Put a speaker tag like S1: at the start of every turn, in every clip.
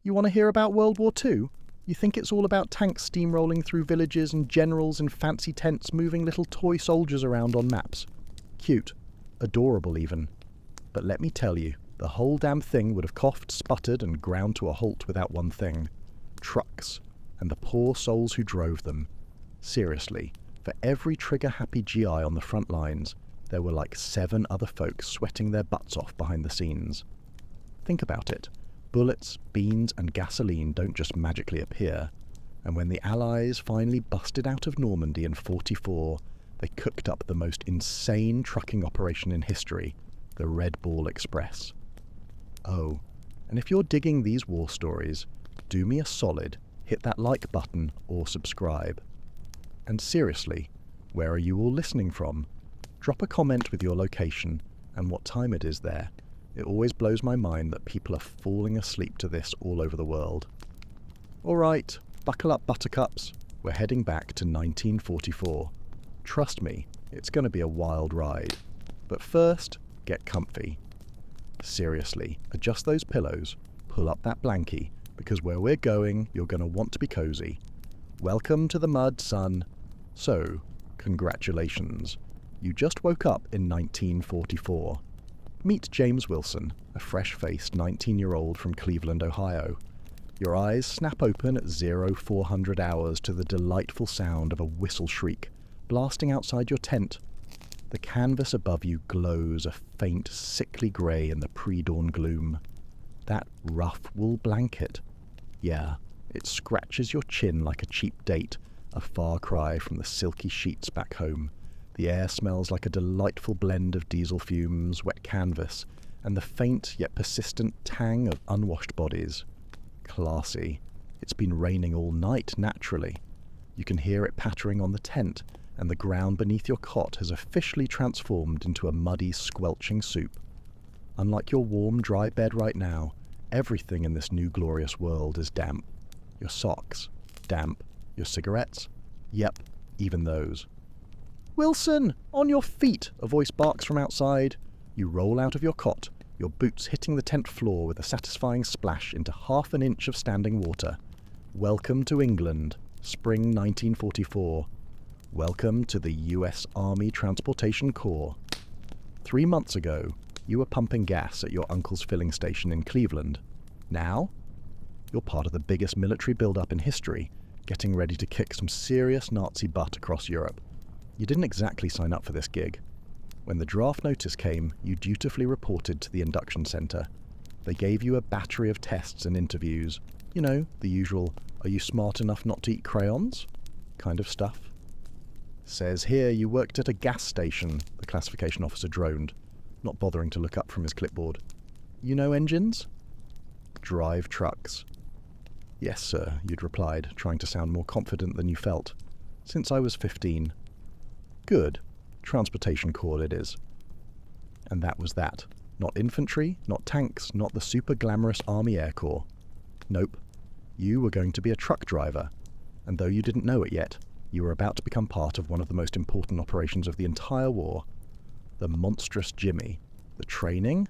S1: You want to hear about World War II? You think it's all about tanks steamrolling through villages and generals in fancy tents moving little toy soldiers around on maps? Cute. Adorable even. But let me tell you, the whole damn thing would have coughed, sputtered, and ground to a halt without one thing. Trucks. And the poor souls who drove them. Seriously, for every trigger-happy GI on the front lines, there were like 7 other folks sweating their butts off behind the scenes. Think about it. Bullets, beans, and gasoline don't just magically appear. And when the Allies finally busted out of Normandy in '44, they cooked up the most insane trucking operation in history, the Red Ball Express. Oh, and if you're digging these war stories, do me a solid, hit that like button or subscribe. And seriously, where are you all listening from? Drop a comment with your location and what time it is there. It always blows my mind that people are falling asleep to this all over the world. Alright, buckle up buttercups. We're heading back to 1944. Trust me, it's going to be a wild ride. But first, get comfy. Seriously, adjust those pillows, pull up that blankie, because where we're going, you're going to want to be cozy. Welcome to the mud, son. So, congratulations. You just woke up in 1944. Meet James Wilson, a fresh-faced 19-year-old from Cleveland, Ohio. Your eyes snap open at 0400 hours to the delightful sound of a whistle shriek, blasting outside your tent. The canvas above you glows a faint, sickly grey in the pre-dawn gloom. That rough wool blanket. Yeah, it scratches your chin like a cheap date, a far cry from the silky sheets back home. The air smells like a delightful blend of diesel fumes, wet canvas, and the faint yet persistent tang of unwashed bodies. Classy. It's been raining all night, naturally. You can hear it pattering on the tent, and the ground beneath your cot has officially transformed into a muddy, squelching soup. Unlike your warm, dry bed right now, everything in this new glorious world is damp. Your socks, damp. Your cigarettes? Yep, even those. Wilson, on your feet, a voice barks from outside. You roll out of your cot, your boots hitting the tent floor with a satisfying splash into half an inch of standing water. Welcome to England, spring 1944. Welcome to the US Army Transportation Corps. 3 months ago, you were pumping gas at your uncle's filling station in Cleveland. Now, you're part of the biggest military build-up in history, getting ready to kick some serious Nazi butt across Europe. You didn't exactly sign up for this gig. When the draft notice came, you dutifully reported to the induction center. They gave you a battery of tests and interviews. You know, the usual, are you smart enough not to eat crayons? Kind of stuff. Says here you worked at a gas station, the classification officer droned, not bothering to look up from his clipboard. You know engines? Drive trucks. Yes, sir, you'd replied, trying to sound more confident than you felt. Since I was 15. Good. Transportation Corps it is. And that was that. Not infantry, not tanks, not the super glamorous Army Air Corps. Nope. You were going to be a truck driver. And though you didn't know it yet, you were about to become part of one of the most important operations of the entire war. The monstrous Jimmy. The training?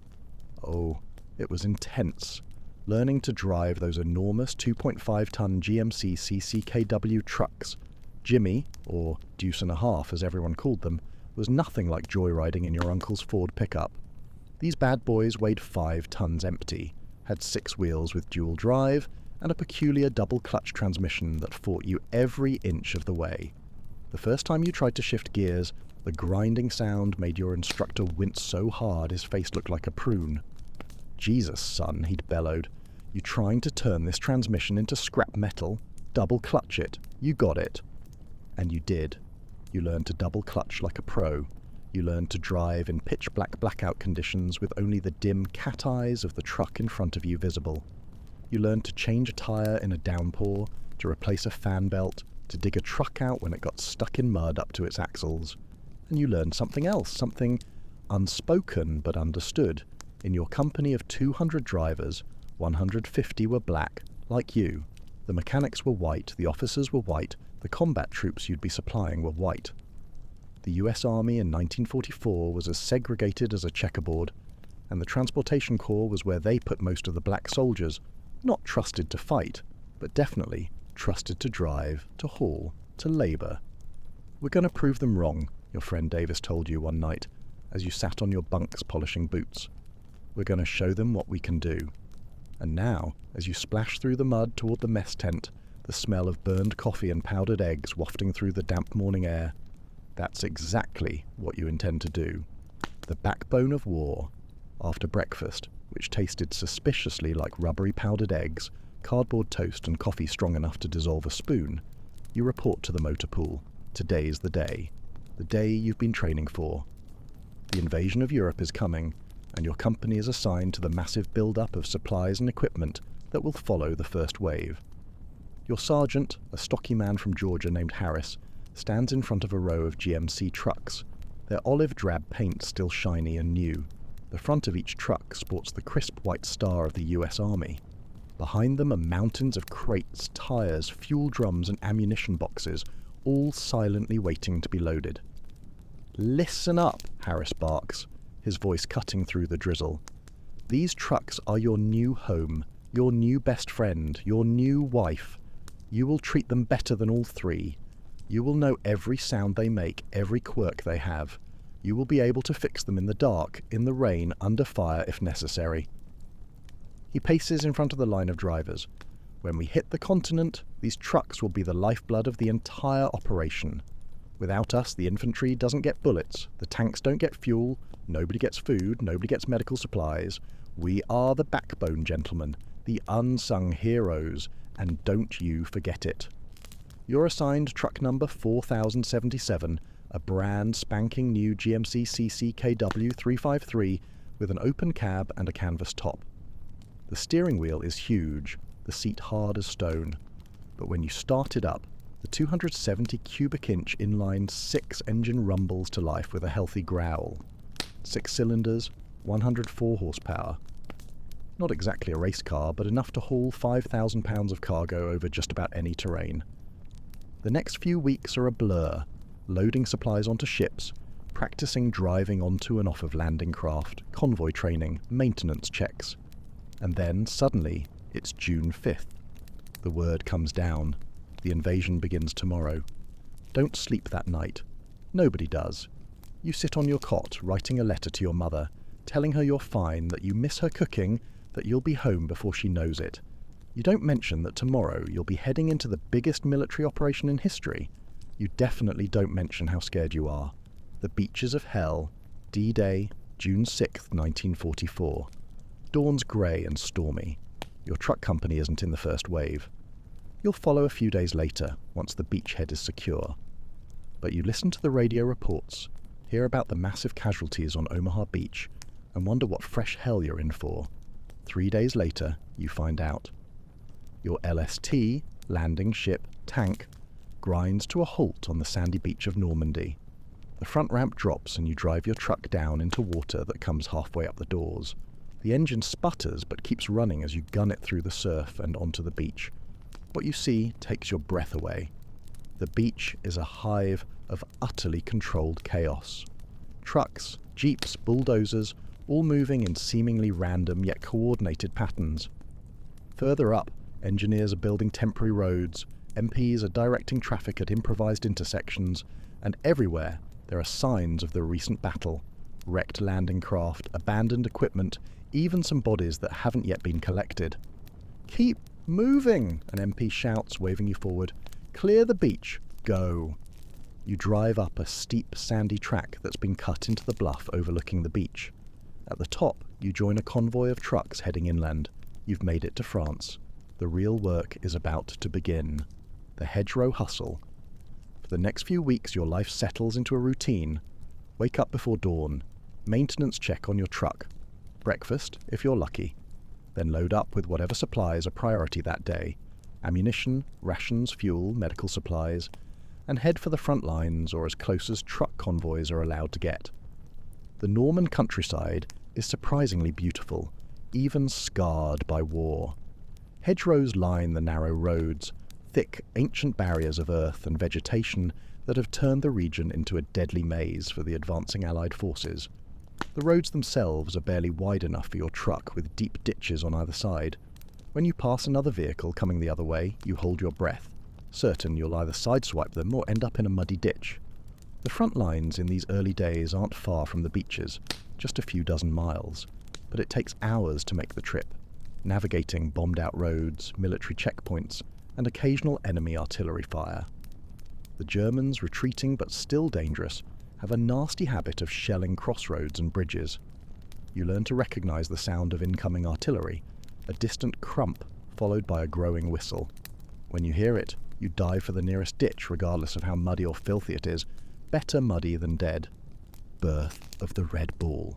S1: Oh, it was intense. Learning to drive those enormous 2.5-ton GMC CCKW trucks. Jimmy, or Deuce and a Half as everyone called them, was nothing like joyriding in your uncle's Ford pickup. These bad boys weighed 5 tons empty, had 6 wheels with dual drive, and a peculiar double-clutch transmission that fought you every inch of the way. The first time you tried to shift gears, the grinding sound made your instructor wince so hard his face looked like a prune. Jesus, son, he'd bellowed. You trying to turn this transmission into scrap metal? Double-clutch it. You got it. And you did. You learned to double-clutch like a pro. You learned to drive in pitch-black blackout conditions with only the dim cat eyes of the truck in front of you visible. You learned to change a tire in a downpour, to replace a fan belt, to dig a truck out when it got stuck in mud up to its axles. And you learned something else, something unspoken but understood. In your company of 200 drivers, 150 were black, like you. The mechanics were white, the officers were white, the combat troops you'd be supplying were white. The US Army in 1944 was as segregated as a checkerboard, and the Transportation Corps was where they put most of the black soldiers, Not trusted to fight, but definitely trusted to drive, to haul, to labour. "We're going to prove them wrong," your friend Davis told you one night, as you sat on your bunks polishing boots. "We're going to show them what we can do." And now, as you splash through the mud toward the mess tent, the smell of burned coffee and powdered eggs wafting through the damp morning air, that's exactly what you intend to do. The backbone of war. After breakfast, which tasted suspiciously like rubbery powdered eggs, cardboard toast and coffee strong enough to dissolve a spoon, you report to the motor pool. Today's the day you've been training for. The invasion of Europe is coming, and your company is assigned to the massive build-up of supplies and equipment that will follow the first wave. Your sergeant, a stocky man from Georgia named Harris, stands in front of a row of GMC trucks, their olive drab paint still shiny and new. The front of each truck sports the crisp white star of the US Army. Behind them are mountains of crates, tires, fuel drums and ammunition boxes, all silently waiting to be loaded. "Listen up," Harris barks, his voice cutting through the drizzle. "These trucks are your new home, your new best friend, your new wife. You will treat them better than all three. You will know every sound they make, every quirk they have. You will be able to fix them in the dark, in the rain, under fire if necessary." He paces in front of the line of drivers. "When we hit the continent, these trucks will be the lifeblood of the entire operation. Without us, the infantry doesn't get bullets, the tanks don't get fuel, nobody gets food, nobody gets medical supplies. We are the backbone, gentlemen, the unsung heroes, and don't you forget it." You're assigned truck number 4077, a brand spanking new GMC CCKW 353 with an open cab and a canvas top. The steering wheel is huge, the seat hard as stone. But when you start it up, the 270 cubic inch inline 6-engine rumbles to life with a healthy growl. 6 cylinders, 104 horsepower. Not exactly a race car, but enough to haul 5,000 pounds of cargo over just about any terrain. The next few weeks are a blur, loading supplies onto ships, practicing driving onto and off of landing craft, convoy training, maintenance checks. And then, suddenly, it's June 5th. The word comes down. The invasion begins tomorrow. Don't sleep that night. Nobody does. You sit on your cot, writing a letter to your mother, telling her you're fine, that you miss her cooking, that you'll be home before she knows it. You don't mention that tomorrow you'll be heading into the biggest military operation in history. You definitely don't mention how scared you are. The beaches of hell, D-Day, June 6th, 1944. Dawn's grey and stormy. Your truck company isn't in the first wave. You'll follow a few days later, once the beachhead is secure. But you listen to the radio reports, hear about the massive casualties on Omaha Beach, and wonder what fresh hell you're in for. 3 days later, you find out. Your LST, landing ship, tank, grinds to a halt on the sandy beach of Normandy. The front ramp drops and you drive your truck down into water that comes halfway up the doors. The engine sputters but keeps running as you gun it through the surf and onto the beach. What you see takes your breath away. The beach is a hive of utterly controlled chaos. Trucks, jeeps, bulldozers, all moving in seemingly random yet coordinated patterns. Further up, engineers are building temporary roads, MPs are directing traffic at improvised intersections, and everywhere there are signs of the recent battle. Wrecked landing craft, abandoned equipment, even some bodies that haven't yet been collected. "Keep moving," an MP shouts, waving you forward. "Clear the beach. Go." You drive up a steep, sandy track that's been cut into the bluff overlooking the beach. At the top, you join a convoy of trucks heading inland. You've made it to France. The real work is about to begin. The hedgerow hustle. For the next few weeks, your life settles into a routine. Wake up before dawn. Maintenance check on your truck. Breakfast, if you're lucky. Then load up with whatever supplies are priority that day. Ammunition, rations, fuel, medical supplies. And head for the front lines or as close as truck convoys are allowed to get. The Norman countryside is surprisingly beautiful, even scarred by war. Hedgerows line the narrow roads, thick, ancient barriers of earth and vegetation that have turned the region into a deadly maze for the advancing Allied forces. The roads themselves are barely wide enough for your truck with deep ditches on either side. When you pass another vehicle coming the other way, you hold your breath, certain you'll either sideswipe them or end up in a muddy ditch. The front lines in these early days aren't far from the beaches, just a few dozen miles, but it takes hours to make the trip, navigating bombed-out roads, military checkpoints, and occasional enemy artillery fire. The Germans, retreating but still dangerous, have a nasty habit of shelling crossroads and bridges. You learn to recognize the sound of incoming artillery, a distant crump followed by a growing whistle. When you hear it, you dive for the nearest ditch regardless of how muddy or filthy it is, better muddy than dead. Birth of the Red Ball.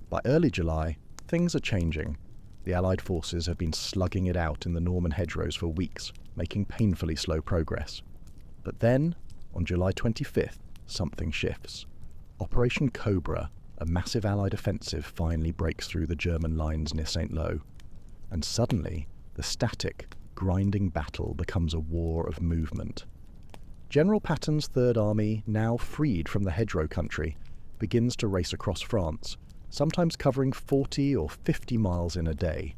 S1: By early July, things are changing. The Allied forces have been slugging it out in the Norman hedgerows for weeks, making painfully slow progress. But then, on July 25th, something shifts. Operation Cobra, a massive Allied offensive, finally breaks through the German lines near St. Lo. And suddenly, the static, grinding battle becomes a war of movement. General Patton's Third Army, now freed from the hedgerow country, begins to race across France, sometimes covering 40 or 50 miles in a day.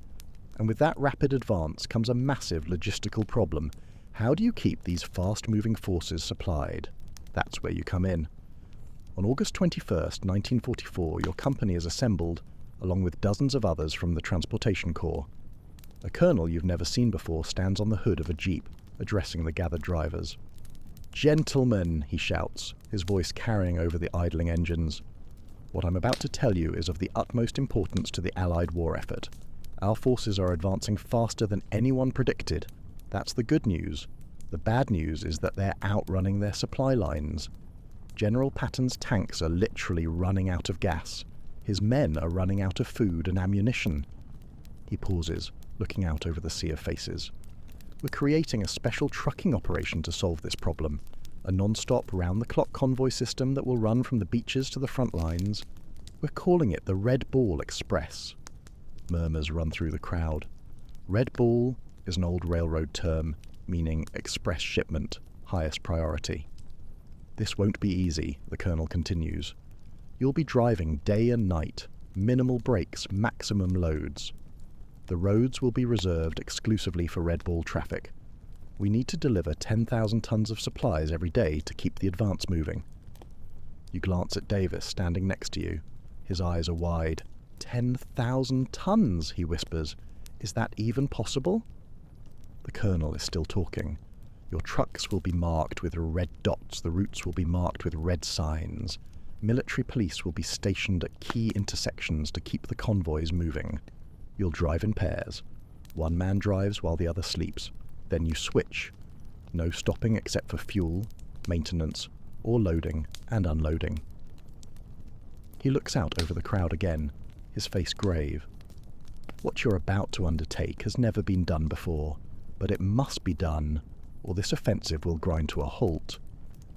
S1: And with that rapid advance comes a massive logistical problem. How do you keep these fast-moving forces supplied? That's where you come in. On August 21st, 1944, your company is assembled, along with dozens of others from the Transportation Corps. A colonel you've never seen before stands on the hood of a jeep, addressing the gathered drivers. "Gentlemen," he shouts, his voice carrying over the idling engines. "What I'm about to tell you is of the utmost importance to the Allied war effort. Our forces are advancing faster than anyone predicted. That's the good news. The bad news is that they're outrunning their supply lines. General Patton's tanks are literally running out of gas. His men are running out of food and ammunition." He pauses, looking out over the sea of faces. "We're creating a special trucking operation to solve this problem, a non-stop, round-the-clock convoy system that will run from the beaches to the front lines. We're calling it the Red Ball Express." Murmurs run through the crowd. Red Ball is an old railroad term, meaning express shipment, highest priority. "This won't be easy," the colonel continues. "You'll be driving day and night, minimal breaks, maximum loads. The roads will be reserved exclusively for Red Ball traffic. We need to deliver 10,000 tons of supplies every day to keep the advance moving." You glance at Davis, standing next to you. His eyes are wide. 10,000 tons, he whispers. "Is that even possible?" The colonel is still talking. "Your trucks will be marked with red dots. The routes will be marked with red signs. Military police will be stationed at key intersections to keep the convoys moving. You'll drive in pairs. One man drives while the other sleeps. Then you switch. No stopping except for fuel, maintenance, or loading and unloading." He looks out over the crowd again, his face grave. "What you're about to undertake has never been done before, but it must be done, or this offensive will grind to a halt.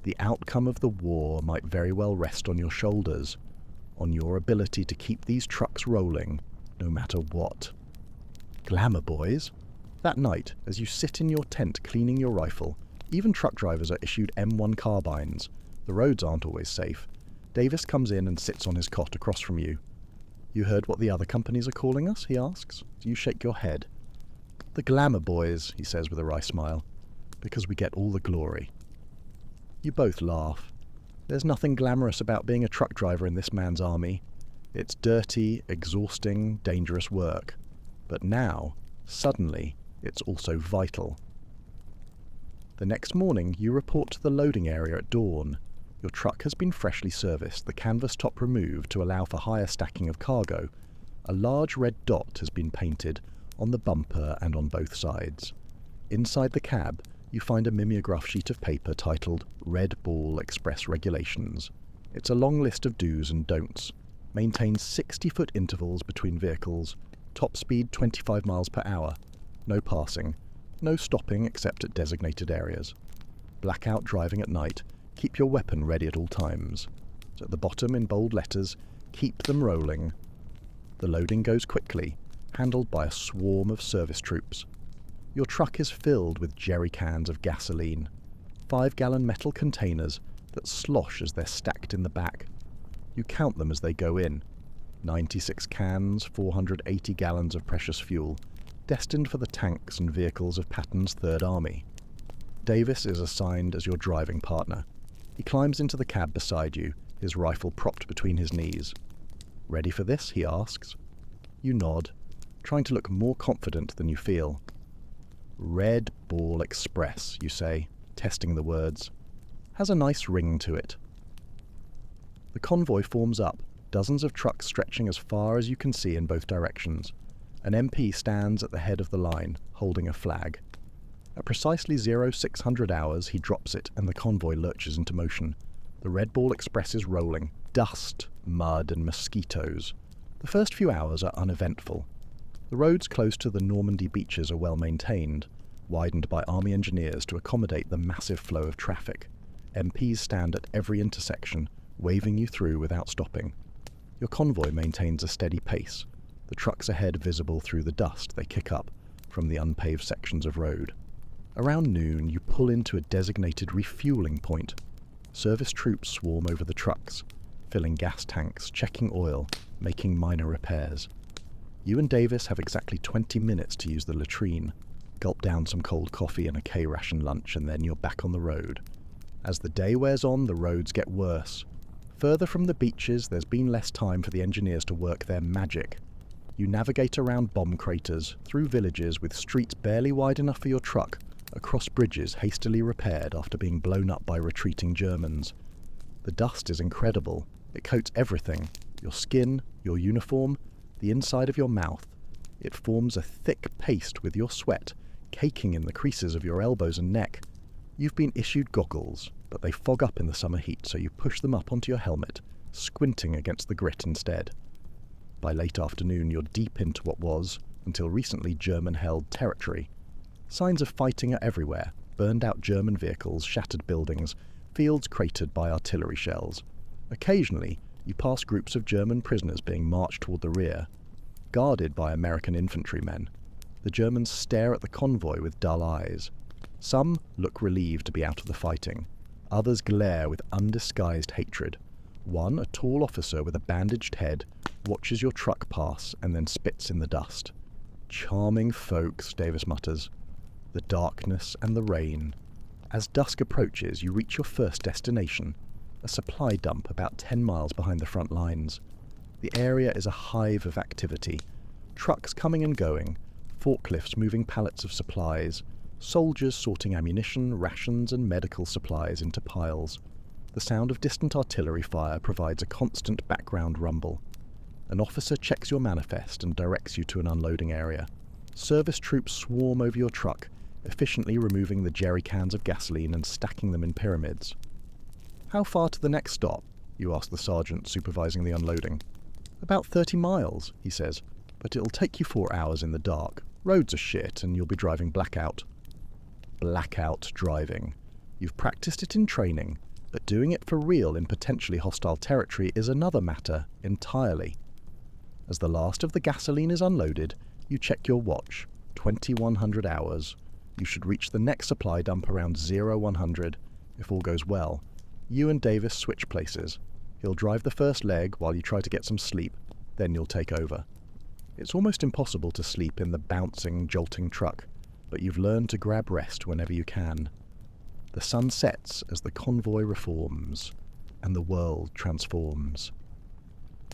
S1: The outcome of the war might very well rest on your shoulders, on your ability to keep these trucks rolling, no matter what." Glamour, boys. That night, as you sit in your tent cleaning your rifle, even truck drivers are issued M1 carbines. The roads aren't always safe. Davis comes in and sits on his cot across from you. "You heard what the other companies are calling us?" he asks. You shake your head. "The Glamour Boys," he says with a wry smile, "because we get all the glory." You both laugh. There's nothing glamorous about being a truck driver in this man's army. It's dirty, exhausting, dangerous work. But now, suddenly, it's also vital. The next morning, you report to the loading area at dawn. Your truck has been freshly serviced, the canvas top removed to allow for higher stacking of cargo. A large red dot has been painted on the bumper and on both sides. Inside the cab, you find a mimeograph sheet of paper titled Red Ball Express Regulations. It's a long list of do's and don'ts. Maintain 60-foot intervals between vehicles, top speed 25 miles per hour, no passing, no stopping except at designated areas. Blackout driving at night, keep your weapon ready at all times. At the bottom in bold letters, keep them rolling. The loading goes quickly, handled by a swarm of service troops. Your truck is filled with jerry cans of gasoline, 5-gallon metal containers that slosh as they're stacked in the back. You count them as they go in. 96 cans, 480 gallons of precious fuel, destined for the tanks and vehicles of Patton's Third Army. Davis is assigned as your driving partner. He climbs into the cab beside you, his rifle propped between his knees. "Ready for this?" he asks. You nod, trying to look more confident than you feel. "Red Ball Express," you say, testing the words. "Has a nice ring to it." The convoy forms up, dozens of trucks stretching as far as you can see in both directions. An MP stands at the head of the line, holding a flag. At precisely 0600 hours, he drops it and the convoy lurches into motion. The Red Ball Express is rolling. Dust, mud and mosquitoes. The first few hours are uneventful. The roads close to the Normandy beaches are well maintained, widened by Army engineers to accommodate the massive flow of traffic. MPs stand at every intersection, waving you through without stopping. Your convoy maintains a steady pace, the trucks ahead visible through the dust they kick up from the unpaved sections of road. Around noon, you pull into a designated refueling point. Service troops swarm over the trucks, filling gas tanks, checking oil, making minor repairs. You and Davis have exactly 20 minutes to use the latrine, gulp down some cold coffee and a K-ration lunch, and then you're back on the road. As the day wears on, the roads get worse. Further from the beaches, there's been less time for the engineers to work their magic. You navigate around bomb craters, through villages with streets barely wide enough for your truck, across bridges hastily repaired after being blown up by retreating Germans. The dust is incredible. It coats everything, your skin, your uniform, the inside of your mouth. It forms a thick paste with your sweat, caking in the creases of your elbows and neck. You've been issued goggles, but they fog up in the summer heat, so you push them up onto your helmet, squinting against the grit instead. By late afternoon, you're deep into what was, until recently, German-held territory. Signs of fighting are everywhere: burned-out German vehicles, shattered buildings, fields cratered by artillery shells. Occasionally, you pass groups of German prisoners being marched toward the rear, guarded by American infantrymen. The Germans stare at the convoy with dull eyes. Some look relieved to be out of the fighting. Others glare with undisguised hatred. One, a tall officer with a bandaged head, watches your truck pass and then spits in the dust. "Charming folks," Davis mutters. The darkness and the rain. As dusk approaches, you reach your first destination, a supply dump about 10 miles behind the front lines. The area is a hive of activity. Trucks coming and going, forklifts moving pallets of supplies, soldiers sorting ammunition, rations and medical supplies into piles. The sound of distant artillery fire provides a constant background rumble. An officer checks your manifest and directs you to an unloading area. Service troops swarm over your truck, efficiently removing the jerry cans of gasoline and stacking them in pyramids. "How far to the next stop?" you ask the sergeant supervising the unloading. "About 30 miles, he says, "but it'll take you 4 hours in the dark. Roads are shit and you'll be driving blackout." Blackout driving. You've practiced it in training, but doing it for real in potentially hostile territory is another matter entirely. As the last of the gasoline is unloaded, you check your watch. 2100 hours. You should reach the next supply dump around 0100. If all goes well, you and Davis switch places. He'll drive the first leg while you try to get some sleep, then you'll take over. It's almost impossible to sleep in the bouncing, jolting truck, but you've learned to grab rest whenever you can. The sun sets as the convoy reforms, and the world transforms.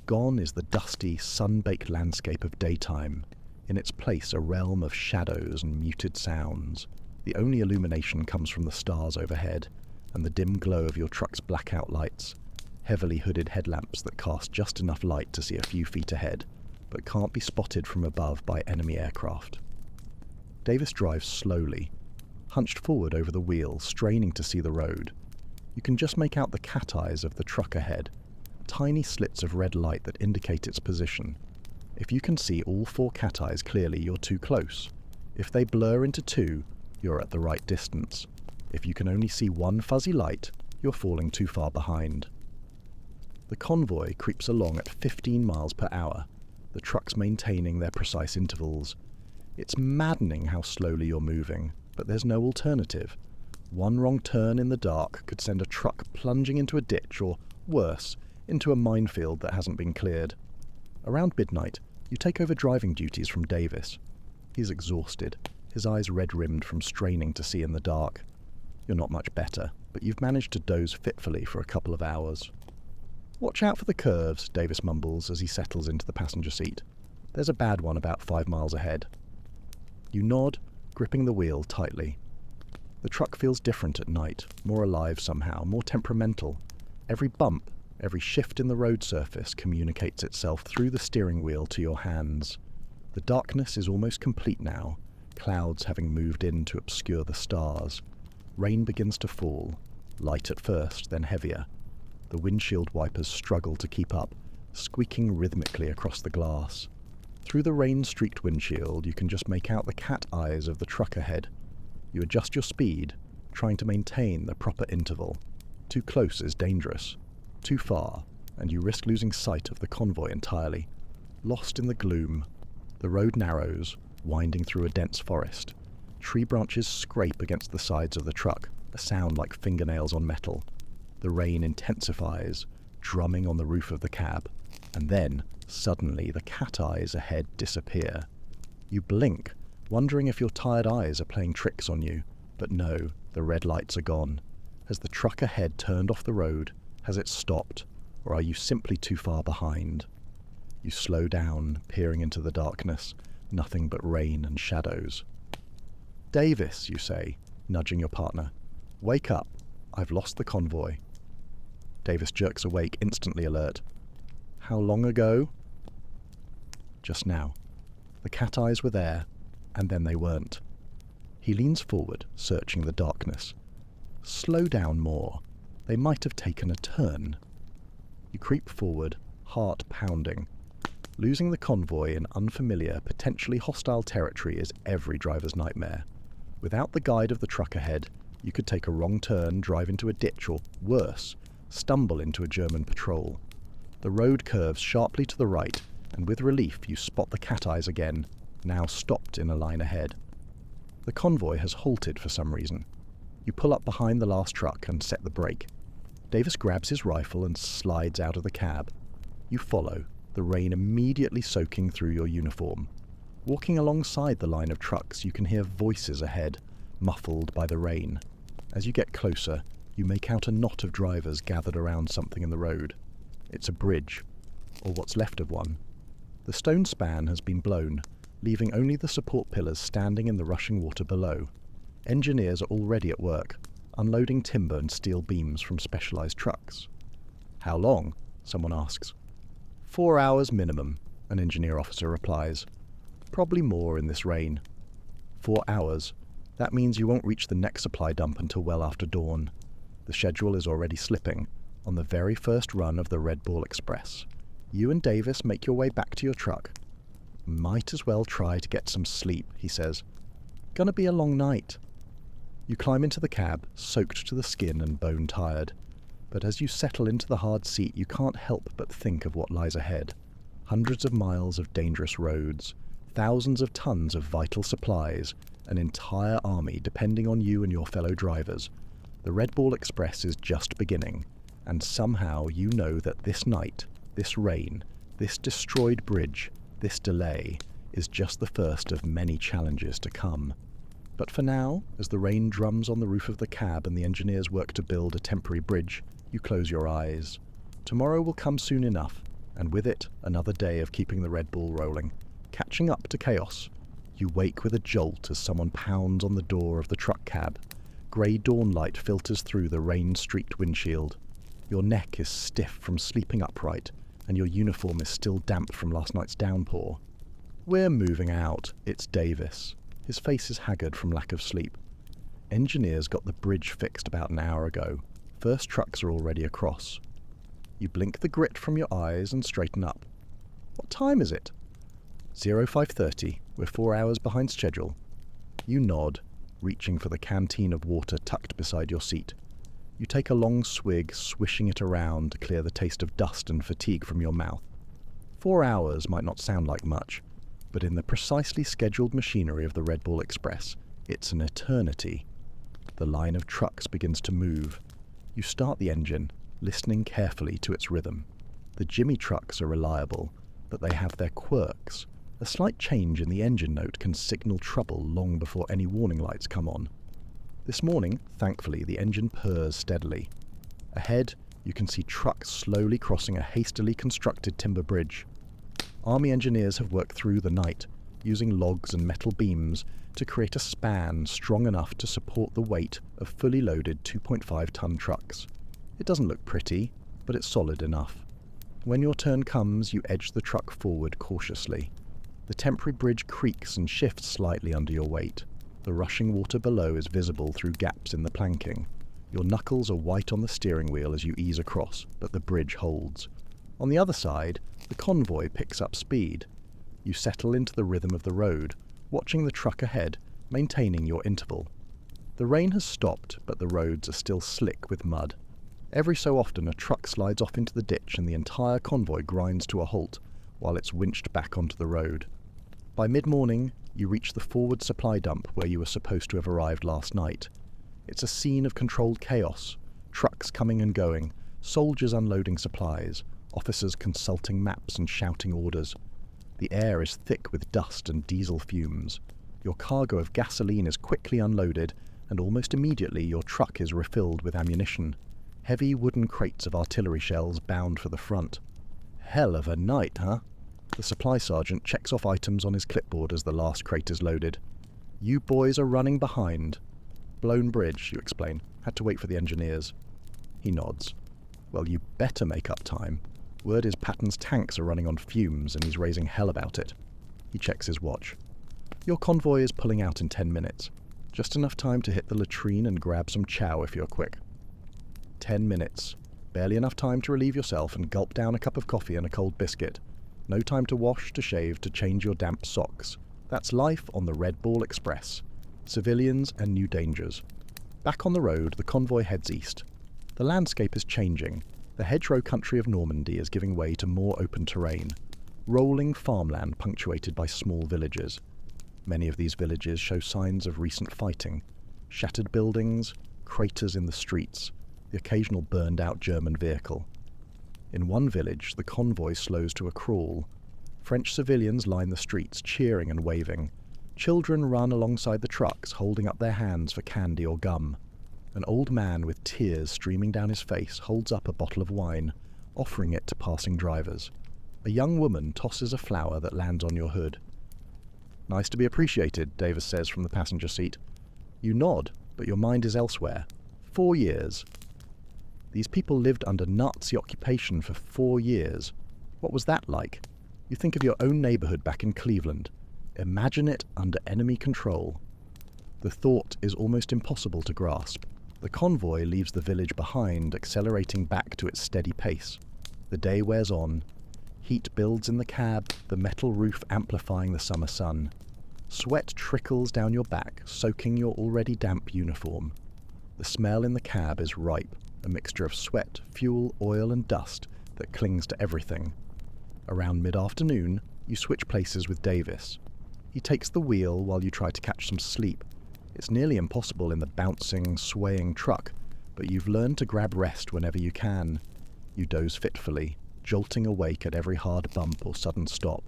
S1: Gone is the dusty, sun-baked landscape of daytime. In its place, a realm of shadows and muted sounds. The only illumination comes from the stars overhead, and the dim glow of your truck's blackout lights, heavily hooded headlamps that cast just enough light to see a few feet ahead, but can't be spotted from above by enemy aircraft. Davis drives slowly, hunched forward over the wheel, straining to see the road. You can just make out the cat eyes of the truck ahead, tiny slits of red light that indicate its position. If you can see all 4 cat eyes clearly, you're too close. If they blur into 2, you're at the right distance. If you can only see 1 fuzzy light, you're falling too far behind. The convoy creeps along at 15 miles per hour, the trucks maintaining their precise intervals. It's maddening how slowly you're moving, but there's no alternative. One wrong turn in the dark could send a truck plunging into a ditch, or, worse, into a minefield that hasn't been cleared. Around midnight, you take over driving duties from Davis. He's exhausted, his eyes red-rimmed from straining to see in the dark. You're not much better, but you've managed to doze fitfully for a couple of hours. "Watch out for the curves," Davis mumbles as he settles into the passenger seat. "There's a bad one about 5 miles ahead." You nod, gripping the wheel tightly. The truck feels different at night, more alive somehow, more temperamental. Every bump, every shift in the road surface communicates itself through the steering wheel to your hands. The darkness is almost complete now, clouds having moved in to obscure the stars. Rain begins to fall, light at first, then heavier. The windshield wipers struggle to keep up, squeaking rhythmically across the glass. Through the rain-streaked windshield, you can just make out the cat eyes of the truck ahead. You adjust your speed, trying to maintain the proper interval. Too close is dangerous. Too far, and you risk losing sight of the convoy entirely. Lost in the gloom, the road narrows, winding through a dense forest. Tree branches scrape against the sides of the truck, a sound like fingernails on metal. The rain intensifies, drumming on the roof of the cab, and then, suddenly, the cat eyes ahead disappear. You blink, wondering if your tired eyes are playing tricks on you, but no, the red lights are gone. Has the truck ahead turned off the road? Has it stopped? Or are you simply too far behind? You slow down, peering into the darkness, nothing but rain and shadows. "Davis," you say, nudging your partner. "Wake up. I've lost the convoy." Davis jerks awake, instantly alert. "How long ago?" "Just now. The cat eyes were there, and then they weren't." He leans forward, searching the darkness. "Slow down more. They might have taken a turn." You creep forward, heart pounding. Losing the convoy in unfamiliar, potentially hostile territory is every driver's nightmare. Without the guide of the truck ahead, you could take a wrong turn, drive into a ditch, or worse, stumble into a German patrol. The road curves sharply to the right, and with relief you spot the cat eyes again, now stopped in a line ahead. The convoy has halted for some reason. You pull up behind the last truck and set the brake. Davis grabs his rifle and slides out of the cab. You follow, the rain immediately soaking through your uniform. Walking alongside the line of trucks, you can hear voices ahead, muffled by the rain. As you get closer, you make out a knot of drivers gathered around something in the road. It's a bridge, or what's left of one. The stone span has been blown, leaving only the support pillars standing in the rushing water below. Engineers are already at work, unloading timber and steel beams from specialized trucks. "How long?" someone asks. 4 hours minimum, an engineer officer replies. "Probably more in this rain." 4 hours. That means you won't reach the next supply dump until well after dawn. The schedule is already slipping, on the very first run of the Red Bull Express. You and Davis make your way back to your truck. "Might as well try to get some sleep," he says. "Gonna be a long night." You climb into the cab, soaked to the skin and bone-tired. But as you settle into the hard seat, you can't help but think of what lies ahead. Hundreds of miles of dangerous roads, thousands of tons of vital supplies, an entire army depending on you and your fellow drivers. The Red Bull Express is just beginning, and somehow you know that this night, this rain, this destroyed bridge, this delay, is just the first of many challenges to come. But for now, as the rain drums on the roof of the cab and the engineers work to build a temporary bridge, you close your eyes. Tomorrow will come soon enough, and with it, another day of keeping the Red Bull rolling, catching up to chaos. You wake with a jolt as someone pounds on the door of the truck cab. Grey dawn light filters through the rain-streaked windshield. Your neck is stiff from sleeping upright, and your uniform is still damp from last night's downpour. "We're moving out," it's Davis. His face is haggard from lack of sleep. Engineers got the bridge fixed about an hour ago. First trucks are already across. You blink the grit from your eyes and straighten up. "What time is it?" 05:30. We're 4 hours behind schedule. You nod, reaching for the canteen of water tucked beside your seat. You take a long swig, swishing it around to clear the taste of dust and fatigue from your mouth. 4 hours might not sound like much, but in the precisely scheduled machinery of the Red Bull Express, it's an eternity. The line of trucks begins to move. You start the engine, listening carefully to its rhythm. The Jimmy trucks are reliable, but they have their quirks. A slight change in the engine note can signal trouble long before any warning lights come on. This morning, thankfully, the engine purrs steadily. Ahead, you can see trucks slowly crossing a hastily constructed timber bridge. Army engineers have worked through the night, using logs and metal beams to create a span strong enough to support the weight of fully loaded 2.5-ton trucks. It doesn't look pretty, but it's solid enough. When your turn comes, you edge the truck forward cautiously. The temporary bridge creaks and shifts slightly under your weight. The rushing water below is visible through gaps in the planking. Your knuckles are white on the steering wheel as you ease across, but the bridge holds. On the other side, the convoy picks up speed. You settle into the rhythm of the road, watching the truck ahead, maintaining your interval. The rain has stopped, but the roads are still slick with mud. Every so often a truck slides off into the ditch and the entire convoy grinds to a halt while it's winched back onto the road. By mid-morning, you reach the forward supply dump where you were supposed to have arrived last night. It's a scene of controlled chaos, trucks coming and going, soldiers unloading supplies, officers consulting maps and shouting orders. The air is thick with dust and diesel fumes. Your cargo of gasoline is quickly unloaded, and almost immediately your truck is refilled with ammunition. Heavy wooden crates of artillery shells bound for the front. Hell of a night, huh? The supply sergeant checks off items on his clipboard as the last crate is loaded. You boys are running behind. Blown bridge, you explain. Had to wait for the engineers. He nods. Well, you better make up time. Word is Patton's tanks are running on fumes and he's raising hell about it. He checks his watch. Your convoy is pulling out in 10 minutes. Just enough time to hit the latrine and grab some chow if you're quick. 10 minutes. Barely enough time to relieve yourself and gulp down a cup of coffee and a cold biscuit. No time to wash, to shave, to change your damp socks. That's life on the Red Ball Express. Civilians and new dangers. Back on the road, the convoy heads east. The landscape is changing. The hedgerow country of Normandy is giving way to more open terrain. Rolling farmland punctuated by small villages. Many of these villages show signs of recent fighting. Shattered buildings, craters in the streets, the occasional burned-out German vehicle. In one village, the convoy slows to a crawl. French civilians line the streets, cheering and waving. Children run alongside the trucks, holding up their hands for candy or gum. An old man with tears streaming down his face holds up a bottle of wine, offering it to passing drivers. A young woman tosses a flower that lands on your hood. "Nice to be appreciated," Davis says from the passenger seat. You nod, but your mind is elsewhere. 4 years. These people lived under Nazi occupation for 4 years. What was that like? You think of your own neighborhood back in Cleveland. Imagine it under enemy control. The thought is almost impossible to grasp. The convoy leaves the village behind, accelerating back to its steady pace. The day wears on. Heat builds in the cab, the metal roof amplifying the summer sun. Sweat trickles down your back, soaking your already damp uniform. The smell in the cab is ripe, a mixture of sweat, fuel, oil, and dust that clings to everything. Around mid-afternoon, you switch places with Davis. He takes the wheel while you try to catch some sleep. It's nearly impossible in the bouncing, swaying truck, but you've learned to grab rest whenever you can. You doze fitfully, jolting awake at every hard bump or sudden stop.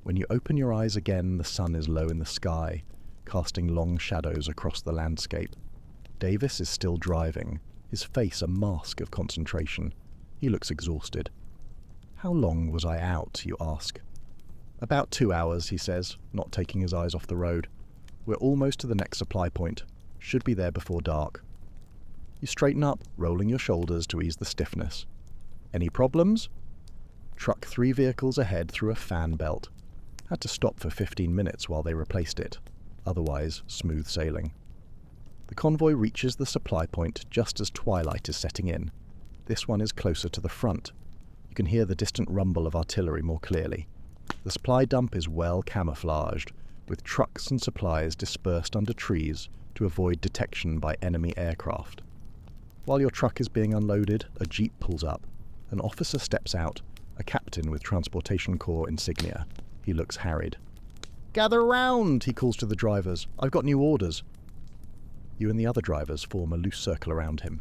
S1: When you open your eyes again, the sun is low in the sky, casting long shadows across the landscape. Davis is still driving, his face a mask of concentration. He looks exhausted. "How long was I out?" you ask. "About 2 hours," he says, not taking his eyes off the road. "We're almost to the next supply point. Should be there before dark." You straighten up, rolling your shoulders to ease the stiffness. "Any problems?" Truck 3 vehicles ahead through a fan belt. Had to stop for 15 minutes while they replaced it. Otherwise, smooth sailing. The convoy reaches the supply point just as twilight is setting in. This one is closer to the front. You can hear the distant rumble of artillery more clearly. The supply dump is well camouflaged, with trucks and supplies dispersed under trees to avoid detection by enemy aircraft. While your truck is being unloaded, a jeep pulls up. An officer steps out, a captain with Transportation Corps insignia. He looks harried. "Gather round," he calls to the drivers. "I've got new orders." You and the other drivers form a loose circle around him.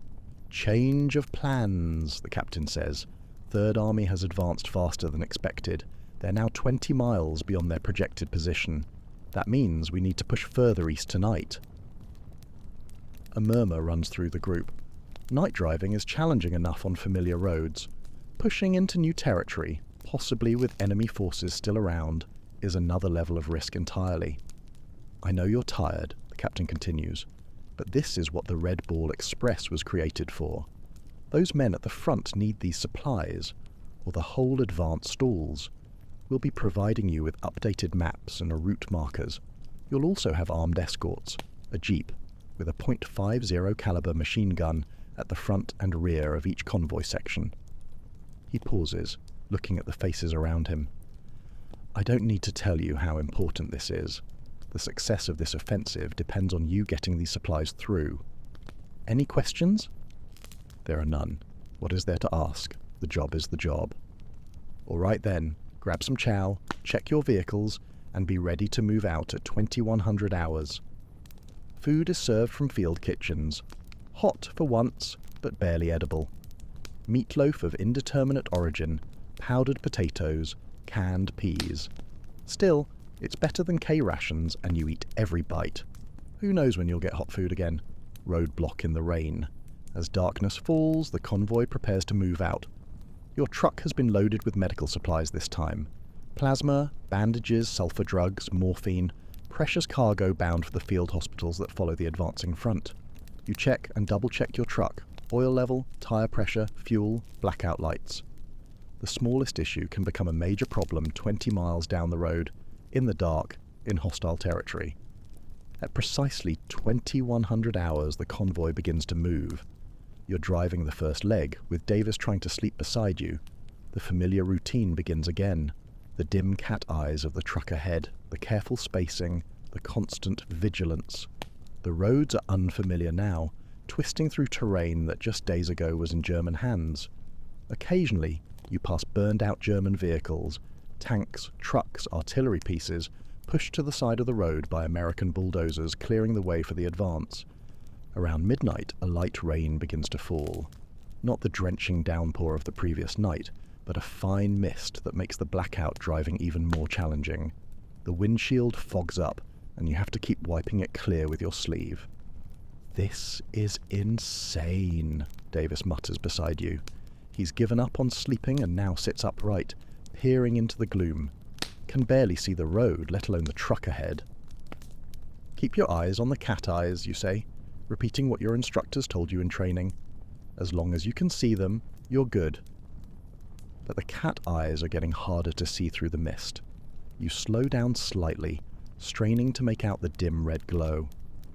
S1: "Change of plans," the captain says. Third Army has advanced faster than expected. They're now 20 miles beyond their projected position. That means we need to push further east tonight. A murmur runs through the group. Night driving is challenging enough on familiar roads. Pushing into new territory, possibly with enemy forces still around, is another level of risk entirely. I know you're tired, the captain continues, but this is what the Red Ball Express was created for. Those men at the front need these supplies, or the whole advance stalls. We'll be providing you with updated maps and route markers. You'll also have armed escorts, a jeep, with a .50 caliber machine gun at the front and rear of each convoy section. He pauses, looking at the faces around him. I don't need to tell you how important this is. The success of this offensive depends on you getting these supplies through. Any questions? There are none. What is there to ask? The job is the job. All right then, grab some chow, check your vehicles, and be ready to move out at 2100 hours. Food is served from field kitchens. Hot for once, but barely edible. Meatloaf of indeterminate origin, powdered potatoes, canned peas. Still, it's better than K-rations, and you eat every bite. Who knows when you'll get hot food again? Roadblock in the rain. As darkness falls, the convoy prepares to move out. Your truck has been loaded with medical supplies this time. Plasma, bandages, sulfur drugs, morphine, precious cargo bound for the field hospitals that follow the advancing front. You check and double-check your truck. Oil level, tyre pressure, fuel, blackout lights. The smallest issue can become a major problem 20 miles down the road, in the dark, in hostile territory. At precisely 2100 hours, the convoy begins to move. You're driving the first leg, with Davis trying to sleep beside you. The familiar routine begins again. The dim cat eyes of the truck ahead, the careful spacing, the constant vigilance. The roads are unfamiliar now, twisting through terrain that just days ago was in German hands. Occasionally, you pass burned-out German vehicles, tanks, trucks, artillery pieces, pushed to the side of the road by American bulldozers clearing the way for the advance. Around midnight, a light rain begins to fall. Not the drenching downpour of the previous night, but a fine mist that makes the blackout driving even more challenging. The windshield fogs up, and you have to keep wiping it clear with your sleeve. This is insane, Davis mutters beside you. He's given up on sleeping and now sits upright, peering into the gloom. Can barely see the road, let alone the truck ahead. Keep your eyes on the cat eyes, you say, repeating what your instructors told you in training. As long as you can see them, you're good. But the cat eyes are getting harder to see through the mist. You slow down slightly, straining to make out the dim red glow.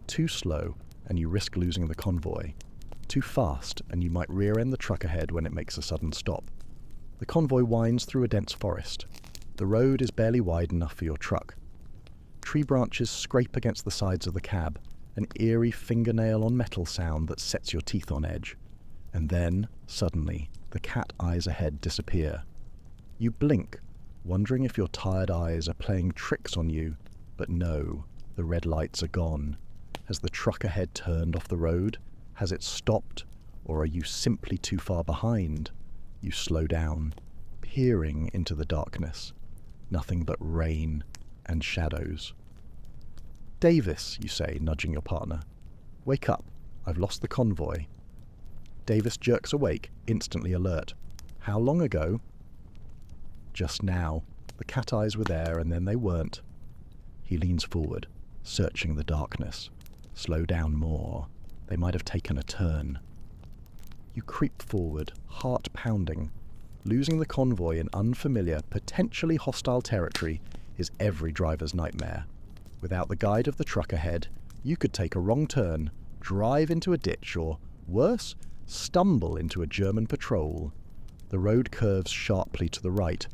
S1: Too slow, and you risk losing the convoy. Too fast, and you might rear-end the truck ahead when it makes a sudden stop. The convoy winds through a dense forest. The road is barely wide enough for your truck. Tree branches scrape against the sides of the cab, an eerie fingernail-on-metal sound that sets your teeth on edge. And then, suddenly, the cat eyes ahead disappear. You blink, wondering if your tired eyes are playing tricks on you, but no, the red lights are gone. Has the truck ahead turned off the road? Has it stopped? Or are you simply too far behind? You slow down, peering into the darkness. Nothing but rain and shadows. Davis, you say, nudging your partner. Wake up. I've lost the convoy. Davis jerks awake, instantly alert. How long ago? Just now. The cat eyes were there, and then they weren't. He leans forward, searching the darkness. Slow down more. They might have taken a turn. You creep forward, heart pounding. Losing the convoy in unfamiliar, potentially hostile territory is every driver's nightmare. Without the guide of the truck ahead, you could take a wrong turn, drive into a ditch, or, worse, stumble into a German patrol. The road curves sharply to the right,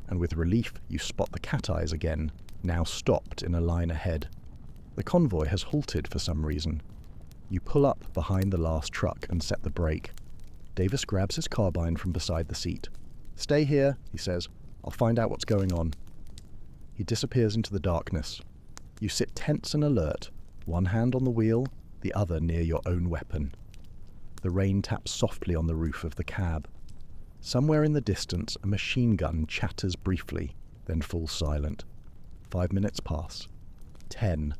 S1: and with relief you spot the cat eyes again, now stopped in a line ahead. The convoy has halted for some reason. You pull up behind the last truck and set the brake. Davis grabs his carbine from beside the seat. Stay here, he says. I'll find out what's going on. He disappears into the darkness. You sit tense and alert, one hand on the wheel, the other near your own weapon. The rain taps softly on the roof of the cab. Somewhere in the distance, a machine gun chatters briefly, then falls silent. 5 minutes pass. 10.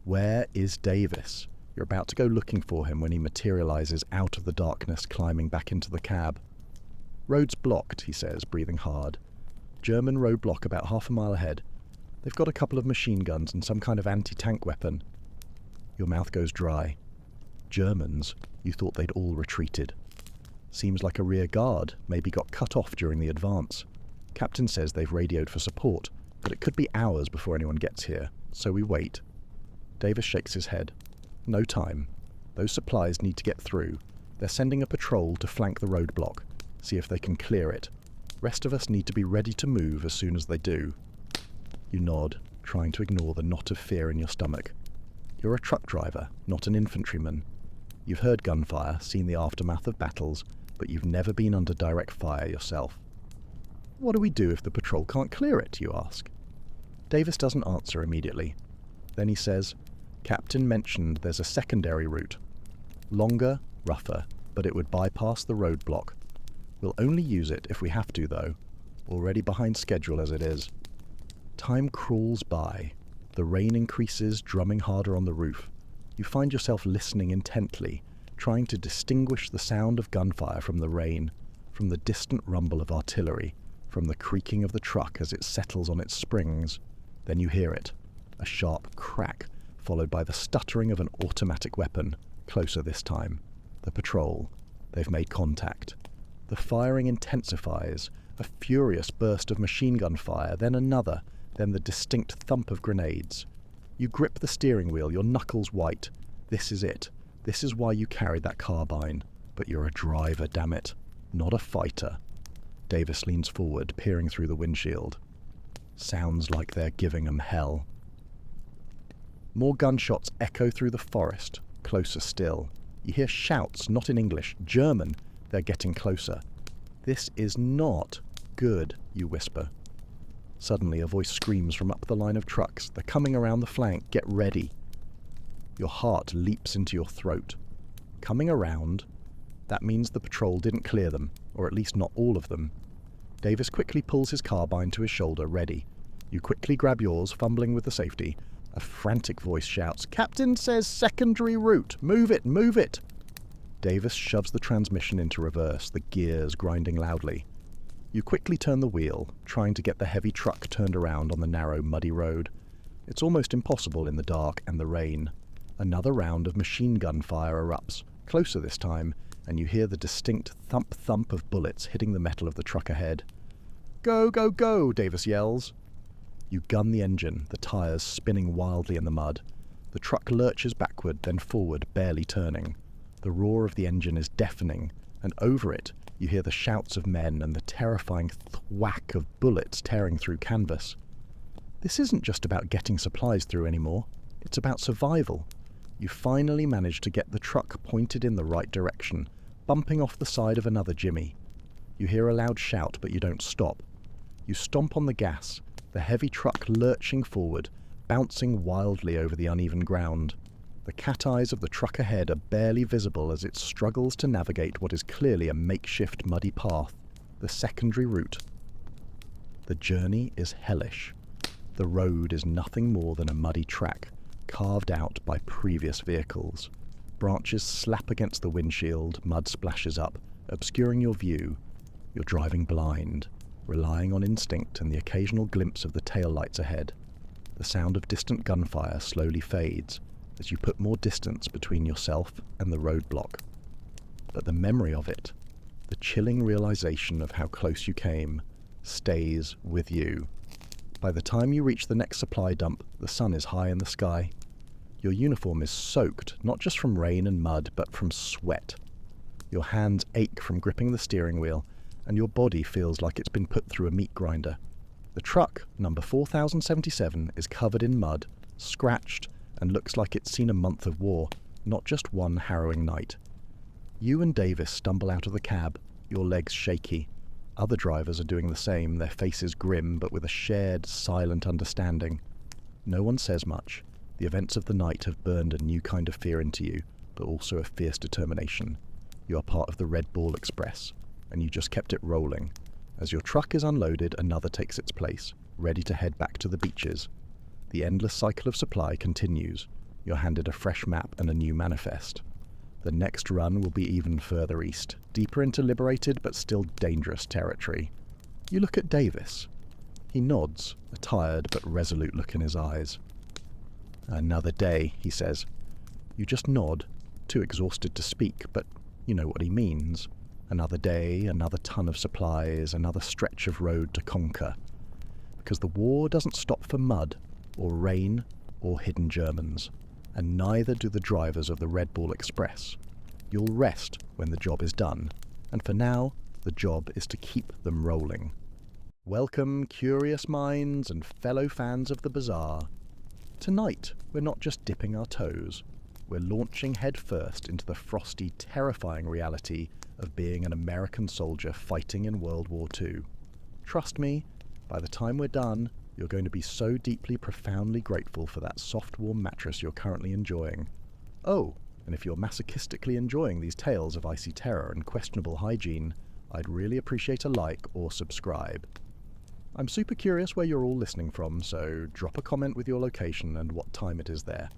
S1: Where is Davis? You're about to go looking for him when he materializes out of the darkness, climbing back into the cab. Road's blocked, he says, breathing hard. German roadblock about half a mile ahead. They've got a couple of machine guns and some kind of anti-tank weapon. Your mouth goes dry. Germans, you thought they'd all retreated. Seems like a rear guard, maybe got cut off during the advance. Captain says they've radioed for support, but it could be hours before anyone gets here, so we wait. Davis shakes his head. No time. Those supplies need to get through. They're sending a patrol to flank the roadblock, see if they can clear it. Rest of us need to be ready to move as soon as they do. You nod, trying to ignore the knot of fear in your stomach. You're a truck driver, not an infantryman. You've heard gunfire, seen the aftermath of battles, but you've never been under direct fire yourself. What do we do if the patrol can't clear it, you ask? Davis doesn't answer immediately. Then he says, Captain mentioned there's a secondary route. Longer, rougher, but it would bypass the roadblock. We'll only use it if we have to, though. Already behind schedule as it is. Time crawls by. The rain increases, drumming harder on the roof. You find yourself listening intently, trying to distinguish the sound of gunfire from the rain, from the distant rumble of artillery, from the creaking of the truck as it settles on its springs. Then you hear it, a sharp crack, followed by the stuttering of an automatic weapon, closer this time. The patrol. They've made contact. The firing intensifies, a furious burst of machine gun fire, then another, then the distinct thump of grenades. You grip the steering wheel, your knuckles white. This is it. This is why you carried that carbine. But you're a driver, damn it. Not a fighter. Davis leans forward, peering through the windshield. Sounds like they're giving 'em hell. More gunshots echo through the forest, closer still. You hear shouts, not in English, German. They're getting closer. This is not good, you whisper. Suddenly a voice screams from up the line of trucks. They're coming around the flank. Get ready. Your heart leaps into your throat. Coming around? That means the patrol didn't clear them, or at least not all of them. Davis quickly pulls his carbine to his shoulder, ready. You quickly grab yours, fumbling with the safety. A frantic voice shouts, Captain says secondary route. Move it, move it. Davis shoves the transmission into reverse, the gears grinding loudly. You quickly turn the wheel, trying to get the heavy truck turned around on the narrow, muddy road. It's almost impossible in the dark and the rain. Another round of machine gun fire erupts, closer this time, and you hear the distinct thump-thump of bullets hitting the metal of the truck ahead. Go, go, go, Davis yells. You gun the engine, the tires spinning wildly in the mud. The truck lurches backward, then forward, barely turning. The roar of the engine is deafening, and over it you hear the shouts of men and the terrifying thwack of bullets tearing through canvas. This isn't just about getting supplies through anymore. It's about survival. You finally manage to get the truck pointed in the right direction, bumping off the side of another Jimmy. You hear a loud shout, but you don't stop. You stomp on the gas, the heavy truck lurching forward, bouncing wildly over the uneven ground. The cat eyes of the truck ahead are barely visible as it struggles to navigate what is clearly a makeshift muddy path, the secondary route. The journey is hellish. The road is nothing more than a muddy track, carved out by previous vehicles. Branches slap against the windshield, mud splashes up, obscuring your view. You're driving blind, relying on instinct and the occasional glimpse of the taillights ahead. The sound of distant gunfire slowly fades as you put more distance between yourself and the roadblock. But the memory of it, the chilling realization of how close you came, stays with you. By the time you reach the next supply dump, the sun is high in the sky. Your uniform is soaked, not just from rain and mud, but from sweat. Your hands ache from gripping the steering wheel, and your body feels like it's been put through a meat grinder. The truck, number 4077, is covered in mud, scratched, and looks like it's seen a month of war, not just one harrowing night. You and Davis stumble out of the cab, your legs shaky. Other drivers are doing the same, their faces grim, but with a shared, silent understanding. No one says much. The events of the night have burned a new kind of fear into you, but also a fierce determination. You are part of the Red Ball Express, and you just kept it rolling. As your truck is unloaded, another takes its place. ready to head back to the beaches. The endless cycle of supply continues. You're handed a fresh map and a new manifest. The next run will be even further east, deeper into liberated but still dangerous territory. You look at Davis. He nods, a tired but resolute look in his eyes. "Another day," he says. You just nod, too exhausted to speak, but you know what he means. Another day, another ton of supplies, another stretch of road to conquer. Because the war doesn't stop for mud, or rain, or hidden Germans. And neither do the drivers of the Red Bull Express. You'll rest when the job is done, and for now, the job is to keep them rolling. Welcome, curious minds and fellow fans of the Bazaar. Tonight, we're not just dipping our toes. We're launching headfirst into the frosty, terrifying reality of being an American soldier fighting in World War II. Trust me, by the time we're done, you're going to be so deeply, profoundly grateful for that soft, warm mattress you're currently enjoying. Oh, and if you're masochistically enjoying these tales of icy terror and questionable hygiene, I'd really appreciate a like or subscribe. I'm super curious where you're all listening from, so drop a comment with your location and what time it is there.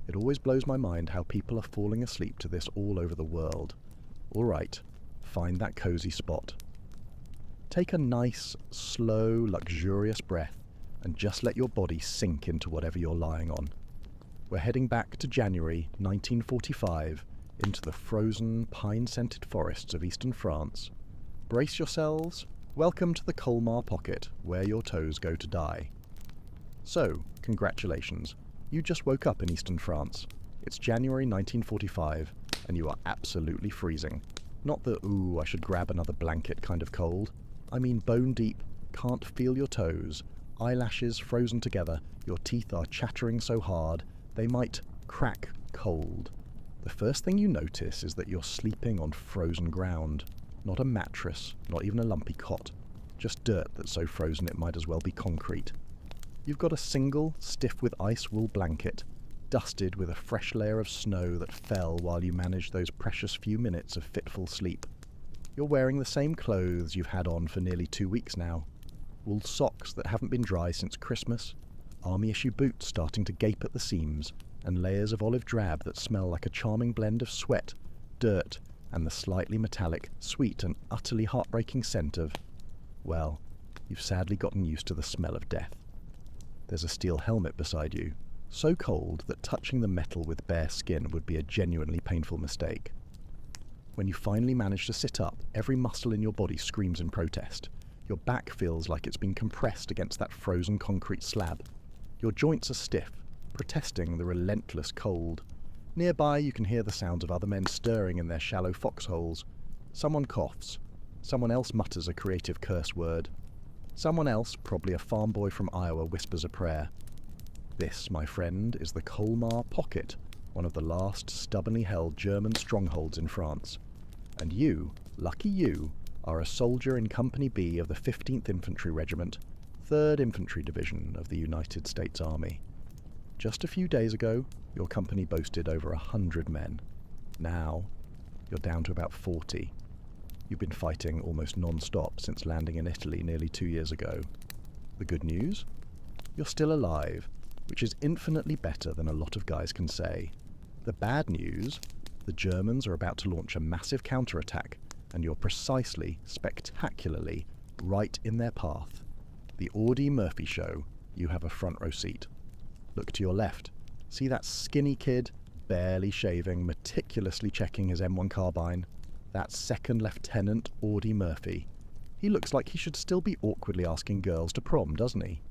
S1: It always blows my mind how people are falling asleep to this all over the world. All right, find that cozy spot. Take a nice, slow, luxurious breath and just let your body sink into whatever you're lying on. We're heading back to January 1945 into the frozen, pine-scented forests of eastern France. Brace yourselves. Welcome to the Colmar Pocket, where your toes go to die. So, congratulations. You just woke up in eastern France. It's January 1945, and you are absolutely freezing. Not the, ooh, I should grab another blanket kind of cold. I mean bone deep, can't feel your toes, eyelashes frozen together, your teeth are chattering so hard, they might crack cold. The first thing you notice is that you're sleeping on frozen ground. Not a mattress, not even a lumpy cot. Just dirt that's so frozen it might as well be concrete. You've got a single, stiff with ice wool blanket, dusted with a fresh layer of snow that fell while you managed those precious few minutes of fitful sleep. You're wearing the same clothes you've had on for nearly 2 weeks now. Wool socks that haven't been dry since Christmas, army-issue boots starting to gape at the seams, and layers of olive drab that smell like a charming blend of sweat, dirt, and the slightly metallic, sweet and utterly heartbreaking scent of, well, you've sadly gotten used to the smell of death. There's a steel helmet beside you, so cold that touching the metal with bare skin would be a genuinely painful mistake. When you finally manage to sit up, every muscle in your body screams in protest. Your back feels like it's been compressed against that frozen concrete slab. Your joints are stiff, protesting the relentless cold. Nearby you can hear the sounds of other men stirring in their shallow foxholes. Someone coughs. Someone else mutters a creative curse word. Someone else, probably a farm boy from Iowa, whispers a prayer. This, my friend, is the Colmar Pocket, one of the last stubbornly held German strongholds in France. And you, lucky you, are a soldier in Company B of the 15th Infantry Regiment, 3rd Infantry Division of the United States Army. Just a few days ago, your company boasted over 100 men. Now, you're down to about 40. You've been fighting almost non-stop since landing in Italy nearly 2 years ago. The good news? You're still alive, which is infinitely better than a lot of guys can say. The bad news? The Germans are about to launch a massive counterattack, and you're precisely, spectacularly, right in their path. The Audie Murphy show, you have a front row seat. Look to your left. See that skinny kid, barely shaving, meticulously checking his M1 carbine? That's Second Lieutenant Audie Murphy. He looks like he should still be awkwardly asking girls to prom, doesn't he?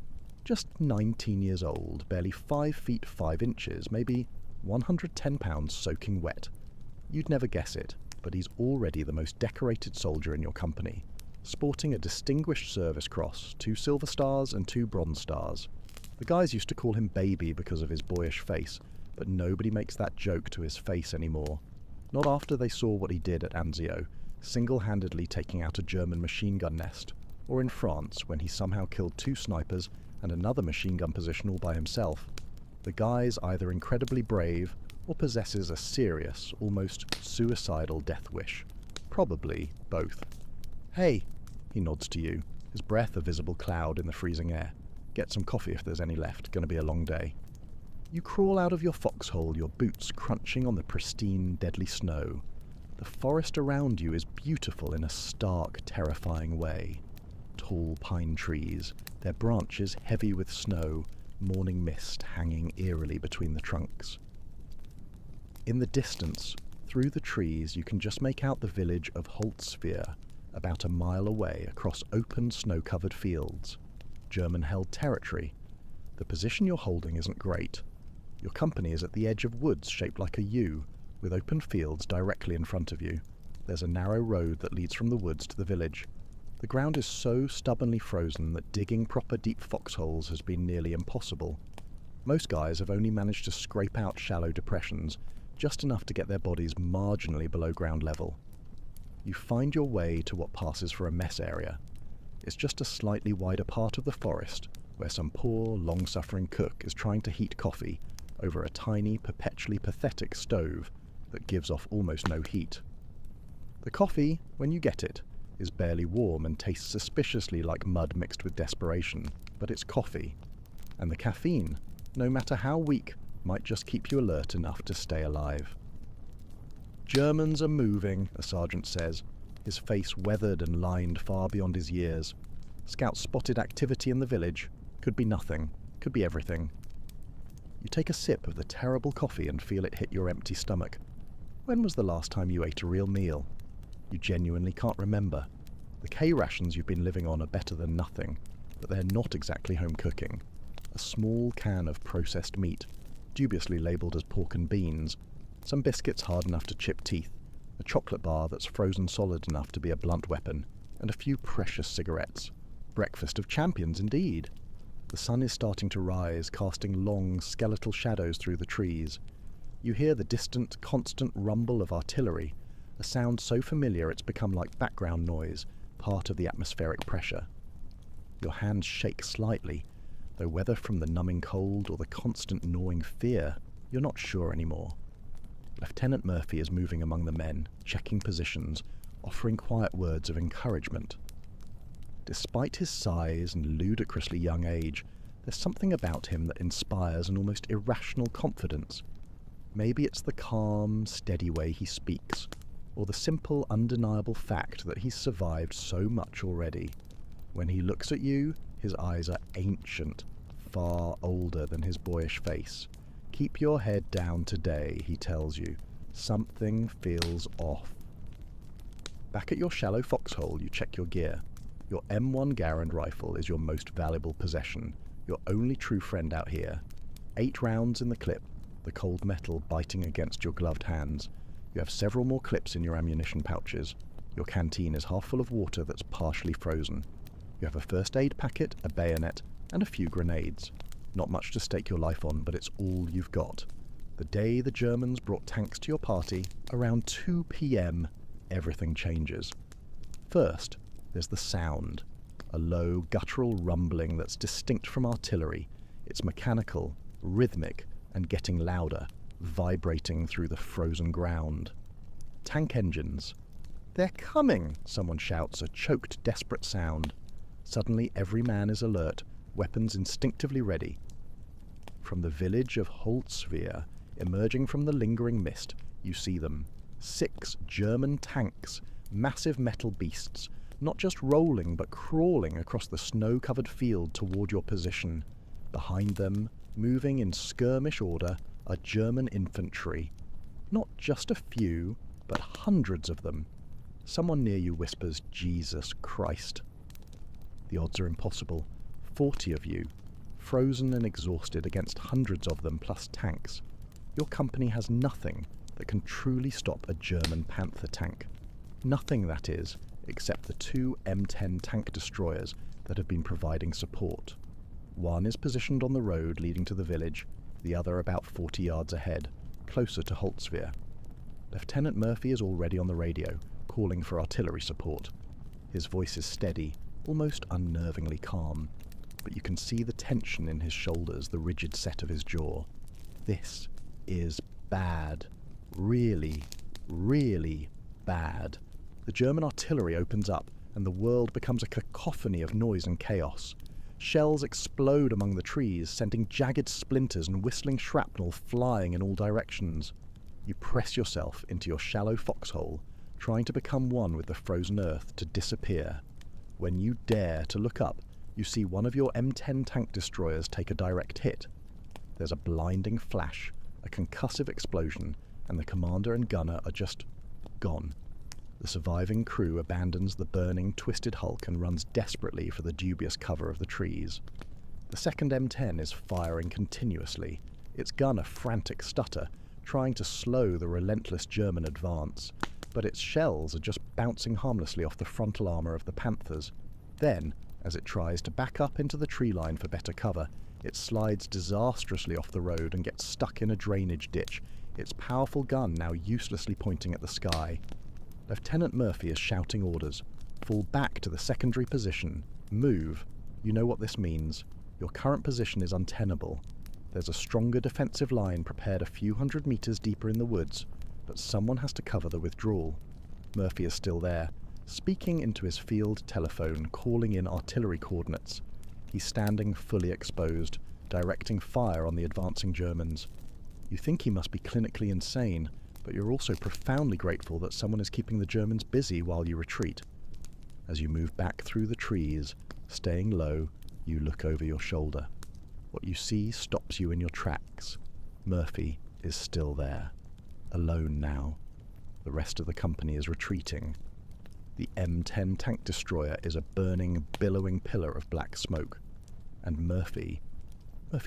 S1: Just 19 years old, barely 5 feet 5 inches, maybe 110 pounds soaking wet. You'd never guess it, but he's already the most decorated soldier in your company, sporting a Distinguished Service Cross, 2 Silver Stars and 2 Bronze Stars. The guys used to call him Baby because of his boyish face, but nobody makes that joke to his face anymore. Not after they saw what he did at Anzio, single-handedly taking out a German machine gun nest, or in France when he somehow killed 2 snipers and another machine gun position all by himself. The guy's either incredibly brave or possesses a serious, almost suicidal death wish. Probably both. Hey, he nods to you, his breath a visible cloud in the freezing air. Get some coffee if there's any left, gonna be a long day. You crawl out of your foxhole, your boots crunching on the pristine, deadly snow. The forest around you is beautiful in a stark, terrifying way. Tall pine trees, their branches heavy with snow, morning mist hanging eerily between the trunks. In the distance, through the trees, you can just make out the village of Holtzwihr, about a mile away across open, snow-covered fields. German-held territory. The position you're holding isn't great. Your company is at the edge of woods shaped like a U, with open fields directly in front of you. There's a narrow road that leads from the woods to the village. The ground is so stubbornly frozen that digging proper deep foxholes has been nearly impossible. Most guys have only managed to scrape out shallow depressions, just enough to get their bodies marginally below ground level. You find your way to what passes for a mess area. It's just a slightly wider part of the forest, where some poor, long-suffering cook is trying to heat coffee over a tiny, perpetually pathetic stove that gives off almost no heat. The coffee, when you get it, is barely warm and tastes suspiciously like mud mixed with desperation, but it's coffee. And the caffeine, no matter how weak, might just keep you alert enough to stay alive. Germans are moving, a sergeant says, his face weathered and lined far beyond his years. Scouts spotted activity in the village. Could be nothing, could be everything. You take a sip of the terrible coffee and feel it hit your empty stomach. When was the last time you ate a real meal? You genuinely can't remember. The K rations you've been living on are better than nothing, but they're not exactly home cooking. A small can of processed meat, dubiously labelled as pork and beans, some biscuits hard enough to chip teeth, a chocolate bar that's frozen solid enough to be a blunt weapon, and a few precious cigarettes. Breakfast of champions indeed. The sun is starting to rise, casting long, skeletal shadows through the trees. You hear the distant, constant rumble of artillery, a sound so familiar it's become like background noise, part of the atmospheric pressure. Your hands shake slightly, though whether from the numbing cold or the constant gnawing fear, you're not sure anymore. Lieutenant Murphy is moving among the men, checking positions, offering quiet words of encouragement. Despite his size and ludicrously young age, there's something about him that inspires an almost irrational confidence. Maybe it's the calm, steady way he speaks, or the simple, undeniable fact that he's survived so much already. When he looks at you, his eyes are ancient, far older than his boyish face. Keep your head down today, he tells you. Something feels off. Back at your shallow foxhole, you check your gear. Your M1 Garand rifle is your most valuable possession, your only true friend out here. 8 rounds in the clip, the cold metal biting against your gloved hands. You have several more clips in your ammunition pouches. Your canteen is half full of water that's partially frozen. You have a first aid packet, a bayonet, and a few grenades. Not much to stake your life on, but it's all you've got. The day the Germans brought tanks to your party, around 2 p.m., everything changes. First, there's the sound. A low, guttural rumbling that's distinct from artillery. It's mechanical, rhythmic, and getting louder, vibrating through the frozen ground. Tank engines. "They're coming!" someone shouts, a choked, desperate sound. Suddenly every man is alert, weapons instinctively ready. From the village of Holtzwihr, emerging from the lingering mist, you see them. 6 German tanks, massive metal beasts, not just rolling but crawling across the snow-covered field toward your position. Behind them, moving in skirmish order, are German infantry. Not just a few, but hundreds of them. Someone near you whispers, "Jesus Christ." The odds are impossible. 40 of you, frozen and exhausted against hundreds of them plus tanks. Your company has nothing that can truly stop a German Panther tank. Nothing, that is, except the 2 M10 tank destroyers that have been providing support. One is positioned on the road leading to the village, the other about 40 yards ahead, closer to Holtzwihr. Lieutenant Murphy is already on the radio, calling for artillery support. His voice is steady, almost unnervingly calm, but you can see the tension in his shoulders, the rigid set of his jaw. This is bad. Really, really bad. The German artillery opens up, and the world becomes a cacophony of noise and chaos. Shells explode among the trees, sending jagged splinters and whistling shrapnel flying in all directions. You press yourself into your shallow foxhole, trying to become one with the frozen earth, to disappear. When you dare to look up, you see one of your M10 tank destroyers take a direct hit. There's a blinding flash, a concussive explosion, and the commander and gunner are just gone. The surviving crew abandons the burning, twisted hulk and runs desperately for the dubious cover of the trees. The second M10 is firing continuously, its gun a frantic stutter, trying to slow the relentless German advance, but its shells are just bouncing harmlessly off the frontal armour of the Panthers. Then, as it tries to back up into the tree line for better cover, it slides disastrously off the road and gets stuck in a drainage ditch, its powerful gun now uselessly pointing at the sky. Lieutenant Murphy is shouting orders. Fall back to the secondary position. Move. You know what this means. Your current position is untenable. There's a stronger defensive line prepared a few hundred meters deeper in the woods, but someone has to cover the withdrawal. Murphy is still there, speaking into his field telephone, calling in artillery coordinates. He's standing fully exposed, directing fire on the advancing Germans. You think he must be clinically insane, but you're also profoundly grateful that someone is keeping the Germans busy while you retreat. As you move back through the trees, staying low, you look over your shoulder. What you see stops you in your tracks. Murphy is still there, alone now. The rest of the company is retreating. The M10 tank destroyer is a burning, billowing pillar of black smoke. And Murphy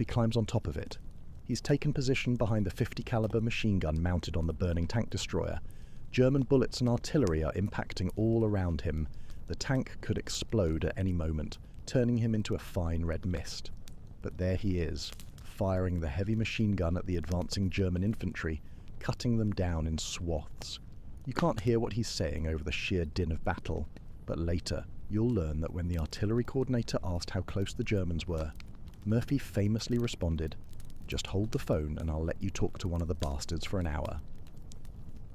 S1: climbs on top of it. He's taken position behind the 50 caliber machine gun mounted on the burning tank destroyer. German bullets and artillery are impacting all around him. The tank could explode at any moment, turning him into a fine red mist. But there he is, firing the heavy machine gun at the advancing German infantry, cutting them down in swaths. You can't hear what he's saying over the sheer din of battle, but later you'll learn that when the artillery coordinator asked how close the Germans were, Murphy famously responded, "Just hold the phone and I'll let you talk to one of the bastards for an hour."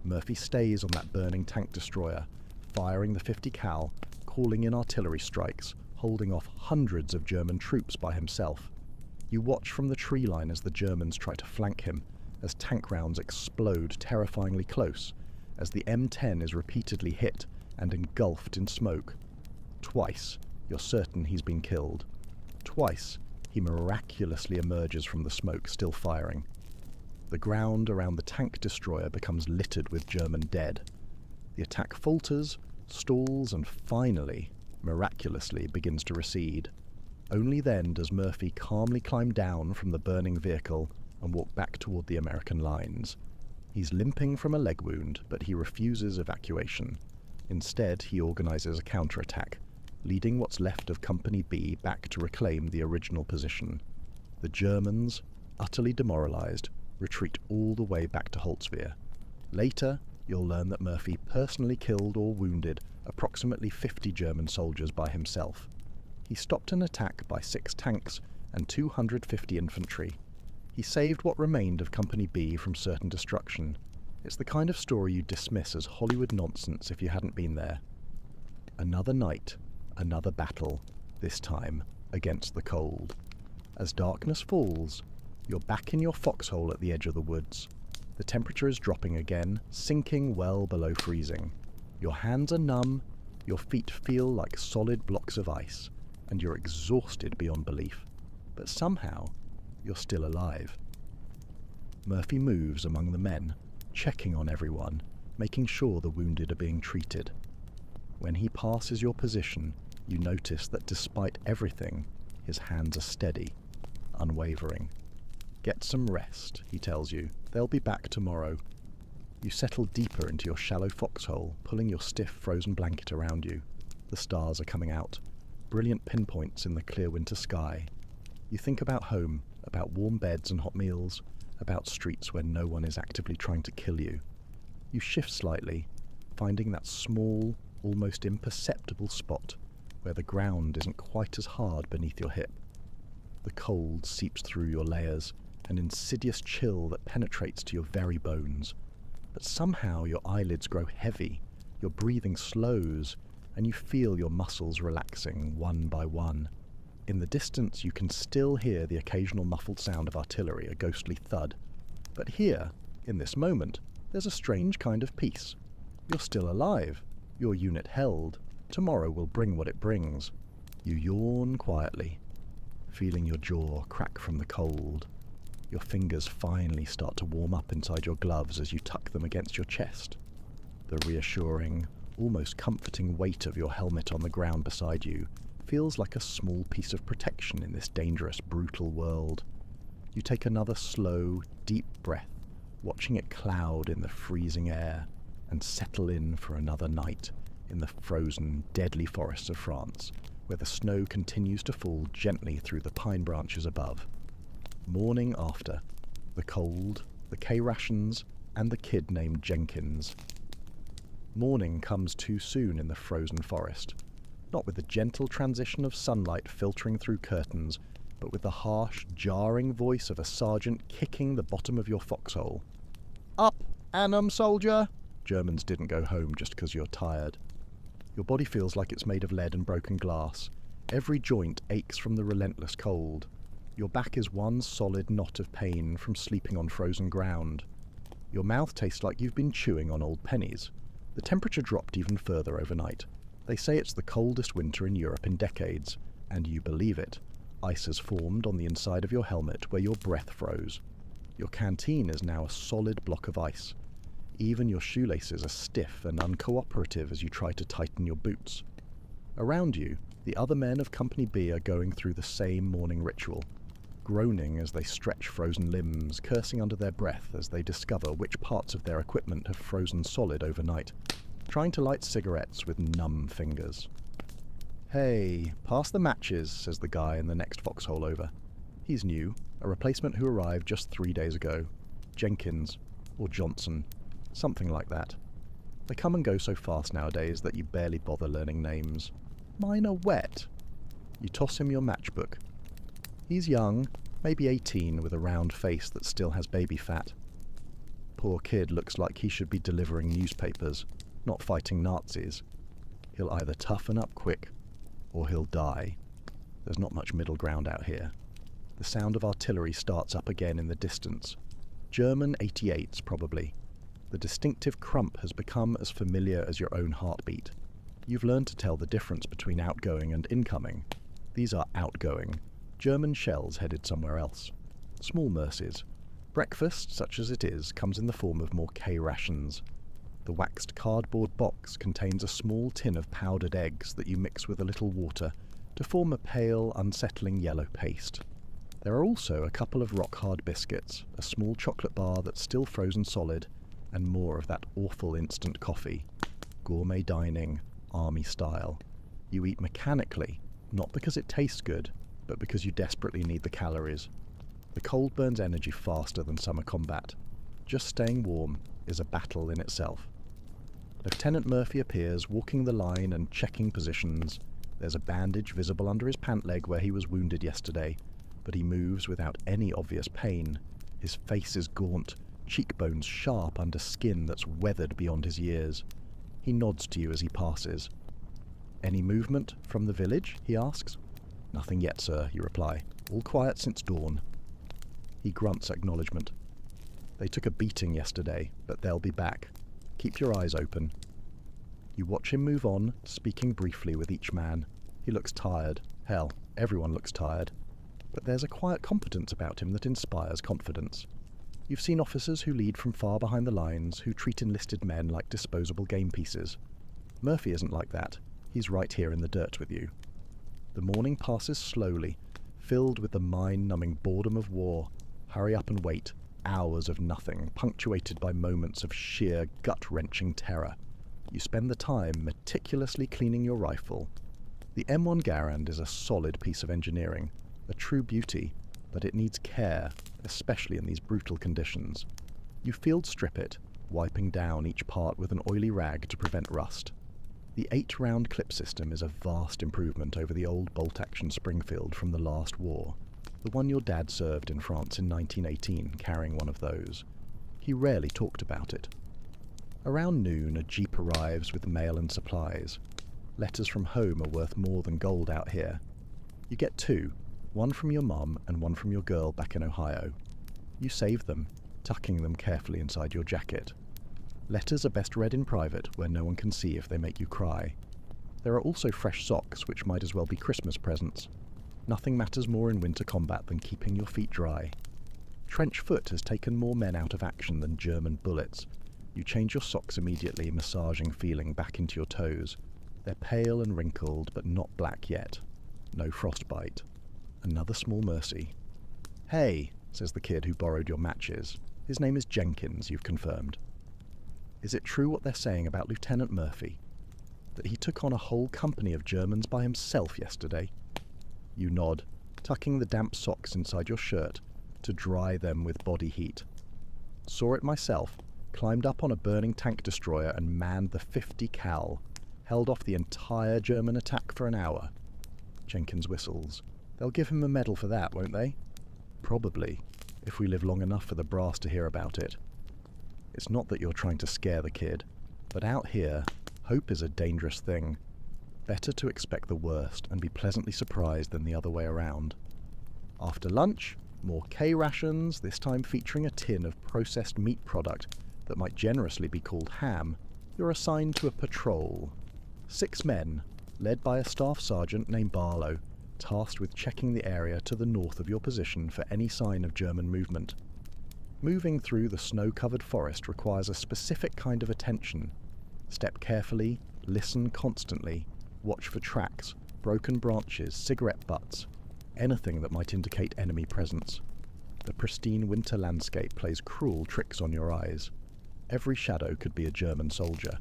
S1: Murphy stays on that burning tank destroyer, firing the 50 cal, calling in artillery strikes, holding off hundreds of German troops by himself. You watch from the tree line as the Germans try to flank him, as tank rounds explode terrifyingly close, as the M10 is repeatedly hit and engulfed in smoke. Twice, you're certain he's been killed. Twice, he miraculously emerges from the smoke, still firing. The ground around the tank destroyer becomes littered with German dead. The attack falters, stalls, and finally, miraculously, begins to recede. Only then does Murphy calmly climb down from the burning vehicle and walk back toward the American lines. He's limping from a leg wound, but he refuses evacuation. Instead, he organizes a counterattack, leading what's left of Company B back to reclaim the original position. The Germans, utterly demoralized, retreat all the way back to Holtzwihr. Later, you'll learn that Murphy personally killed or wounded approximately 50 German soldiers by himself. He stopped an attack by 6 tanks and 250 infantry. He saved what remained of Company B from certain destruction. It's the kind of story you'd dismiss as Hollywood nonsense if you hadn't been there. Another night, another battle, this time against the cold. As darkness falls, you're back in your foxhole at the edge of the woods. The temperature is dropping again, sinking well below freezing. Your hands are numb, your feet feel like solid blocks of ice, and you're exhausted beyond belief. But somehow, you're still alive. Murphy moves among the men, checking on everyone, making sure the wounded are being treated. When he passes your position, you notice that despite everything, his hands are steady, unwavering. "Get some rest," he tells you. "They'll be back tomorrow." You settle deeper into your shallow foxhole, pulling your stiff frozen blanket around you. The stars are coming out, brilliant pinpoints in the clear winter sky. You think about home, about warm beds and hot meals, about streets where no one is actively trying to kill you. You shift slightly, finding that small, almost imperceptible spot where the ground isn't quite as hard beneath your hip. The cold seeps through your layers, an insidious chill that penetrates to your very bones. But somehow your eyelids grow heavy, your breathing slows, and you feel your muscles relaxing one by one. In the distance, you can still hear the occasional muffled sound of artillery, a ghostly thud. But here, in this moment, there's a strange kind of peace. You're still alive. Your unit held. Tomorrow will bring what it brings. You yawn quietly, feeling your jaw crack from the cold. Your fingers finally start to warm up inside your gloves as you tuck them against your chest. The reassuring, almost comforting weight of your helmet on the ground beside you feels like a small piece of protection in this dangerous, brutal world. You take another slow, deep breath, watching it cloud in the freezing air, and settle in for another night in the frozen, deadly forests of France, where the snow continues to fall gently through the pine branches above. Morning after, the cold, the K-rations, and the kid named Jenkins. Morning comes too soon in the frozen forest, not with the gentle transition of sunlight filtering through curtains, but with the harsh, jarring voice of a sergeant kicking the bottom of your foxhole. Up, Annam, soldier! Germans didn't go home just because you're tired. Your body feels like it's made of lead and broken glass. Every joint aches from the relentless cold. Your back is one solid knot of pain from sleeping on frozen ground. Your mouth tastes like you've been chewing on old pennies. The temperature dropped even further overnight. They say it's the coldest winter in Europe in decades, and you believe it. Ice has formed on the inside of your helmet where your breath froze. Your canteen is now a solid block of ice. Even your shoelaces are stiff and uncooperative as you try to tighten your boots. Around you, the other men of Company B are going through the same morning ritual, groaning as they stretch frozen limbs, cursing under their breath as they discover which parts of their equipment have frozen solid overnight, trying to light cigarettes with numb fingers. Hey, pass the matches, says the guy in the next foxhole over. He's new, a replacement who arrived just 3 days ago. Jenkins, or Johnson, something like that. They come and go so fast nowadays that you barely bother learning names. Mine are wet. You toss him your matchbook. He's young, maybe 18, with a round face that still has baby fat. Poor kid looks like he should be delivering newspapers, not fighting Nazis. He'll either toughen up quick, or he'll die. There's not much middle ground out here. The sound of artillery starts up again in the distance. German 88s, probably. The distinctive crump has become as familiar as your own heartbeat. You've learned to tell the difference between outgoing and incoming. These are outgoing. German shells headed somewhere else. Small mercies. Breakfast, such as it is, comes in the form of more K-rations. The waxed cardboard box contains a small tin of powdered eggs that you mix with a little water to form a pale, unsettling yellow paste. There are also a couple of rock-hard biscuits, a small chocolate bar that's still frozen solid, and more of that awful instant coffee. Gourmet dining, army style. You eat mechanically, not because it tastes good, but because you desperately need the calories. The cold burns energy faster than summer combat. Just staying warm is a battle in itself. Lieutenant Murphy appears, walking the line and checking positions. There's a bandage visible under his pant leg where he was wounded yesterday, but he moves without any obvious pain. His face is gaunt, cheekbones sharp under skin that's weathered beyond his years. He nods to you as he passes. Any movement from the village? He asks. Nothing yet, sir, you reply. All quiet since dawn. He grunts acknowledgement. They took a beating yesterday, but they'll be back. Keep your eyes open. You watch him move on, speaking briefly with each man. He looks tired. Hell, everyone looks tired. But there's a quiet competence about him that inspires confidence. You've seen officers who lead from far behind the lines, who treat enlisted men like disposable game pieces. Murphy isn't like that. He's right here in the dirt with you. The morning passes slowly, filled with the mind-numbing boredom of war. Hurry up and wait. Hours of nothing, punctuated by moments of sheer, gut-wrenching terror. You spend the time meticulously cleaning your rifle. The M1 Garand is a solid piece of engineering, a true beauty, but it needs care, especially in these brutal conditions. You field strip it, wiping down each part with an oily rag to prevent rust. The 8-round clip system is a vast improvement over the old bolt-action Springfield from the last war. The one your dad served in France in 1918, carrying one of those. He rarely talked about it. Around noon, a jeep arrives with mail and supplies. Letters from home are worth more than gold out here. You get two, one from your mum and one from your girl back in Ohio. You save them, tucking them carefully inside your jacket. Letters are best read in private, where no one can see if they make you cry. There are also fresh socks, which might as well be Christmas presents. Nothing matters more in winter combat than keeping your feet dry. Trench foot has taken more men out of action than German bullets. You change your socks immediately, massaging feeling back into your toes. They're pale and wrinkled, but not black yet. No frostbite. Another small mercy. "Hey," says the kid who borrowed your matches. His name is Jenkins, you've confirmed. "Is it true what they're saying about Lieutenant Murphy? That he took on a whole company of Germans by himself yesterday?" You nod, tucking the damp socks inside your shirt to dry them with body heat. "Saw it myself. Climbed up on a burning tank destroyer and manned the 50 cal. Held off the entire German attack for an hour." Jenkins whistles. "They'll give him a medal for that, won't they?" "Probably, if we live long enough for the brass to hear about it." It's not that you're trying to scare the kid, but out here, hope is a dangerous thing. Better to expect the worst and be pleasantly surprised than the other way around. After lunch, more K-rations, this time featuring a tin of processed meat product that might generously be called ham. You're assigned to a patrol. 6 men, led by a staff sergeant named Barlow, tasked with checking the area to the north of your position for any sign of German movement. Moving through the snow-covered forest requires a specific kind of attention. Step carefully, listen constantly, watch for tracks, broken branches, cigarette butts, anything that might indicate enemy presence. The pristine winter landscape plays cruel tricks on your eyes. Every shadow could be a German soldier.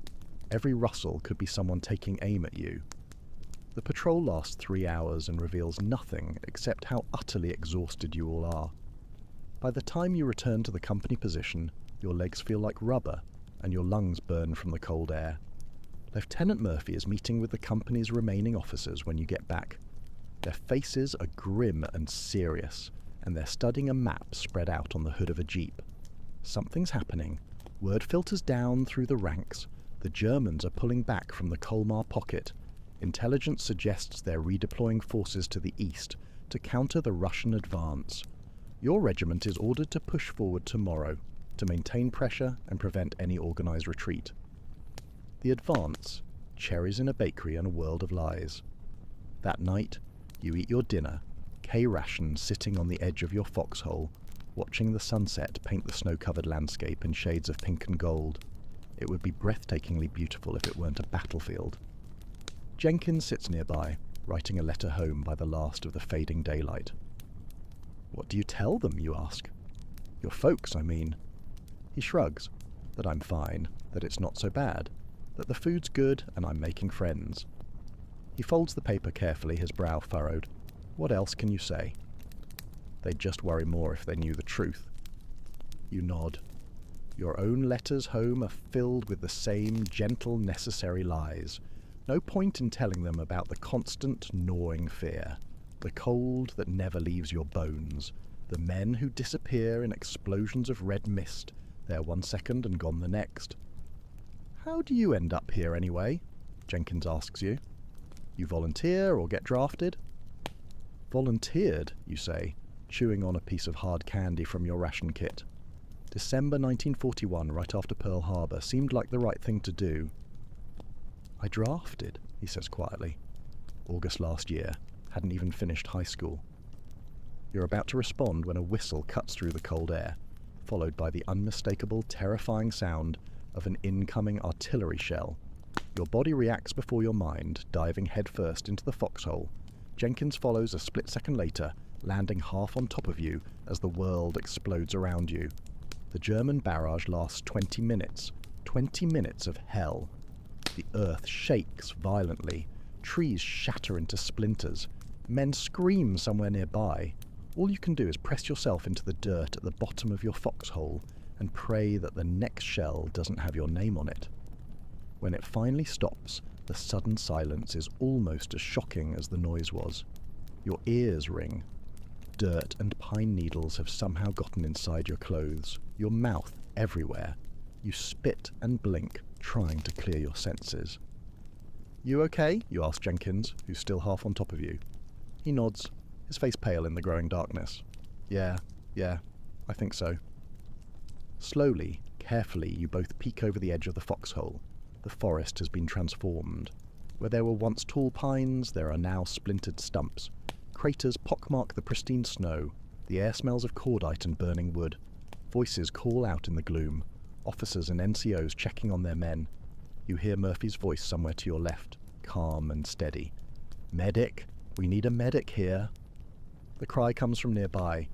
S1: Every rustle could be someone taking aim at you. The patrol lasts 3 hours and reveals nothing except how utterly exhausted you all are. By the time you return to the company position, your legs feel like rubber and your lungs burn from the cold air. Lieutenant Murphy is meeting with the company's remaining officers when you get back. Their faces are grim and serious, and they're studying a map spread out on the hood of a jeep. Something's happening. Word filters down through the ranks. The Germans are pulling back from the Colmar pocket. Intelligence suggests they're redeploying forces to the east to counter the Russian advance. Your regiment is ordered to push forward tomorrow to maintain pressure and prevent any organized retreat. The advance, cherries in a bakery and a world of lies. That night, you eat your dinner, K-ration sitting on the edge of your foxhole, watching the sunset paint the snow-covered landscape in shades of pink and gold. It would be breathtakingly beautiful if it weren't a battlefield. Jenkins sits nearby, writing a letter home by the last of the fading daylight. "What do you tell them?" you ask. "Your folks, I mean." He shrugs. That I'm fine, that it's not so bad, that the food's good and I'm making friends. He folds the paper carefully, his brow furrowed. What else can you say? They'd just worry more if they knew the truth. You nod. Your own letters home are filled with the same gentle, necessary lies. No point in telling them about the constant, gnawing fear, the cold that never leaves your bones, the men who disappear in explosions of red mist, there 1 second and gone the next. "How do you end up here anyway?" Jenkins asks you. "You volunteer or get drafted?" "Volunteered," you say, chewing on a piece of hard candy from your ration kit. December 1941, right after Pearl Harbor, seemed like the right thing to do. "I drafted," he says quietly. "August last year. Hadn't even finished high school." You're about to respond when a whistle cuts through the cold air, followed by the unmistakable, terrifying sound of an incoming artillery shell. Your body reacts before your mind, diving headfirst into the foxhole. Jenkins follows a split second later, landing half on top of you as the world explodes around you. The German barrage lasts 20 minutes. 20 minutes of hell. The earth shakes violently. Trees shatter into splinters. Men scream somewhere nearby. All you can do is press yourself into the dirt at the bottom of your foxhole and pray that the next shell doesn't have your name on it. When it finally stops, the sudden silence is almost as shocking as the noise was. Your ears ring. Dirt and pine needles have somehow gotten inside your clothes, your mouth everywhere. You spit and blink, trying to clear your senses. "You okay?" you ask Jenkins, who's still half on top of you. He nods, his face pale in the growing darkness. Yeah, I think so. Slowly, carefully, you both peek over the edge of the foxhole. The forest has been transformed. Where there were once tall pines, there are now splintered stumps. Craters pockmark the pristine snow. The air smells of cordite and burning wood. Voices call out in the gloom. Officers and NCOs checking on their men. You hear Murphy's voice somewhere to your left, calm and steady. "Medic! We need a medic here!" The cry comes from nearby.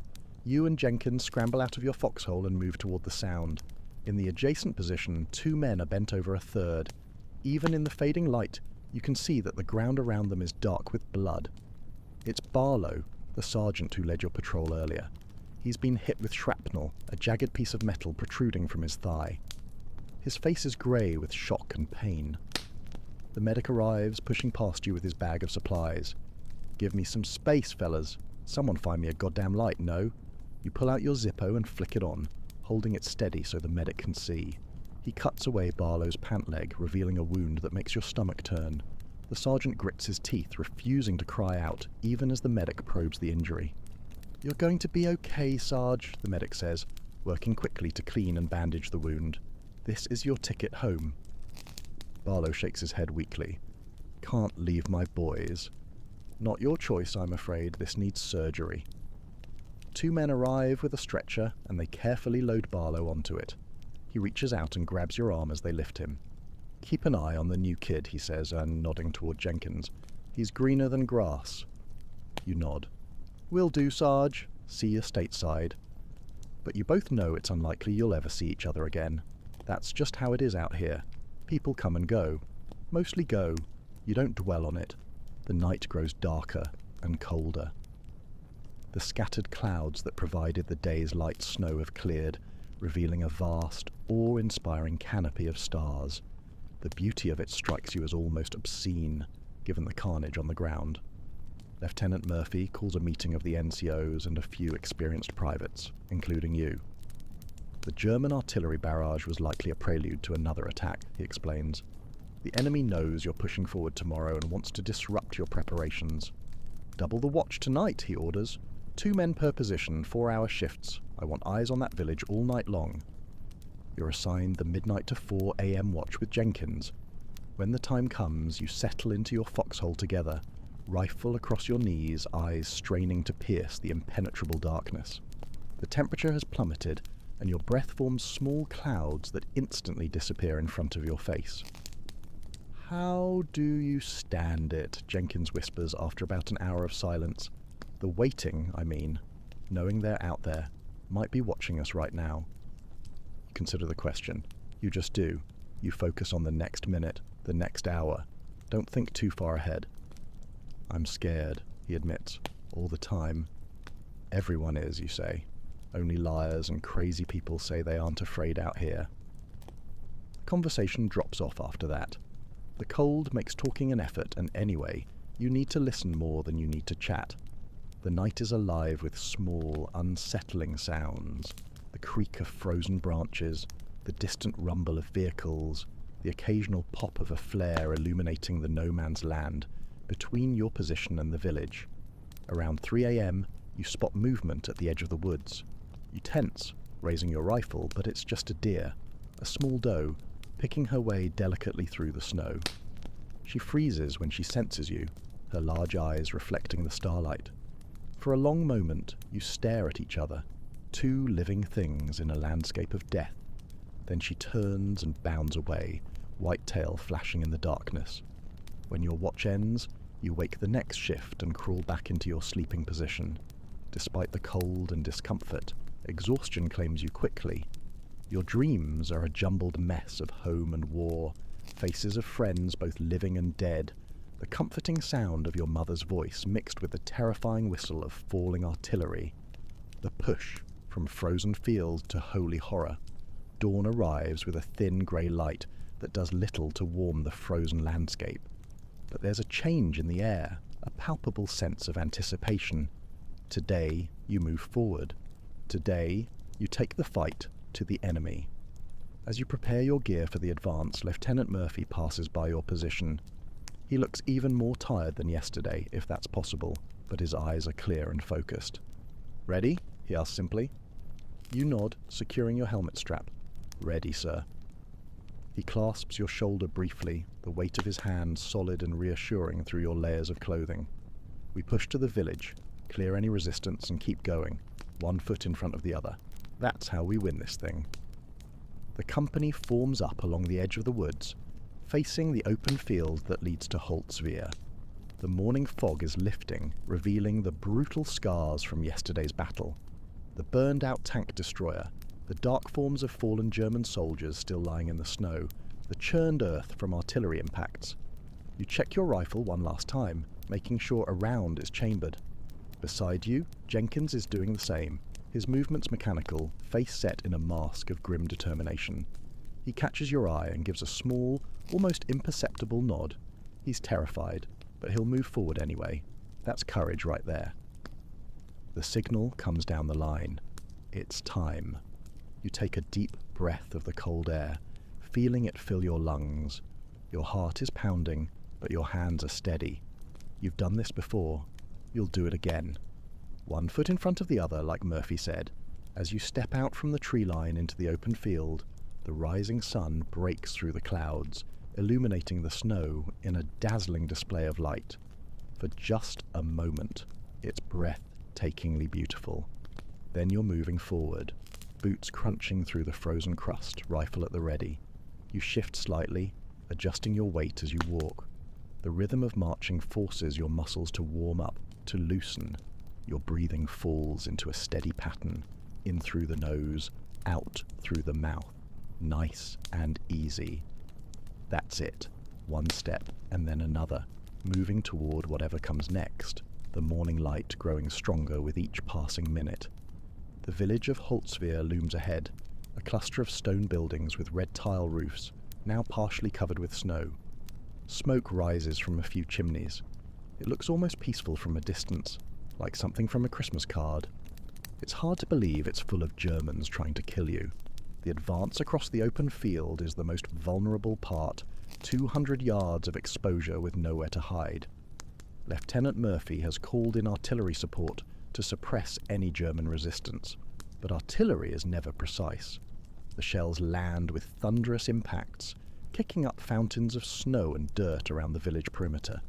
S1: You and Jenkins scramble out of your foxhole and move toward the sound. In the adjacent position, 2 men are bent over a third. Even in the fading light, you can see that the ground around them is dark with blood. It's Barlow, the sergeant who led your patrol earlier. He's been hit with shrapnel, a jagged piece of metal protruding from his thigh. His face is grey with shock and pain. The medic arrives, pushing past you with his bag of supplies. "Give me some space, fellas. Someone find me a goddamn light, no?" You pull out your Zippo and flick it on, holding it steady so the medic can see. He cuts away Barlow's pant leg, revealing a wound that makes your stomach turn. The sergeant grits his teeth, refusing to cry out, even as the medic probes the injury. "You're going to be okay, Sarge," the medic says, working quickly to clean and bandage the wound. "This is your ticket home." Barlow shakes his head weakly. "Can't leave my boys." "Not your choice, I'm afraid. This needs surgery." 2 men arrive with a stretcher, and they carefully load Barlow onto it. He reaches out and grabs your arm as they lift him. "Keep an eye on the new kid," he says, and nodding toward Jenkins. "He's greener than grass." You nod. "Will do, Sarge. See you stateside." But you both know it's unlikely you'll ever see each other again. That's just how it is out here. People come and go. Mostly go. You don't dwell on it. The night grows darker and colder. The scattered clouds that provided the day's light snow have cleared, revealing a vast, awe-inspiring canopy of stars. The beauty of it strikes you as almost obscene, given the carnage on the ground. Lieutenant Murphy calls a meeting of the NCOs and a few experienced privates, including you. "The German artillery barrage was likely a prelude to another attack," he explains. "The enemy knows you're pushing forward tomorrow and wants to disrupt your preparations. Double the watch tonight," he orders. 2 men per position, 4-hour shifts. I want eyes on that village all night long. You're assigned the midnight to 4 a.m. watch with Jenkins. When the time comes, you settle into your foxhole together, rifle across your knees, eyes straining to pierce the impenetrable darkness. The temperature has plummeted, and your breath forms small clouds that instantly disappear in front of your face. "How do you stand it?" Jenkins whispers after about an hour of silence. "The waiting, I mean, knowing they're out there, might be watching us right now." You consider the question. You just do. You focus on the next minute, the next hour. Don't think too far ahead. "I'm scared," he admits, "all the time." "Everyone is," you say. "Only liars and crazy people say they aren't afraid out here." The conversation drops off after that. The cold makes talking an effort, and anyway, you need to listen more than you need to chat. The night is alive with small, unsettling sounds. The creak of frozen branches, the distant rumble of vehicles, the occasional pop of a flare illuminating the no-man's land between your position and the village. Around 3 a.m., you spot movement at the edge of the woods. You tense, raising your rifle, but it's just a deer, a small doe, picking her way delicately through the snow. She freezes when she senses you, her large eyes reflecting the starlight. For a long moment, you stare at each other, 2 living things in a landscape of death. Then she turns and bounds away, white tail flashing in the darkness. When your watch ends, you wake the next shift and crawl back into your sleeping position. Despite the cold and discomfort, exhaustion claims you quickly. Your dreams are a jumbled mess of home and war, faces of friends both living and dead, the comforting sound of your mother's voice mixed with the terrifying whistle of falling artillery. The push from frozen fields to holy horror. Dawn arrives with a thin grey light that does little to warm the frozen landscape. But there's a change in the air, a palpable sense of anticipation. Today, you move forward. Today, you take the fight to the enemy. As you prepare your gear for the advance, Lieutenant Murphy passes by your position. He looks even more tired than yesterday, if that's possible. but his eyes are clear and focused. "Ready?" he asks simply. You nod, securing your helmet strap. "Ready, sir." He clasps your shoulder briefly, the weight of his hand solid and reassuring through your layers of clothing. We push to the village, clear any resistance and keep going, one foot in front of the other. That's how we win this thing. The company forms up along the edge of the woods, facing the open field that leads to Holtzwihr. The morning fog is lifting, revealing the brutal scars from yesterday's battle. The burned-out tank destroyer, the dark forms of fallen German soldiers still lying in the snow, the churned earth from artillery impacts. You check your rifle one last time, making sure a round is chambered. Beside you, Jenkins is doing the same, his movements mechanical, face set in a mask of grim determination. He catches your eye and gives a small, almost imperceptible nod. He's terrified, but he'll move forward anyway. That's courage right there. The signal comes down the line. It's time. You take a deep breath of the cold air, feeling it fill your lungs. Your heart is pounding, but your hands are steady. You've done this before. You'll do it again. One foot in front of the other, like Murphy said. As you step out from the tree line into the open field, the rising sun breaks through the clouds, illuminating the snow in a dazzling display of light. For just a moment, it's breathtakingly beautiful. Then you're moving forward, boots crunching through the frozen crust, rifle at the ready. You shift slightly, adjusting your weight as you walk. The rhythm of marching forces your muscles to warm up, to loosen. Your breathing falls into a steady pattern, in through the nose, out through the mouth. Nice and easy. That's it. One step, and then another, moving toward whatever comes next, the morning light growing stronger with each passing minute. The village of Holtzwihr looms ahead, a cluster of stone buildings with red tile roofs, now partially covered with snow. Smoke rises from a few chimneys. It looks almost peaceful from a distance, like something from a Christmas card. It's hard to believe it's full of Germans trying to kill you. The advance across the open field is the most vulnerable part, 200 yards of exposure with nowhere to hide. Lieutenant Murphy has called in artillery support to suppress any German resistance, but artillery is never precise. The shells land with thunderous impacts, kicking up fountains of snow and dirt around the village perimeter.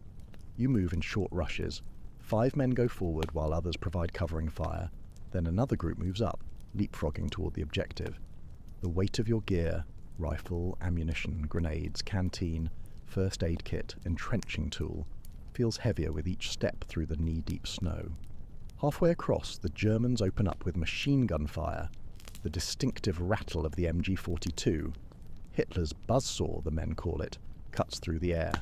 S1: You move in short rushes. 5 men go forward while others provide covering fire. Then another group moves up, leapfrogging toward the objective. The weight of your gear, rifle, ammunition, grenades, canteen, first aid kit, entrenching tool, feels heavier with each step through the knee-deep snow. Halfway across, the Germans open up with machine gun fire, the distinctive rattle of the MG42. Hitler's buzzsaw, the men call it, cuts through the air.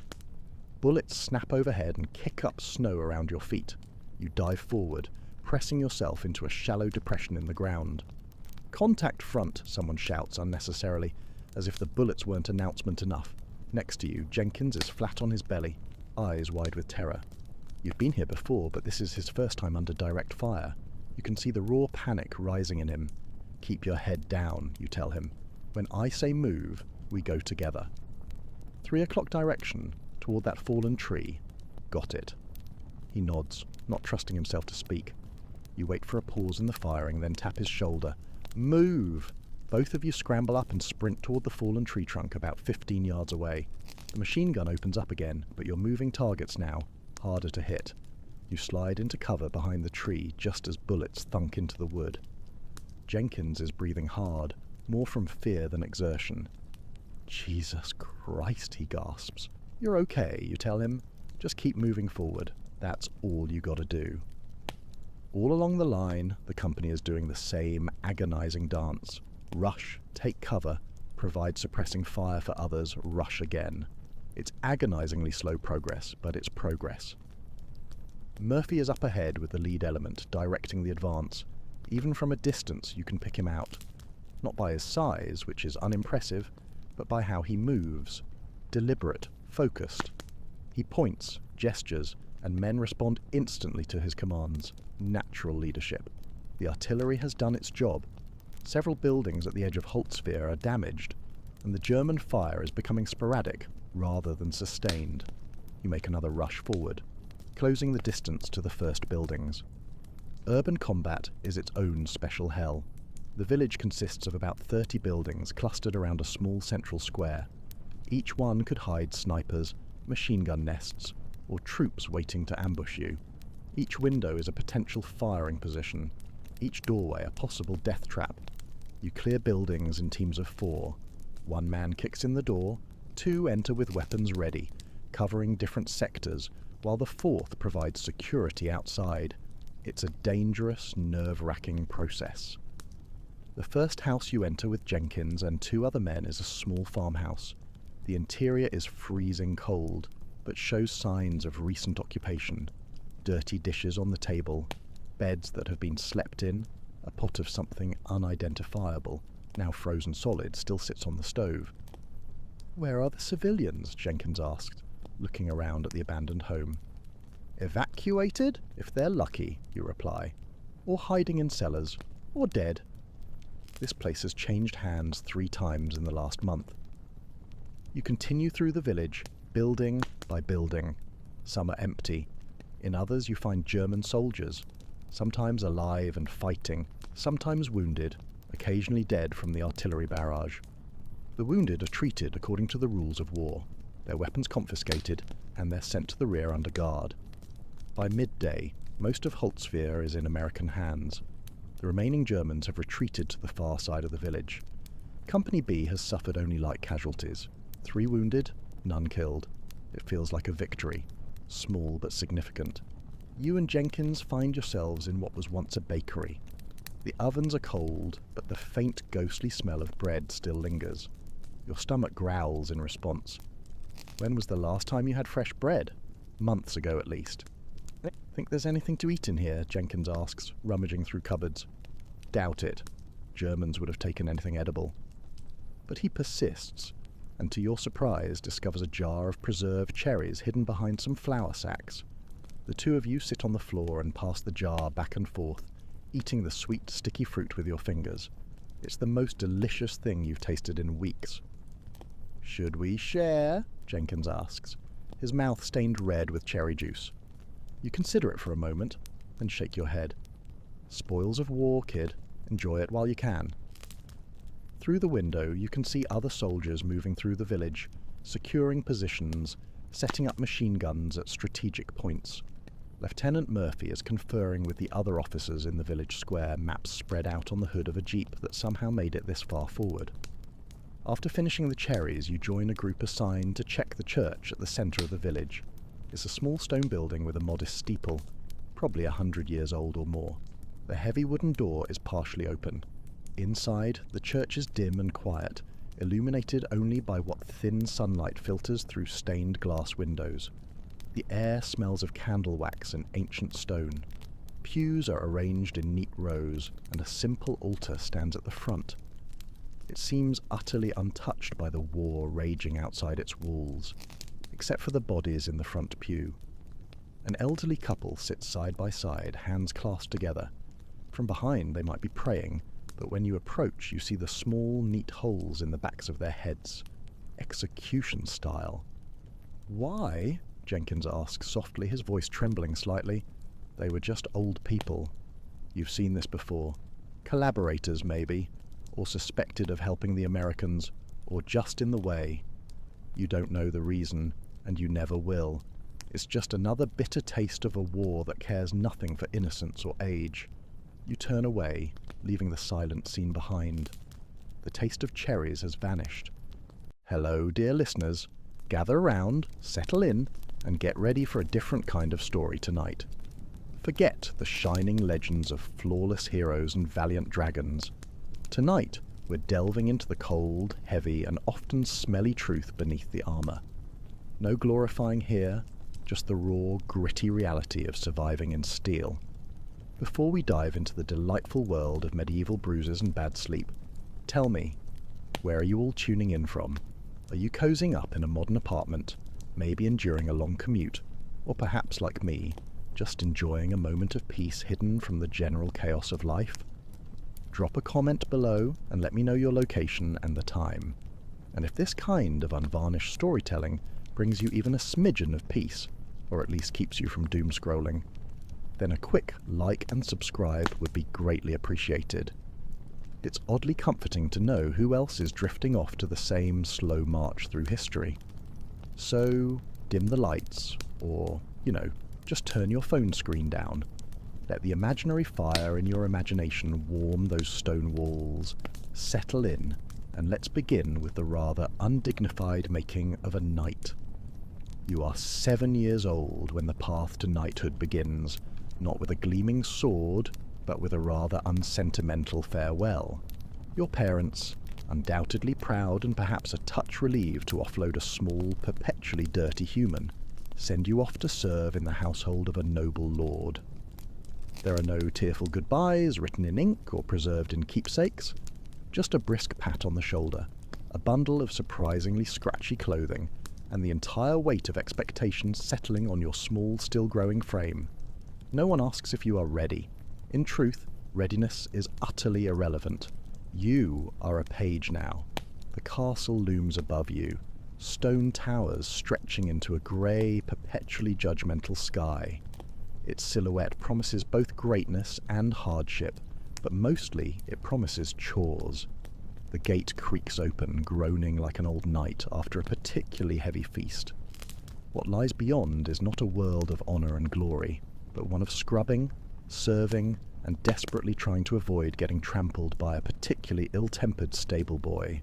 S1: Bullets snap overhead and kick up snow around your feet. You dive forward, pressing yourself into a shallow depression in the ground. "Contact front," someone shouts unnecessarily, as if the bullets weren't announcement enough. Next to you, Jenkins is flat on his belly, eyes wide with terror. You've been here before, but this is his first time under direct fire. You can see the raw panic rising in him. "Keep your head down," you tell him. "When I say move, we go together." 3 o'clock direction, toward that fallen tree. Got it. He nods, not trusting himself to speak. You wait for a pause in the firing, then tap his shoulder. "Move!" Both of you scramble up and sprint toward the fallen tree trunk about 15 yards away. The machine gun opens up again, but you're moving targets now, harder to hit. You slide into cover behind the tree just as bullets thunk into the wood. Jenkins is breathing hard, more from fear than exertion. "Jesus Christ," he gasps. "You're okay," you tell him. "Just keep moving forward. That's all you gotta do." All along the line, the company is doing the same agonizing dance. Rush, take cover, provide suppressing fire for others, rush again. It's agonizingly slow progress, but it's progress. Murphy is up ahead with the lead element, directing the advance. Even from a distance, you can pick him out. Not by his size, which is unimpressive, but by how he moves. Deliberate, focused. He points, gestures, and men respond instantly to his commands. Natural leadership. The artillery has done its job. Several buildings at the edge of Holtzwihr are damaged, and the German fire is becoming sporadic rather than sustained. You make another rush forward. closing the distance to the first buildings. Urban combat is its own special hell. The village consists of about 30 buildings clustered around a small central square. Each one could hide snipers, machine gun nests, or troops waiting to ambush you. Each window is a potential firing position, each doorway a possible death trap. You clear buildings in teams of 4. One man kicks in the door, 2 enter with weapons ready, covering different sectors, while the 4th provides security outside. It's a dangerous, nerve-wracking process. The first house you enter with Jenkins and 2 other men is a small farmhouse. The interior is freezing cold, but shows signs of recent occupation. Dirty dishes on the table, beds that have been slept in, a pot of something unidentifiable, now frozen solid, still sits on the stove. "Where are the civilians?" Jenkins asked, looking around at the abandoned home. "Evacuated, if they're lucky," you reply, "or hiding in cellars, or dead." This place has changed hands 3 times in the last month. You continue through the village, building by building. Some are empty. In others you find German soldiers, sometimes alive and fighting, sometimes wounded, occasionally dead from the artillery barrage. The wounded are treated according to the rules of war, their weapons confiscated, and they're sent to the rear under guard. By midday, most of Holtzwihr is in American hands. The remaining Germans have retreated to the far side of the village. Company B has suffered only light casualties. 3 wounded, none killed. It feels like a victory, small but significant. You and Jenkins find yourselves in what was once a bakery. The ovens are cold, but the faint ghostly smell of bread still lingers. Your stomach growls in response. When was the last time you had fresh bread? Months ago at least. "Think there's anything to eat in here?" Jenkins asks, rummaging through cupboards. "Doubt it. Germans would have taken anything edible." But he persists, and to your surprise discovers a jar of preserved cherries hidden behind some flour sacks. The 2 of you sit on the floor and pass the jar back and forth, eating the sweet, sticky fruit with your fingers. It's the most delicious thing you've tasted in weeks. "Should we share?" Jenkins asks, his mouth stained red with cherry juice. You consider it for a moment, then shake your head. "Spoils of war, kid. Enjoy it while you can." Through the window you can see other soldiers moving through the village, securing positions, setting up machine guns at strategic points. Lieutenant Murphy is conferring with the other officers in the village square, maps spread out on the hood of a jeep that somehow made it this far forward. After finishing the cherries, you join a group assigned to check the church at the centre of the village. It's a small stone building with a modest steeple, probably 100 years old or more. The heavy wooden door is partially open. Inside, the church is dim and quiet, illuminated only by what thin sunlight filters through stained glass windows. The air smells of candle wax and ancient stone. Pews are arranged in neat rows, and a simple altar stands at the front. It seems utterly untouched by the war raging outside its walls, except for the bodies in the front pew. An elderly couple sits side by side, hands clasped together. From behind they might be praying, but when you approach you see the small, neat holes in the backs of their heads. Execution style. "Why?" Jenkins asks softly, his voice trembling slightly. "They were just old people. You've seen this before. Collaborators, maybe, or suspected of helping the Americans, or just in the way. You don't know the reason, and you never will. It's just another bitter taste of a war that cares nothing for innocence or age." You turn away, leaving the silent scene behind. The taste of cherries has vanished. Hello, dear listeners. Gather round, settle in, and get ready for a different kind of story tonight. Forget the shining legends of flawless heroes and valiant dragons. Tonight, we're delving into the cold, heavy, and often smelly truth beneath the armor. No glorifying here, just the raw, gritty reality of surviving in steel. Before we dive into the delightful world of medieval bruises and bad sleep, tell me, where are you all tuning in from? Are you cozying up in a modern apartment, maybe enduring a long commute, or perhaps like me, just enjoying a moment of peace hidden from the general chaos of life? Drop a comment below and let me know your location and the time. And if this kind of unvarnished storytelling brings you even a smidgen of peace, or at least keeps you from doom scrolling, then a quick like and subscribe would be greatly appreciated. It's oddly comforting to know who else is drifting off to the same slow march through history. So, dim the lights, or, just turn your phone screen down. Let the imaginary fire in your imagination warm those stone walls, settle in, and let's begin with the rather undignified making of a knight. You are 7 years old when the path to knighthood begins, not with a gleaming sword, but with a rather unsentimental farewell. Your parents, undoubtedly proud and perhaps a touch relieved to offload a small, perpetually dirty human, send you off to serve in the household of a noble lord. There are no tearful goodbyes written in ink or preserved in keepsakes, just a brisk pat on the shoulder, a bundle of surprisingly scratchy clothing, and the entire weight of expectations settling on your small, still-growing frame. No one asks if you are ready. In truth, readiness is utterly irrelevant. You are a page now. The castle looms above you, stone towers stretching into a grey, perpetually judgmental sky. Its silhouette promises both greatness and hardship, but mostly it promises chores. The gate creaks open, groaning like an old knight after a particularly heavy feast. What lies beyond is not a world of honour and glory, but one of scrubbing, serving, and desperately trying to avoid getting trampled by a particularly ill-tempered stable boy.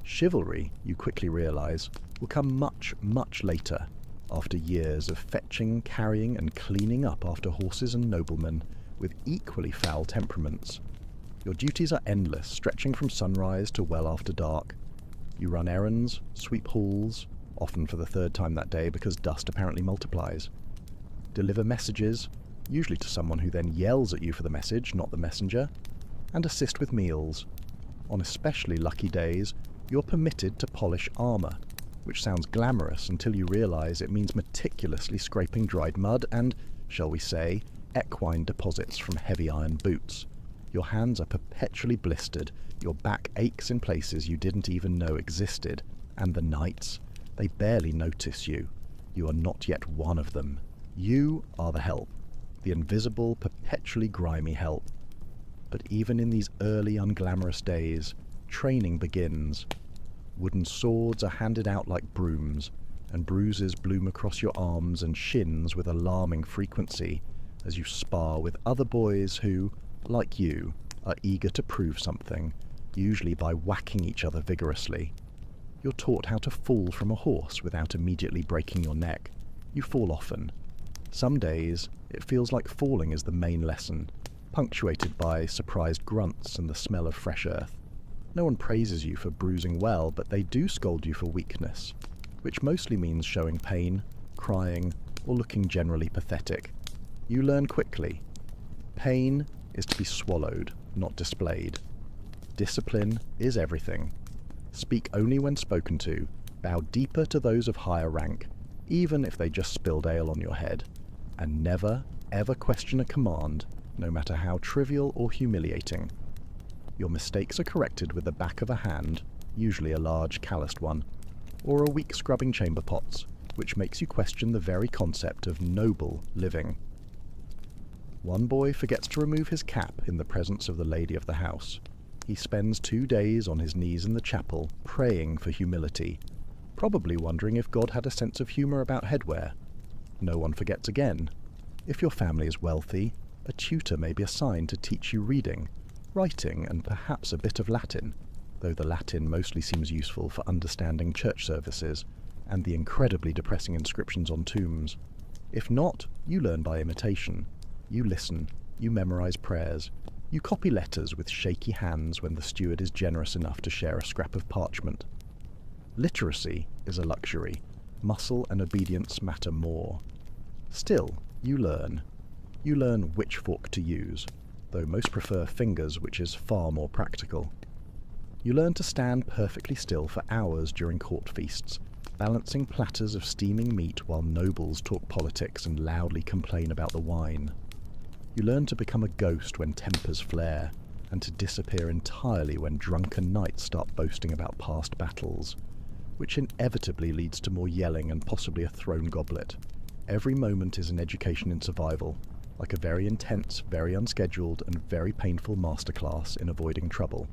S1: Chivalry, you quickly realise, will come much, much later, after years of fetching, carrying, and cleaning up after horses and noblemen with equally foul temperaments. Your duties are endless, stretching from sunrise to well after dark. You run errands, sweep halls, often for the third time that day because dust apparently multiplies. Deliver messages, usually to someone who then yells at you for the message, not the messenger, and assist with meals. On especially lucky days, you're permitted to polish armour, which sounds glamorous until you realise it means meticulously scraping dried mud and, shall we say, equine deposits from heavy iron boots. Your hands are perpetually blistered, your back aches in places you didn't even know existed, and the knights, they barely notice you. You are not yet one of them. You are the help, the invisible, perpetually grimy help. But even in these early, unglamorous days, training begins. Wooden swords are handed out like brooms, and bruises bloom across your arms and shins with alarming frequency as you spar with other boys who, like you, are eager to prove something, usually by whacking each other vigorously. You're taught how to fall from a horse without immediately breaking your neck. You fall often. Some days, it feels like falling is the main lesson, punctuated by surprised grunts and the smell of fresh earth. No one praises you for bruising well, but they do scold you for weakness, which mostly means showing pain, crying, or looking generally pathetic. You learn quickly. Pain is to be swallowed, not displayed. Discipline is everything. Speak only when spoken to, bow deeper to those of higher rank, even if they just spilled ale on your head, and never, ever question a command, no matter how trivial or humiliating. Your mistakes are corrected with the back of a hand, usually a large calloused one, or a weak scrubbing chamber pots, which makes you question the very concept of noble living. One boy forgets to remove his cap in the presence of the lady of the house. He spends 2 days on his knees in the chapel, praying for humility, probably wondering if God had a sense of humour about headwear. No one forgets again. If your family is wealthy, a tutor may be assigned to teach you reading, writing, and perhaps a bit of Latin, though the Latin mostly seems useful for understanding church services and the incredibly depressing inscriptions on tombs. If not, you learn by imitation. You listen, you memorize prayers, you copy letters with shaky hands when the steward is generous enough to share a scrap of parchment. Literacy is a luxury. Muscle and obedience matter more. Still, you learn. You learn which fork to use, though most prefer fingers, which is far more practical. You learn to stand perfectly still for hours during court feasts, balancing platters of steaming meat while nobles talk politics and loudly complain about the wine. You learn to become a ghost when tempers flare, and to disappear entirely when drunken knights start boasting about past battles, which inevitably leads to more yelling and possibly a thrown goblet. Every moment is an education in survival, like a very intense, very unscheduled, and very painful masterclass in avoiding trouble.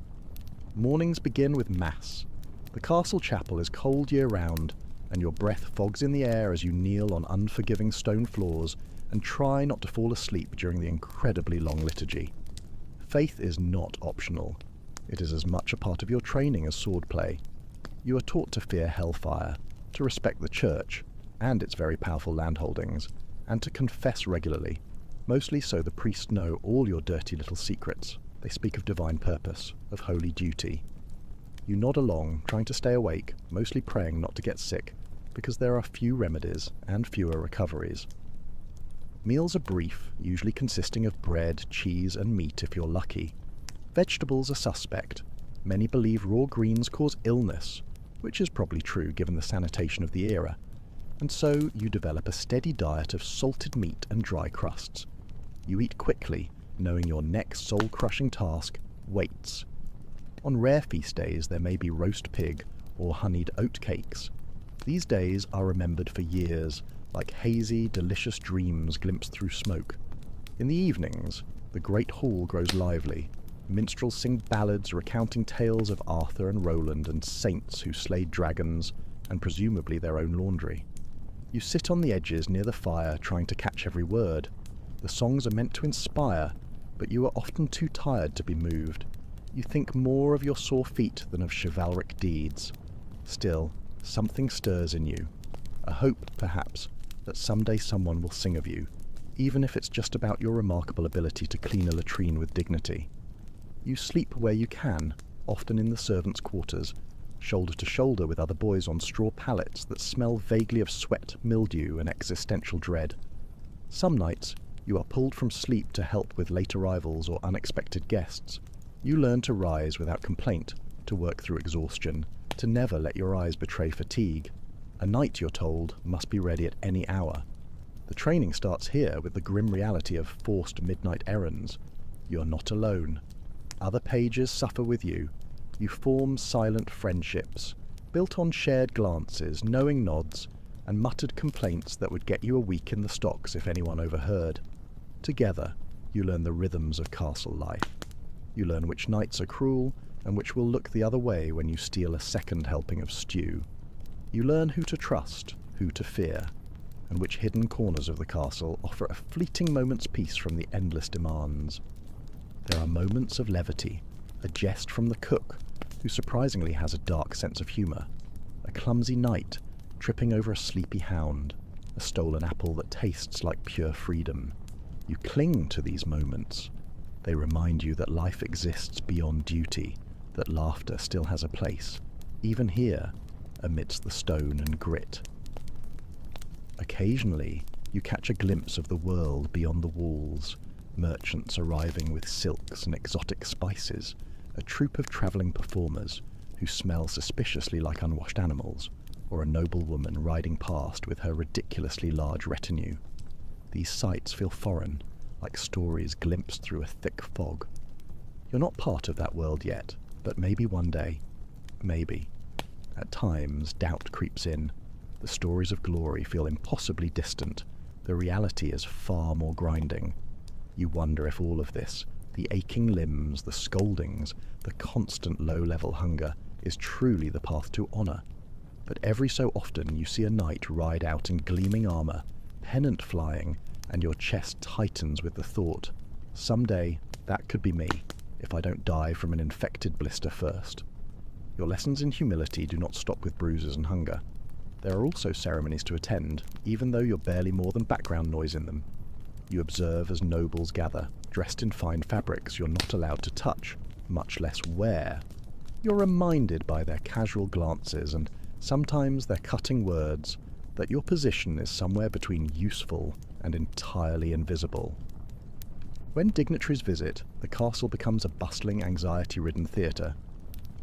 S1: Mornings begin with Mass. The castle chapel is cold year-round, and your breath fogs in the air as you kneel on unforgiving stone floors and try not to fall asleep during the incredibly long liturgy. Faith is not optional. It is as much a part of your training as swordplay. You are taught to fear hellfire, to respect the church and its very powerful landholdings, and to confess regularly, mostly so the priests know all your dirty little secrets. They speak of divine purpose, of holy duty. You nod along, trying to stay awake, mostly praying not to get sick, because there are few remedies and fewer recoveries. Meals are brief, usually consisting of bread, cheese, and meat if you're lucky. Vegetables are suspect. Many believe raw greens cause illness, which is probably true given the sanitation of the era, and so you develop a steady diet of salted meat and dry crusts. You eat quickly, knowing your next soul-crushing task waits. On rare feast days there may be roast pig or honeyed oat cakes. These days are remembered for years, like hazy, delicious dreams glimpsed through smoke. In the evenings, the great hall grows lively. Minstrels sing ballads recounting tales of Arthur and Roland and saints who slayed dragons, and presumably their own laundry. You sit on the edges near the fire trying to catch every word. The songs are meant to inspire, but you are often too tired to be moved. You think more of your sore feet than of chivalric deeds. Still, something stirs in you. A hope, perhaps, that someday someone will sing of you, even if it's just about your remarkable ability to clean a latrine with dignity. You sleep where you can, often in the servants' quarters, shoulder to shoulder with other boys on straw pallets that smell vaguely of sweat, mildew, and existential dread. Some nights, you are pulled from sleep to help with late arrivals or unexpected guests. You learn to rise without complaint, to work through exhaustion, to never let your eyes betray fatigue. A knight, you're told, must be ready at any hour. The training starts here with the grim reality of forced midnight errands. You're not alone. Other pages suffer with you. You form silent friendships, built on shared glances, knowing nods, and muttered complaints that would get you a week in the stocks if anyone overheard. Together, you learn the rhythms of castle life. You learn which knights are cruel, and which will look the other way when you steal a second helping of stew. You learn who to trust, who to fear, and which hidden corners of the castle offer a fleeting moment's peace from the endless demands. There are moments of levity, a jest from the cook, who surprisingly has a dark sense of humour, a clumsy knight tripping over a sleepy hound, a stolen apple that tastes like pure freedom. You cling to these moments. They remind you that life exists beyond duty, that laughter still has a place, even here, amidst the stone and grit. Occasionally, you catch a glimpse of the world beyond the walls, merchants arriving with silks and exotic spices, a troupe of travelling performers who smell suspiciously like unwashed animals, or a noble woman riding past with her ridiculously large retinue. These sights feel foreign, like stories glimpsed through a thick fog. You're not part of that world yet, but maybe one day. Maybe. At times, doubt creeps in. The stories of glory feel impossibly distant. The reality is far more grinding. You wonder if all of this, the aching limbs, the scoldings, the constant low-level hunger, is truly the path to honour. But every so often you see a knight ride out in gleaming armour, pennant flying, and your chest tightens with the thought, someday that could be me, if I don't die from an infected blister first. Your lessons in humility do not stop with bruises and hunger. There are also ceremonies to attend, even though you're barely more than background noise in them. You observe as nobles gather, dressed in fine fabrics you're not allowed to touch, much less wear. You're reminded by their casual glances and sometimes their cutting words that your position is somewhere between useful and entirely invisible. When dignitaries visit, the castle becomes a bustling, anxiety-ridden theatre.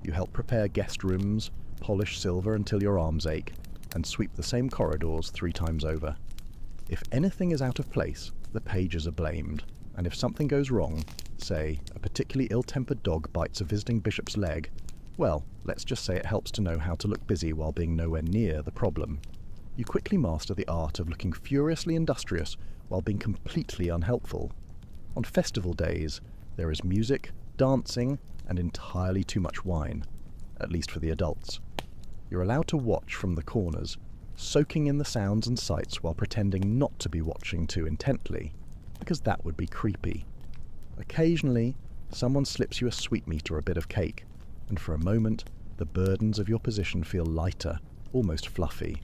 S1: You help prepare guest rooms, polish silver until your arms ache, and sweep the same corridors 3 times over. If anything is out of place, the pages are blamed, and if something goes wrong, say, a particularly ill-tempered dog bites a visiting bishop's leg, well, let's just say it helps to know how to look busy while being nowhere near the problem. You quickly master the art of looking furiously industrious while being completely unhelpful. On festival days, there is music, dancing, and entirely too much wine, at least for the adults. You're allowed to watch from the corners, soaking in the sounds and sights while pretending not to be watching too intently, because that would be creepy. Occasionally, someone slips you a sweetmeat or a bit of cake, and for a moment, the burdens of your position feel lighter, almost fluffy.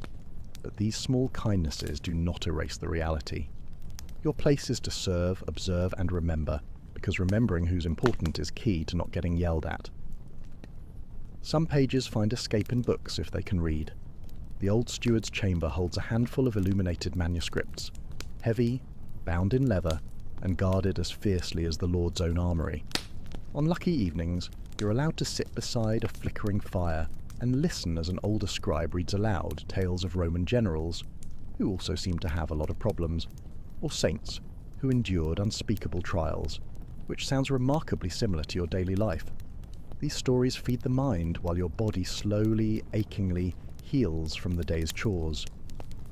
S1: But these small kindnesses do not erase the reality. Your place is to serve, observe, and remember, because remembering who's important is key to not getting yelled at. Some pages find escape in books if they can read. The old steward's chamber holds a handful of illuminated manuscripts, heavy, bound in leather, and guarded as fiercely as the Lord's own armoury. On lucky evenings, you're allowed to sit beside a flickering fire and listen as an older scribe reads aloud tales of Roman generals, who also seem to have a lot of problems, or saints, who endured unspeakable trials, which sounds remarkably similar to your daily life. These stories feed the mind while your body slowly, achingly heals from the day's chores.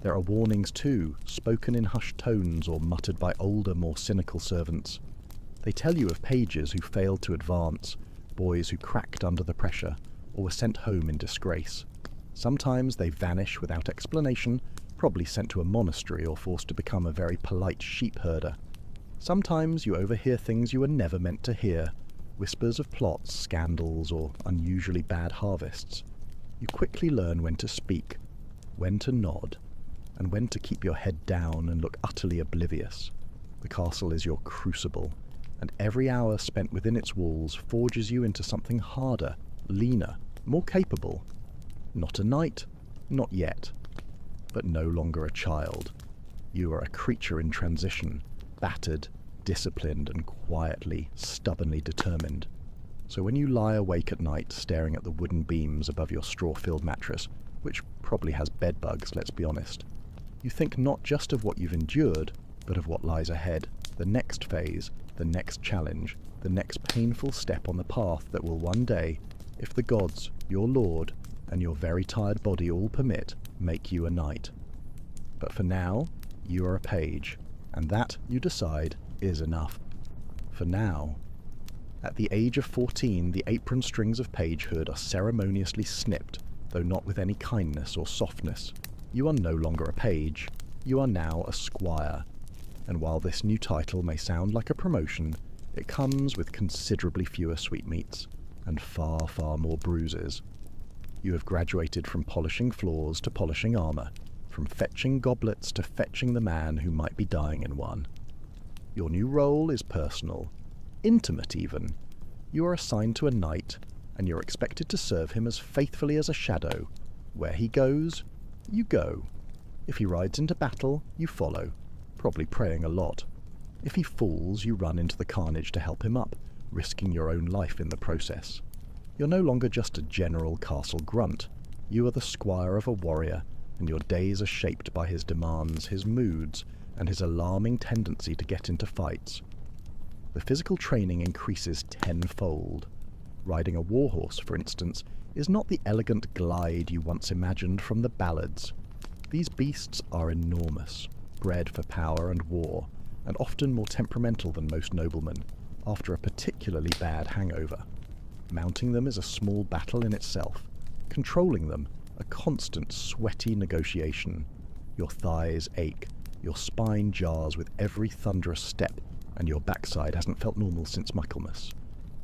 S1: There are warnings too, spoken in hushed tones or muttered by older, more cynical servants. They tell you of pages who failed to advance, boys who cracked under the pressure, or were sent home in disgrace. Sometimes they vanish without explanation, probably sent to a monastery or forced to become a very polite sheep herder. Sometimes you overhear things you were never meant to hear, whispers of plots, scandals, or unusually bad harvests. You quickly learn when to speak, when to nod, and when to keep your head down and look utterly oblivious. The castle is your crucible, and every hour spent within its walls forges you into something harder, leaner, more capable. Not a knight, not yet, but no longer a child. You are a creature in transition, battered, disciplined, and quietly, stubbornly determined. So when you lie awake at night staring at the wooden beams above your straw-filled mattress, which probably has bedbugs, let's be honest, you think not just of what you've endured, but of what lies ahead, the next phase, the next challenge, the next painful step on the path that will one day, if the gods, your lord, and your very tired body all permit, make you a knight. But for now, you are a page, and that, you decide, is enough. For now. At the age of 14, the apron strings of pagehood are ceremoniously snipped, though not with any kindness or softness. You are no longer a page. You are now a squire. And while this new title may sound like a promotion, it comes with considerably fewer sweetmeats, and far, far more bruises. You have graduated from polishing floors to polishing armour, from fetching goblets to fetching the man who might be dying in one. Your new role is personal, intimate even. You are assigned to a knight, and you're expected to serve him as faithfully as a shadow. Where he goes, you go. If he rides into battle, you follow, probably praying a lot. If he falls, you run into the carnage to help him up, risking your own life in the process. You're no longer just a general castle grunt. You are the squire of a warrior, and your days are shaped by his demands, his moods, and his alarming tendency to get into fights. The physical training increases tenfold. Riding a warhorse, for instance, is not the elegant glide you once imagined from the ballads. These beasts are enormous, bred for power and war, and often more temperamental than most noblemen, after a particularly bad hangover. Mounting them is a small battle in itself. Controlling them, a constant sweaty negotiation. Your thighs ache, your spine jars with every thunderous step, and your backside hasn't felt normal since Michaelmas.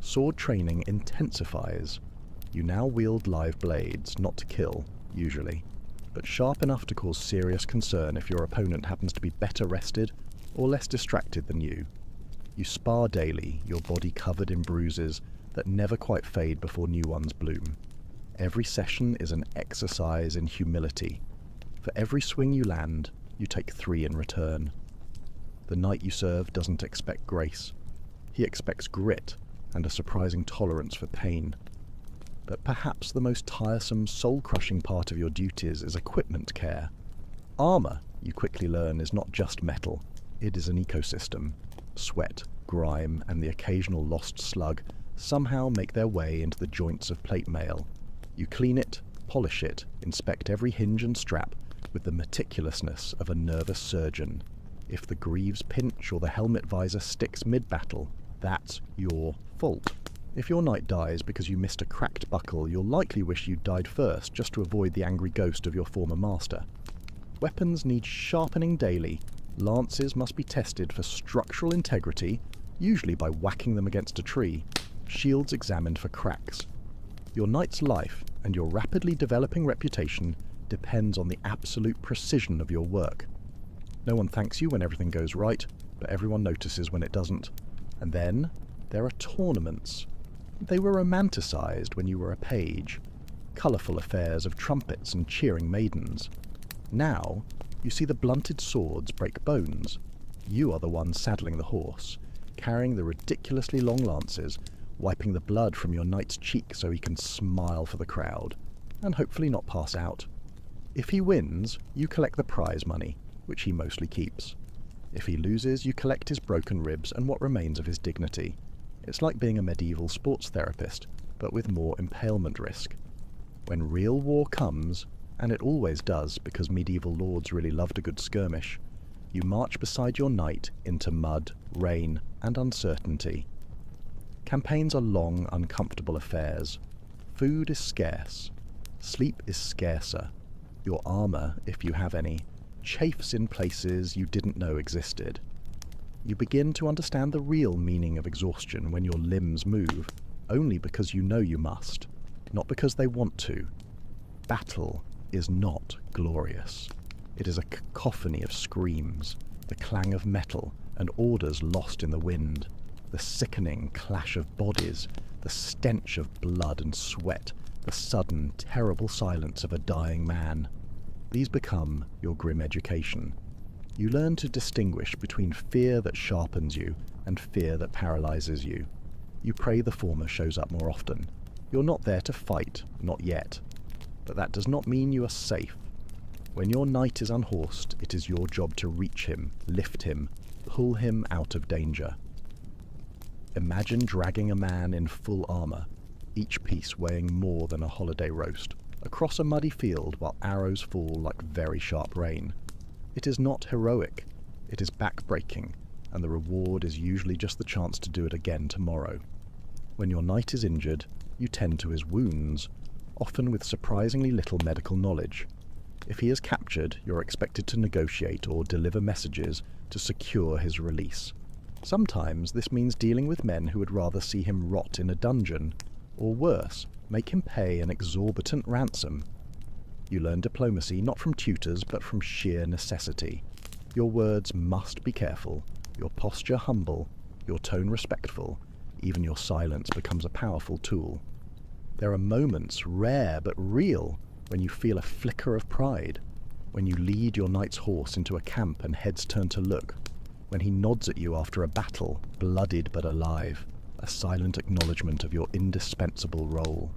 S1: Sword training intensifies. You now wield live blades, not to kill, usually, but sharp enough to cause serious concern if your opponent happens to be better rested or less distracted than you. You spar daily, your body covered in bruises that never quite fade before new ones bloom. Every session is an exercise in humility. For every swing you land, you take 3 in return. The knight you serve doesn't expect grace. He expects grit and a surprising tolerance for pain. But perhaps the most tiresome, soul-crushing part of your duties is equipment care. Armour, you quickly learn, is not just metal. It is an ecosystem. Sweat, grime, and the occasional lost slug somehow make their way into the joints of plate mail. You clean it, polish it, inspect every hinge and strap, with the meticulousness of a nervous surgeon. If the greaves pinch or the helmet visor sticks mid-battle, that's your fault. If your knight dies because you missed a cracked buckle, you'll likely wish you'd died first, just to avoid the angry ghost of your former master. Weapons need sharpening daily. Lances must be tested for structural integrity, usually by whacking them against a tree. Shields examined for cracks. Your knight's life and your rapidly developing reputation depends on the absolute precision of your work. No one thanks you when everything goes right, but everyone notices when it doesn't. And then there are tournaments. They were romanticised when you were a page. Colourful affairs of trumpets and cheering maidens. Now, you see the blunted swords break bones. You are the one saddling the horse, carrying the ridiculously long lances, wiping the blood from your knight's cheek so he can smile for the crowd, and hopefully not pass out. If he wins, you collect the prize money, which he mostly keeps. If he loses, you collect his broken ribs and what remains of his dignity. It's like being a medieval sports therapist, but with more impalement risk. When real war comes, and it always does because medieval lords really loved a good skirmish, you march beside your knight into mud, rain, and uncertainty. Campaigns are long, uncomfortable affairs. Food is scarce. Sleep is scarcer. Your armour, if you have any, chafes in places you didn't know existed. You begin to understand the real meaning of exhaustion when your limbs move, only because you know you must, not because they want to. Battle is not glorious. It is a cacophony of screams, the clang of metal, and orders lost in the wind, the sickening clash of bodies, the stench of blood and sweat, the sudden, terrible silence of a dying man. These become your grim education. You learn to distinguish between fear that sharpens you and fear that paralyzes you. You pray the former shows up more often. You're not there to fight, not yet. But that does not mean you are safe. When your knight is unhorsed, it is your job to reach him, lift him, pull him out of danger. Imagine dragging a man in full armour, each piece weighing more than a holiday roast, across a muddy field while arrows fall like very sharp rain. It is not heroic, it is back-breaking, and the reward is usually just the chance to do it again tomorrow. When your knight is injured, you tend to his wounds, often with surprisingly little medical knowledge. If he is captured, you're expected to negotiate or deliver messages to secure his release. Sometimes this means dealing with men who would rather see him rot in a dungeon, or worse, make him pay an exorbitant ransom. You learn diplomacy not from tutors but from sheer necessity. Your words must be careful, your posture humble, your tone respectful. Even your silence becomes a powerful tool. There are moments, rare but real, when you feel a flicker of pride, when you lead your knight's horse into a camp and heads turn to look, when he nods at you after a battle, bloodied but alive, a silent acknowledgement of your indispensable role.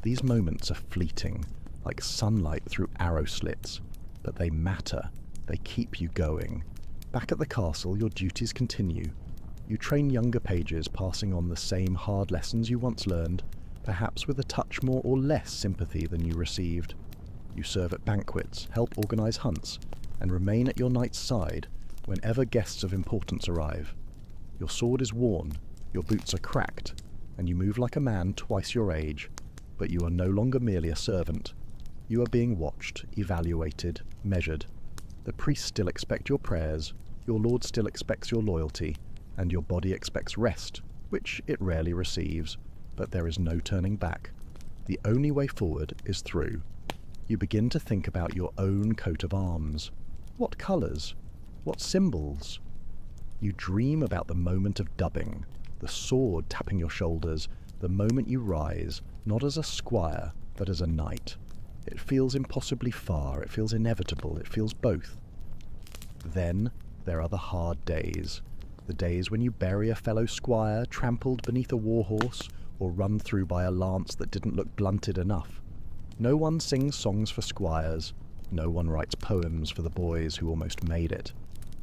S1: These moments are fleeting, like sunlight through arrow slits, but they matter, they keep you going. Back at the castle, your duties continue. You train younger pages, passing on the same hard lessons you once learned, perhaps with a touch more or less sympathy than you received. You serve at banquets, help organise hunts, and remain at your knight's side whenever guests of importance arrive. Your sword is worn, your boots are cracked, and you move like a man twice your age, but you are no longer merely a servant. You are being watched, evaluated, measured. The priests still expect your prayers, your lord still expects your loyalty, and your body expects rest, which it rarely receives, but there is no turning back. The only way forward is through. You begin to think about your own coat of arms. What colours? What symbols? You dream about the moment of dubbing, the sword tapping your shoulders, the moment you rise, not as a squire, but as a knight. It feels impossibly far, it feels inevitable, it feels both. Then there are the hard days. The days when you bury a fellow squire trampled beneath a warhorse, or run through by a lance that didn't look blunted enough. No one sings songs for squires. No one writes poems for the boys who almost made it.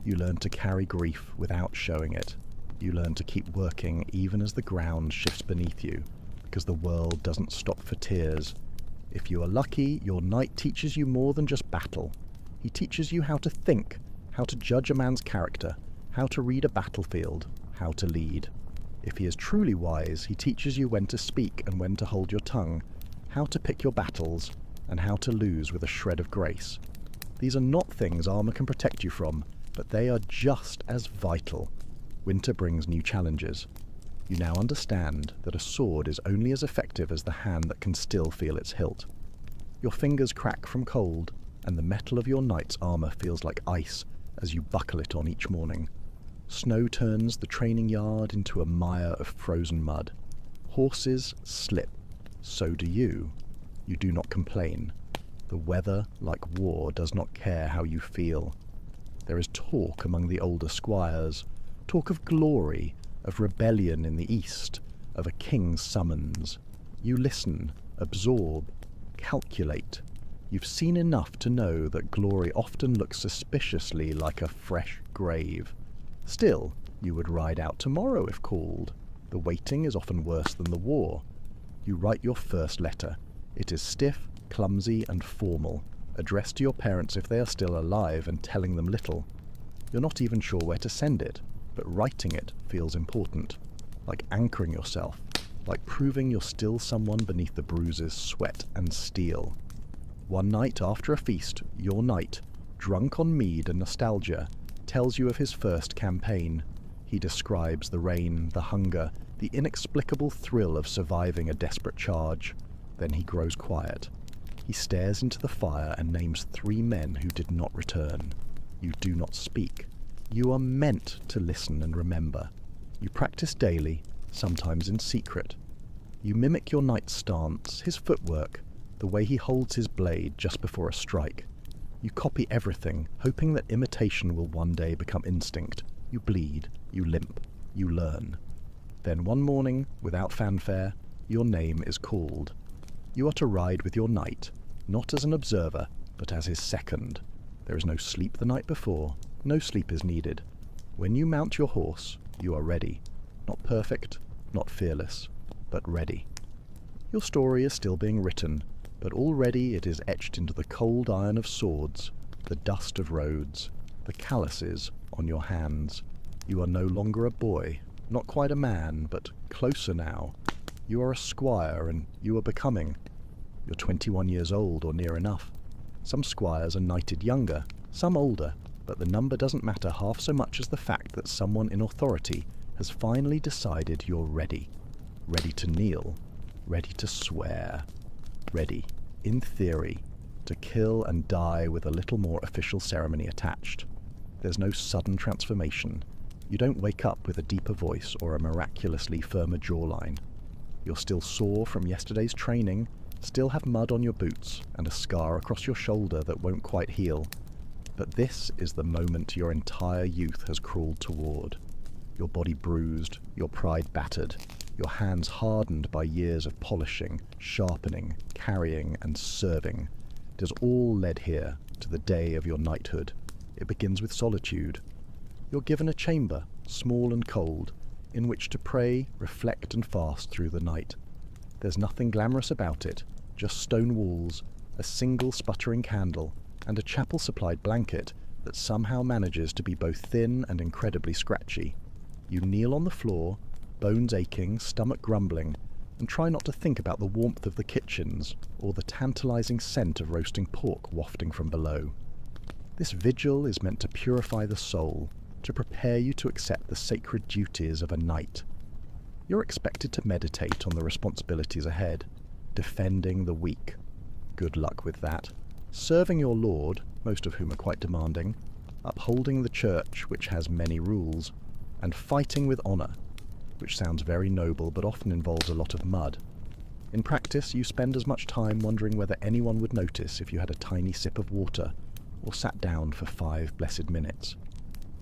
S1: You learn to carry grief without showing it. You learn to keep working even as the ground shifts beneath you, because the world doesn't stop for tears. If you are lucky, your knight teaches you more than just battle. He teaches you how to think, how to judge a man's character, how to read a battlefield, how to lead. If he is truly wise, he teaches you when to speak and when to hold your tongue, how to pick your battles, and how to lose with a shred of grace. These are not things armor can protect you from, but they are just as vital. Winter brings new challenges. You now understand that a sword is only as effective as the hand that can still feel its hilt. Your fingers crack from cold, and the metal of your knight's armor feels like ice as you buckle it on each morning. Snow turns the training yard into a mire of frozen mud. Horses slip. So do you. You do not complain. The weather, like war, does not care how you feel. There is talk among the older squires, talk of glory, of rebellion in the east, of a king's summons. You listen, absorb, calculate. You've seen enough to know that glory often looks suspiciously like a fresh grave. Still, you would ride out tomorrow if called. The waiting is often worse than the war. You write your first letter. It is stiff, clumsy, and formal, addressed to your parents if they are still alive and telling them little. You're not even sure where to send it, but writing it feels important, like anchoring yourself, like proving you're still someone beneath the bruises, sweat, and steel. One night after a feast, your knight, drunk on mead and nostalgia, tells you of his first campaign. He describes the rain, the hunger, the inexplicable thrill of surviving a desperate charge. Then he grows quiet. He stares into the fire and names 3 men who did not return. You do not speak. You are meant to listen and remember. You practice daily, sometimes in secret. You mimic your knight's stance, his footwork, the way he holds his blade just before a strike. You copy everything, hoping that imitation will one day become instinct. You bleed, you limp, you learn. Then one morning, without fanfare, your name is called. You are to ride with your knight, not as an observer, but as his second. There is no sleep the night before. No sleep is needed. When you mount your horse, you are ready. Not perfect, not fearless, but ready. Your story is still being written, but already it is etched into the cold iron of swords, the dust of roads, the calluses on your hands. You are no longer a boy, not quite a man, but closer now. You are a squire, and you are becoming. You're 21 years old, or near enough. Some squires are knighted younger, some older, but the number doesn't matter half so much as the fact that someone in authority has finally decided you're ready. Ready to kneel, ready to swear, ready, in theory, to kill and die with a little more official ceremony attached. There's no sudden transformation. You don't wake up with a deeper voice or a miraculously firmer jawline. You're still sore from yesterday's training, still have mud on your boots and a scar across your shoulder that won't quite heal. But this is the moment your entire youth has crawled toward. Your body bruised, your pride battered, your hands hardened by years of polishing, sharpening, carrying, and serving. It has all led here to the day of your knighthood. It begins with solitude. You're given a chamber, small and cold, in which to pray, reflect, and fast through the night. There's nothing glamorous about it, just stone walls, a single sputtering candle, and a chapel-supplied blanket that somehow manages to be both thin and incredibly scratchy. You kneel on the floor, bones aching, stomach grumbling, and try not to think about the warmth of the kitchens or the tantalizing scent of roasting pork wafting from below. This vigil is meant to purify the soul, to prepare you to accept the sacred duties of a knight. You're expected to meditate on the responsibilities ahead, defending the weak. Good luck with that. Serving your lord, most of whom are quite demanding, upholding the church, which has many rules, and fighting with honor, which sounds very noble but often involves a lot of mud. In practice, you spend as much time wondering whether anyone would notice if you had a tiny sip of water, or sat down for 5 blessed minutes.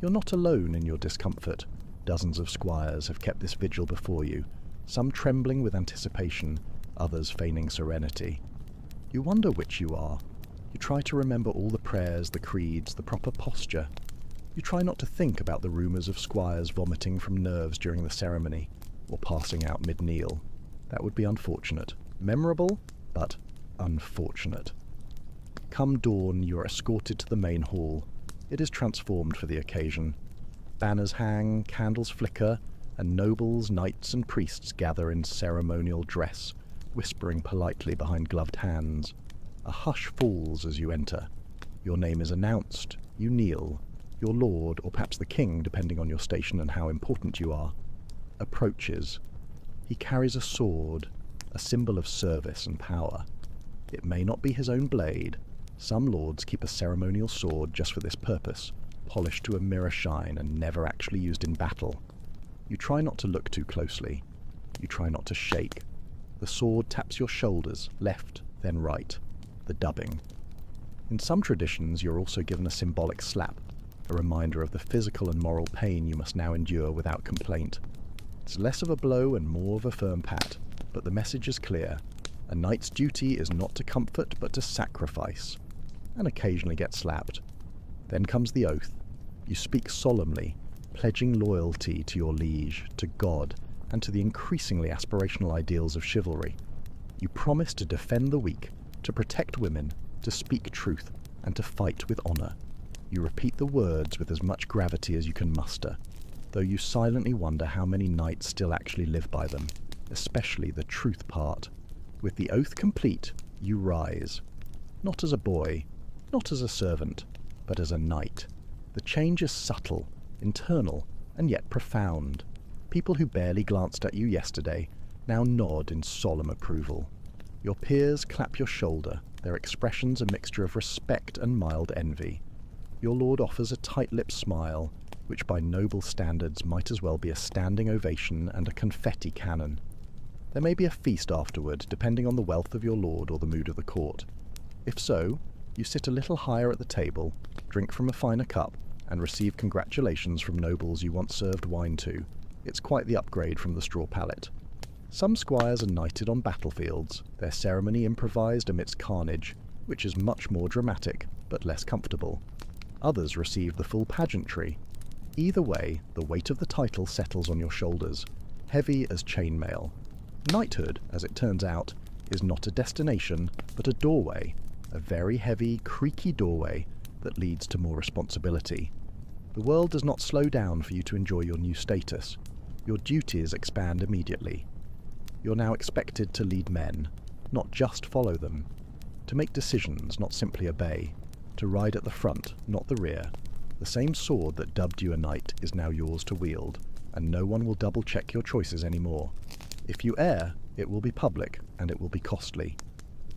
S1: You're not alone in your discomfort. Dozens of squires have kept this vigil before you, some trembling with anticipation, others feigning serenity. You wonder which you are. You try to remember all the prayers, the creeds, the proper posture. You try not to think about the rumours of squires vomiting from nerves during the ceremony, or passing out mid-kneel. That would be unfortunate. Memorable, but unfortunate. Come dawn, you are escorted to the main hall. It is transformed for the occasion. Banners hang, candles flicker, and nobles, knights, and priests gather in ceremonial dress, whispering politely behind gloved hands. A hush falls as you enter. Your name is announced. You kneel. Your lord, or perhaps the king, depending on your station and how important you are, approaches. He carries a sword, a symbol of service and power. It may not be his own blade. Some lords keep a ceremonial sword just for this purpose, polished to a mirror shine and never actually used in battle. You try not to look too closely. You try not to shake. The sword taps your shoulders, left, then right. The dubbing. In some traditions, you're also given a symbolic slap, a reminder of the physical and moral pain you must now endure without complaint. It's less of a blow and more of a firm pat, but the message is clear. A knight's duty is not to comfort, but to sacrifice, and occasionally get slapped. Then comes the oath. You speak solemnly, pledging loyalty to your liege, to God, and to the increasingly aspirational ideals of chivalry. You promise to defend the weak, to protect women, to speak truth, and to fight with honour. You repeat the words with as much gravity as you can muster, though you silently wonder how many knights still actually live by them, especially the truth part. With the oath complete, you rise. Not as a boy, not as a servant, but as a knight. The change is subtle, internal, and yet profound. People who barely glanced at you yesterday now nod in solemn approval. Your peers clap your shoulder, their expressions a mixture of respect and mild envy. Your lord offers a tight-lipped smile, which by noble standards might as well be a standing ovation and a confetti cannon. There may be a feast afterward, depending on the wealth of your lord or the mood of the court. If so, you sit a little higher at the table, drink from a finer cup, and receive congratulations from nobles you once served wine to. It's quite the upgrade from the straw pallet. Some squires are knighted on battlefields, their ceremony improvised amidst carnage, which is much more dramatic, but less comfortable. Others receive the full pageantry. Either way, the weight of the title settles on your shoulders, heavy as chainmail. Knighthood, as it turns out, is not a destination, but a doorway, a very heavy, creaky doorway that leads to more responsibility. The world does not slow down for you to enjoy your new status. Your duties expand immediately. You're now expected to lead men, not just follow them, to make decisions, not simply obey, to ride at the front, not the rear. The same sword that dubbed you a knight is now yours to wield, and no one will double-check your choices anymore. If you err, it will be public, and it will be costly.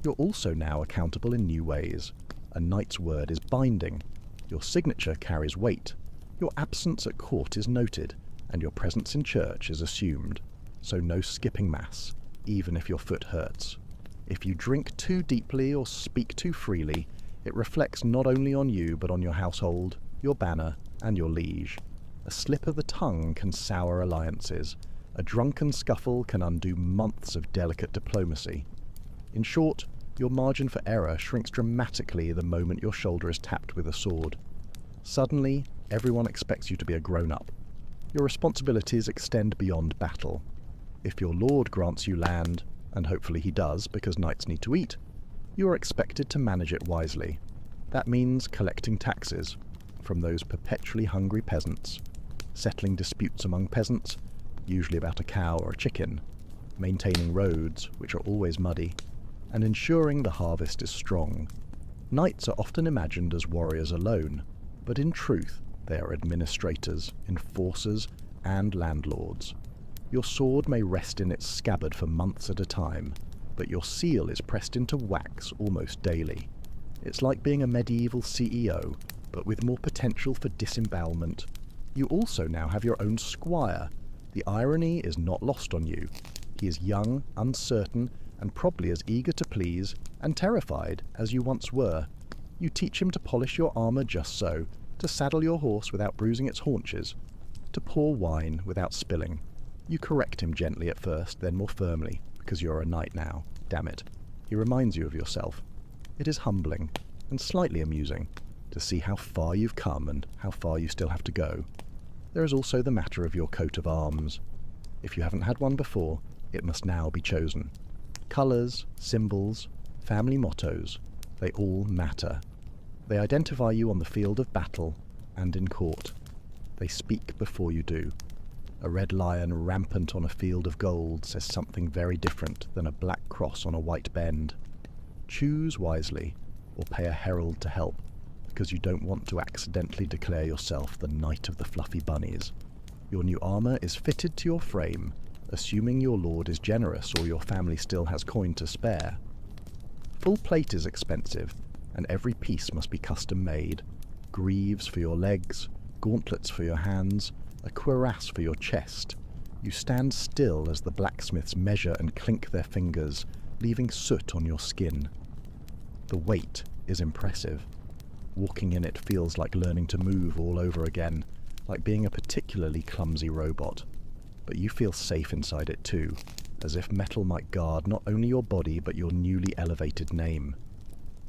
S1: You're also now accountable in new ways. A knight's word is binding. Your signature carries weight. Your absence at court is noted, and your presence in church is assumed. So no skipping mass, even if your foot hurts. If you drink too deeply or speak too freely, it reflects not only on you but on your household, your banner, and your liege. A slip of the tongue can sour alliances. A drunken scuffle can undo months of delicate diplomacy. In short, your margin for error shrinks dramatically the moment your shoulder is tapped with a sword. Suddenly, everyone expects you to be a grown-up. Your responsibilities extend beyond battle. If your lord grants you land, and hopefully he does because knights need to eat, you are expected to manage it wisely. That means collecting taxes from those perpetually hungry peasants, settling disputes among peasants, usually about a cow or a chicken, maintaining roads, which are always muddy, and ensuring the harvest is strong. Knights are often imagined as warriors alone, but in truth they are administrators, enforcers, and landlords. Your sword may rest in its scabbard for months at a time, but your seal is pressed into wax almost daily. It's like being a medieval CEO, but with more potential for disembowelment. You also now have your own squire. The irony is not lost on you. He is young, uncertain, and probably as eager to please and terrified as you once were. You teach him to polish your armour just so, to saddle your horse without bruising its haunches, to pour wine without spilling. You correct him gently at first, then more firmly, because you're a knight now, damn it. He reminds you of yourself. It is humbling, and slightly amusing, to see how far you've come and how far you still have to go. There is also the matter of your coat of arms. If you haven't had one before, it must now be chosen. Colours, symbols, family mottos, They all matter. They identify you on the field of battle and in court. They speak before you do. A red lion rampant on a field of gold says something very different than a black cross on a white bend. Choose wisely, or pay a herald to help, because you don't want to accidentally declare yourself the knight of the fluffy bunnies. Your new armor is fitted to your frame, assuming your lord is generous or your family still has coin to spare. Full plate is expensive, and every piece must be custom made. Greaves for your legs, gauntlets for your hands, a cuirass for your chest. You stand still as the blacksmiths measure and clink their fingers, leaving soot on your skin. The weight is impressive. Walking in it feels like learning to move all over again, like being a particularly clumsy robot. But you feel safe inside it too, as if metal might guard not only your body but your newly elevated name.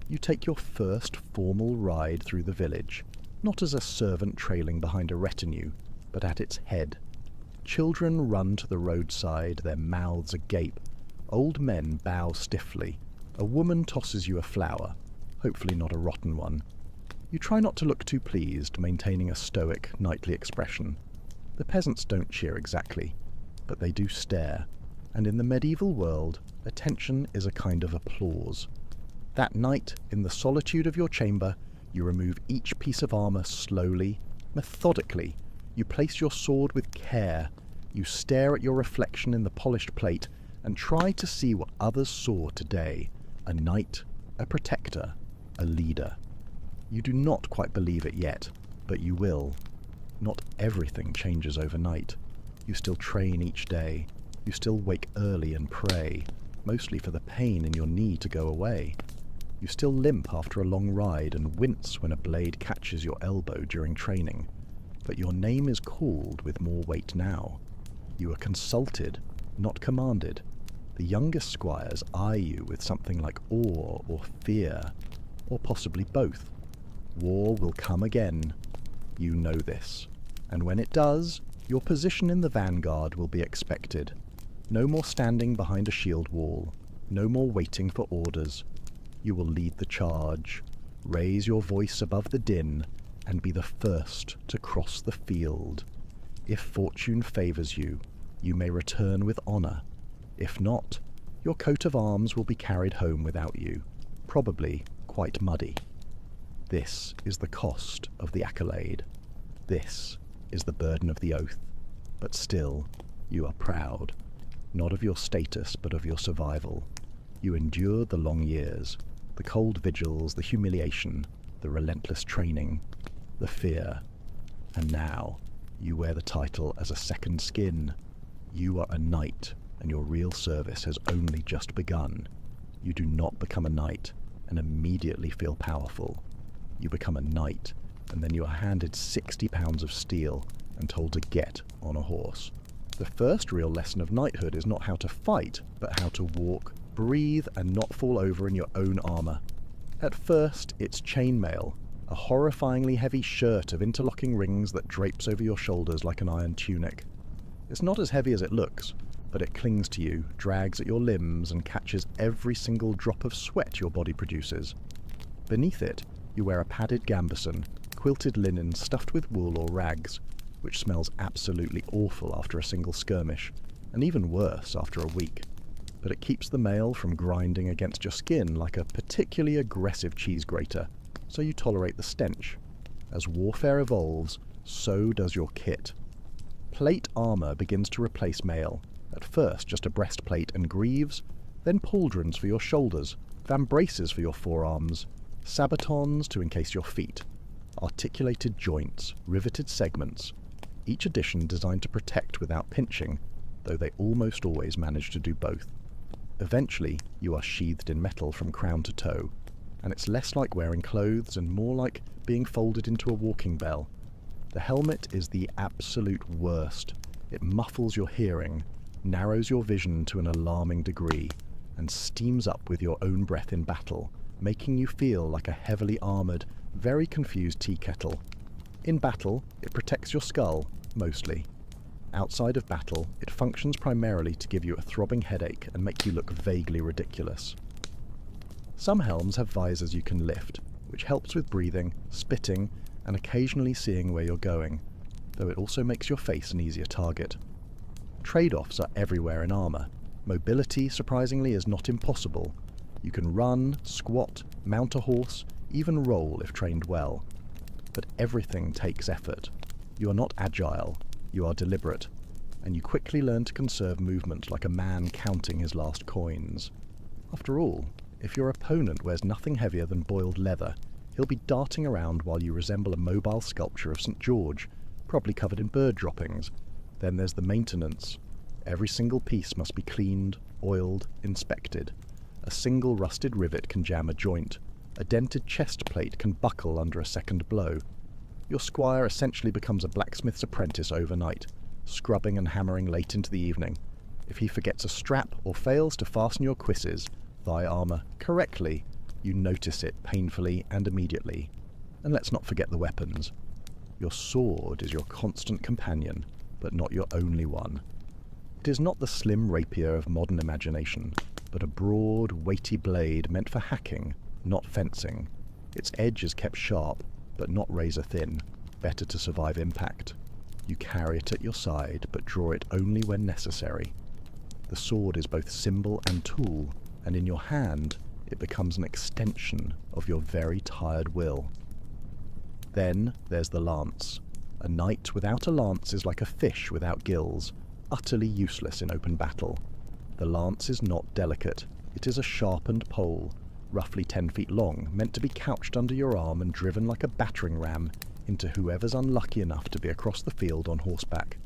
S1: You take your first formal ride through the village, not as a servant trailing behind a retinue, but at its head. Children run to the roadside, their mouths agape. Old men bow stiffly. A woman tosses you a flower, hopefully not a rotten one. You try not to look too pleased, maintaining a stoic, knightly expression. The peasants don't cheer exactly, but they do stare, and in the medieval world, attention is a kind of applause. That night, in the solitude of your chamber, you remove each piece of armor slowly, methodically. You place your sword with care. You stare at your reflection in the polished plate and try to see what others saw today: a knight, a protector, a leader. You do not quite believe it yet, but you will. Not everything changes overnight. You still train each day. You still wake early and pray, mostly for the pain in your knee to go away. You still limp after a long ride and wince when a blade catches your elbow during training. But your name is called with more weight now. You are consulted, not commanded. The youngest squires eye you with something like awe or fear, or possibly both. War will come again. You know this. And when it does, your position in the vanguard will be expected. No more standing behind a shield wall. No more waiting for orders. You will lead the charge, raise your voice above the din, and be the first to cross the field. If fortune favours you, you may return with honour. If not, your coat of arms will be carried home without you, probably quite muddy. This is the cost of the accolade. This is the burden of the oath. But still, you are proud, not of your status but of your survival. You endured the long years, the cold vigils, the humiliation, the relentless training, the fear, and now you wear the title as a second skin. You are a knight, and your real service has only just begun. You do not become a knight and immediately feel powerful. You become a knight, and then you are handed 60 pounds of steel and told to get on a horse. The first real lesson of knighthood is not how to fight, but how to walk, breathe, and not fall over in your own armour. At first, it's chainmail, a horrifyingly heavy shirt of interlocking rings that drapes over your shoulders like an iron tunic. It's not as heavy as it looks, but it clings to you, drags at your limbs, and catches every single drop of sweat your body produces. Beneath it, you wear a padded gambeson, quilted linen stuffed with wool or rags, which smells absolutely awful after a single skirmish, and even worse after a week. But it keeps the mail from grinding against your skin like a particularly aggressive cheese grater, so you tolerate the stench. As warfare evolves, so does your kit. Plate armour begins to replace mail, at first just a breastplate and greaves, then pauldrons for your shoulders, vambraces for your forearms, sabatons to encase your feet, articulated joints, riveted segments, each edition designed to protect without pinching, though they almost always manage to do both. Eventually, you are sheathed in metal from crown to toe, and it's less like wearing clothes and more like being folded into a walking bell. The helmet is the absolute worst. It muffles your hearing, narrows your vision to an alarming degree, and steams up with your own breath in battle, making you feel like a heavily armoured, very confused tea kettle. In battle, it protects your skull, mostly. Outside of battle, it functions primarily to give you a throbbing headache and make you look vaguely ridiculous. Some helms have visors you can lift, which helps with breathing, spitting, and occasionally seeing where you're going, though it also makes your face an easier target. Trade-offs are everywhere in armour. Mobility, surprisingly, is not impossible. You can run, squat, mount a horse, even roll if trained well. But everything takes effort. You are not agile, you are deliberate, and you quickly learn to conserve movement like a man counting his last coins. After all, if your opponent wears nothing heavier than boiled leather, he'll be darting around while you resemble a mobile sculpture of St. George, probably covered in bird droppings. Then there's the maintenance. Every single piece must be cleaned, oiled, inspected. A single rusted rivet can jam a joint. A dented chest plate can buckle under a second blow. Your squire essentially becomes a blacksmith's apprentice overnight, scrubbing and hammering late into the evening. If he forgets a strap or fails to fasten your cuisses, thigh armour, correctly, you notice it painfully and immediately. And let's not forget the weapons. Your sword is your constant companion, but not your only one. It is not the slim rapier of modern imagination, but a broad, weighty blade meant for hacking, not fencing. Its edge is kept sharp, but not razor-thin, better to survive impact. You carry it at your side, but draw it only when necessary. The sword is both symbol and tool, and in your hand, it becomes an extension of your very tired will. Then there's the lance. A knight without a lance is like a fish without gills, utterly useless in open battle. The lance is not delicate. It is a sharpened pole, roughly 10 feet long, meant to be couched under your arm and driven like a battering ram into whoever's unlucky enough to be across the field on horseback.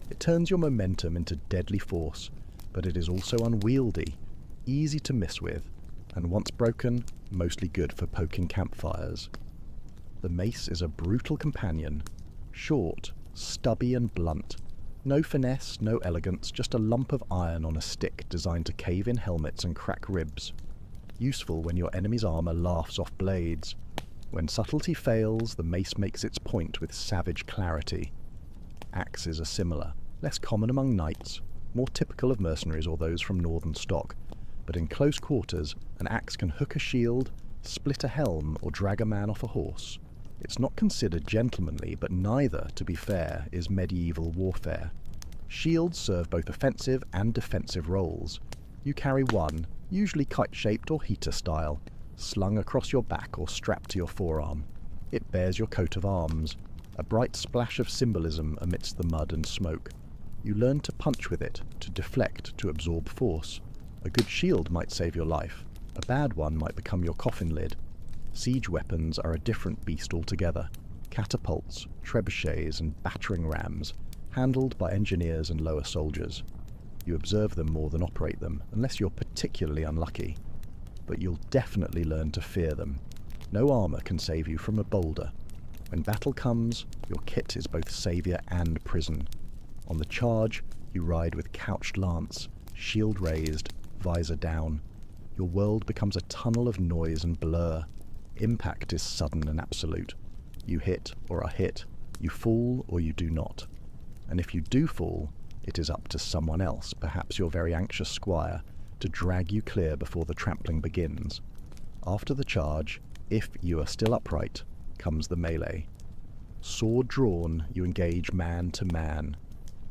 S1: It turns your momentum into deadly force, but it is also unwieldy, easy to miss with, and once broken, mostly good for poking campfires. The mace is a brutal companion, short, stubby and blunt. No finesse, no elegance, just a lump of iron on a stick designed to cave in helmets and crack ribs. Useful when your enemy's armour laughs off blades. When subtlety fails, the mace makes its point with savage clarity. Axes are similar, less common among knights, more typical of mercenaries or those from northern stock, but in close quarters, an axe can hook a shield, split a helm, or drag a man off a horse. It's not considered gentlemanly, but neither, to be fair, is medieval warfare. Shields serve both offensive and defensive roles. You carry one, usually kite-shaped or heater style, slung across your back or strapped to your forearm. It bears your coat of arms, a bright splash of symbolism amidst the mud and smoke. You learn to punch with it, to deflect, to absorb force. A good shield might save your life. A bad one might become your coffin lid. Siege weapons are a different beast altogether. Catapults, trebuchets, and battering rams, handled by engineers and lower soldiers. You observe them more than operate them, unless you're particularly unlucky. But you'll definitely learn to fear them. No armour can save you from a boulder. When battle comes, your kit is both saviour and prison. On the charge, you ride with couched lance, shield raised, visor down. Your world becomes a tunnel of noise and blur. Impact is sudden and absolute. You hit or are hit. You fall or you do not. And if you do fall, it is up to someone else, perhaps your very anxious squire, to drag you clear before the trampling begins. After the charge, if you are still upright, comes the melee. Sword drawn, you engage man to man.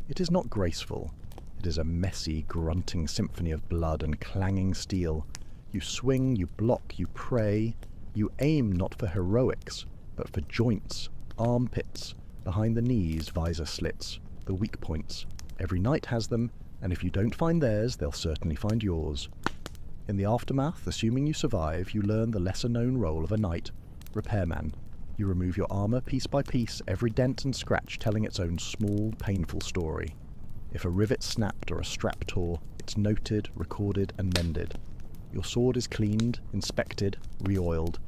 S1: It is not graceful. It is a messy, grunting symphony of blood and clanging steel. You swing, you block, you pray. You aim not for heroics, but for joints, armpits, behind the knees, visor slits, the weak points. Every knight has them, and if you don't find theirs, they'll certainly find yours. In the aftermath, assuming you survive, you learn the lesser-known role of a knight, repairman. You remove your armour piece by piece, every dent and scratch telling its own small, painful story. If a rivet snapped or a strap tore, it's noted, recorded, and mended. Your sword is cleaned, inspected, re-oiled.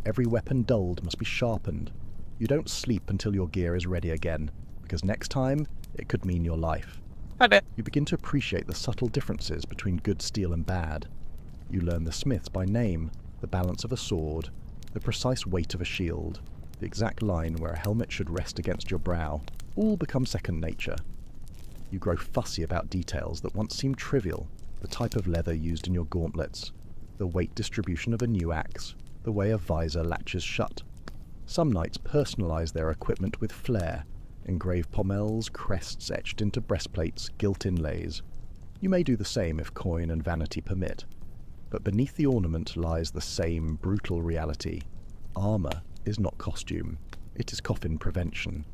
S1: Every weapon dulled must be sharpened. You don't sleep until your gear is ready again, because next time, it could mean your life. You begin to appreciate the subtle differences between good steel and bad. You learn the smiths by name, the balance of a sword, the precise weight of a shield, the exact line where a helmet should rest against your brow. All become second nature. You grow fussy about details that once seemed trivial, the type of leather used in your gauntlets, the weight distribution of a new axe, the way a visor latches shut. Some knights personalise their equipment with flair, engraved pommels, crests etched into breastplates, gilt inlays. You may do the same if coin and vanity permit. But beneath the ornament lies the same brutal reality. Armour is not costume, it is coffin prevention.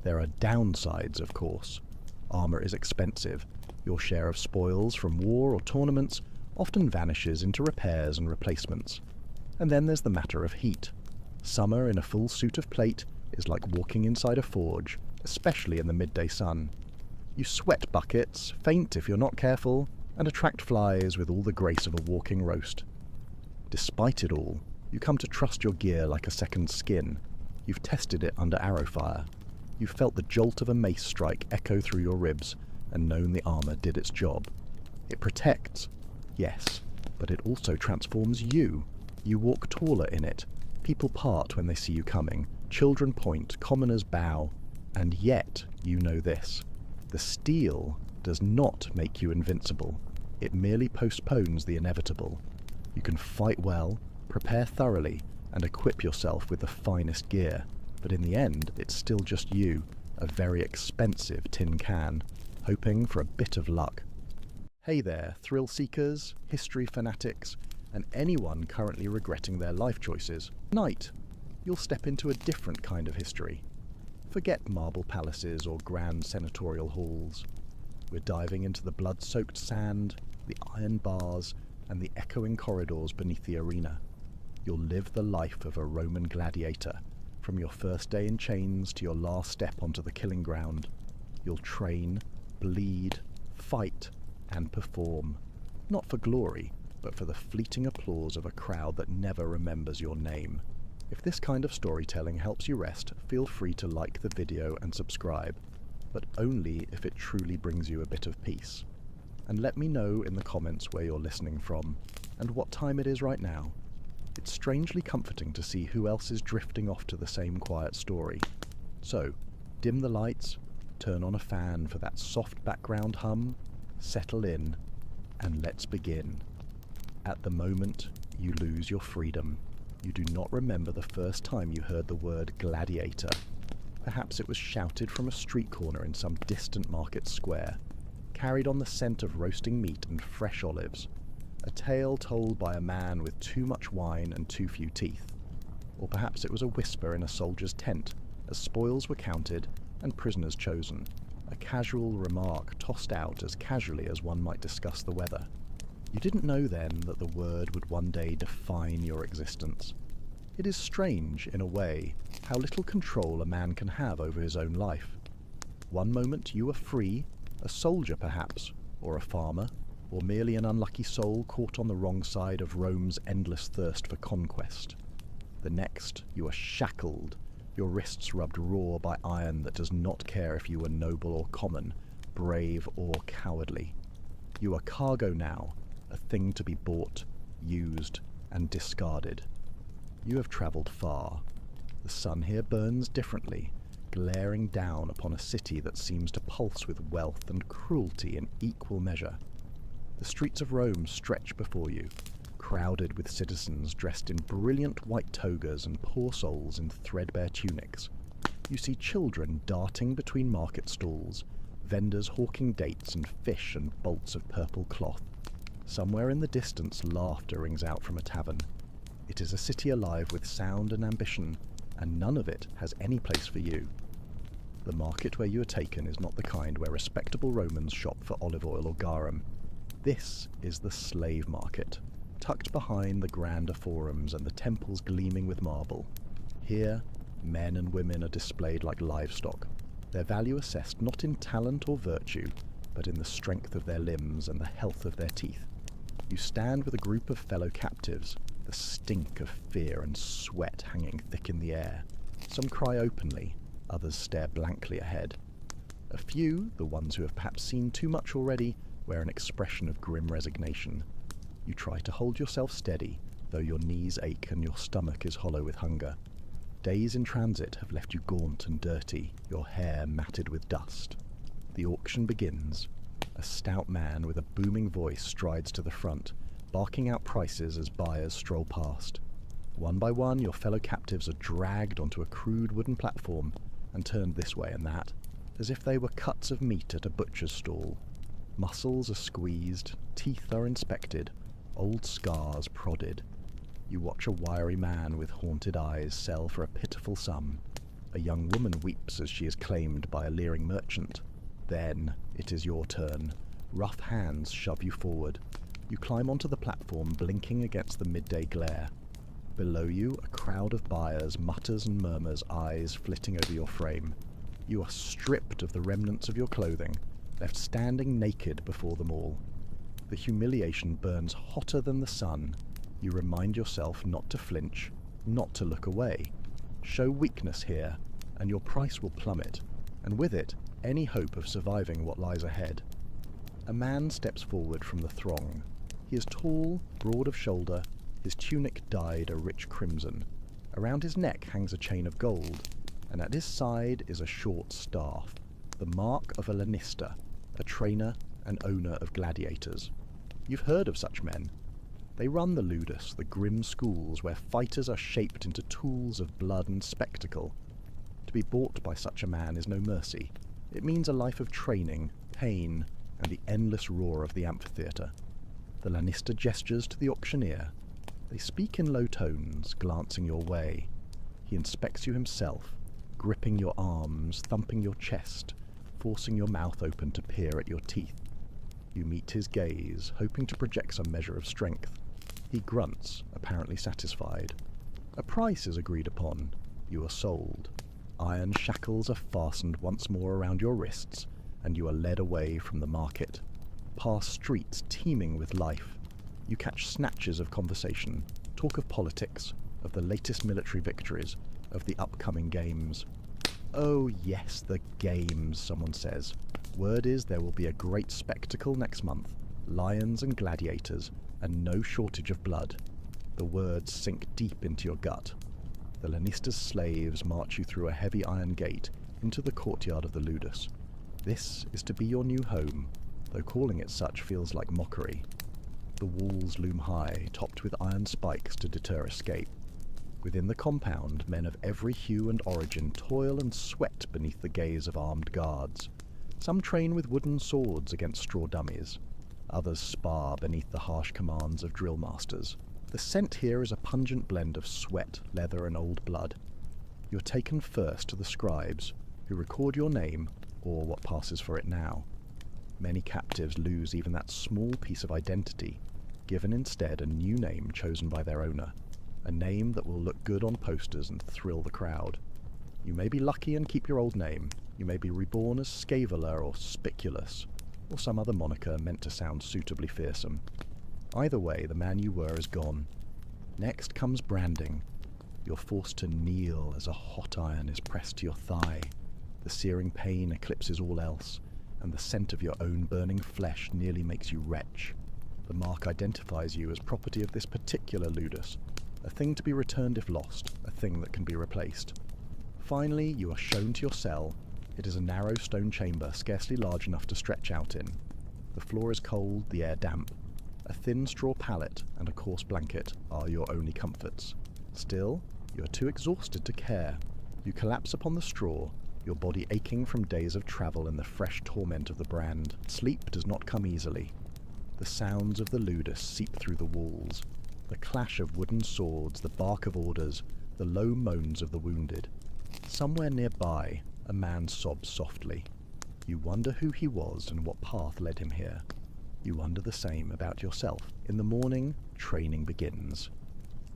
S1: There are downsides, of course. Armour is expensive. Your share of spoils from war or tournaments often vanishes into repairs and replacements. And then there's the matter of heat. Summer in a full suit of plate is like walking inside a forge, especially in the midday sun. You sweat buckets, faint if you're not careful, and attract flies with all the grace of a walking roast. Despite it all, you come to trust your gear like a second skin. You've tested it under arrow fire. You've felt the jolt of a mace strike echo through your ribs and known the armour did its job. It protects, yes, but it also transforms you. You walk taller in it. People part when they see you coming. Children point, commoners bow. And yet, you know this. The steel does not make you invincible. It merely postpones the inevitable. You can fight well, prepare thoroughly, and equip yourself with the finest gear. But in the end, it's still just you, a very expensive tin can, hoping for a bit of luck. Hey there, thrill seekers, history fanatics, and anyone currently regretting their life choices. Tonight, you'll step into a different kind of history. Forget marble palaces or grand senatorial halls. We're diving into the blood-soaked sand, the iron bars, and the echoing corridors beneath the arena. You'll live the life of a Roman gladiator, from your first day in chains to your last step onto the killing ground. You'll train, bleed, fight, and perform. Not for glory, but for the fleeting applause of a crowd that never remembers your name. If this kind of storytelling helps you rest, feel free to like the video and subscribe, but only if it truly brings you a bit of peace. And let me know in the comments where you're listening from, and what time it is right now. It's strangely comforting to see who else is drifting off to the same quiet story. So, dim the lights, turn on a fan for that soft background hum, settle in, and let's begin. At the moment, you lose your freedom. You do not remember the first time you heard the word gladiator. Perhaps it was shouted from a street corner in some distant market square, carried on the scent of roasting meat and fresh olives, a tale told by a man with too much wine and too few teeth. Or perhaps it was a whisper in a soldier's tent, as spoils were counted and prisoners chosen, a casual remark tossed out as casually as one might discuss the weather. You didn't know then that the word would one day define your existence. It is strange, in a way, how little control a man can have over his own life. One moment you are free, a soldier perhaps, or a farmer, or merely an unlucky soul caught on the wrong side of Rome's endless thirst for conquest. The next, you are shackled, your wrists rubbed raw by iron that does not care if you are noble or common, brave or cowardly. You are cargo now, a thing to be bought, used, and discarded. You have travelled far. The sun here burns differently, glaring down upon a city that seems to pulse with wealth and cruelty in equal measure. The streets of Rome stretch before you, crowded with citizens dressed in brilliant white togas and poor souls in threadbare tunics. You see children darting between market stalls, vendors hawking dates and fish and bolts of purple cloth. Somewhere in the distance, laughter rings out from a tavern. It is a city alive with sound and ambition, and none of it has any place for you. The market where you are taken is not the kind where respectable Romans shop for olive oil or garum. This is the slave market, tucked behind the grander forums and the temples gleaming with marble. Here, men and women are displayed like livestock, their value assessed not in talent or virtue, but in the strength of their limbs and the health of their teeth. You stand with a group of fellow captives, the stink of fear and sweat hanging thick in the air. Some cry openly, others stare blankly ahead. A few, the ones who have perhaps seen too much already, wear an expression of grim resignation. You try to hold yourself steady, though your knees ache and your stomach is hollow with hunger. Days in transit have left you gaunt and dirty, your hair matted with dust. The auction begins. A stout man with a booming voice strides to the front, barking out prices as buyers stroll past. One by one, your fellow captives are dragged onto a crude wooden platform and turned this way and that, as if they were cuts of meat at a butcher's stall. Muscles are squeezed, teeth are inspected, old scars prodded. You watch a wiry man with haunted eyes sell for a pitiful sum. A young woman weeps as she is claimed by a leering merchant. Then it is your turn. Rough hands shove you forward. You climb onto the platform, blinking against the midday glare. Below you, a crowd of buyers mutters and murmurs, eyes flitting over your frame. You are stripped of the remnants of your clothing, left standing naked before them all. The humiliation burns hotter than the sun. You remind yourself not to flinch, not to look away. Show weakness here, and your price will plummet, and with it, any hope of surviving what lies ahead. A man steps forward from the throng. He is tall, broad of shoulder, his tunic dyed a rich crimson. Around his neck hangs a chain of gold, and at his side is a short staff, the mark of a Lannister, a trainer and owner of gladiators. You've heard of such men. They run the Ludus, the grim schools where fighters are shaped into tools of blood and spectacle. To be bought by such a man is no mercy. It means a life of training, pain, and the endless roar of the amphitheatre. The Lannister gestures to the auctioneer. They speak in low tones, glancing your way. He inspects you himself, gripping your arms, thumping your chest, forcing your mouth open to peer at your teeth. You meet his gaze, hoping to project some measure of strength. He grunts, apparently satisfied. A price is agreed upon. You are sold. Iron shackles are fastened once more around your wrists, and you are led away from the market, past streets teeming with life. You catch snatches of conversation, talk of politics, of the latest military victories, of the upcoming games. Oh yes, the games, someone says. Word is there will be a great spectacle next month. Lions and gladiators, and no shortage of blood. The words sink deep into your gut. The Lannister's slaves march you through a heavy iron gate into the courtyard of the Ludus. This is to be your new home, though calling it such feels like mockery. The walls loom high, topped with iron spikes to deter escape. Within the compound, men of every hue and origin toil and sweat beneath the gaze of armed guards. Some train with wooden swords against straw dummies. Others spar beneath the harsh commands of drill masters. The scent here is a pungent blend of sweat, leather, and old blood. You're taken first to the scribes, who record your name, or what passes for it now. Many captives lose even that small piece of identity, given instead a new name chosen by their owner, a name that will look good on posters and thrill the crowd. You may be lucky and keep your old name. You may be reborn as Scaevola or Spiculus, or some other moniker meant to sound suitably fearsome. Either way, the man you were is gone. Next comes branding. You're forced to kneel as a hot iron is pressed to your thigh. The searing pain eclipses all else, and the scent of your own burning flesh nearly makes you retch. The mark identifies you as property of this particular Ludus, a thing to be returned if lost, a thing that can be replaced. Finally, you are shown to your cell. It is a narrow stone chamber, scarcely large enough to stretch out in. The floor is cold, the air damp. A thin straw pallet and a coarse blanket are your only comforts. Still, you are too exhausted to care. You collapse upon the straw, your body aching from days of travel in the fresh torment of the brand. Sleep does not come easily. The sounds of the Ludus seep through the walls. The clash of wooden swords, the bark of orders, the low moans of the wounded. Somewhere nearby, a man sobs softly. You wonder who he was and what path led him here. You wonder the same about yourself. In the morning, training begins.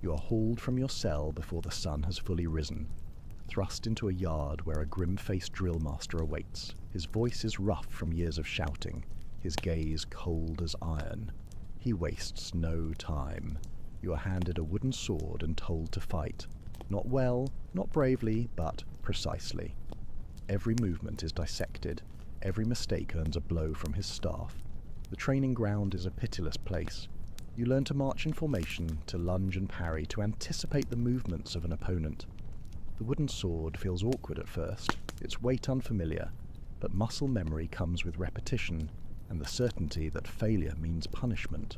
S1: You are hauled from your cell before the sun has fully risen, thrust into a yard where a grim-faced drill master awaits. His voice is rough from years of shouting, his gaze cold as iron. He wastes no time. You are handed a wooden sword and told to fight. Not well, not bravely, but precisely. Every movement is dissected. Every mistake earns a blow from his staff. The training ground is a pitiless place. You learn to march in formation, to lunge and parry, to anticipate the movements of an opponent. The wooden sword feels awkward at first, its weight unfamiliar, but muscle memory comes with repetition, and the certainty that failure means punishment.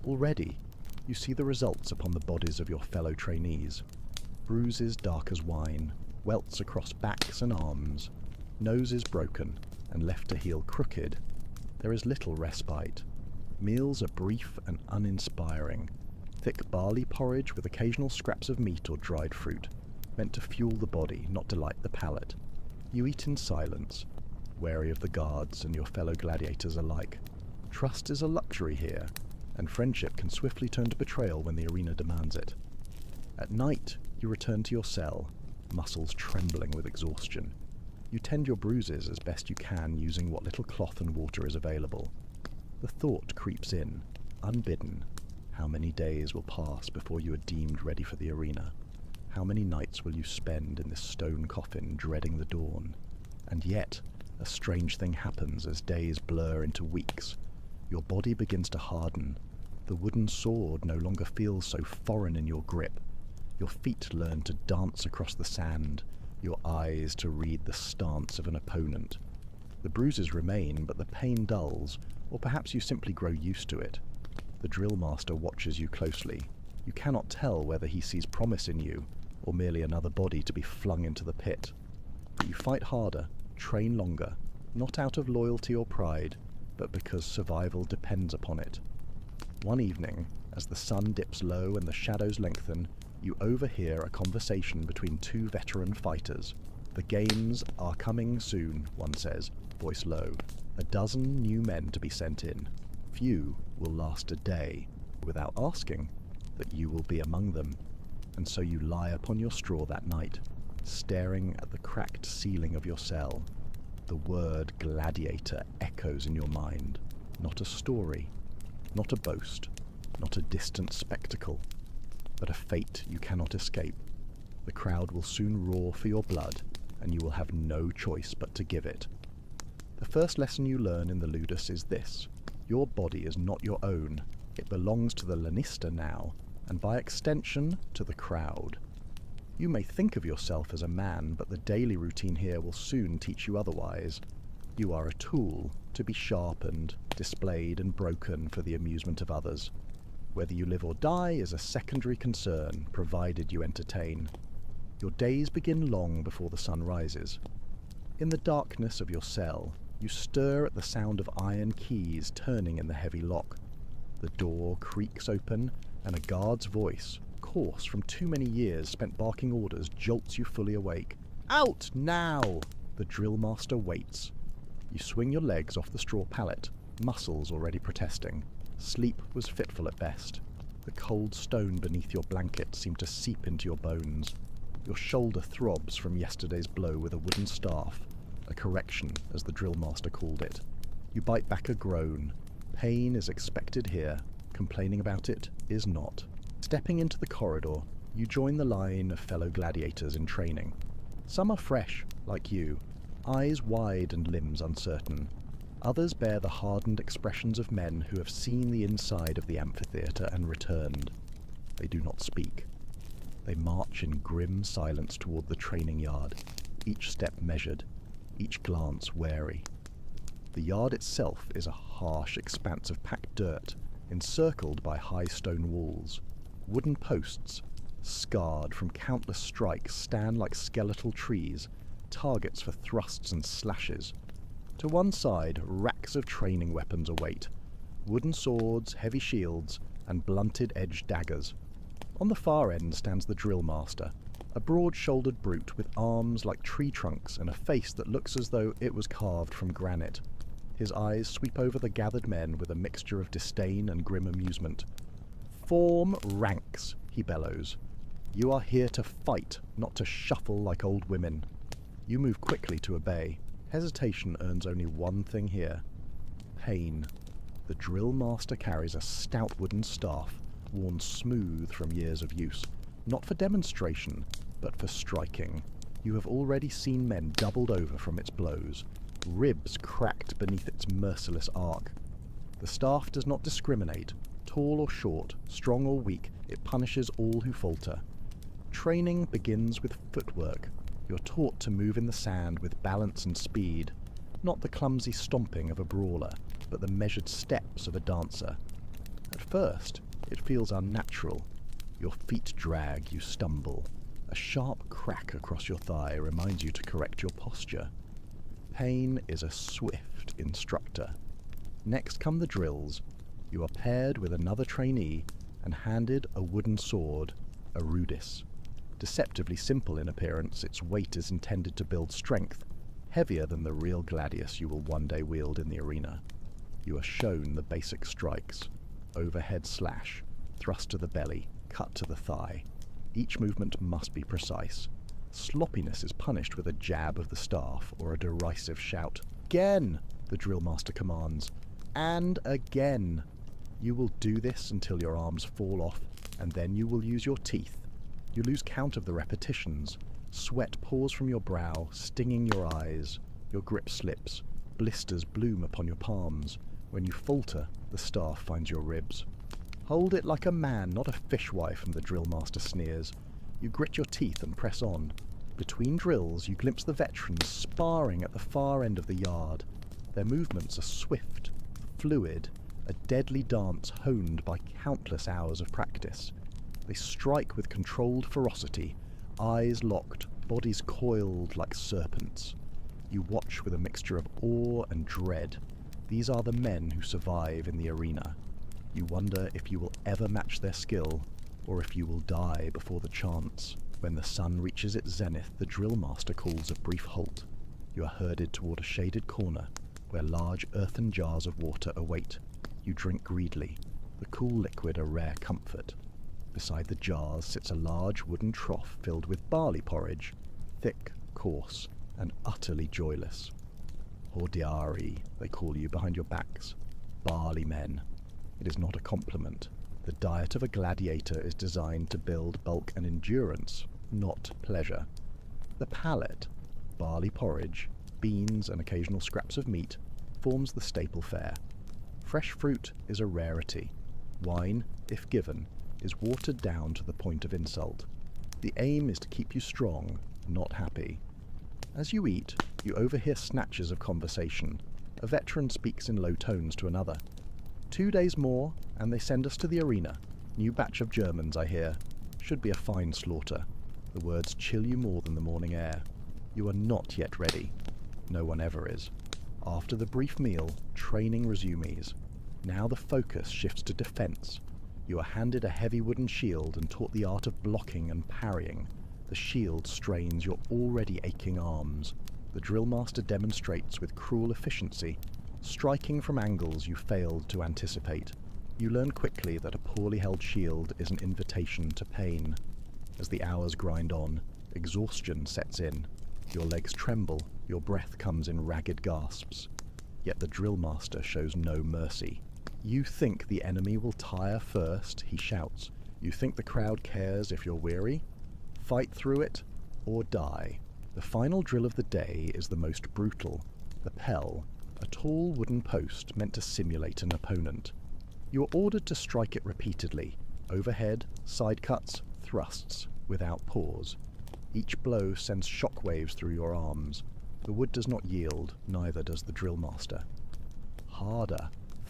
S1: Already, you see the results upon the bodies of your fellow trainees. Bruises dark as wine, welts across backs and arms, noses broken and left to heal crooked. There is little respite. Meals are brief and uninspiring. Thick barley porridge with occasional scraps of meat or dried fruit, meant to fuel the body, not delight the palate. You eat in silence, wary of the guards and your fellow gladiators alike. Trust is a luxury here, and friendship can swiftly turn to betrayal when the arena demands it. At night, you return to your cell, muscles trembling with exhaustion. You tend your bruises as best you can using what little cloth and water is available. The thought creeps in, unbidden. How many days will pass before you are deemed ready for the arena? How many nights will you spend in this stone coffin dreading the dawn? And yet, a strange thing happens as days blur into weeks. Your body begins to harden. The wooden sword no longer feels so foreign in your grip. Your feet learn to dance across the sand, your eyes to read the stance of an opponent. The bruises remain, but the pain dulls, or perhaps you simply grow used to it. The drill master watches you closely. You cannot tell whether he sees promise in you, or merely another body to be flung into the pit. But you fight harder, train longer, not out of loyalty or pride, but because survival depends upon it. One evening, as the sun dips low and the shadows lengthen, you overhear a conversation between two veteran fighters. The games are coming soon, one says, voice low. 12 new men to be sent in. Few will last a day, without asking that you will be among them. And so you lie upon your straw that night, staring at the cracked ceiling of your cell. The word gladiator echoes in your mind. Not a story, not a boast, not a distant spectacle, but a fate you cannot escape. The crowd will soon roar for your blood, and you will have no choice but to give it. The first lesson you learn in the Ludus is this: your body is not your own. It belongs to the Lanista now, and by extension, to the crowd. You may think of yourself as a man, but the daily routine here will soon teach you otherwise. You are a tool, to be sharpened, displayed and broken for the amusement of others. Whether you live or die is a secondary concern, provided you entertain. Your days begin long before the sun rises. In the darkness of your cell, you stir at the sound of iron keys turning in the heavy lock. The door creaks open, and a guard's voice, coarse from too many years spent barking orders, jolts you fully awake. Out now! The drill master waits. You swing your legs off the straw pallet, muscles already protesting. Sleep was fitful at best. The cold stone beneath your blanket seemed to seep into your bones. Your shoulder throbs from yesterday's blow with a wooden staff, a correction as the drill master called it. You bite back a groan. Pain is expected here. Complaining about it is not. Stepping into the corridor, you join the line of fellow gladiators in training. Some are fresh, like you, eyes wide and limbs uncertain. Others bear the hardened expressions of men who have seen the inside of the amphitheatre and returned. They do not speak. They march in grim silence toward the training yard, each step measured, each glance wary. The yard itself is a harsh expanse of packed dirt, encircled by high stone walls. Wooden posts, scarred from countless strikes, stand like skeletal trees, targets for thrusts and slashes. To one side, racks of training weapons await. Wooden swords, heavy shields, and blunted-edged daggers. On the far end stands the drill master, a broad-shouldered brute with arms like tree trunks and a face that looks as though it was carved from granite. His eyes sweep over the gathered men with a mixture of disdain and grim amusement. "Form ranks," he bellows. "You are here to fight, not to shuffle like old women." You move quickly to obey. Hesitation earns only one thing here: pain. The drill master carries a stout wooden staff, worn smooth from years of use, not for demonstration, but for striking. You have already seen men doubled over from its blows, ribs cracked beneath its merciless arc. The staff does not discriminate, tall or short, strong or weak, it punishes all who falter. Training begins with footwork. You're taught to move in the sand with balance and speed, not the clumsy stomping of a brawler, but the measured steps of a dancer. At first, it feels unnatural. Your feet drag, you stumble. A sharp crack across your thigh reminds you to correct your posture. Pain is a swift instructor. Next come the drills. You are paired with another trainee and handed a wooden sword, a rudis. Deceptively simple in appearance, its weight is intended to build strength, heavier than the real gladius you will one day wield in the arena. You are shown the basic strikes: overhead slash, thrust to the belly, cut to the thigh. Each movement must be precise. Sloppiness is punished with a jab of the staff or a derisive shout. Again, the drill master commands. And again. You will do this until your arms fall off, and then you will use your teeth. You lose count of the repetitions. Sweat pours from your brow, stinging your eyes. Your grip slips. Blisters bloom upon your palms. When you falter, the staff finds your ribs. Hold it like a man, not a fishwife, and the drill master sneers. You grit your teeth and press on. Between drills, you glimpse the veterans sparring at the far end of the yard. Their movements are swift, fluid, a deadly dance honed by countless hours of practice. They strike with controlled ferocity, eyes locked, bodies coiled like serpents. You watch with a mixture of awe and dread. These are the men who survive in the arena. You wonder if you will ever match their skill, or if you will die before the chance. When the sun reaches its zenith, the drill master calls a brief halt. You are herded toward a shaded corner, where large earthen jars of water await. You drink greedily, the cool liquid a rare comfort. Beside the jars sits a large wooden trough filled with barley porridge, thick, coarse, and utterly joyless. Hordiari, they call you behind your backs. Barley men. It is not a compliment. The diet of a gladiator is designed to build bulk and endurance, not pleasure. The palate, barley porridge, beans and occasional scraps of meat, forms the staple fare. Fresh fruit is a rarity. Wine, if given, is watered down to the point of insult. The aim is to keep you strong, not happy. As you eat, you overhear snatches of conversation. A veteran speaks in low tones to another. 2 days more, and they send us to the arena. New batch of Germans, I hear. Should be a fine slaughter. The words chill you more than the morning air. You are not yet ready. No one ever is. After the brief meal, training resumes. Now the focus shifts to defense. You are handed a heavy wooden shield and taught the art of blocking and parrying. The shield strains your already aching arms. The drill master demonstrates with cruel efficiency, striking from angles you failed to anticipate. You learn quickly that a poorly held shield is an invitation to pain. As the hours grind on, exhaustion sets in. Your legs tremble, your breath comes in ragged gasps. Yet the drill master shows no mercy. You think the enemy will tire first, he shouts. You think the crowd cares if you're weary? Fight through it, or die. The final drill of the day is the most brutal. The pell, a tall wooden post meant to simulate an opponent. You are ordered to strike it repeatedly, overhead, side cuts, thrusts, without pause. Each blow sends shockwaves through your arms. The wood does not yield, neither does the drill master. Harder,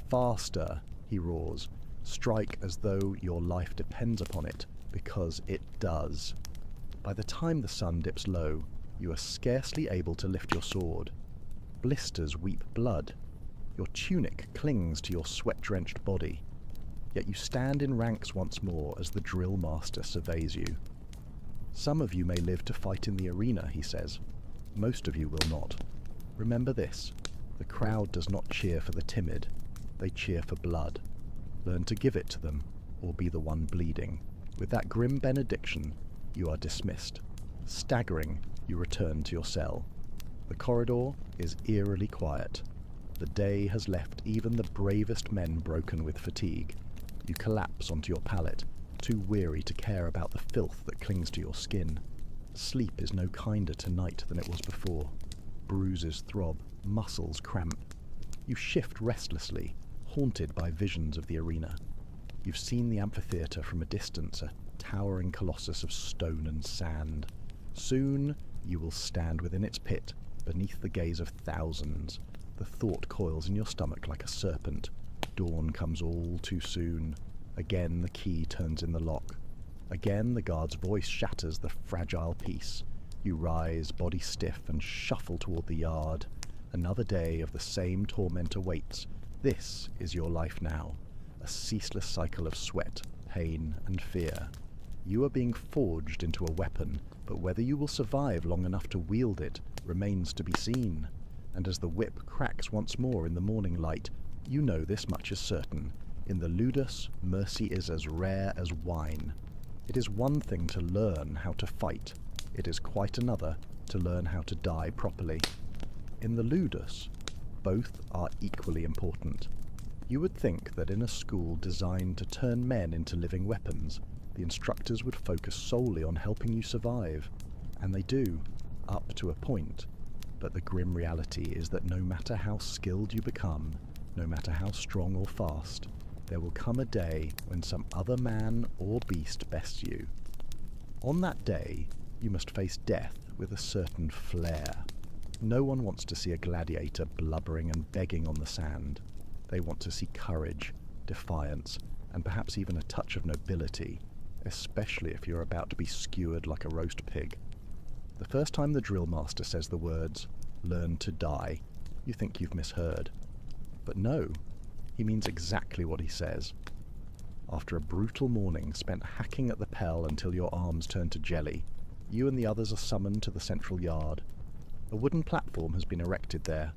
S1: faster, he roars. Strike as though your life depends upon it, because it does. By the time the sun dips low, you are scarcely able to lift your sword. Blisters weep blood. Your tunic clings to your sweat-drenched body. Yet you stand in ranks once more as the drill master surveys you. Some of you may live to fight in the arena, he says. Most of you will not. Remember this, the crowd does not cheer for the timid. They cheer for blood. Learn to give it to them, or be the one bleeding. With that grim benediction, you are dismissed. Staggering, you return to your cell. The corridor is eerily quiet. The day has left even the bravest men broken with fatigue. You collapse onto your pallet, too weary to care about the filth that clings to your skin. Sleep is no kinder tonight than it was before. Bruises throb, muscles cramp. You shift restlessly, haunted by visions of the arena. You've seen the amphitheatre from a distance, a towering colossus of stone and sand. Soon you will stand within its pit, beneath the gaze of thousands. The thought coils in your stomach like a serpent. Dawn comes all too soon. Again the key turns in the lock. Again the guard's voice shatters the fragile peace. You rise, body stiff, and shuffle toward the yard. Another day of the same torment awaits. This is your life now, a ceaseless cycle of sweat, pain, and fear. You are being forged into a weapon, but whether you will survive long enough to wield it remains to be seen. And as the whip cracks once more in the morning light, you know this much is certain. In the ludus, mercy is as rare as wine. It is one thing to learn how to fight. It is quite another to learn how to die properly. In the ludus, both are equally important. You would think that in a school designed to turn men into living weapons, the instructors would focus solely on helping you survive. And they do, up to a point. But the grim reality is that no matter how skilled you become, no matter how strong or fast, there will come a day when some other man or beast bests you. On that day, you must face death with a certain flair. No one wants to see a gladiator blubbering and begging on the sand. They want to see courage, defiance, and perhaps even a touch of nobility, especially if you're about to be skewered like a roast pig. The first time the drill master says the words, "learn to die," you think you've misheard. But no, he means exactly what he says. After a brutal morning spent hacking at the pell until your arms turn to jelly, you and the others are summoned to the central yard. A wooden platform has been erected there,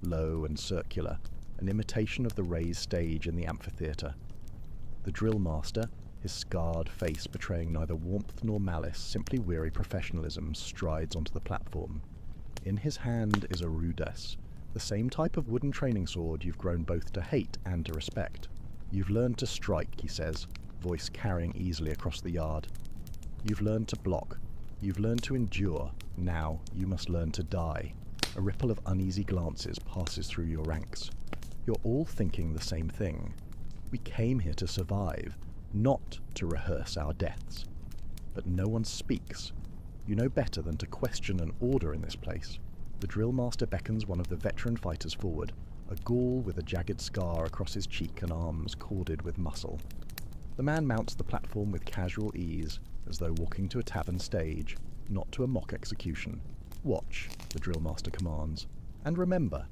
S1: low and circular, an imitation of the raised stage in the amphitheatre. The drill master, his scarred face betraying neither warmth nor malice, simply weary professionalism, strides onto the platform. In his hand is a rudess, the same type of wooden training sword you've grown both to hate and to respect. You've learned to strike, he says, voice carrying easily across the yard. You've learned to block. You've learned to endure. Now you must learn to die. A ripple of uneasy glances passes through your ranks. You're all thinking the same thing. We came here to survive, not to rehearse our deaths. But no one speaks. You know better than to question an order in this place. The drill master beckons one of the veteran fighters forward, a Gaul with a jagged scar across his cheek and arms corded with muscle. The man mounts the platform with casual ease, as though walking to a tavern stage, not to a mock execution. Watch, the drill master commands, and remember,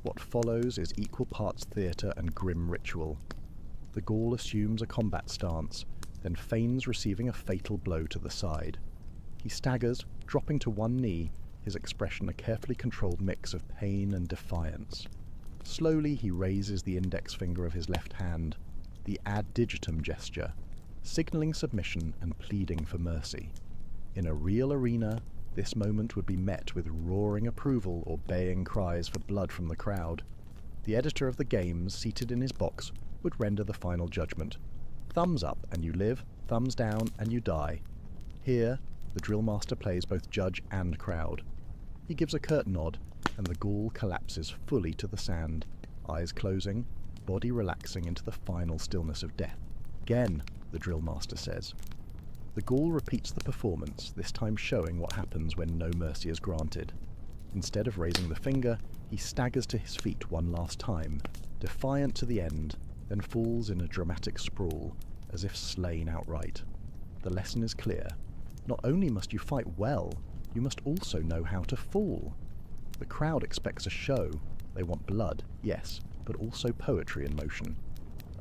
S1: what follows is equal parts theatre and grim ritual. The Gaul assumes a combat stance, then feigns receiving a fatal blow to the side. He staggers, dropping to one knee, his expression a carefully controlled mix of pain and defiance. Slowly he raises the index finger of his left hand, the ad digitum gesture, signalling submission and pleading for mercy. In a real arena, this moment would be met with roaring approval or baying cries for blood from the crowd. The editor of the games, seated in his box, would render the final judgment. Thumbs up and you live, thumbs down and you die. Here, the drill master plays both judge and crowd. He gives a curt nod, and the Gaul collapses fully to the sand, eyes closing, body relaxing into the final stillness of death. Again, the drill master says. The Gaul repeats the performance, this time showing what happens when no mercy is granted. Instead of raising the finger, he staggers to his feet one last time, defiant to the end, then falls in a dramatic sprawl, as if slain outright. The lesson is clear. Not only must you fight well, you must also know how to fall. The crowd expects a show. They want blood, yes, but also poetry in motion.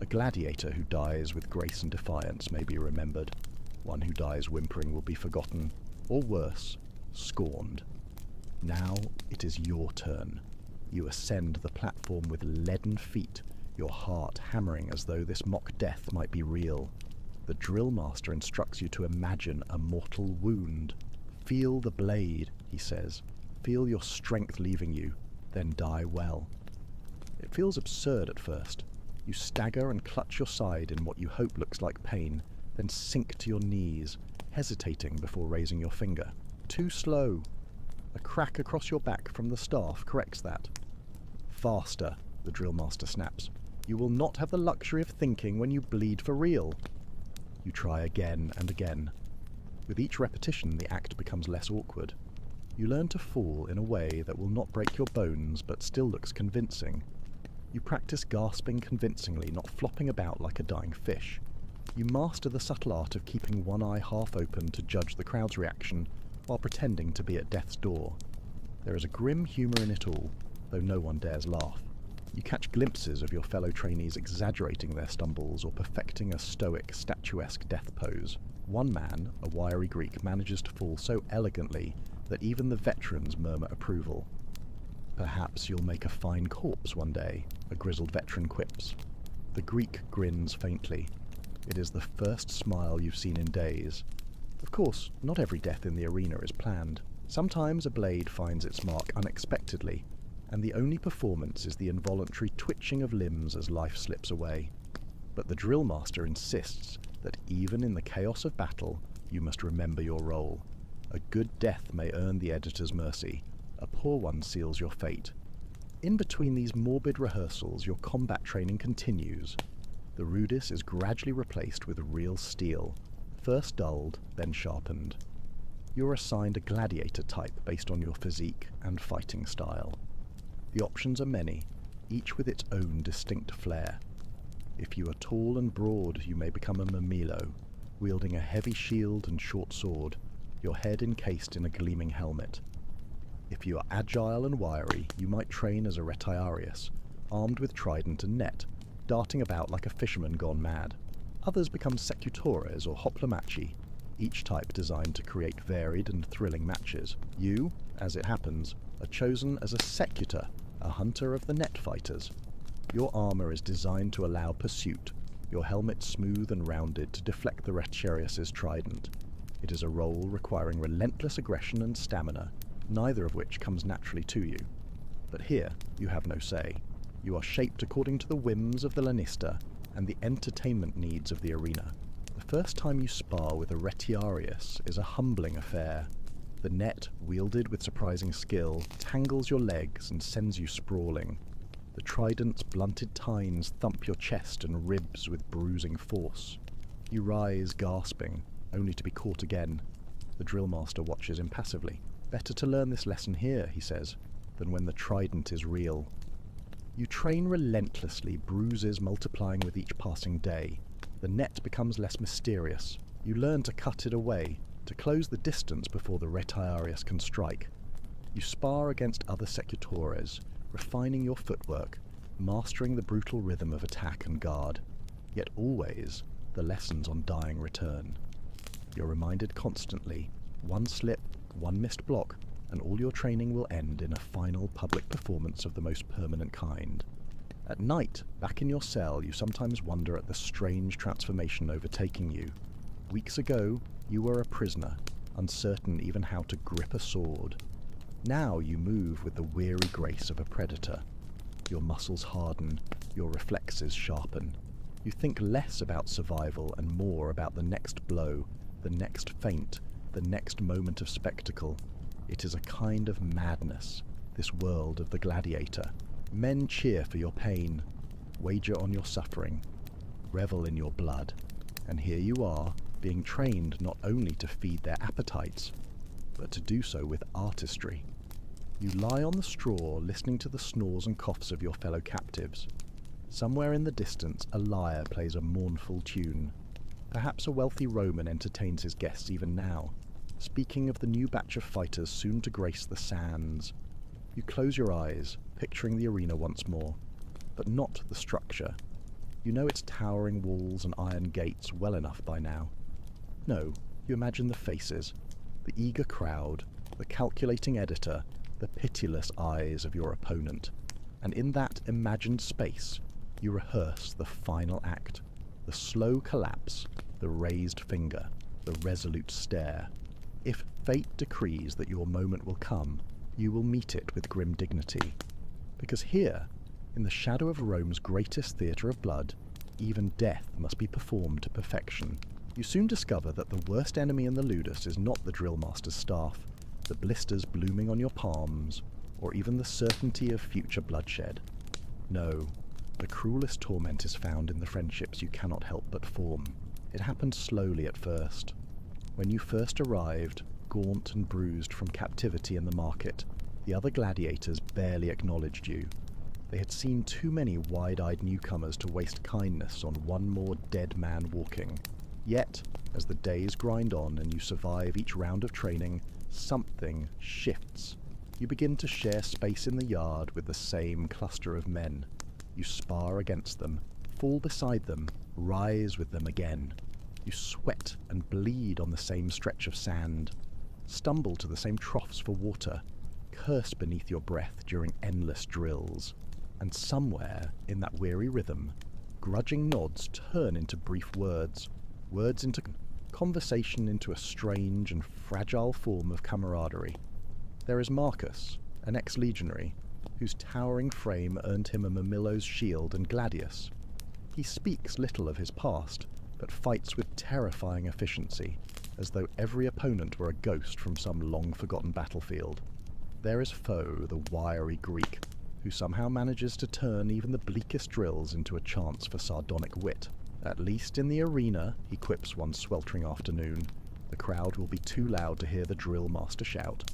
S1: A gladiator who dies with grace and defiance may be remembered. One who dies whimpering will be forgotten, or worse, scorned. Now it is your turn. You ascend the platform with leaden feet, your heart hammering as though this mock death might be real. The drill master instructs you to imagine a mortal wound. Feel the blade, he says. Feel your strength leaving you, then die well. It feels absurd at first. You stagger and clutch your side in what you hope looks like pain, then sink to your knees, hesitating before raising your finger. Too slow. A crack across your back from the staff corrects that. Faster, the drill master snaps. You will not have the luxury of thinking when you bleed for real. You try again and again. With each repetition, the act becomes less awkward. You learn to fall in a way that will not break your bones but still looks convincing. You practice gasping convincingly, not flopping about like a dying fish. You master the subtle art of keeping one eye half open to judge the crowd's reaction while pretending to be at death's door. There is a grim humour in it all, though no one dares laugh. You catch glimpses of your fellow trainees exaggerating their stumbles or perfecting a stoic, statuesque death pose. One man, a wiry Greek, manages to fall so elegantly that even the veterans murmur approval. "Perhaps you'll make a fine corpse one day," a grizzled veteran quips. The Greek grins faintly. It is the first smile you've seen in days. Of course, not every death in the arena is planned. Sometimes a blade finds its mark unexpectedly, and the only performance is the involuntary twitching of limbs as life slips away. But the drill master insists that even in the chaos of battle, you must remember your role. A good death may earn the editor's mercy. A poor one seals your fate. In between these morbid rehearsals, your combat training continues. The rudis is gradually replaced with real steel, first dulled, then sharpened. You're assigned a gladiator type based on your physique and fighting style. The options are many, each with its own distinct flair. If you are tall and broad, you may become a Mamilo, wielding a heavy shield and short sword, your head encased in a gleaming helmet. If you are agile and wiry, you might train as a Retiarius, armed with trident and net, darting about like a fisherman gone mad. Others become Secutores or Hoplamachi, each type designed to create varied and thrilling matches. You, as it happens, are chosen as a Secutor, a hunter of the net fighters. Your armour is designed to allow pursuit, your helmet smooth and rounded to deflect the Retiarius's trident. It is a role requiring relentless aggression and stamina, neither of which comes naturally to you. But here, you have no say. You are shaped according to the whims of the Lanista and the entertainment needs of the arena. The first time you spar with a Retiarius is a humbling affair. The net, wielded with surprising skill, tangles your legs and sends you sprawling. The trident's blunted tines thump your chest and ribs with bruising force. You rise gasping, only to be caught again. The drill master watches impassively. "Better to learn this lesson here," he says, "than when the trident is real." You train relentlessly, bruises multiplying with each passing day. The net becomes less mysterious. You learn to cut it away, to close the distance before the Retiarius can strike. You spar against other Secutores, refining your footwork, mastering the brutal rhythm of attack and guard. Yet always, the lessons on dying return. You're reminded constantly, one slip, one missed block, and all your training will end in a final public performance of the most permanent kind. At night, back in your cell, you sometimes wonder at the strange transformation overtaking you. Weeks ago, you were a prisoner, uncertain even how to grip a sword. Now you move with the weary grace of a predator. Your muscles harden, your reflexes sharpen. You think less about survival and more about the next blow, the next feint, the next moment of spectacle. It is a kind of madness, this world of the gladiator. Men cheer for your pain, wager on your suffering, revel in your blood. And here you are, being trained not only to feed their appetites, but to do so with artistry. You lie on the straw listening to the snores and coughs of your fellow captives. Somewhere in the distance a lyre plays a mournful tune. Perhaps a wealthy Roman entertains his guests even now, speaking of the new batch of fighters soon to grace the sands. You close your eyes, picturing the arena once more, but not the structure. You know its towering walls and iron gates well enough by now. No, you imagine the faces, the eager crowd, the calculating editor, the pitiless eyes of your opponent. And in that imagined space, you rehearse the final act, the slow collapse, the raised finger, the resolute stare. If fate decrees that your moment will come, you will meet it with grim dignity. Because here, in the shadow of Rome's greatest theatre of blood, even death must be performed to perfection. You soon discover that the worst enemy in the ludus is not the drill master's staff, the blisters blooming on your palms, or even the certainty of future bloodshed. No, the cruelest torment is found in the friendships you cannot help but form. It happened slowly at first. When you first arrived, gaunt and bruised from captivity in the market, the other gladiators barely acknowledged you. They had seen too many wide-eyed newcomers to waste kindness on one more dead man walking. Yet, as the days grind on and you survive each round of training, something shifts. You begin to share space in the yard with the same cluster of men. You spar against them, fall beside them, rise with them again. You sweat and bleed on the same stretch of sand, stumble to the same troughs for water, curse beneath your breath during endless drills. And somewhere in that weary rhythm, grudging nods turn into brief words, words into conversation, into a strange and fragile form of camaraderie. There is Marcus, an ex-legionary, whose towering frame earned him a Mamillo's shield and gladius. He speaks little of his past, but fights with terrifying efficiency, as though every opponent were a ghost from some long-forgotten battlefield. There is Foe, the wiry Greek, who somehow manages to turn even the bleakest drills into a chance for sardonic wit. At least in the arena, he quips one sweltering afternoon. The crowd will be too loud to hear the drill master shout.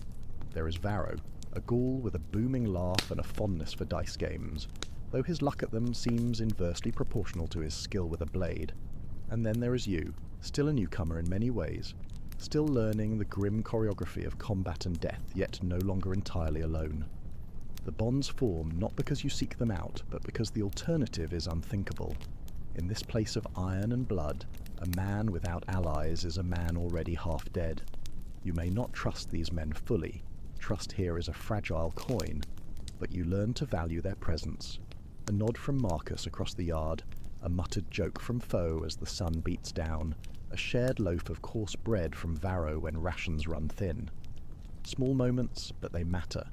S1: There is Varro, a Gaul with a booming laugh and a fondness for dice games, though his luck at them seems inversely proportional to his skill with a blade. And then there is you, still a newcomer in many ways, still learning the grim choreography of combat and death, yet no longer entirely alone. The bonds form not because you seek them out, but because the alternative is unthinkable. In this place of iron and blood, a man without allies is a man already half dead. You may not trust these men fully. Trust here is a fragile coin, but you learn to value their presence. A nod from Marcus across the yard, a muttered joke from Foe as the sun beats down, a shared loaf of coarse bread from Varro when rations run thin. Small moments, but they matter.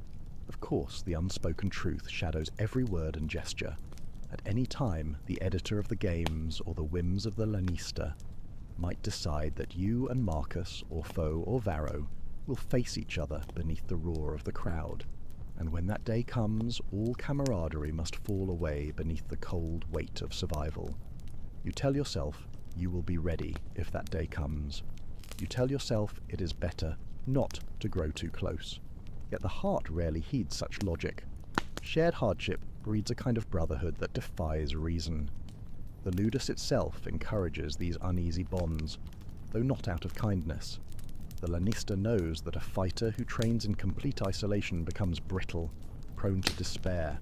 S1: Of course, the unspoken truth shadows every word and gesture. At any time, the editor of the games or the whims of the Lanista might decide that you and Marcus, or Foe or Varro, will face each other beneath the roar of the crowd. And when that day comes, all camaraderie must fall away beneath the cold weight of survival. You tell yourself you will be ready if that day comes. You tell yourself it is better not to grow too close. Yet the heart rarely heeds such logic. Shared hardship breeds a kind of brotherhood that defies reason. The ludus itself encourages these uneasy bonds, though not out of kindness. The Lanista knows that a fighter who trains in complete isolation becomes brittle, prone to despair.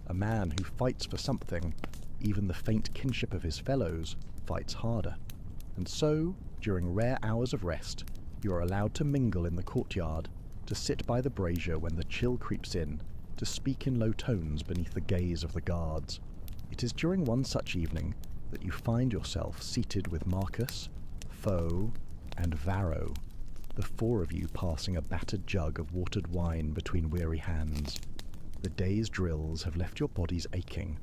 S1: A man who fights for something, even the faint kinship of his fellows, fights harder. And so, during rare hours of rest, you are allowed to mingle in the courtyard, to sit by the brazier when the chill creeps in, to speak in low tones beneath the gaze of the guards. It is during one such evening that you find yourself seated with Marcus, Foe, and Varro, the four of you passing a battered jug of watered wine between weary hands. The day's drills have left your bodies aching,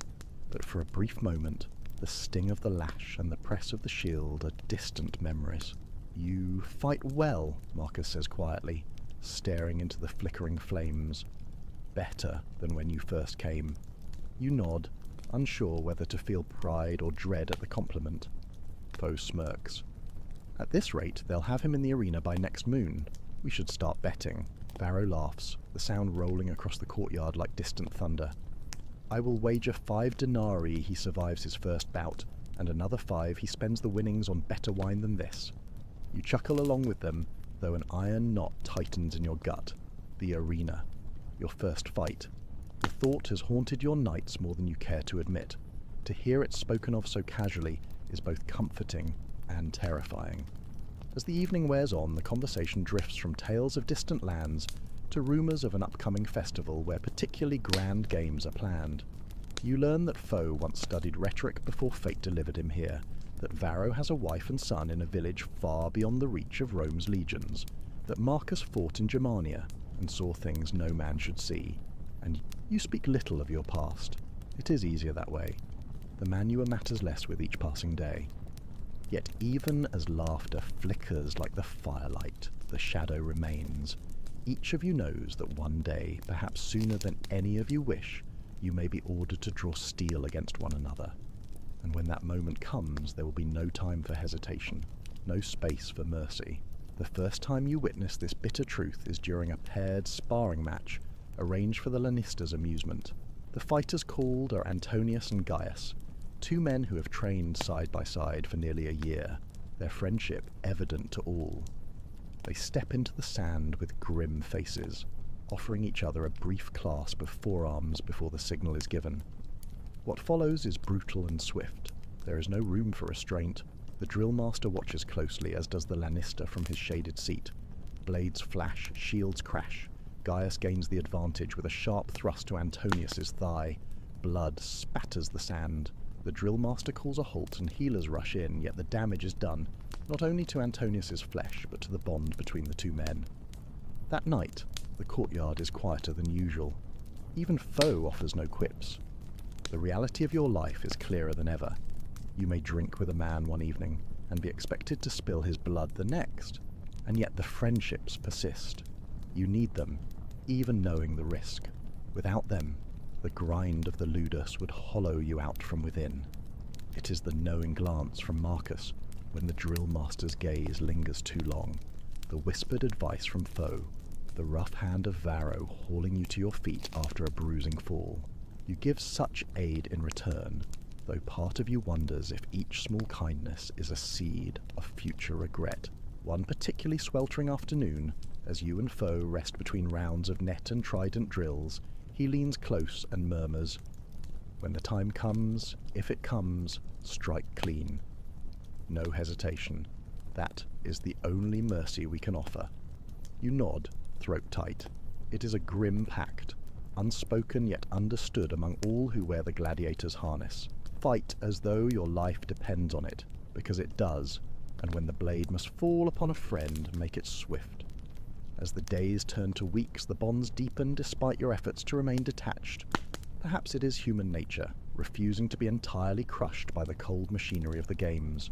S1: but for a brief moment, the sting of the lash and the press of the shield are distant memories. "You fight well," Marcus says quietly, staring into the flickering flames. "Better than when you first came." You nod, unsure whether to feel pride or dread at the compliment. Foe smirks. "At this rate, they'll have him in the arena by next moon. We should start betting." Varro laughs, the sound rolling across the courtyard like distant thunder. "I will wager 5 denarii he survives his first bout, and another 5 he spends the winnings on better wine than this." You chuckle along with them, though an iron knot tightens in your gut. The arena. Your first fight. The thought has haunted your nights more than you care to admit. To hear it spoken of so casually is both comforting and terrifying. As the evening wears on, the conversation drifts from tales of distant lands to rumours of an upcoming festival where particularly grand games are planned. You learn that Foe once studied rhetoric before fate delivered him here, that Varro has a wife and son in a village far beyond the reach of Rome's legions, that Marcus fought in Germania and saw things no man should see, and you speak little of your past. It is easier that way. The manure matters less with each passing day. Yet even as laughter flickers like the firelight, the shadow remains. Each of you knows that one day, perhaps sooner than any of you wish, you may be ordered to draw steel against one another. And when that moment comes, there will be no time for hesitation, no space for mercy. The first time you witness this bitter truth is during a paired sparring match arranged for the Lanista's amusement. The fighters called are Antonius and Gaius, two men who have trained side by side for nearly a year, their friendship evident to all. They step into the sand with grim faces, offering each other a brief clasp of forearms before the signal is given. What follows is brutal and swift. There is no room for restraint. The drill master watches closely, as does the Lannister from his shaded seat. Blades flash, shields crash. Gaius gains the advantage with a sharp thrust to Antonius's thigh. Blood spatters the sand. The drill master calls a halt and healers rush in, yet the damage is done, not only to Antonius's flesh, but to the bond between the two men. That night, the courtyard is quieter than usual. Even foe offers no quips. The reality of your life is clearer than ever. You may drink with a man one evening and be expected to spill his blood the next, and yet the friendships persist. You need them, even knowing the risk. Without them, the grind of the ludus would hollow you out from within. It is the knowing glance from Marcus when the drill master's gaze lingers too long, the whispered advice from foe, the rough hand of Varro hauling you to your feet after a bruising fall. You give such aid in return, though part of you wonders if each small kindness is a seed of future regret. One particularly sweltering afternoon, as you and foe rest between rounds of net and trident drills, he leans close and murmurs, "When the time comes, if it comes, strike clean." No hesitation. That is the only mercy we can offer. You nod, throat tight. It is a grim pact, unspoken yet understood among all who wear the gladiator's harness. Fight as though your life depends on it, because it does, and when the blade must fall upon a friend, make it swift. As the days turn to weeks, the bonds deepen despite your efforts to remain detached. Perhaps it is human nature, refusing to be entirely crushed by the cold machinery of the games.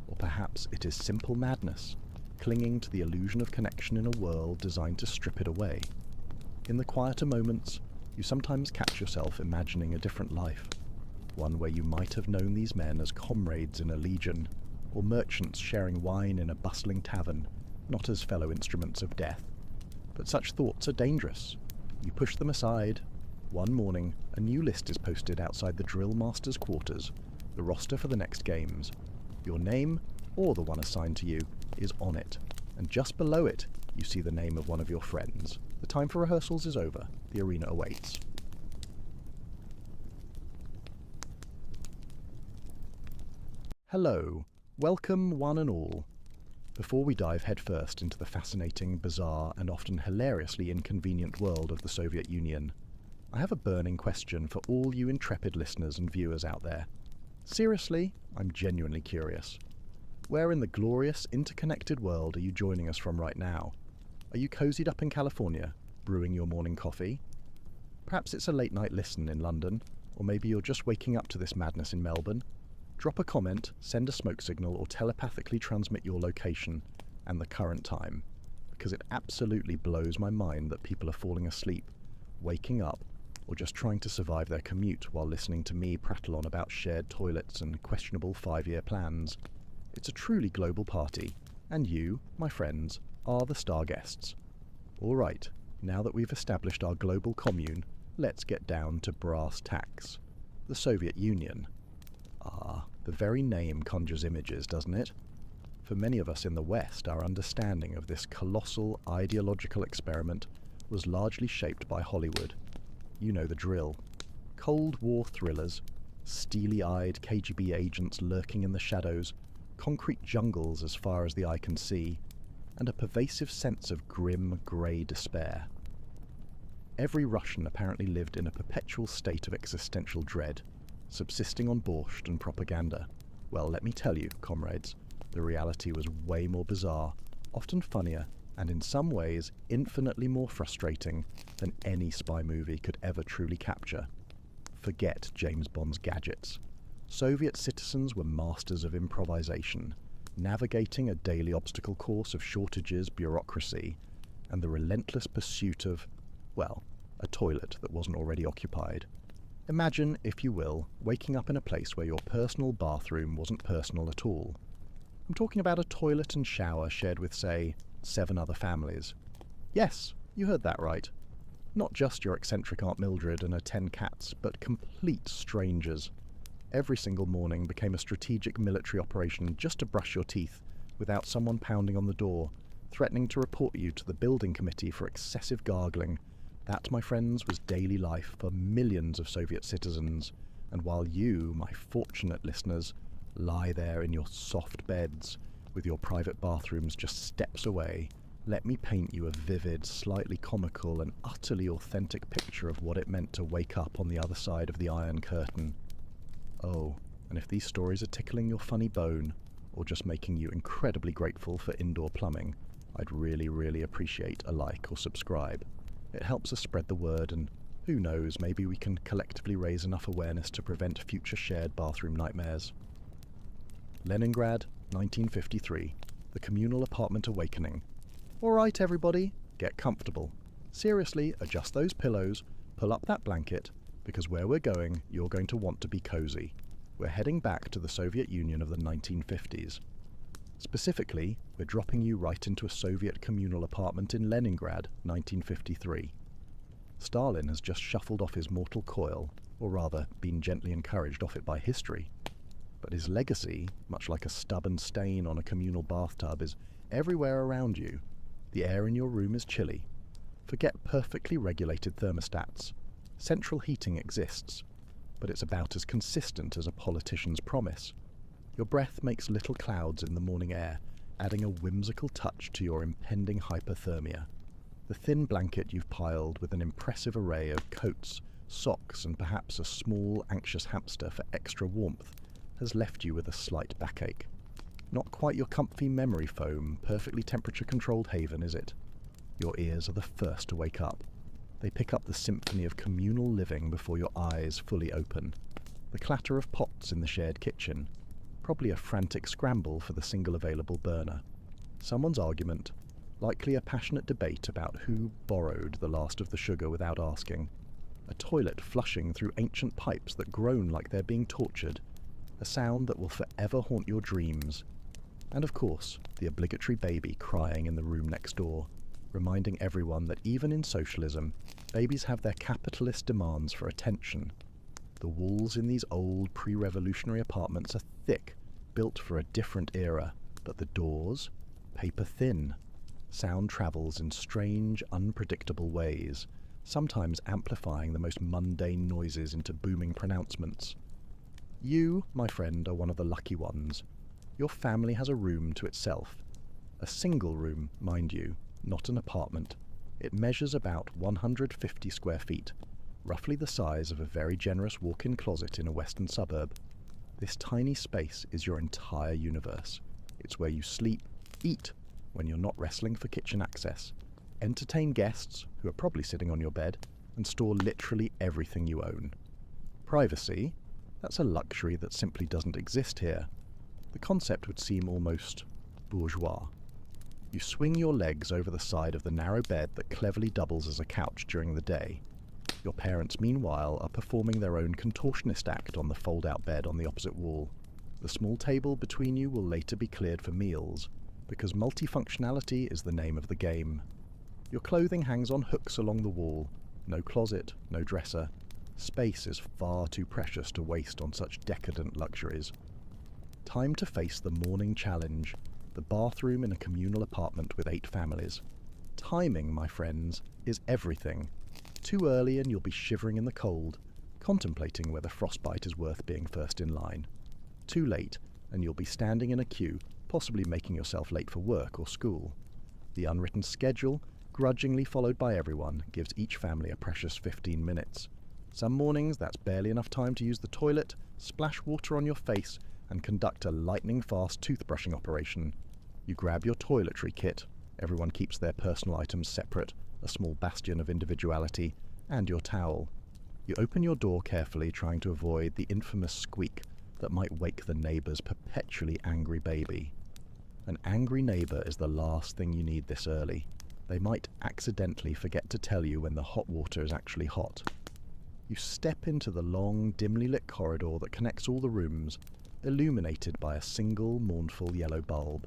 S1: Or perhaps it is simple madness, clinging to the illusion of connection in a world designed to strip it away. In the quieter moments, you sometimes catch yourself imagining a different life, one where you might have known these men as comrades in a legion, or merchants sharing wine in a bustling tavern, not as fellow instruments of death. But such thoughts are dangerous. You push them aside. One morning, a new list is posted outside the drill master's quarters, the roster for the next games. Your name, or the one assigned to you, is on it, and just below it, you see the name of one of your friends. The time for rehearsals is over. The arena awaits. Hello. Welcome, one and all. Before we dive headfirst into the fascinating, bizarre, and often hilariously inconvenient world of the Soviet Union, I have a burning question for all you intrepid listeners and viewers out there. Seriously, I'm genuinely curious. Where in the glorious, interconnected world are you joining us from right now? Are you cozied up in California, brewing your morning coffee? Perhaps it's a late-night listen in London, or maybe you're just waking up to this madness in Melbourne. Drop a comment, send a smoke signal, or telepathically transmit your location and the current time, because it absolutely blows my mind that people are falling asleep, waking up, or just trying to survive their commute while listening to me prattle on about shared toilets and questionable 5-year plans. It's a truly global party, and you, my friends, are the star guests. All right, now that we've established our global commune, let's get down to brass tacks. The Soviet Union. Ah, the very name conjures images, doesn't it? For many of us in the West, our understanding of this colossal ideological experiment was largely shaped by Hollywood. You know the drill. Cold War thrillers, steely-eyed KGB agents lurking in the shadows, concrete jungles as far as the eye can see, and a pervasive sense of grim, grey despair. Every Russian apparently lived in a perpetual state of existential dread, subsisting on borscht and propaganda. Well, let me tell you, comrades, the reality was way more bizarre, often funnier, and in some ways infinitely more frustrating than any spy movie could ever truly capture. Forget James Bond's gadgets. Soviet citizens were masters of improvisation, navigating a daily obstacle course of shortages, bureaucracy, and the relentless pursuit of, well, a toilet that wasn't already occupied. Imagine, if you will, waking up in a place where your personal bathroom wasn't personal at all. I'm talking about a toilet and shower shared with, say, 7 other families. Yes, you heard that right. Not just your eccentric Aunt Mildred and her 10 cats, but complete strangers. Every single morning became a strategic military operation just to brush your teeth without someone pounding on the door, threatening to report you to the building committee for excessive gargling. That, my friends, was daily life for millions of Soviet citizens, and while you, my fortunate listeners, lie there in your soft beds with your private bathrooms just steps away, let me paint you a vivid, slightly comical and utterly authentic picture of what it meant to wake up on the other side of the Iron Curtain. Oh, and if these stories are tickling your funny bone, or just making you incredibly grateful for indoor plumbing, I'd really appreciate a like or subscribe. It helps us spread the word, and who knows, maybe we can collectively raise enough awareness to prevent future shared bathroom nightmares. Leningrad, 1953. The Communal Apartment Awakening. Alright everybody, get comfortable. Seriously, adjust those pillows, pull up that blanket, because where we're going, you're going to want to be cozy. We're heading back to the Soviet Union of the 1950s. Specifically, we're dropping you right into a Soviet communal apartment in Leningrad, 1953. Stalin has just shuffled off his mortal coil, or rather, been gently encouraged off it by history. But his legacy, much like a stubborn stain on a communal bathtub, is everywhere around you. The air in your room is chilly. Forget perfectly regulated thermostats. Central heating exists, but it's about as consistent as a politician's promise. Your breath makes little clouds in the morning air, adding a whimsical touch to your impending hypothermia. The thin blanket you've piled with an impressive array of coats, socks, and perhaps a small, anxious hamster for extra warmth has left you with a slight backache. Not quite your comfy memory foam, perfectly temperature-controlled haven, is it? Your ears are the first to wake up. They pick up the symphony of communal living before your eyes fully open. The clatter of pots in the shared kitchen. Probably a frantic scramble for the single available burner. Someone's argument. Likely a passionate debate about who borrowed the last of the sugar without asking. A toilet flushing through ancient pipes that groan like they're being tortured. A sound that will forever haunt your dreams. And of course, the obligatory baby crying in the room next door, reminding everyone that even in socialism, babies have their capitalist demands for attention. The walls in these old pre-revolutionary apartments are thick, built for a different era, but the doors, paper thin. Sound travels in strange, unpredictable ways, sometimes amplifying the most mundane noises into booming pronouncements. You, my friend, are one of the lucky ones. Your family has a room to itself. A single room, mind you, not an apartment. It measures about 150 square feet, roughly the size of a very generous walk-in closet in a western suburb. This tiny space is your entire universe. It's where you sleep, eat, when you're not wrestling for kitchen access, entertain guests, who are probably sitting on your bed, and store literally everything you own. Privacy? That's a luxury that simply doesn't exist here. The concept would seem almost bourgeois. You swing your legs over the side of the narrow bed that cleverly doubles as a couch during the day. Your parents, meanwhile, are performing their own contortionist act on the fold-out bed on the opposite wall. The small table between you will later be cleared for meals, because multifunctionality is the name of the game. Your clothing hangs on hooks along the wall. No closet, no dresser. Space is far too precious to waste on such decadent luxuries. Time to face the morning challenge, the bathroom in a communal apartment with 8 families. Timing, my friends, is everything. Too early and you'll be shivering in the cold, contemplating whether frostbite is worth being first in line. Too late, and you'll be standing in a queue, possibly making yourself late for work or school. The unwritten schedule, grudgingly followed by everyone, gives each family a precious 15 minutes. Some mornings that's barely enough time to use the toilet, splash water on your face, and conduct a lightning-fast toothbrushing operation. You grab your toiletry kit. Everyone keeps their personal items separate, a small bastion of individuality, and your towel. You open your door carefully, trying to avoid the infamous squeak that might wake the neighbour's perpetually angry baby. An angry neighbour is the last thing you need this early. They might accidentally forget to tell you when the hot water is actually hot. You step into the long, dimly lit corridor that connects all the rooms, illuminated by a single, mournful yellow bulb.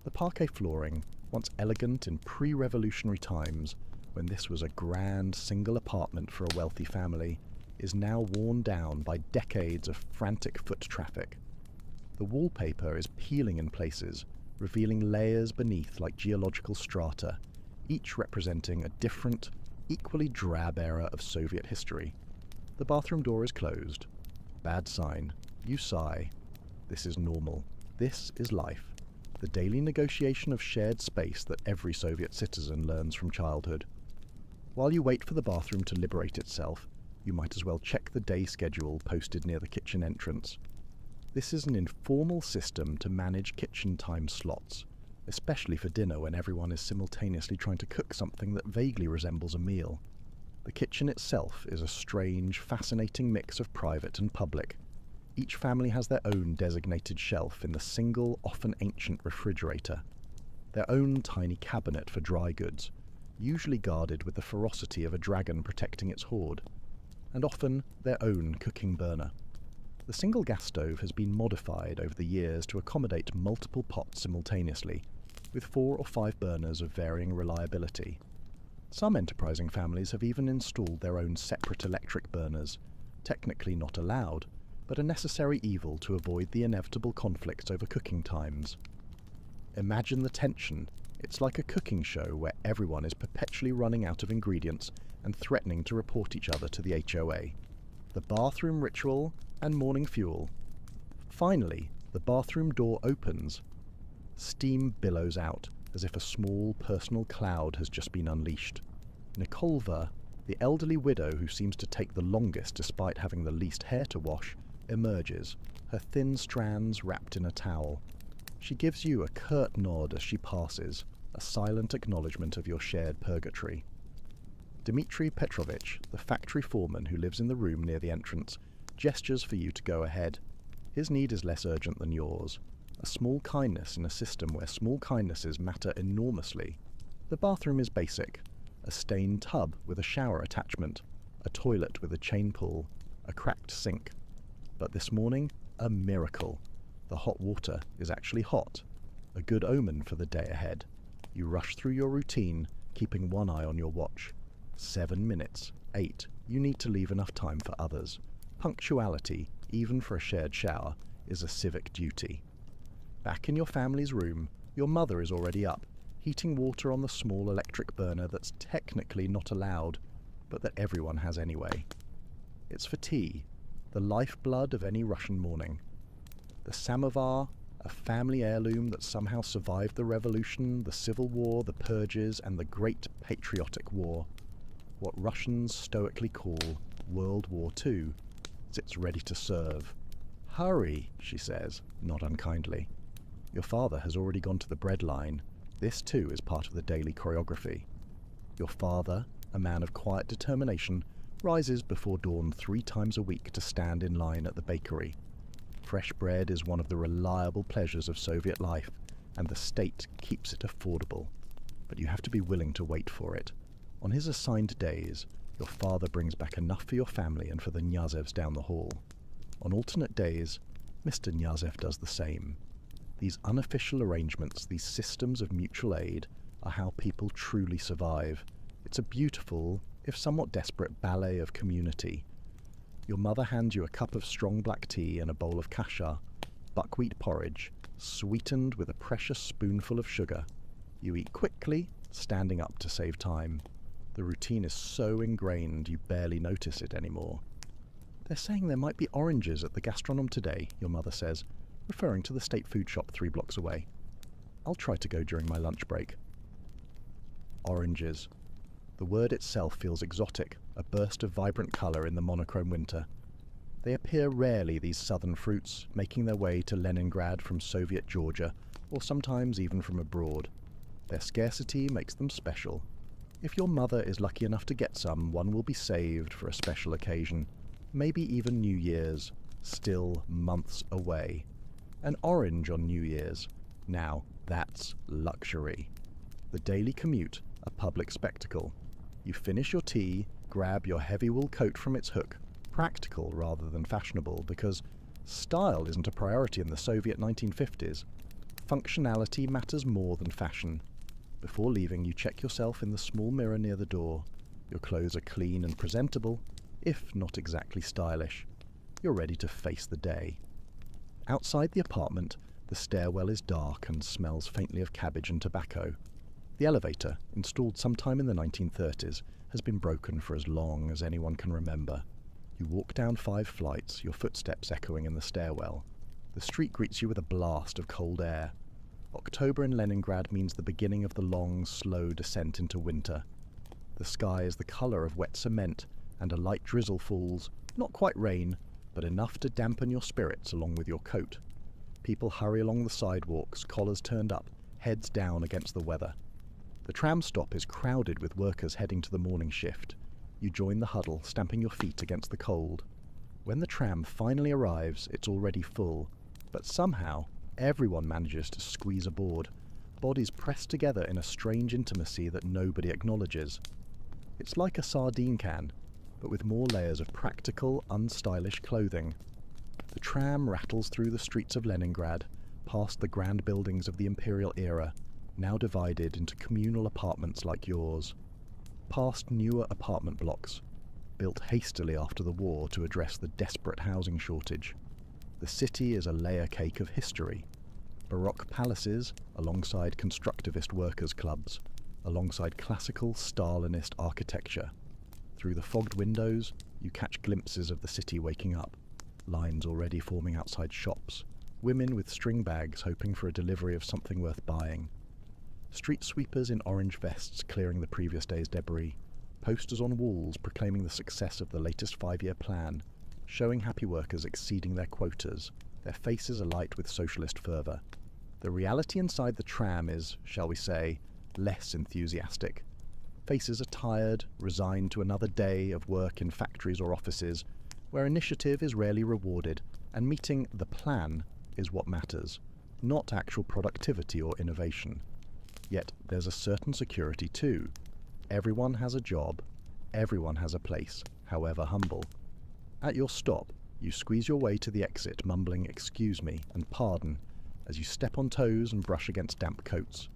S1: The parquet flooring, once elegant in pre-revolutionary times, when this was a grand single apartment for a wealthy family, is now worn down by decades of frantic foot traffic. The wallpaper is peeling in places, revealing layers beneath like geological strata, each representing a different, equally drab era of Soviet history. The bathroom door is closed. Bad sign. You sigh. This is normal. This is life. The daily negotiation of shared space that every Soviet citizen learns from childhood. While you wait for the bathroom to liberate itself, you might as well check the day schedule posted near the kitchen entrance. This is an informal system to manage kitchen time slots, especially for dinner when everyone is simultaneously trying to cook something that vaguely resembles a meal. The kitchen itself is a strange, fascinating mix of private and public. Each family has their own designated shelf in the single, often ancient refrigerator, their own tiny cabinet for dry goods, usually guarded with the ferocity of a dragon protecting its hoard, and often their own cooking burner. The single gas stove has been modified over the years to accommodate multiple pots simultaneously, with 4 or 5 burners of varying reliability. Some enterprising families have even installed their own separate electric burners, technically not allowed, but a necessary evil to avoid the inevitable conflicts over cooking times. Imagine the tension. It's like a cooking show where everyone is perpetually running out of ingredients and threatening to report each other to the HOA. The bathroom ritual and morning fuel. Finally, the bathroom door opens. Steam billows out, as if a small personal cloud has just been unleashed. Nikolva, the elderly widow who seems to take the longest despite having the least hair to wash, emerges, her thin strands wrapped in a towel. She gives you a curt nod as she passes, a silent acknowledgement of your shared purgatory. Dmitry Petrovich, the factory foreman who lives in the room near the entrance, gestures for you to go ahead. His need is less urgent than yours. A small kindness in a system where small kindnesses matter enormously. The bathroom is basic. A stained tub with a shower attachment, a toilet with a chain pull, a cracked sink. But this morning, a miracle. The hot water is actually hot. A good omen for the day ahead. You rush through your routine, keeping one eye on your watch. 7 minutes, 8. You need to leave enough time for others. Punctuality, even for a shared shower, is a civic duty. Back in your family's room, your mother is already up, heating water on the small electric burner that's technically not allowed, but that everyone has anyway. It's for tea, the lifeblood of any Russian morning. The samovar, a family heirloom that somehow survived the revolution, the civil war, the purges, and the Great Patriotic War. What Russians stoically call World War II, sits ready to serve. "Hurry," she says, not unkindly. Your father has already gone to the bread line. This too is part of the daily choreography. Your father, a man of quiet determination, rises before dawn 3 times a week to stand in line at the bakery. Fresh bread is one of the reliable pleasures of Soviet life, and the state keeps it affordable. But you have to be willing to wait for it. On his assigned days, your father brings back enough for your family and for the Knyazevs down the hall. On alternate days, Mr. Knyazov does the same. These unofficial arrangements, these systems of mutual aid, are how people truly survive. It's a beautiful, if somewhat desperate, ballet of community. Your mother hands you a cup of strong black tea and a bowl of kasha, buckwheat porridge, sweetened with a precious spoonful of sugar. You eat quickly, standing up to save time. The routine is so ingrained you barely notice it anymore. "They're saying there might be oranges at the gastronome today," your mother says, referring to the state food shop 3 blocks away. "I'll try to go during my lunch break." Oranges. The word itself feels exotic, a burst of vibrant colour in the monochrome winter. They appear rarely, these southern fruits, making their way to Leningrad from Soviet Georgia, or sometimes even from abroad. Their scarcity makes them special. If your mother is lucky enough to get some, one will be saved for a special occasion, maybe even New Year's, still months away. An orange on New Year's. Now, that's luxury. The daily commute, a public spectacle. You finish your tea, grab your heavy wool coat from its hook, practical rather than fashionable, because style isn't a priority in the Soviet 1950s. Functionality matters more than fashion. Before leaving, you check yourself in the small mirror near the door. Your clothes are clean and presentable, if not exactly stylish. You're ready to face the day. Outside the apartment, the stairwell is dark and smells faintly of cabbage and tobacco. The elevator, installed sometime in the 1930s, has been broken for as long as anyone can remember. You walk down 5 flights, your footsteps echoing in the stairwell. The street greets you with a blast of cold air. October in Leningrad means the beginning of the long, slow descent into winter. The sky is the colour of wet cement, and a light drizzle falls, not quite rain, but enough to dampen your spirits along with your coat. People hurry along the sidewalks, collars turned up, heads down against the weather. The tram stop is crowded with workers heading to the morning shift. You join the huddle, stamping your feet against the cold. When the tram finally arrives, it's already full, but somehow everyone manages to squeeze aboard, bodies pressed together in a strange intimacy that nobody acknowledges. It's like a sardine can, but with more layers of practical, unstylish clothing. The tram rattles through the streets of Leningrad, past the grand buildings of the imperial era, now divided into communal apartments like yours. Past newer apartment blocks, built hastily after the war to address the desperate housing shortage. The city is a layer cake of history. Baroque palaces alongside constructivist workers' clubs, alongside classical Stalinist architecture. Through the fogged windows, you catch glimpses of the city waking up, lines already forming outside shops, women with string bags hoping for a delivery of something worth buying. Street sweepers in orange vests clearing the previous day's debris, posters on walls proclaiming the success of the latest 5-year plan, showing happy workers exceeding their quotas, their faces alight with socialist fervour. The reality inside the tram is, shall we say, less enthusiastic. Faces are tired, resigned to another day of work in factories or offices, where initiative is rarely rewarded, and meeting the plan is what matters, not actual productivity or innovation. Yet there's a certain security too. Everyone has a job, everyone has a place, however humble. At your stop, you squeeze your way to the exit, mumbling "excuse me" and "pardon" as you step on toes and brush against damp coats.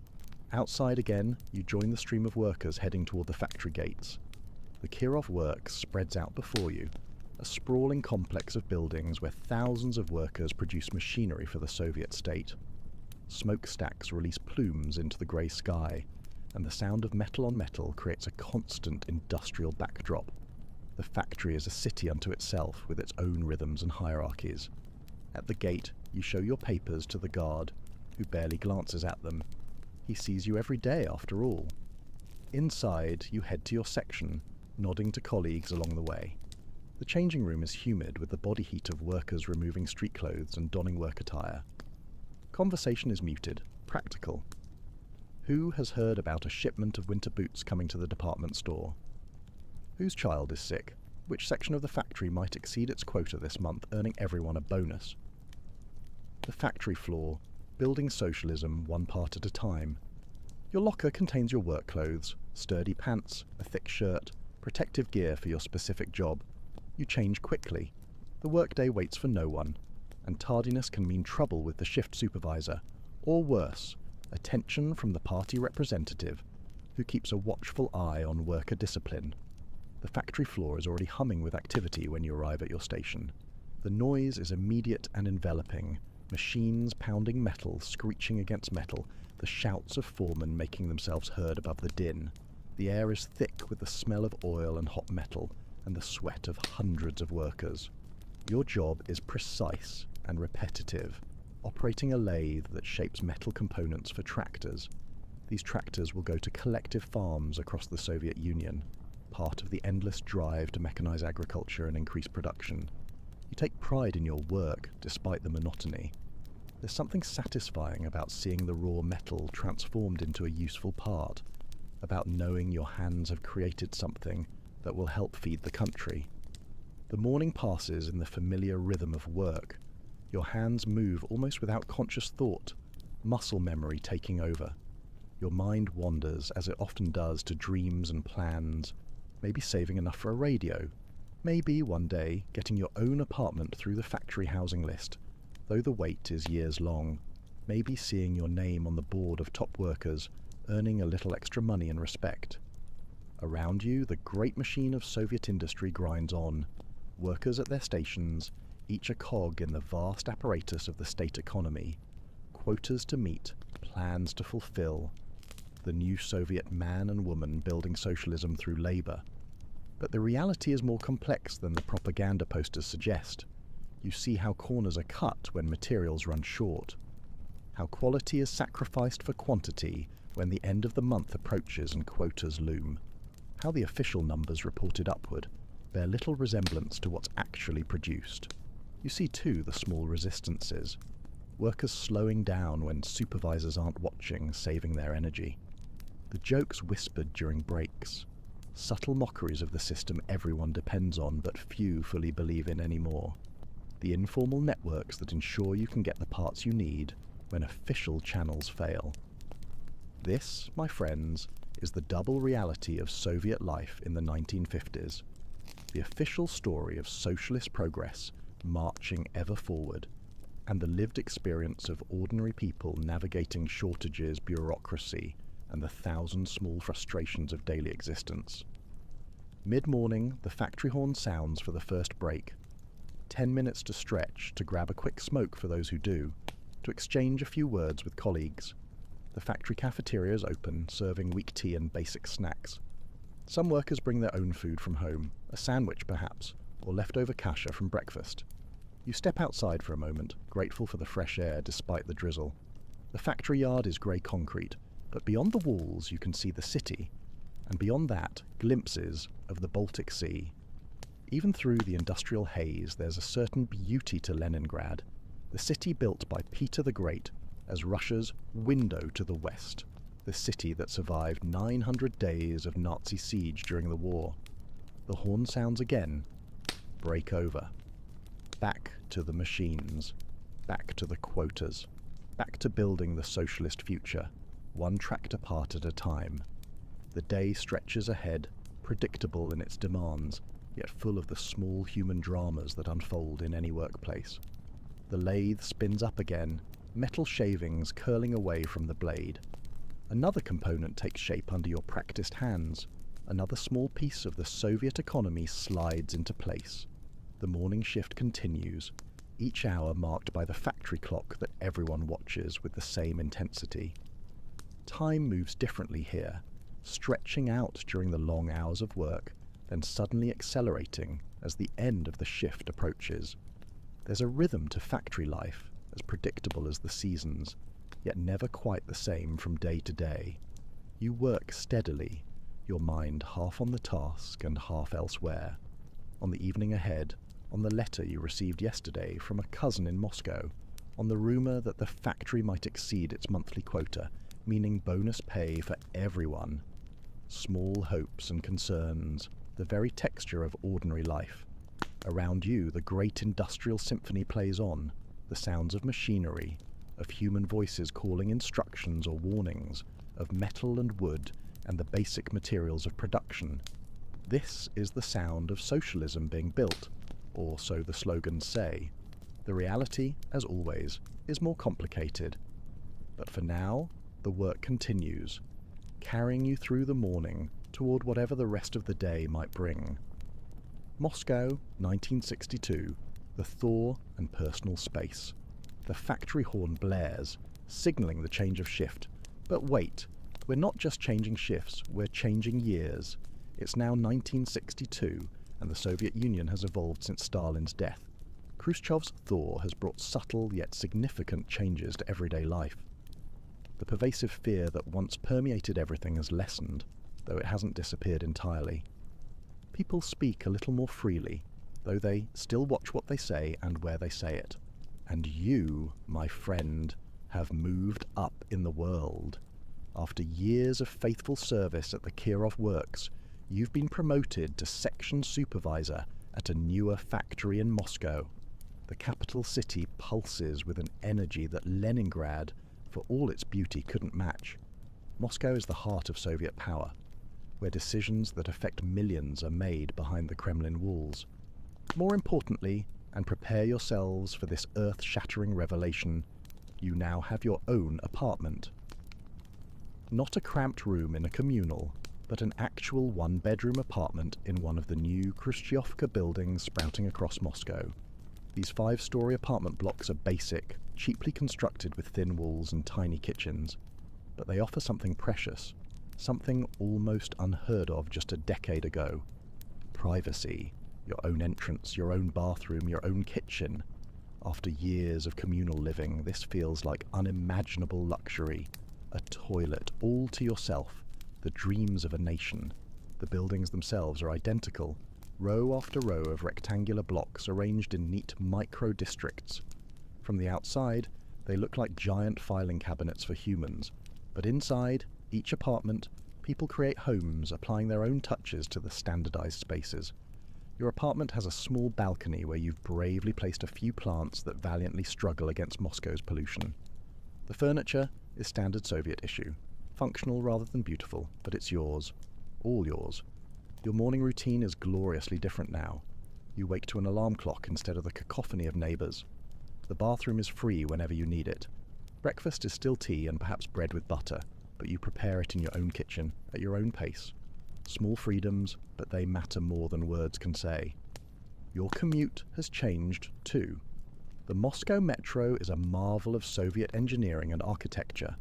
S1: Outside again, you join the stream of workers heading toward the factory gates. The Kirov Works spreads out before you, a sprawling complex of buildings where thousands of workers produce machinery for the Soviet state. Smokestacks release plumes into the grey sky, and the sound of metal on metal creates a constant industrial backdrop. The factory is a city unto itself, with its own rhythms and hierarchies. At the gate, you show your papers to the guard, who barely glances at them. He sees you every day, after all. Inside, you head to your section, nodding to colleagues along the way. The changing room is humid with the body heat of workers removing street clothes and donning work attire. Conversation is muted, practical. Who has heard about a shipment of winter boots coming to the department store? Whose child is sick? Which section of the factory might exceed its quota this month, earning everyone a bonus? The factory floor, building socialism one part at a time. Your locker contains your work clothes, sturdy pants, a thick shirt, protective gear for your specific job. You change quickly. The workday waits for no one, and tardiness can mean trouble with the shift supervisor, or worse, attention from the party representative, who keeps a watchful eye on worker discipline. The factory floor is already humming with activity when you arrive at your station. The noise is immediate and enveloping, machines pounding metal, screeching against metal, the shouts of foremen making themselves heard above the din. The air is thick with the smell of oil and hot metal, and the sweat of hundreds of workers. Your job is precise and repetitive, operating a lathe that shapes metal components for tractors. These tractors will go to collective farms across the Soviet Union, part of the endless drive to mechanize agriculture and increase production. You take pride in your work, despite the monotony. There's something satisfying about seeing the raw metal transformed into a useful part, about knowing your hands have created something that will help feed the country. The morning passes in the familiar rhythm of work. Your hands move almost without conscious thought, muscle memory taking over. Your mind wanders, as it often does, to dreams and plans, maybe saving enough for a radio, maybe one day getting your own apartment through the factory housing list, though the wait is years long, maybe seeing your name on the board of top workers, earning a little extra money and respect. Around you, the great machine of Soviet industry grinds on. Workers at their stations, each a cog in the vast apparatus of the state economy. Quotas to meet, plans to fulfill. The new Soviet man and woman building socialism through labor. But the reality is more complex than the propaganda posters suggest. You see how corners are cut when materials run short. How quality is sacrificed for quantity when the end of the month approaches and quotas loom. How the official numbers reported upward bear little resemblance to what's actually produced. You see too the small resistances. Workers slowing down when supervisors aren't watching, saving their energy. The jokes whispered during breaks. Subtle mockeries of the system everyone depends on but few fully believe in anymore. The informal networks that ensure you can get the parts you need when official channels fail. This, my friends, is the double reality of Soviet life in the 1950s. The official story of socialist progress marching ever forward, and the lived experience of ordinary people navigating shortages, bureaucracy, and the thousand small frustrations of daily existence. Mid-morning, the factory horn sounds for the first break. 10 minutes to stretch, to grab a quick smoke for those who do, to exchange a few words with colleagues. The factory cafeteria is open, serving weak tea and basic snacks. Some workers bring their own food from home, a sandwich perhaps, or leftover kasha from breakfast. You step outside for a moment, grateful for the fresh air despite the drizzle. The factory yard is grey concrete, but beyond the walls you can see the city, and beyond that, glimpses of the Baltic Sea. Even through the industrial haze, there's a certain beauty to Leningrad, the city built by Peter the Great as Russia's window to the west, the city that survived 900 days of Nazi siege during the war. The horn sounds again. Break over. Back to the machines. Back to the quotas. Back to building the socialist future, one tractor part at a time. The day stretches ahead, predictable in its demands, yet full of the small human dramas that unfold in any workplace. The lathe spins up again, metal shavings curling away from the blade. Another component takes shape under your practiced hands. Another small piece of the Soviet economy slides into place. The morning shift continues, each hour marked by the factory clock that everyone watches with the same intensity. Time moves differently here, stretching out during the long hours of work, then suddenly accelerating as the end of the shift approaches. There's a rhythm to factory life, as predictable as the seasons, yet never quite the same from day to day. You work steadily, your mind half on the task and half elsewhere. On the evening ahead, on the letter you received yesterday from a cousin in Moscow, on the rumour that the factory might exceed its monthly quota, meaning bonus pay for everyone. Small hopes and concerns, the very texture of ordinary life. Around you, the great industrial symphony plays on, the sounds of machinery, of human voices calling instructions or warnings, of metal and wood and the basic materials of production. This is the sound of socialism being built, or so the slogans say. The reality, as always, is more complicated. But for now, the work continues, carrying you through the morning toward whatever the rest of the day might bring. Moscow, 1962, the thaw and personal space. The factory horn blares, signalling the change of shift. But wait, we're not just changing shifts, we're changing years. It's now 1962, and the Soviet Union has evolved since Stalin's death. Khrushchev's thaw has brought subtle yet significant changes to everyday life. The pervasive fear that once permeated everything has lessened, though it hasn't disappeared entirely. People speak a little more freely, though they still watch what they say and where they say it. And you, my friend, have moved up in the world. After years of faithful service at the Kirov Works, you've been promoted to section supervisor at a newer factory in Moscow. The capital city pulses with an energy that Leningrad, for all its beauty, couldn't match. Moscow is the heart of Soviet power, where decisions that affect millions are made behind the Kremlin walls. More importantly, and prepare yourselves for this earth-shattering revelation, you now have your own apartment. Not a cramped room in a communal, but an actual one-bedroom apartment in one of the new Khrushchevka buildings sprouting across Moscow. These 5-story apartment blocks are basic, cheaply constructed with thin walls and tiny kitchens, but they offer something precious, something almost unheard of just a decade ago. Privacy, your own entrance, your own bathroom, your own kitchen. After years of communal living, this feels like unimaginable luxury. A toilet all to yourself, the dreams of a nation. The buildings themselves are identical, row after row of rectangular blocks arranged in neat micro-districts. From the outside, they look like giant filing cabinets for humans, but inside, each apartment, people create homes applying their own touches to the standardized spaces. Your apartment has a small balcony where you've bravely placed a few plants that valiantly struggle against Moscow's pollution. The furniture is standard Soviet issue, functional rather than beautiful, but it's yours, all yours. Your morning routine is gloriously different now. You wake to an alarm clock instead of the cacophony of neighbours. The bathroom is free whenever you need it. Breakfast is still tea and perhaps bread with butter, but you prepare it in your own kitchen, at your own pace. Small freedoms, but they matter more than words can say. Your commute has changed too. The Moscow metro is a marvel of Soviet engineering and architecture.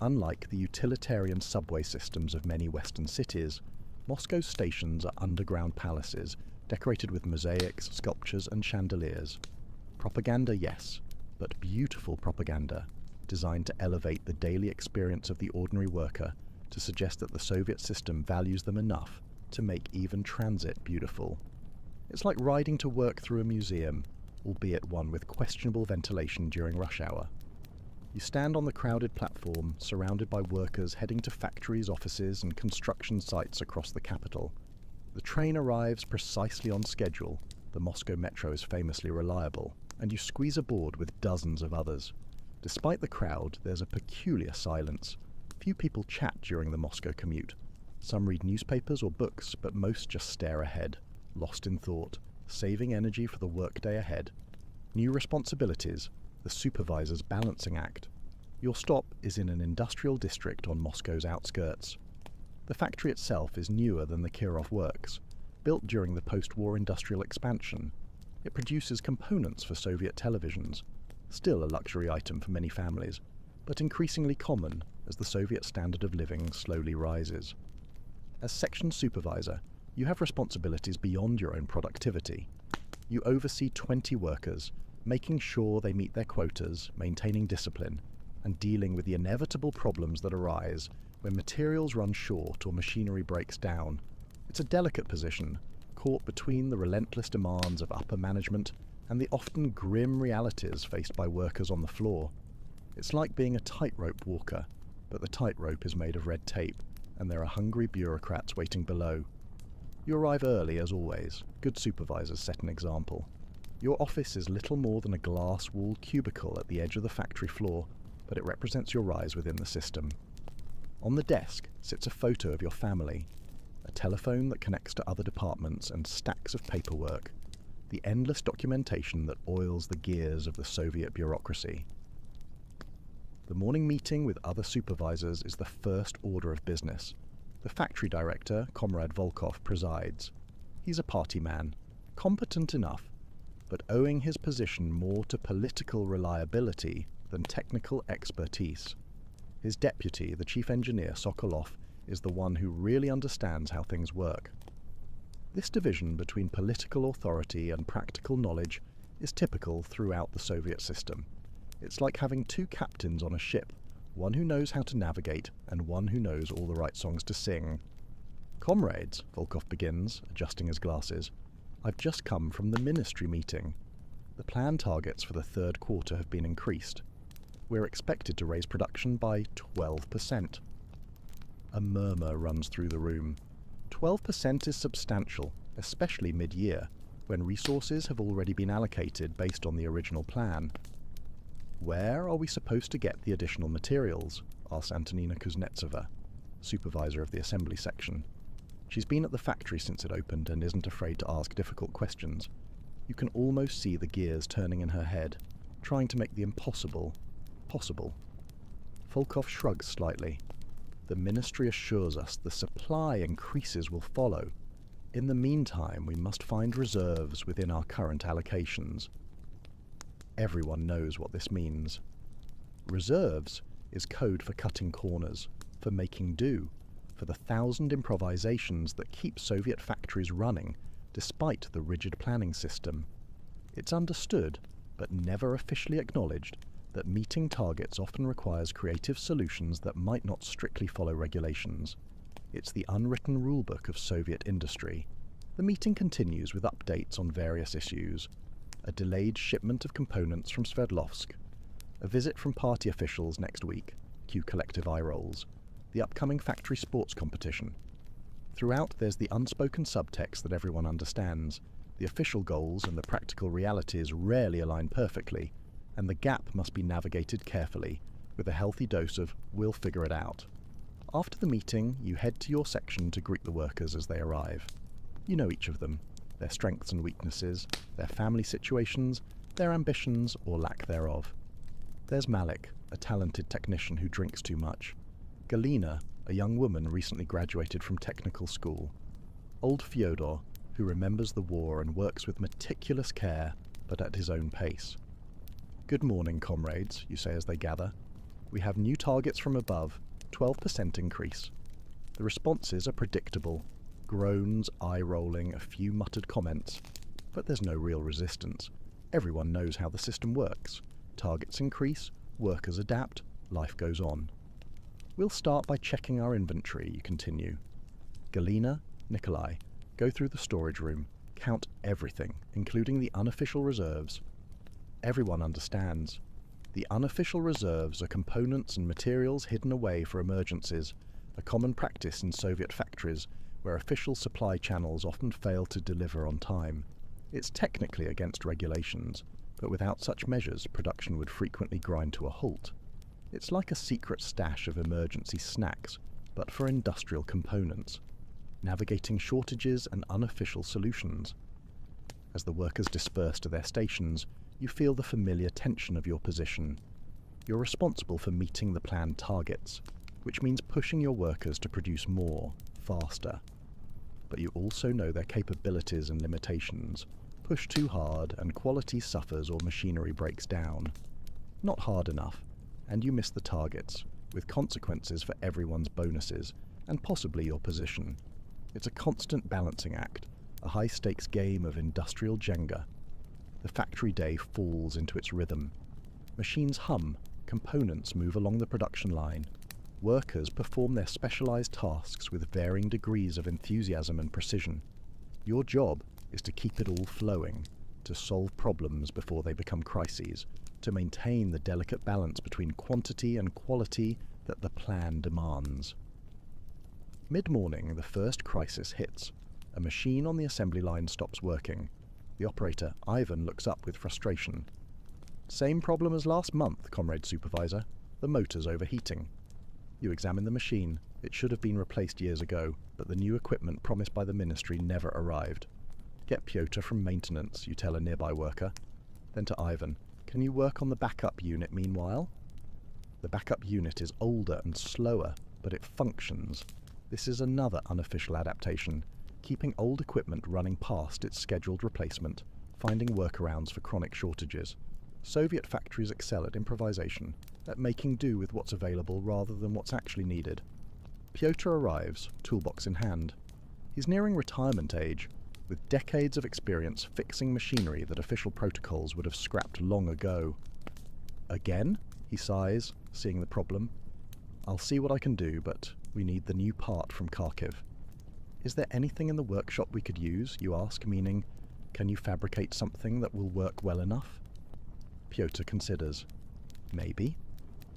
S1: Unlike the utilitarian subway systems of many Western cities, Moscow's stations are underground palaces decorated with mosaics, sculptures and chandeliers. Propaganda, yes, but beautiful propaganda, designed to elevate the daily experience of the ordinary worker, to suggest that the Soviet system values them enough to make even transit beautiful. It's like riding to work through a museum, albeit one with questionable ventilation during rush hour. You stand on the crowded platform, surrounded by workers heading to factories, offices and construction sites across the capital. The train arrives precisely on schedule. The Moscow metro is famously reliable, and you squeeze aboard with dozens of others. Despite the crowd, there's a peculiar silence. Few people chat during the Moscow commute. Some read newspapers or books, but most just stare ahead, lost in thought, saving energy for the workday ahead. New responsibilities, the supervisor's balancing act. Your stop is in an industrial district on Moscow's outskirts. The factory itself is newer than the Kirov works, built during the post-war industrial expansion. It produces components for Soviet televisions, still a luxury item for many families, but increasingly common as the Soviet standard of living slowly rises. As section supervisor, you have responsibilities beyond your own productivity. You oversee 20 workers, making sure they meet their quotas, maintaining discipline, and dealing with the inevitable problems that arise when materials run short or machinery breaks down. It's a delicate position, caught between the relentless demands of upper management and the often grim realities faced by workers on the floor. It's like being a tightrope walker, but the tightrope is made of red tape, and there are hungry bureaucrats waiting below. You arrive early, as always. Good supervisors set an example. Your office is little more than a glass-walled cubicle at the edge of the factory floor, but it represents your rise within the system. On the desk sits a photo of your family, a telephone that connects to other departments, and stacks of paperwork, the endless documentation that oils the gears of the Soviet bureaucracy. The morning meeting with other supervisors is the first order of business. The factory director, Comrade Volkov, presides. He's a party man, competent enough, but owing his position more to political reliability than technical expertise. His deputy, the chief engineer, Sokolov, is the one who really understands how things work. This division between political authority and practical knowledge is typical throughout the Soviet system. It's like having two captains on a ship, one who knows how to navigate and one who knows all the right songs to sing. "Comrades," Volkov begins, adjusting his glasses, "I've just come from the ministry meeting. The planned targets for the third quarter have been increased. We're expected to raise production by 12%. A murmur runs through the room. 12% is substantial, especially mid-year, when resources have already been allocated based on the original plan. "Where are we supposed to get the additional materials?" asks Antonina Kuznetsova, supervisor of the assembly section. She's been at the factory since it opened and isn't afraid to ask difficult questions. You can almost see the gears turning in her head, trying to make the impossible possible. Volkov shrugs slightly. The ministry assures us the supply increases will follow. In the meantime, we must find reserves within our current allocations. Everyone knows what this means. Reserves is code for cutting corners, for making do, for the 1,000 improvisations that keep Soviet factories running despite the rigid planning system. It's understood, but never officially acknowledged, that meeting targets often requires creative solutions that might not strictly follow regulations. It's the unwritten rulebook of Soviet industry. The meeting continues with updates on various issues. A delayed shipment of components from Sverdlovsk. A visit from party officials next week. Cue collective eye rolls. The upcoming factory sports competition. Throughout, there's the unspoken subtext that everyone understands. The official goals and the practical realities rarely align perfectly, and the gap must be navigated carefully, with a healthy dose of "we'll figure it out." After the meeting, you head to your section to greet the workers as they arrive. You know each of them, their strengths and weaknesses, their family situations, their ambitions or lack thereof. There's Malik, a talented technician who drinks too much. Galina, a young woman recently graduated from technical school. Old Fyodor, who remembers the war and works with meticulous care, but at his own pace. "Good morning, comrades," you say as they gather. "We have new targets from above, 12% increase." The responses are predictable. Groans, eye-rolling, a few muttered comments. But there's no real resistance. Everyone knows how the system works. Targets increase, workers adapt, life goes on. "We'll start by checking our inventory," you continue. Galina, Nikolai, go through the storage room, count everything, including the unofficial reserves. Everyone understands. The unofficial reserves are components and materials hidden away for emergencies, a common practice in Soviet factories where official supply channels often fail to deliver on time. It's technically against regulations, but without such measures, production would frequently grind to a halt. It's like a secret stash of emergency snacks, but for industrial components, navigating shortages and unofficial solutions. As the workers disperse to their stations, you feel the familiar tension of your position. You're responsible for meeting the planned targets, which means pushing your workers to produce more, faster. But you also know their capabilities and limitations. Push too hard and quality suffers or machinery breaks down. Not hard enough, and you miss the targets, with consequences for everyone's bonuses, and possibly your position. It's a constant balancing act, a high-stakes game of industrial Jenga. The factory day falls into its rhythm. Machines hum, components move along the production line. Workers perform their specialized tasks with varying degrees of enthusiasm and precision. Your job is to keep it all flowing, to solve problems before they become crises, to maintain the delicate balance between quantity and quality that the plan demands. Mid-morning, the first crisis hits. A machine on the assembly line stops working. The operator, Ivan, looks up with frustration. "Same problem as last month, comrade supervisor. The motor's overheating." You examine the machine. It should have been replaced years ago, but the new equipment promised by the ministry never arrived. "Get Pyotr from maintenance," you tell a nearby worker. Then to Ivan, "Can you work on the backup unit meanwhile?" The backup unit is older and slower, but it functions. This is another unofficial adaptation, keeping old equipment running past its scheduled replacement, finding workarounds for chronic shortages. Soviet factories excel at improvisation, at making do with what's available rather than what's actually needed. Pyotr arrives, toolbox in hand. He's nearing retirement age, with decades of experience fixing machinery that official protocols would have scrapped long ago. "Again?" he sighs, seeing the problem. "I'll see what I can do, but we need the new part from Kharkiv." "Is there anything in the workshop we could use?" you ask, meaning, can you fabricate something that will work well enough? Pyotr considers. "Maybe.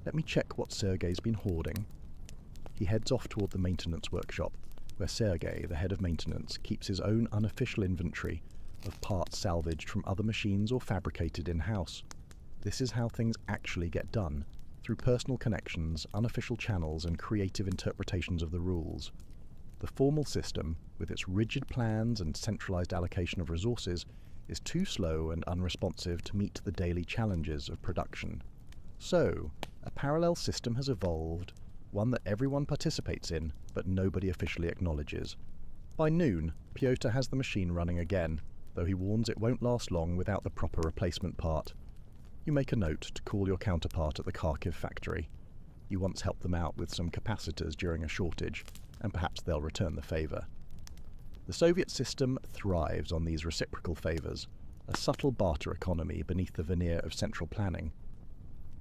S1: Let me check what Sergei's been hoarding." He heads off toward the maintenance workshop, where Sergei, the head of maintenance, keeps his own unofficial inventory of parts salvaged from other machines or fabricated in-house. This is how things actually get done, through personal connections, unofficial channels, and creative interpretations of the rules. The formal system, with its rigid plans and centralized allocation of resources, is too slow and unresponsive to meet the daily challenges of production. So, a parallel system has evolved, one that everyone participates in, but nobody officially acknowledges. By noon, Piotr has the machine running again, though he warns it won't last long without the proper replacement part. You make a note to call your counterpart at the Kharkiv factory. You once helped them out with some capacitors during a shortage, and perhaps they'll return the favour. The Soviet system thrives on these reciprocal favours, a subtle barter economy beneath the veneer of central planning.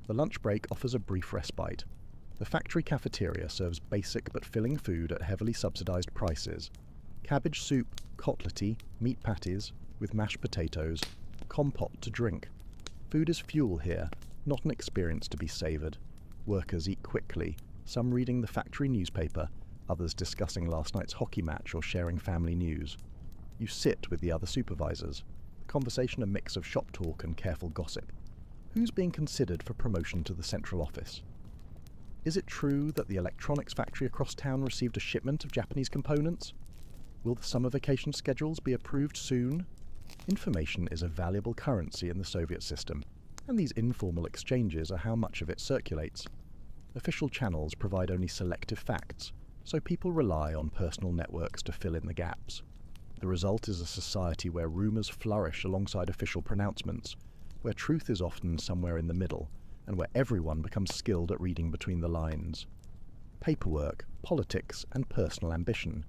S1: The lunch break offers a brief respite. The factory cafeteria serves basic but filling food at heavily subsidised prices. Cabbage soup, kotlety, meat patties, with mashed potatoes, compote to drink. Food is fuel here, not an experience to be savoured. Workers eat quickly, some reading the factory newspaper, others discussing last night's hockey match or sharing family news. You sit with the other supervisors, the conversation a mix of shop talk and careful gossip. Who's being considered for promotion to the central office? Is it true that the electronics factory across town received a shipment of Japanese components? Will the summer vacation schedules be approved soon? Information is a valuable currency in the Soviet system, and these informal exchanges are how much of it circulates. Official channels provide only selective facts, so people rely on personal networks to fill in the gaps. The result is a society where rumours flourish alongside official pronouncements, where truth is often somewhere in the middle, and where everyone becomes skilled at reading between the lines. Paperwork, politics, and personal ambition.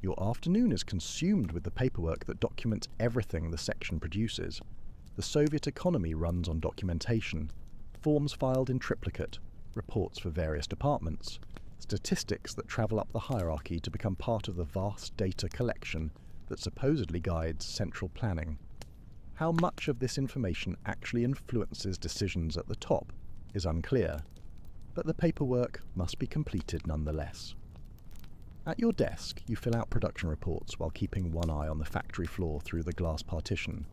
S1: Your afternoon is consumed with the paperwork that documents everything the section produces. The Soviet economy runs on documentation, forms filed in triplicate, reports for various departments, statistics that travel up the hierarchy to become part of the vast data collection that supposedly guides central planning. How much of this information actually influences decisions at the top is unclear, but the paperwork must be completed nonetheless. At your desk, you fill out production reports while keeping one eye on the factory floor through the glass partition.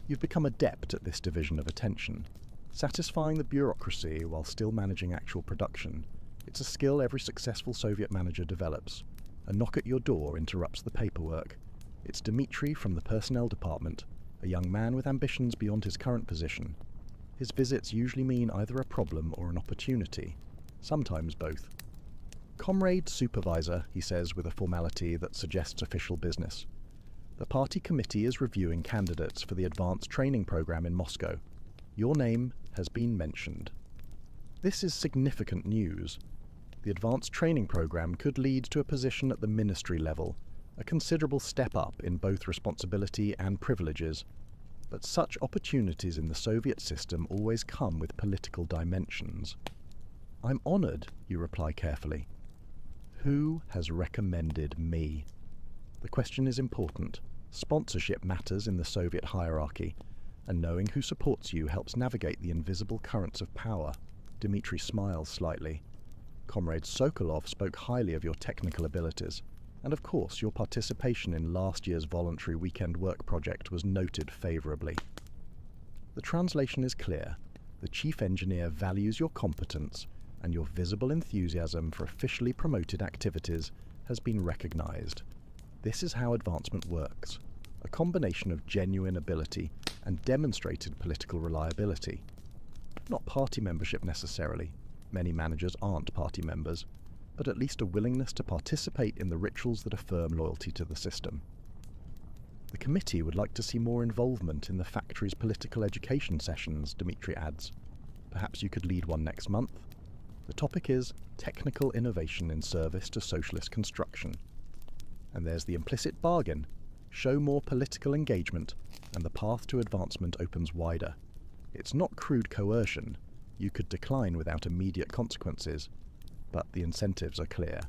S1: You've become adept at this division of attention, satisfying the bureaucracy while still managing actual production. It's a skill every successful Soviet manager develops. A knock at your door interrupts the paperwork. It's Dmitri from the personnel department, a young man with ambitions beyond his current position. His visits usually mean either a problem or an opportunity, sometimes both. "Comrade Supervisor," he says with a formality that suggests official business. "The party committee is reviewing candidates for the advanced training program in Moscow. Your name has been mentioned." This is significant news. The advanced training program could lead to a position at the ministry level, a considerable step up in both responsibility and privileges. But such opportunities in the Soviet system always come with political dimensions. "I'm honoured," you reply carefully. Who has recommended me? The question is important. Sponsorship matters in the Soviet hierarchy, and knowing who supports you helps navigate the invisible currents of power. Dmitri smiles slightly. Comrade Sokolov spoke highly of your technical abilities, and of course your participation in last year's voluntary weekend work project was noted favourably. The translation is clear. The chief engineer values your competence, and your visible enthusiasm for officially promoted activities has been recognised. This is how advancement works, a combination of genuine ability and demonstrated political reliability. Not party membership necessarily, many managers aren't party members, but at least a willingness to participate in the rituals that affirm loyalty to the system. The committee would like to see more involvement in the factory's political education sessions, Dmitri adds. Perhaps you could lead one next month. The topic is technical innovation in service to socialist construction. And there's the implicit bargain. Show more political engagement, and the path to advancement opens wider. It's not crude coercion. You could decline without immediate consequences, but the incentives are clear.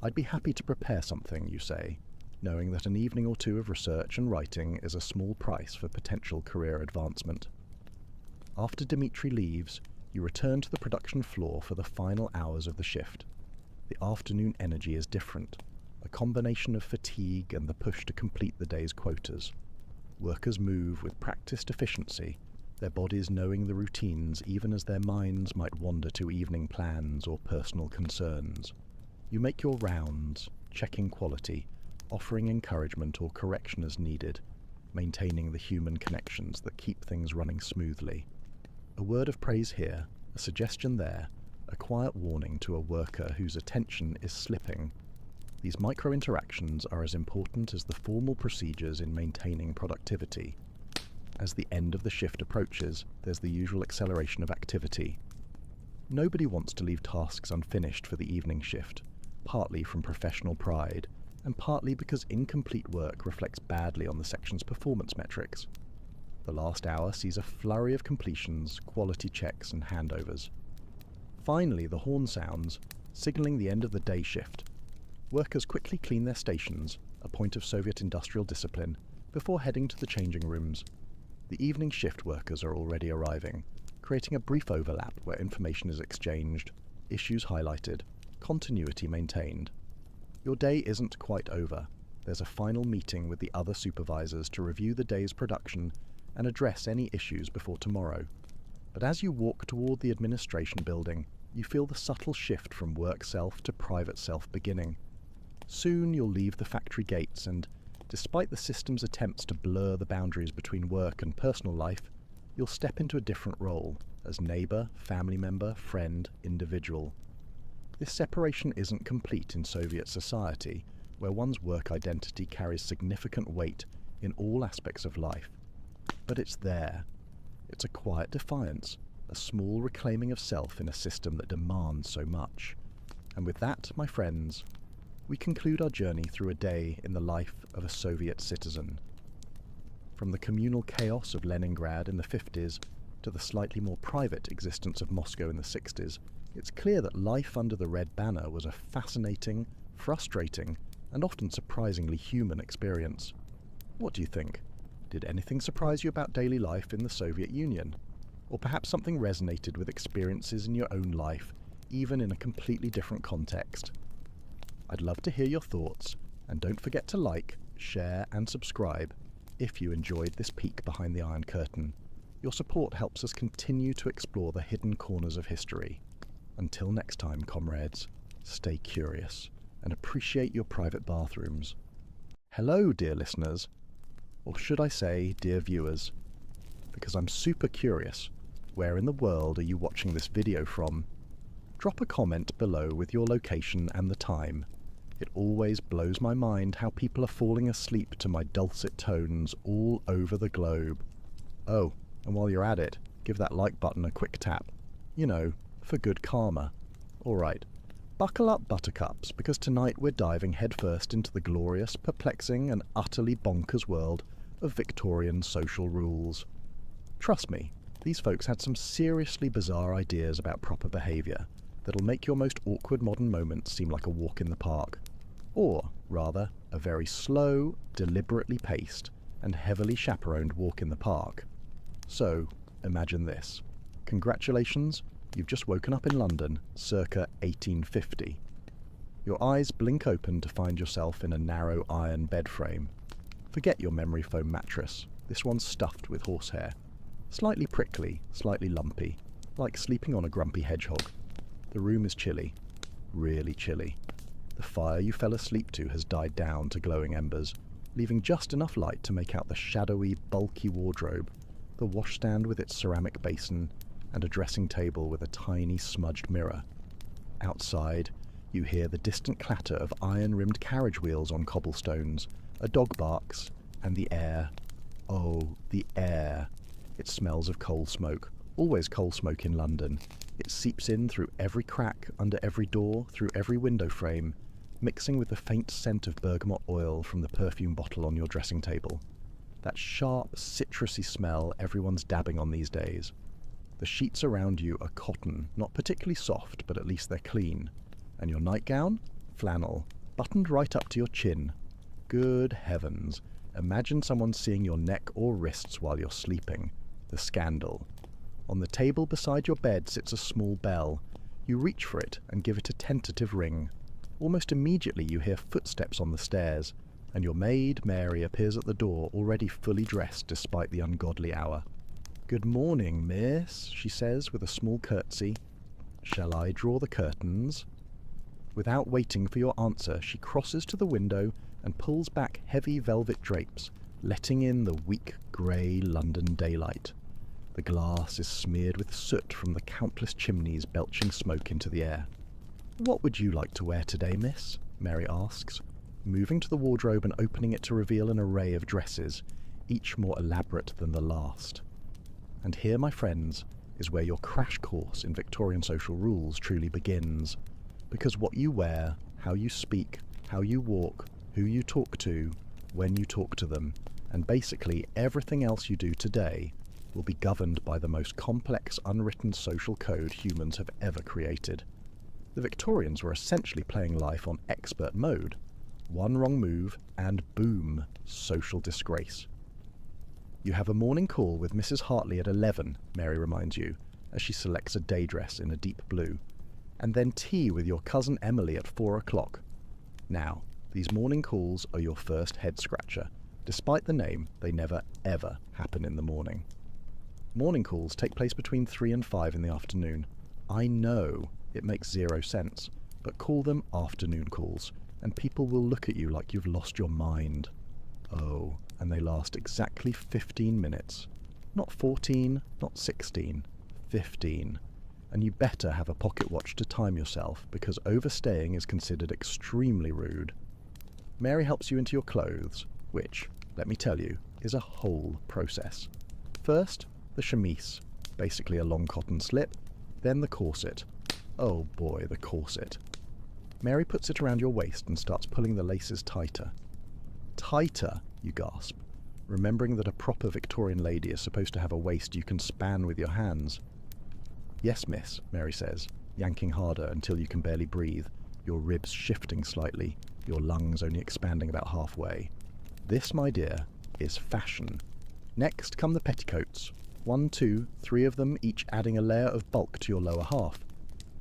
S1: I'd be happy to prepare something, you say, knowing that an evening or two of research and writing is a small price for potential career advancement. After Dmitri leaves, you return to the production floor for the final hours of the shift. The afternoon energy is different, a combination of fatigue and the push to complete the day's quotas. Workers move with practiced efficiency, their bodies knowing the routines even as their minds might wander to evening plans or personal concerns. You make your rounds, checking quality, offering encouragement or correction as needed, maintaining the human connections that keep things running smoothly. A word of praise here, a suggestion there, a a quiet warning to a worker whose attention is slipping. These micro-interactions are as important as the formal procedures in maintaining productivity. As the end of the shift approaches, there's the usual acceleration of activity. Nobody wants to leave tasks unfinished for the evening shift, partly from professional pride, and partly because incomplete work reflects badly on the section's performance metrics. The last hour sees a flurry of completions, quality checks, and handovers. Finally, the horn sounds, signalling the end of the day shift. Workers quickly clean their stations, a point of Soviet industrial discipline, before heading to the changing rooms. The evening shift workers are already arriving, creating a brief overlap where information is exchanged, issues highlighted, continuity maintained. Your day isn't quite over. There's a final meeting with the other supervisors to review the day's production and address any issues before tomorrow. But as you walk toward the administration building, you feel the subtle shift from work self to private self beginning. Soon you'll leave the factory gates and, despite the system's attempts to blur the boundaries between work and personal life, you'll step into a different role as neighbour, family member, friend, individual. This separation isn't complete in Soviet society, where one's work identity carries significant weight in all aspects of life. But it's there. It's a quiet defiance, a small reclaiming of self in a system that demands so much. And with that, my friends, we conclude our journey through a day in the life of a Soviet citizen. From the communal chaos of Leningrad in the 50s to the slightly more private existence of Moscow in the 60s, it's clear that life under the Red Banner was a fascinating, frustrating, and often surprisingly human experience. What do you think? Did anything surprise you about daily life in the Soviet Union? Or perhaps something resonated with experiences in your own life, even in a completely different context? I'd love to hear your thoughts, and don't forget to like, share, and subscribe if you enjoyed this peek behind the Iron Curtain. Your support helps us continue to explore the hidden corners of history. Until next time, comrades, stay curious and appreciate your private bathrooms. Hello, dear listeners. Or should I say, dear viewers? Because I'm super curious, where in the world are you watching this video from? Drop a comment below with your location and the time. It always blows my mind how people are falling asleep to my dulcet tones all over the globe. Oh, and while you're at it, give that like button a quick tap. You know, for good karma. Alright, buckle up, buttercups, because tonight we're diving headfirst into the glorious, perplexing, and utterly bonkers world of Victorian social rules. Trust me, these folks had some seriously bizarre ideas about proper behaviour that'll make your most awkward modern moments seem like a walk in the park. Or, rather, a very slow, deliberately paced, and heavily chaperoned walk in the park. So, imagine this. Congratulations, you've just woken up in London, circa 1850. Your eyes blink open to find yourself in a narrow iron bed frame. Forget your memory foam mattress. This one's stuffed with horsehair. Slightly prickly, slightly lumpy, like sleeping on a grumpy hedgehog. The room is chilly. Really chilly. The fire you fell asleep to has died down to glowing embers, leaving just enough light to make out the shadowy, bulky wardrobe, the washstand with its ceramic basin, and a dressing table with a tiny smudged mirror. Outside, you hear the distant clatter of iron-rimmed carriage wheels on cobblestones, a dog barks, and the air. Oh, the air. It smells of coal smoke. Always coal smoke in London. It seeps in through every crack, under every door, through every window frame, mixing with the faint scent of bergamot oil from the perfume bottle on your dressing table. That sharp, citrusy smell everyone's dabbing on these days. The sheets around you are cotton, not particularly soft, but at least they're clean. And your nightgown? Flannel, buttoned right up to your chin. Good heavens. Imagine someone seeing your neck or wrists while you're sleeping. The scandal. On the table beside your bed sits a small bell. You reach for it and give it a tentative ring. Almost immediately you hear footsteps on the stairs, and your maid, Mary, appears at the door, already fully dressed despite the ungodly hour. "Good morning, miss," she says with a small curtsy. "Shall I draw the curtains?" Without waiting for your answer, she crosses to the window and pulls back heavy velvet drapes, letting in the weak, grey London daylight. The glass is smeared with soot from the countless chimneys belching smoke into the air. "What would you like to wear today, miss?" Mary asks, moving to the wardrobe and opening it to reveal an array of dresses, each more elaborate than the last. And here, my friends, is where your crash course in Victorian social rules truly begins. Because what you wear, how you speak, how you walk, who you talk to, when you talk to them, and basically everything else you do today will be governed by the most complex unwritten social code humans have ever created. The Victorians were essentially playing life on expert mode. One wrong move and boom, social disgrace. "You have a morning call with Mrs. Hartley at 11, Mary reminds you, as she selects a day dress in a deep blue, and then tea with your cousin Emily at 4 o'clock. Now, these morning calls are your first head-scratcher. Despite the name, they never, ever happen in the morning. Morning calls take place between 3 and 5 in the afternoon. I know it makes zero sense, but call them afternoon calls, and people will look at you like you've lost your mind. Oh, and they last exactly 15 minutes. Not 14, not 16, 15. And you better have a pocket watch to time yourself, because overstaying is considered extremely rude. Mary helps you into your clothes, which, let me tell you, is a whole process. First, the chemise, basically a long cotton slip, then the corset. Oh boy, the corset. Mary puts it around your waist and starts pulling the laces tighter. Tighter, you gasp, remembering that a proper Victorian lady is supposed to have a waist you can span with your hands. "Yes, miss," Mary says, yanking harder until you can barely breathe, your ribs shifting slightly, your lungs only expanding about halfway. This, my dear, is fashion. Next come the petticoats. 1, 2, 3 of them, each adding a layer of bulk to your lower half.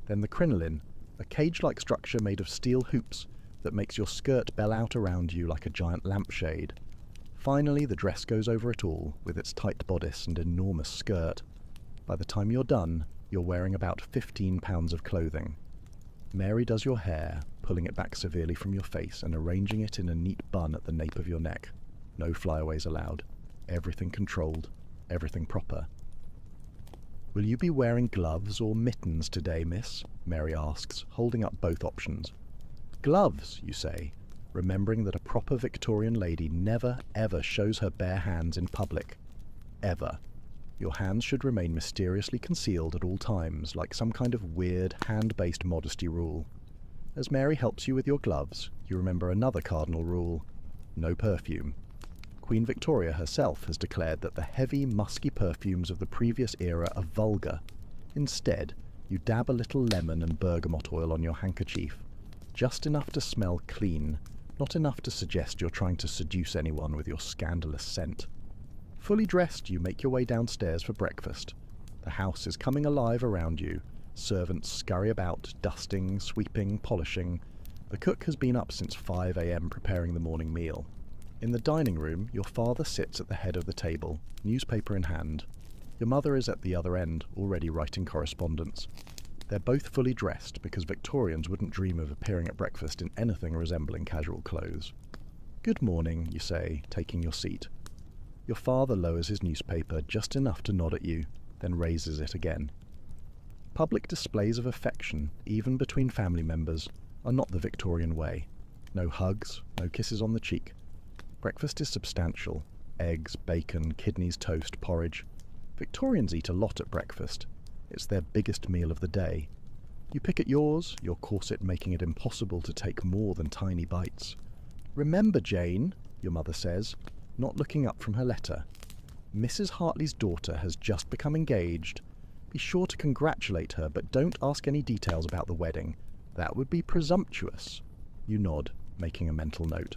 S1: Then the crinoline, a cage-like structure made of steel hoops that makes your skirt bell out around you like a giant lampshade. Finally, the dress goes over it all, with its tight bodice and enormous skirt. By the time you're done, you're wearing about 15 pounds of clothing. Mary does your hair, pulling it back severely from your face and arranging it in a neat bun at the nape of your neck. No flyaways allowed. Everything controlled. Everything proper. "Will you be wearing gloves or mittens today, miss?" Mary asks, holding up both options. "Gloves," you say, remembering that a proper Victorian lady never, ever shows her bare hands in public. Ever. Your hands should remain mysteriously concealed at all times, like some kind of weird, hand-based modesty rule. As Mary helps you with your gloves, you remember another cardinal rule: no perfume. Queen Victoria herself has declared that the heavy, musky perfumes of the previous era are vulgar. Instead, you dab a little lemon and bergamot oil on your handkerchief. Just enough to smell clean, not enough to suggest you're trying to seduce anyone with your scandalous scent. Fully dressed, you make your way downstairs for breakfast. The house is coming alive around you. Servants scurry about, dusting, sweeping, polishing. The cook has been up since 5 a.m. preparing the morning meal. In the dining room, your father sits at the head of the table, newspaper in hand. Your mother is at the other end, already writing correspondence. They're both fully dressed, because Victorians wouldn't dream of appearing at breakfast in anything resembling casual clothes. "Good morning," you say, taking your seat. Your father lowers his newspaper just enough to nod at you, then raises it again. Public displays of affection, even between family members, are not the Victorian way. No hugs, no kisses on the cheek. Breakfast is substantial. Eggs, bacon, kidneys, toast, porridge. Victorians eat a lot at breakfast. It's their biggest meal of the day. You pick at yours, your corset making it impossible to take more than tiny bites. "Remember, Jane," your mother says, not looking up from her letter. "Mrs. Hartley's daughter has just become engaged. Be sure to congratulate her, but don't ask any details about the wedding. That would be presumptuous." You nod, making a mental note.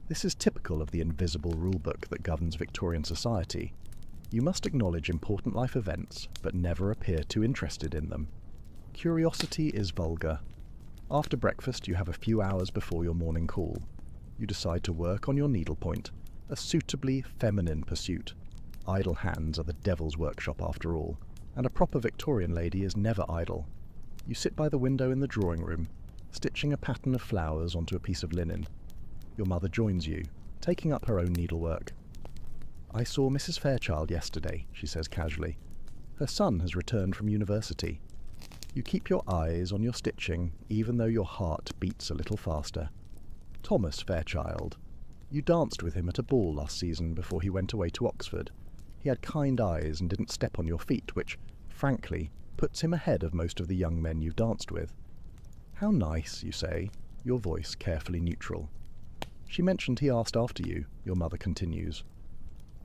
S1: This is typical of the invisible rulebook that governs Victorian society. You must acknowledge important life events, but never appear too interested in them. Curiosity is vulgar. After breakfast, you have a few hours before your morning call. You decide to work on your needlepoint, a suitably feminine pursuit. Idle hands are the devil's workshop after all, and a proper Victorian lady is never idle. You sit by the window in the drawing room, stitching a pattern of flowers onto a piece of linen. Your mother joins you, taking up her own needlework. "I saw Mrs. Fairchild yesterday," she says casually. "Her son has returned from university." You keep your eyes on your stitching, even though your heart beats a little faster. "Thomas Fairchild. You danced with him at a ball last season before he went away to Oxford. He had kind eyes and didn't step on your feet, which, frankly, puts him ahead of most of the young men you've danced with." "How nice," you say, your voice carefully neutral. "She mentioned he asked after you," your mother continues,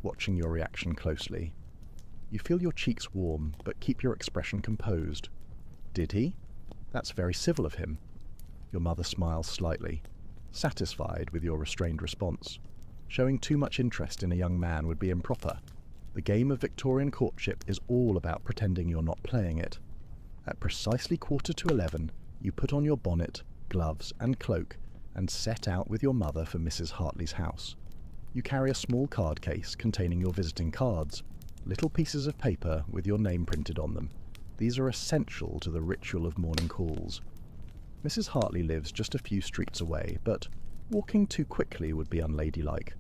S1: watching your reaction closely. You feel your cheeks warm, but keep your expression composed. "Did he? That's very civil of him." Your mother smiles slightly, satisfied with your restrained response. Showing too much interest in a young man would be improper. The game of Victorian courtship is all about pretending you're not playing it. At precisely 11:15, you put on your bonnet, gloves, and cloak and set out with your mother for Mrs. Hartley's house. You carry a small card case containing your visiting cards, little pieces of paper with your name printed on them. These are essential to the ritual of morning calls. Mrs. Hartley lives just a few streets away, but walking too quickly would be unladylike.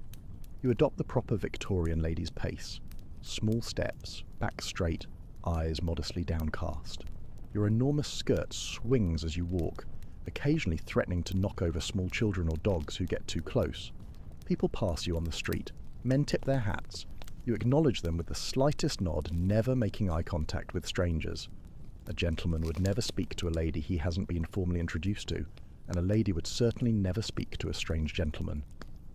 S1: You adopt the proper Victorian lady's pace. Small steps, back straight, eyes modestly downcast. Your enormous skirt swings as you walk, occasionally threatening to knock over small children or dogs who get too close. People pass you on the street. Men tip their hats. You acknowledge them with the slightest nod, never making eye contact with strangers. A gentleman would never speak to a lady he hasn't been formally introduced to, and a lady would certainly never speak to a strange gentleman.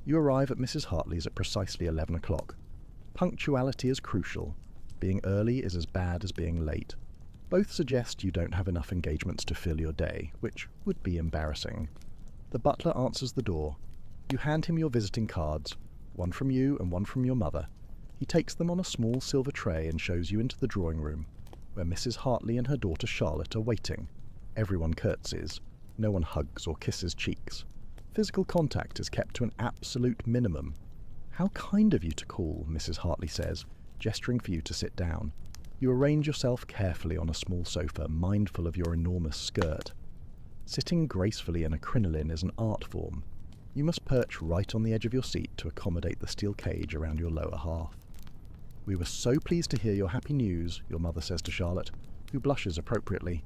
S1: You arrive at Mrs. Hartley's at precisely 11 o'clock. Punctuality is crucial. Being early is as bad as being late. Both suggest you don't have enough engagements to fill your day, which would be embarrassing. The butler answers the door. You hand him your visiting cards, one from you and one from your mother. He takes them on a small silver tray and shows you into the drawing room, where Mrs. Hartley and her daughter Charlotte are waiting. Everyone curtsies. No one hugs or kisses cheeks. Physical contact is kept to an absolute minimum. "How kind of you to call," Mrs. Hartley says, gesturing for you to sit down. You arrange yourself carefully on a small sofa, mindful of your enormous skirt. Sitting gracefully in a crinoline is an art form. You must perch right on the edge of your seat to accommodate the steel cage around your lower half. "We were so pleased to hear your happy news," your mother says to Charlotte, who blushes appropriately.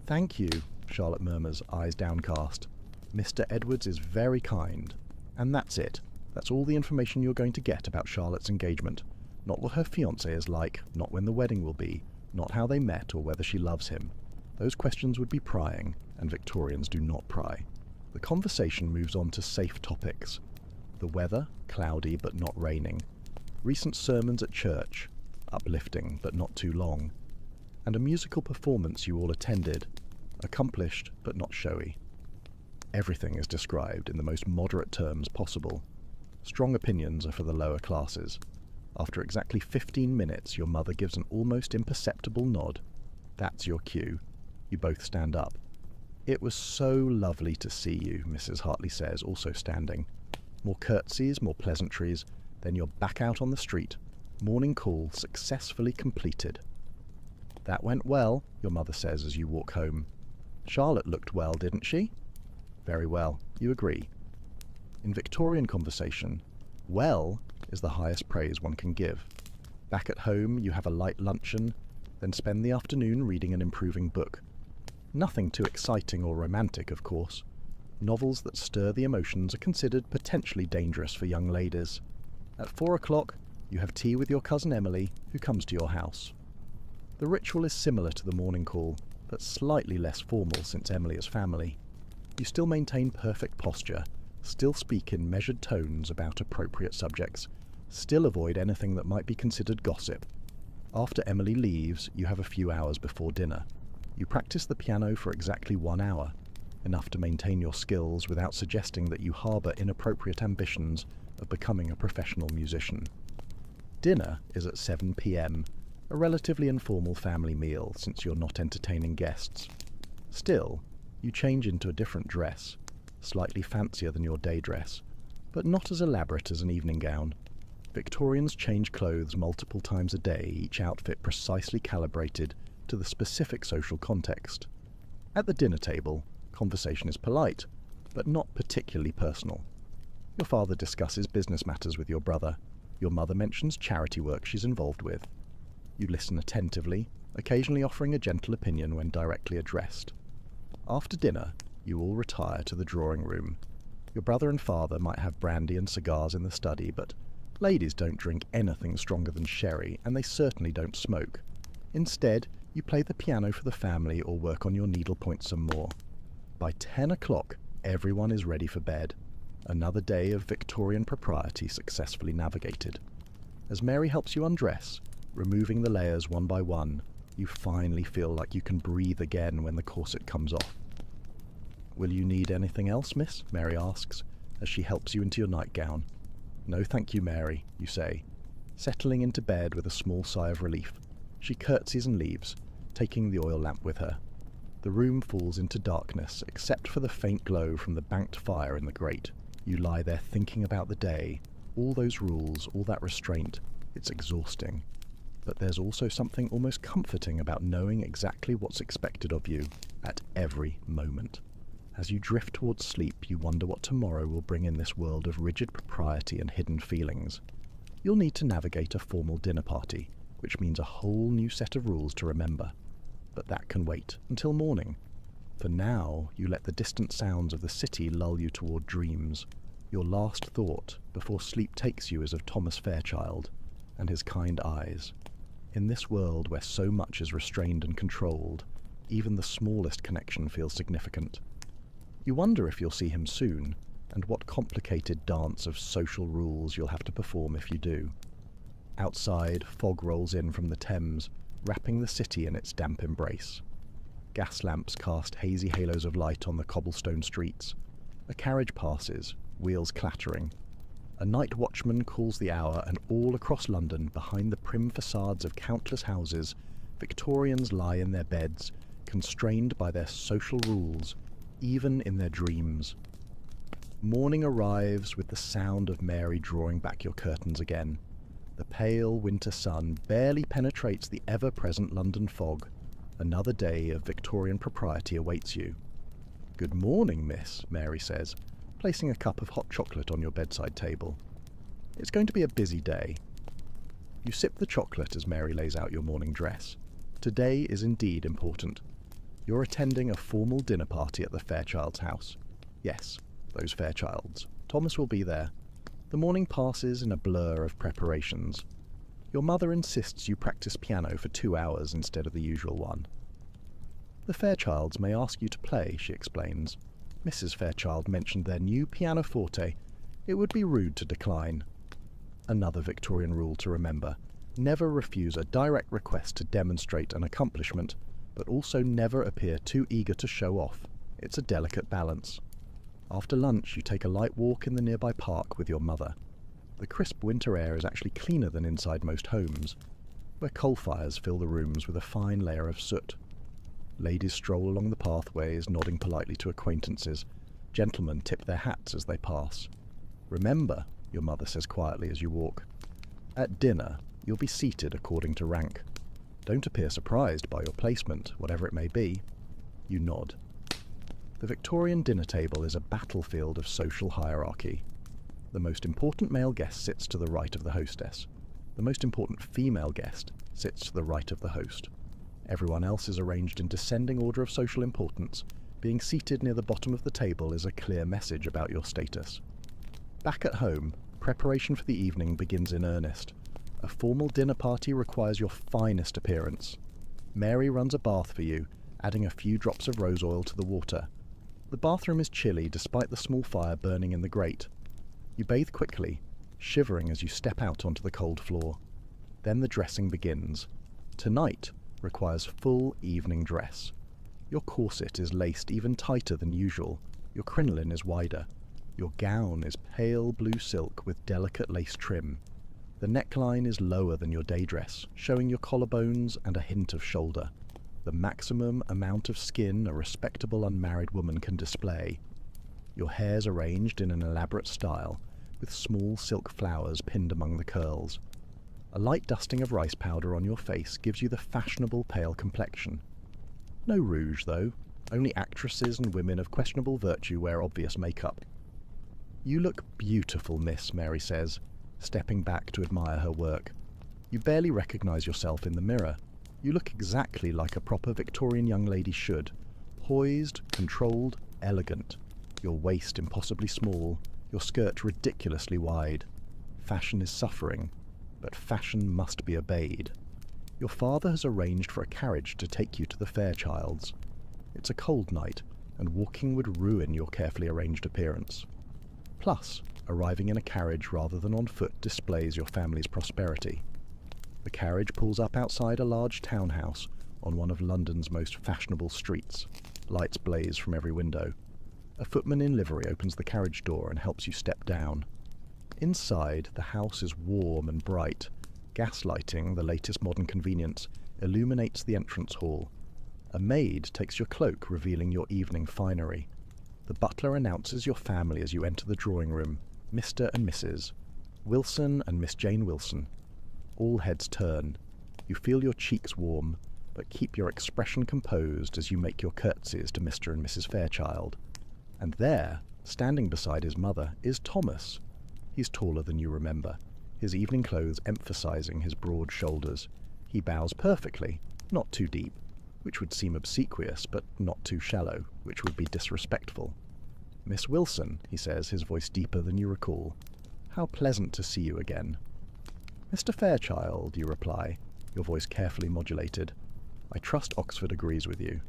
S1: "Thank you," Charlotte murmurs, eyes downcast. "Mr. Edwards is very kind." And that's it. That's all the information you're going to get about Charlotte's engagement. Not what her fiancé is like, not when the wedding will be, not how they met or whether she loves him. Those questions would be prying, and Victorians do not pry. The conversation moves on to safe topics. The weather, cloudy but not raining. Recent sermons at church, uplifting but not too long. And a musical performance you all attended, accomplished but not showy. Everything is described in the most moderate terms possible. Strong opinions are for the lower classes. After exactly 15 minutes, your mother gives an almost imperceptible nod. That's your cue. You both stand up. "It was so lovely to see you," Mrs. Hartley says, also standing. More curtsies, more pleasantries, then you're back out on the street. Morning call successfully completed. "That went well," your mother says as you walk home. "Charlotte looked well, didn't she?" "Very well," you agree. In Victorian conversation, "well" is the highest praise one can give. Back at home, you have a light luncheon, then spend the afternoon reading an improving book. Nothing too exciting or romantic, of course. Novels that stir the emotions are considered potentially dangerous for young ladies. At 4 o'clock, you have tea with your cousin Emily, who comes to your house. The ritual is similar to the morning call, but slightly less formal since Emily is family. You still maintain perfect posture, still speak in measured tones about appropriate subjects, still avoid anything that might be considered gossip. After Emily leaves, you have a few hours before dinner. You practice the piano for exactly 1 hour, enough to maintain your skills without suggesting that you harbour inappropriate ambitions of becoming a professional musician. Dinner is at 7 p.m, a relatively informal family meal since you're not entertaining guests. Still, you change into a different dress, slightly fancier than your day dress, but not as elaborate as an evening gown. Victorians change clothes multiple times a day, each outfit precisely calibrated to the specific social context. At the dinner table, conversation is polite, but not particularly personal. Your father discusses business matters with your brother. Your mother mentions charity work she's involved with. You listen attentively, occasionally offering a gentle opinion when directly addressed. After dinner, you all retire to the drawing room. Your brother and father might have brandy and cigars in the study, but ladies don't drink anything stronger than sherry, and they certainly don't smoke. Instead, you play the piano for the family or work on your needlepoint some more. By 10 o'clock, everyone is ready for bed. Another day of Victorian propriety successfully navigated. As Mary helps you undress, removing the layers one by one, you finally feel like you can breathe again when the corset comes off. "Will you need anything else, miss?" Mary asks, as she helps you into your nightgown. "No, thank you, Mary," you say, settling into bed with a small sigh of relief. She curtsies and leaves, taking the oil lamp with her. The room falls into darkness, except for the faint glow from the banked fire in the grate. You lie there thinking about the day, all those rules, all that restraint. It's exhausting. But there's also something almost comforting about knowing exactly what's expected of you at every moment. As you drift towards sleep, you wonder what tomorrow will bring in this world of rigid propriety and hidden feelings. You'll need to navigate a formal dinner party, which means a whole new set of rules to remember. But that can wait until morning. For now, you let the distant sounds of the city lull you toward dreams. Your last thought before sleep takes you is of Thomas Fairchild and his kind eyes. In this world where so much is restrained and controlled, even the smallest connection feels significant. You wonder if you'll see him soon, and what complicated dance of social rules you'll have to perform if you do. Outside, fog rolls in from the Thames, wrapping the city in its damp embrace. Gas lamps cast hazy halos of light on the cobblestone streets. A carriage passes, wheels clattering. A night watchman calls the hour, and all across London, behind the prim facades of countless houses, Victorians lie in their beds, constrained by their social rules, even in their dreams. Morning arrives with the sound of Mary drawing back your curtains again. The pale winter sun barely penetrates the ever-present London fog. Another day of Victorian propriety awaits you. "Good morning, miss," Mary says, placing a cup of hot chocolate on your bedside table. "It's going to be a busy day." You sip the chocolate as Mary lays out your morning dress. Today is indeed important. You're attending a formal dinner party at the Fairchilds' house. Yes, those Fairchilds. Thomas will be there. The morning passes in a blur of preparations. Your mother insists you practice piano for 2 hours instead of the usual one. "The Fairchilds may ask you to play," she explains. "Mrs. Fairchild mentioned their new pianoforte. It would be rude to decline." Another Victorian rule to remember: never refuse a direct request to demonstrate an accomplishment, but also never appear too eager to show off. It's a delicate balance. After lunch, you take a light walk in the nearby park with your mother. The crisp winter air is actually cleaner than inside most homes, where coal fires fill the rooms with a fine layer of soot. Ladies stroll along the pathways, nodding politely to acquaintances. Gentlemen tip their hats as they pass. "Remember," your mother says quietly as you walk, "at dinner, you'll be seated according to rank. Don't appear surprised by your placement, whatever it may be." You nod. The Victorian dinner table is a battlefield of social hierarchy. The most important male guest sits to the right of the hostess. The most important female guest sits to the right of the host. Everyone else is arranged in descending order of social importance. Being seated near the bottom of the table is a clear message about your status. Back at home, preparation for the evening begins in earnest. A formal dinner party requires your finest appearance. Mary runs a bath for you, adding a few drops of rose oil to the water. The bathroom is chilly despite the small fire burning in the grate. You bathe quickly, shivering as you step out onto the cold floor. Then the dressing begins. Tonight requires full evening dress. Your corset is laced even tighter than usual. Your crinoline is wider. Your gown is pale blue silk with delicate lace trim. The neckline is lower than your day dress, showing your collarbones and a hint of shoulder. The maximum amount of skin a respectable unmarried woman can display. Your hair's arranged in an elaborate style, with small silk flowers pinned among the curls. A light dusting of rice powder on your face gives you the fashionable pale complexion. No rouge, though. Only actresses and women of questionable virtue wear obvious makeup. "You look beautiful, miss," Mary says, stepping back to admire her work. You barely recognise yourself in the mirror. You look exactly like a proper Victorian young lady should. Poised, controlled, elegant. Your waist impossibly small, your skirt ridiculously wide. Fashion is suffering, but fashion must be obeyed. Your father has arranged for a carriage to take you to the Fairchilds. It's a cold night, and walking would ruin your carefully arranged appearance. Plus, arriving in a carriage rather than on foot displays your family's prosperity. The carriage pulls up outside a large townhouse on one of London's most fashionable streets. Lights blaze from every window. A footman in livery opens the carriage door and helps you step down. Inside, the house is warm and bright. Gas lighting, the latest modern convenience, illuminates the entrance hall. A maid takes your cloak, revealing your evening finery. The butler announces your family as you enter the drawing room, Mr. and Mrs. Wilson and Miss Jane Wilson. All heads turn. You feel your cheeks warm, but keep your expression composed as you make your curtsies to Mr. and Mrs. Fairchild. And there, standing beside his mother, is Thomas. He's taller than you remember, his evening clothes emphasizing his broad shoulders. He bows perfectly, not too deep, which would seem obsequious, but not too shallow, which would be disrespectful. "Miss Wilson," he says, his voice deeper than you recall. "How pleasant to see you again." "Mr. Fairchild," you reply, your voice carefully modulated. "I trust Oxford agrees with you."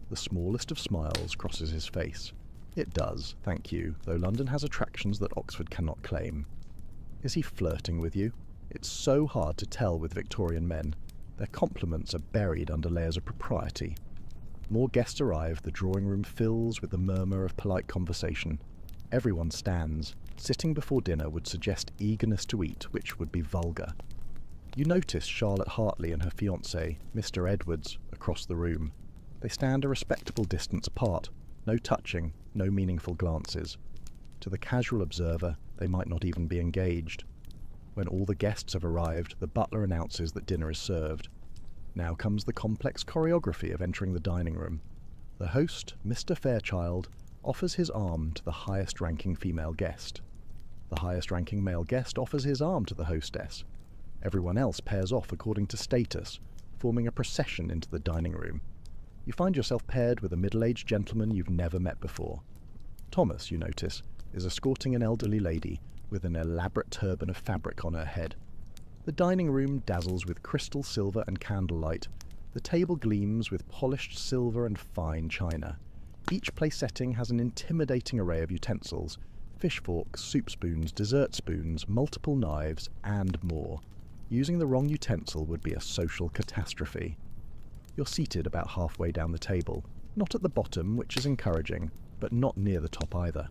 S1: The smallest of smiles crosses his face. It does, thank you, though London has attractions that Oxford cannot claim. Is he flirting with you? It's so hard to tell with Victorian men. Their compliments are buried under layers of propriety. More guests arrive, the drawing room fills with the murmur of polite conversation. Everyone stands. Sitting before dinner would suggest eagerness to eat, which would be vulgar. You notice Charlotte Hartley and her fiancé, Mr. Edwards, across the room. They stand a respectable distance apart. No touching, no meaningful glances. To the casual observer, they might not even be engaged. When all the guests have arrived, the butler announces that dinner is served. Now comes the complex choreography of entering the dining room. The host, Mr. Fairchild, offers his arm to the highest-ranking female guest. The highest-ranking male guest offers his arm to the hostess. Everyone else pairs off according to status, forming a procession into the dining room. You find yourself paired with a middle-aged gentleman you've never met before. Thomas, you notice, is escorting an elderly lady with an elaborate turban of fabric on her head. The dining room dazzles with crystal, silver and candlelight. The table gleams with polished silver and fine china. Each place setting has an intimidating array of utensils: fish forks, soup spoons, dessert spoons, multiple knives, and more. Using the wrong utensil would be a social catastrophe. You're seated about halfway down the table, not at the bottom, which is encouraging, but not near the top either.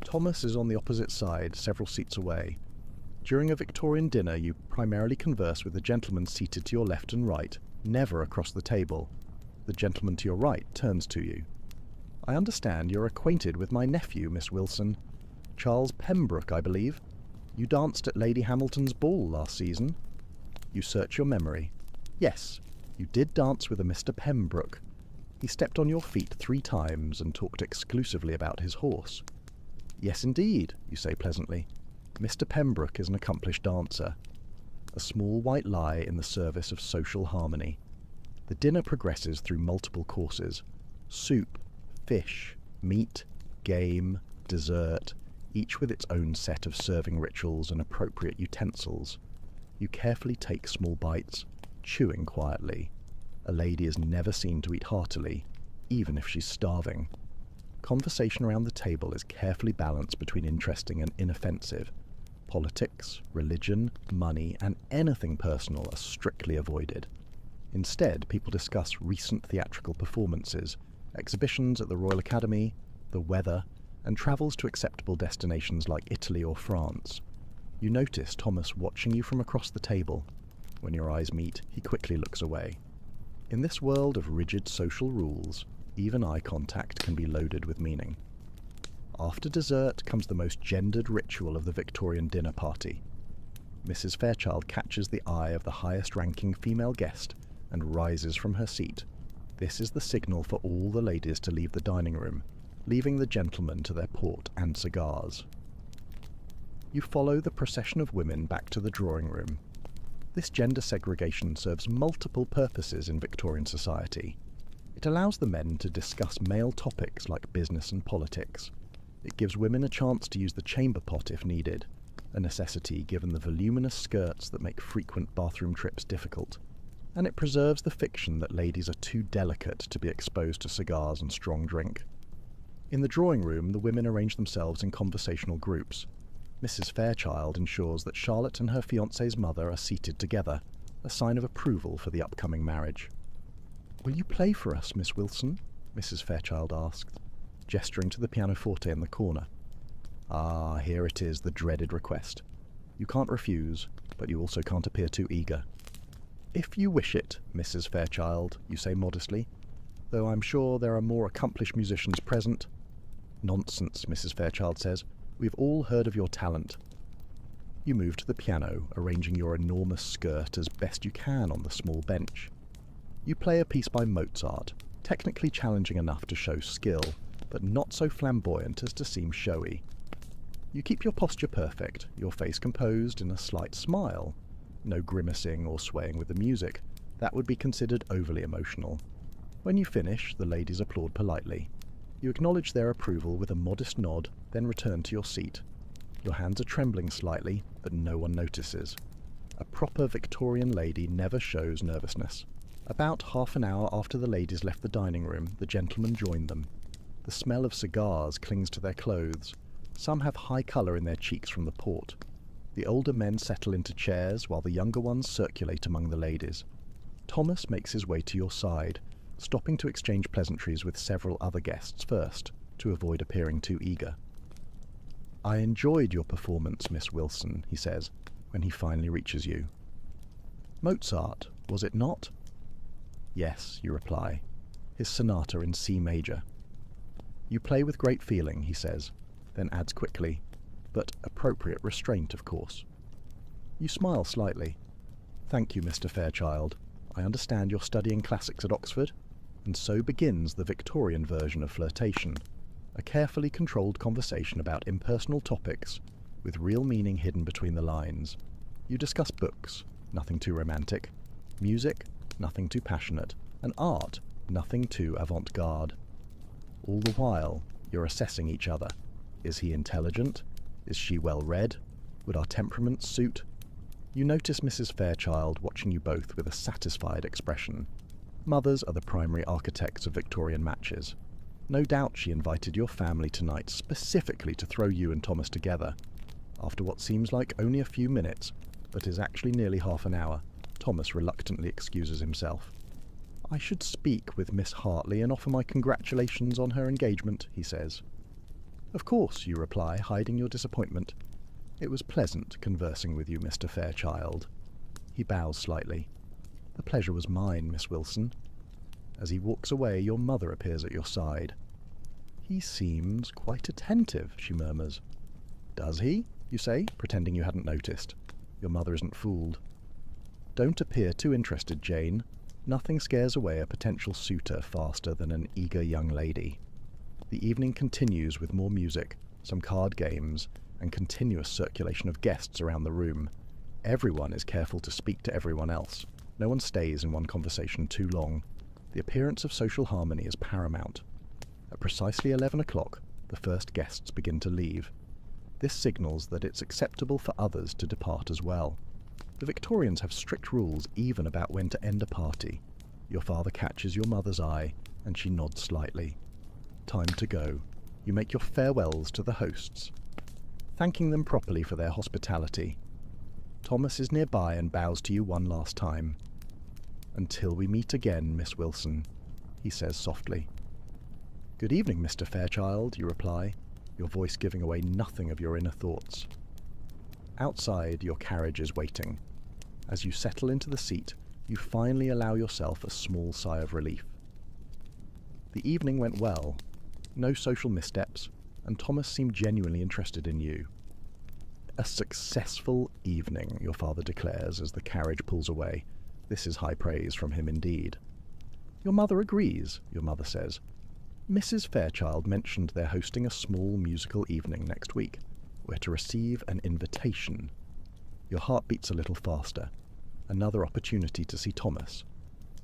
S1: Thomas is on the opposite side, several seats away. During a Victorian dinner, you primarily converse with the gentleman seated to your left and right, never across the table. The gentleman to your right turns to you. "I understand you're acquainted with my nephew, Miss Wilson. Charles Pembroke, I believe. You danced at Lady Hamilton's ball last season." You search your memory. Yes, you did dance with a Mr. Pembroke. He stepped on your feet 3 times and talked exclusively about his horse. "Yes, indeed," you say pleasantly. "Mr. Pembroke is an accomplished dancer." A small white lie in the service of social harmony. The dinner progresses through multiple courses. Soup, fish, meat, game, dessert, each with its own set of serving rituals and appropriate utensils. You carefully take small bites, chewing quietly. A lady is never seen to eat heartily, even if she's starving. Conversation around the table is carefully balanced between interesting and inoffensive. Politics, religion, money, and anything personal are strictly avoided. Instead, people discuss recent theatrical performances, exhibitions at the Royal Academy, the weather, and travels to acceptable destinations like Italy or France. You notice Thomas watching you from across the table. When your eyes meet, he quickly looks away. In this world of rigid social rules, even eye contact can be loaded with meaning. After dessert comes the most gendered ritual of the Victorian dinner party. Mrs. Fairchild catches the eye of the highest-ranking female guest and rises from her seat. This is the signal for all the ladies to leave the dining room, leaving the gentlemen to their port and cigars. You follow the procession of women back to the drawing room. This gender segregation serves multiple purposes in Victorian society. It allows the men to discuss male topics like business and politics. It gives women a chance to use the chamber pot if needed, a necessity given the voluminous skirts that make frequent bathroom trips difficult. And it preserves the fiction that ladies are too delicate to be exposed to cigars and strong drink. In the drawing room, the women arrange themselves in conversational groups. Mrs. Fairchild ensures that Charlotte and her fiancé's mother are seated together, a sign of approval for the upcoming marriage. "Will you play for us, Miss Wilson?" Mrs. Fairchild asked, gesturing to the pianoforte in the corner. Ah, here it is, the dreaded request. You can't refuse, but you also can't appear too eager. "If you wish it, Mrs. Fairchild," you say modestly, "though I'm sure there are more accomplished musicians present." "Nonsense," Mrs. Fairchild says. "We've all heard of your talent." You move to the piano, arranging your enormous skirt as best you can on the small bench. You play a piece by Mozart, technically challenging enough to show skill, but not so flamboyant as to seem showy. You keep your posture perfect, your face composed in a slight smile. No grimacing or swaying with the music. That would be considered overly emotional. When you finish, the ladies applaud politely. You acknowledge their approval with a modest nod, then return to your seat. Your hands are trembling slightly, but no one notices. A proper Victorian lady never shows nervousness. About half an hour after the ladies left the dining room, the gentlemen joined them. The smell of cigars clings to their clothes. Some have high colour in their cheeks from the port. The older men settle into chairs, while the younger ones circulate among the ladies. Thomas makes his way to your side, stopping to exchange pleasantries with several other guests first, to avoid appearing too eager. "I enjoyed your performance, Miss Wilson," he says, when he finally reaches you. "Mozart, was it not?" "Yes," you reply. "His sonata in C major." "You play with great feeling," he says, then adds quickly, "but appropriate restraint, of course." You smile slightly. "Thank you, Mr. Fairchild. I understand you're studying classics at Oxford." And so begins the Victorian version of flirtation, a carefully controlled conversation about impersonal topics, with real meaning hidden between the lines. You discuss books, nothing too romantic, music, nothing too passionate, and art, nothing too avant-garde. All the while, you're assessing each other. Is he intelligent? Is she well-read? Would our temperaments suit? You notice Mrs. Fairchild watching you both with a satisfied expression. Mothers are the primary architects of Victorian matches. No doubt she invited your family tonight specifically to throw you and Thomas together. After what seems like only a few minutes, but is actually nearly half an hour, Thomas reluctantly excuses himself. "I should speak with Miss Hartley and offer my congratulations on her engagement," he says. "Of course," you reply, hiding your disappointment. "It was pleasant conversing with you, Mr. Fairchild." He bows slightly. "The pleasure was mine, Miss Wilson." As he walks away, your mother appears at your side. "He seems quite attentive," she murmurs. "Does he?" you say, pretending you hadn't noticed. Your mother isn't fooled. "Don't appear too interested, Jane. Nothing scares away a potential suitor faster than an eager young lady." The evening continues with more music, some card games, and continuous circulation of guests around the room. Everyone is careful to speak to everyone else. No one stays in one conversation too long. The appearance of social harmony is paramount. At precisely 11 o'clock, the first guests begin to leave. This signals that it's acceptable for others to depart as well. The Victorians have strict rules even about when to end a party. Your father catches your mother's eye, and she nods slightly. Time to go. You make your farewells to the hosts, thanking them properly for their hospitality. Thomas is nearby and bows to you one last time. "Until we meet again, Miss Wilson," he says softly. "Good evening, Mr. Fairchild," you reply, your voice giving away nothing of your inner thoughts. Outside, your carriage is waiting. As you settle into the seat, you finally allow yourself a small sigh of relief. The evening went well. No social missteps, and Thomas seemed genuinely interested in you. "A successful evening," your father declares as the carriage pulls away. This is high praise from him indeed. "Your mother agrees," your mother says. "Mrs. Fairchild mentioned they're hosting a small musical evening next week. We're to receive an invitation. Your heart beats a little faster. Another opportunity to see Thomas.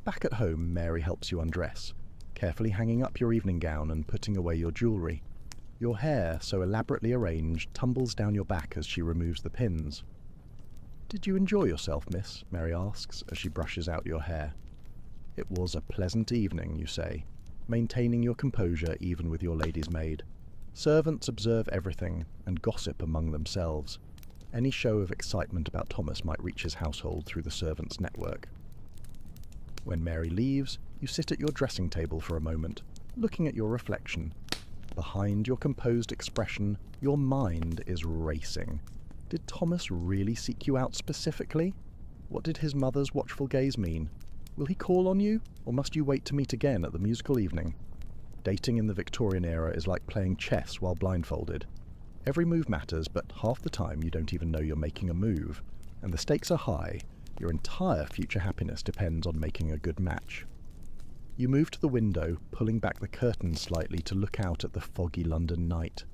S1: Back at home, Mary helps you undress, carefully hanging up your evening gown and putting away your jewellery. Your hair, so elaborately arranged, tumbles down your back as she removes the pins. "Did you enjoy yourself, miss?" Mary asks as she brushes out your hair. "It was a pleasant evening," you say, maintaining your composure even with your lady's maid. Servants observe everything and gossip among themselves. Any show of excitement about Thomas might reach his household through the servants' network. When Mary leaves, you sit at your dressing table for a moment, looking at your reflection. Behind your composed expression, your mind is racing. Did Thomas really seek you out specifically? What did his mother's watchful gaze mean? Will he call on you, or must you wait to meet again at the musical evening? Dating in the Victorian era is like playing chess while blindfolded. Every move matters, but half the time you don't even know you're making a move, and the stakes are high. Your entire future happiness depends on making a good match. You move to the window, pulling back the curtains slightly to look out at the foggy London night.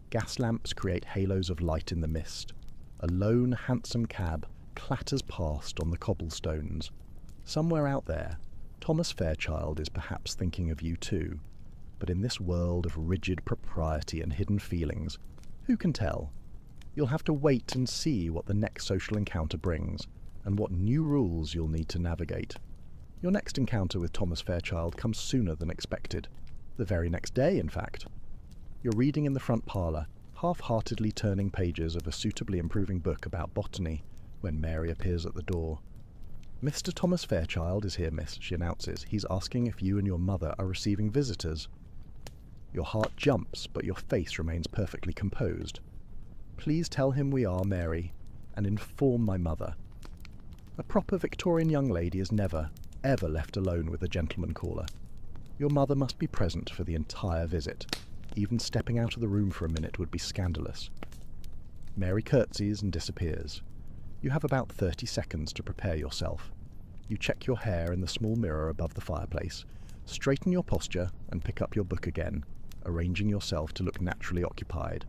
S1: Gas lamps create halos of light in the mist. A lone, handsome cab clatters past on the cobblestones. Somewhere out there, Thomas Fairchild is perhaps thinking of you too. But in this world of rigid propriety and hidden feelings, who can tell? You'll have to wait and see what the next social encounter brings, and what new rules you'll need to navigate. Your next encounter with Thomas Fairchild comes sooner than expected. The very next day, in fact. You're reading in the front parlour, half-heartedly turning pages of a suitably improving book about botany, when Mary appears at the door. "Mr. Thomas Fairchild is here, miss," she announces. "He's asking if you and your mother are receiving visitors." Your heart jumps, but your face remains perfectly composed. "Please tell him we are, Mary, and inform my mother." A proper Victorian young lady is never, ever left alone with a gentleman caller. Your mother must be present for the entire visit. Even stepping out of the room for a minute would be scandalous. Mary curtsies and disappears. You have about 30 seconds to prepare yourself. You check your hair in the small mirror above the fireplace, straighten your posture, and pick up your book again, arranging yourself to look naturally occupied.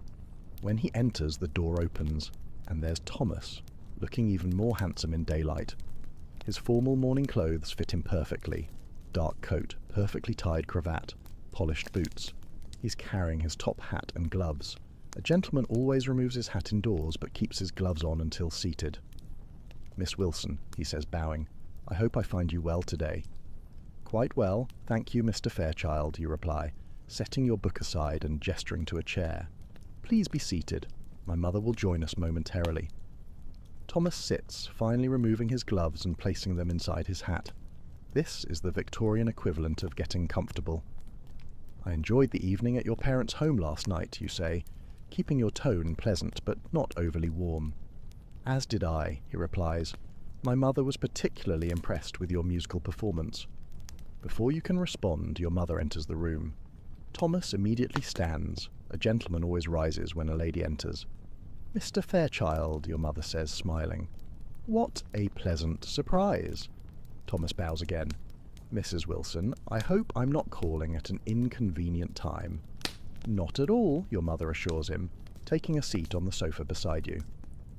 S1: When he enters, the door opens, and there's Thomas, looking even more handsome in daylight. His formal morning clothes fit him perfectly. Dark coat, perfectly tied cravat, polished boots. He's carrying his top hat and gloves. A gentleman always removes his hat indoors, but keeps his gloves on until seated. "Miss Wilson," he says, bowing, "I hope I find you well today." "Quite well, thank you, Mr. Fairchild," you reply, setting your book aside and gesturing to a chair. "Please be seated. My mother will join us momentarily." Thomas sits, finally removing his gloves and placing them inside his hat. This is the Victorian equivalent of getting comfortable. "I enjoyed the evening at your parents' home last night," you say, keeping your tone pleasant but not overly warm. "As did I," he replies. "My mother was particularly impressed with your musical performance." Before you can respond, your mother enters the room. Thomas immediately stands. A gentleman always rises when a lady enters. "Mr. Fairchild," your mother says, smiling. "What a pleasant surprise." Thomas bows again. "Mrs. Wilson, I hope I'm not calling at an inconvenient time." "Not at all," your mother assures him, taking a seat on the sofa beside you.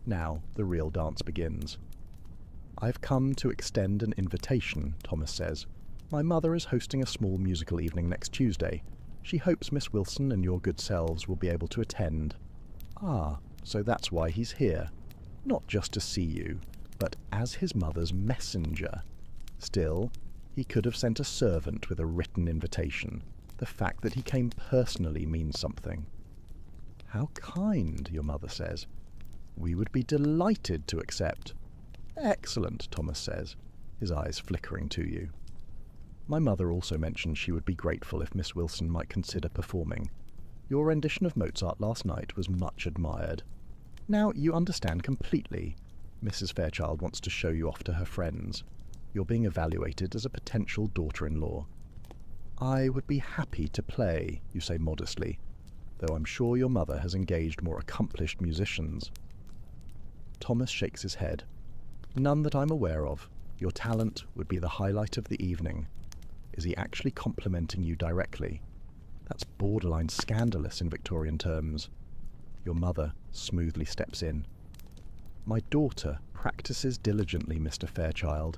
S1: Now the real dance begins. "I've come to extend an invitation," Thomas says. "My mother is hosting a small musical evening next Tuesday. She hopes Miss Wilson and your good selves will be able to attend." "Ah, so that's why he's here. Not just to see you, but as his mother's messenger. Still, he could have sent a servant with a written invitation. The fact that he came personally means something." "How kind," your mother says. "We would be delighted to accept." "Excellent," Thomas says, his eyes flickering to you. "My mother also mentioned she would be grateful if Miss Wilson might consider performing. Your rendition of Mozart last night was much admired. Now you understand completely. Mrs. Fairchild wants to show you off to her friends. You're being evaluated as a potential daughter-in-law." "I would be happy to play," you say modestly, "though I'm sure your mother has engaged more accomplished musicians." Thomas shakes his head. "None that I'm aware of. Your talent would be the highlight of the evening." Is he actually complimenting you directly? That's borderline scandalous in Victorian terms. Your mother smoothly steps in. My daughter practices diligently, Mr. Fairchild.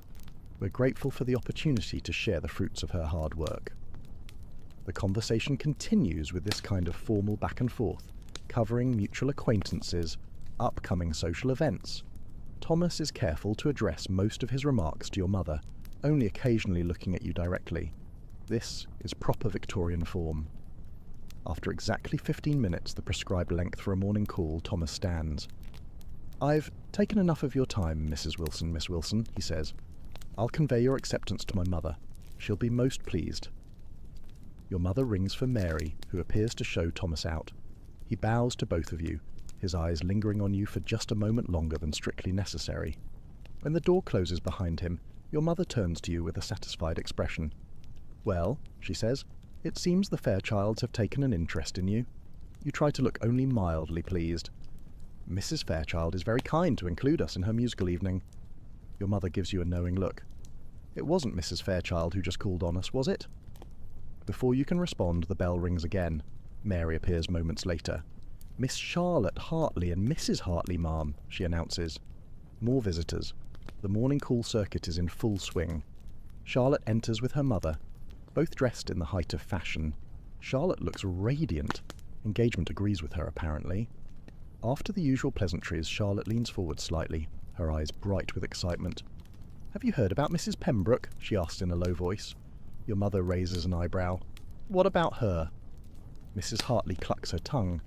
S1: We're grateful for the opportunity to share the fruits of her hard work. The conversation continues with this kind of formal back and forth, covering mutual acquaintances, upcoming social events. Thomas is careful to address most of his remarks to your mother, only occasionally looking at you directly. This is proper Victorian form. After exactly 15 minutes, the prescribed length for a morning call, Thomas stands. "I've taken enough of your time, Mrs. Wilson, Miss Wilson," he says. "I'll convey your acceptance to my mother. She'll be most pleased." Your mother rings for Mary, who appears to show Thomas out. He bows to both of you, his eyes lingering on you for just a moment longer than strictly necessary. When the door closes behind him, your mother turns to you with a satisfied expression. "Well," she says, "it seems the Fairchilds have taken an interest in you." You try to look only mildly pleased. "Mrs. Fairchild is very kind to include us in her musical evening." Your mother gives you a knowing look. "It wasn't Mrs. Fairchild who just called on us, was it?" Before you can respond, the bell rings again. Mary appears moments later. "Miss Charlotte Hartley and Mrs. Hartley, ma'am," she announces. More visitors. The morning call circuit is in full swing. Charlotte enters with her mother, both dressed in the height of fashion. Charlotte looks radiant. Engagement agrees with her, apparently. After the usual pleasantries, Charlotte leans forward slightly, her eyes bright with excitement. "Have you heard about Mrs. Pembroke?" she asks in a low voice. Your mother raises an eyebrow. "What about her?" Mrs. Hartley clucks her tongue.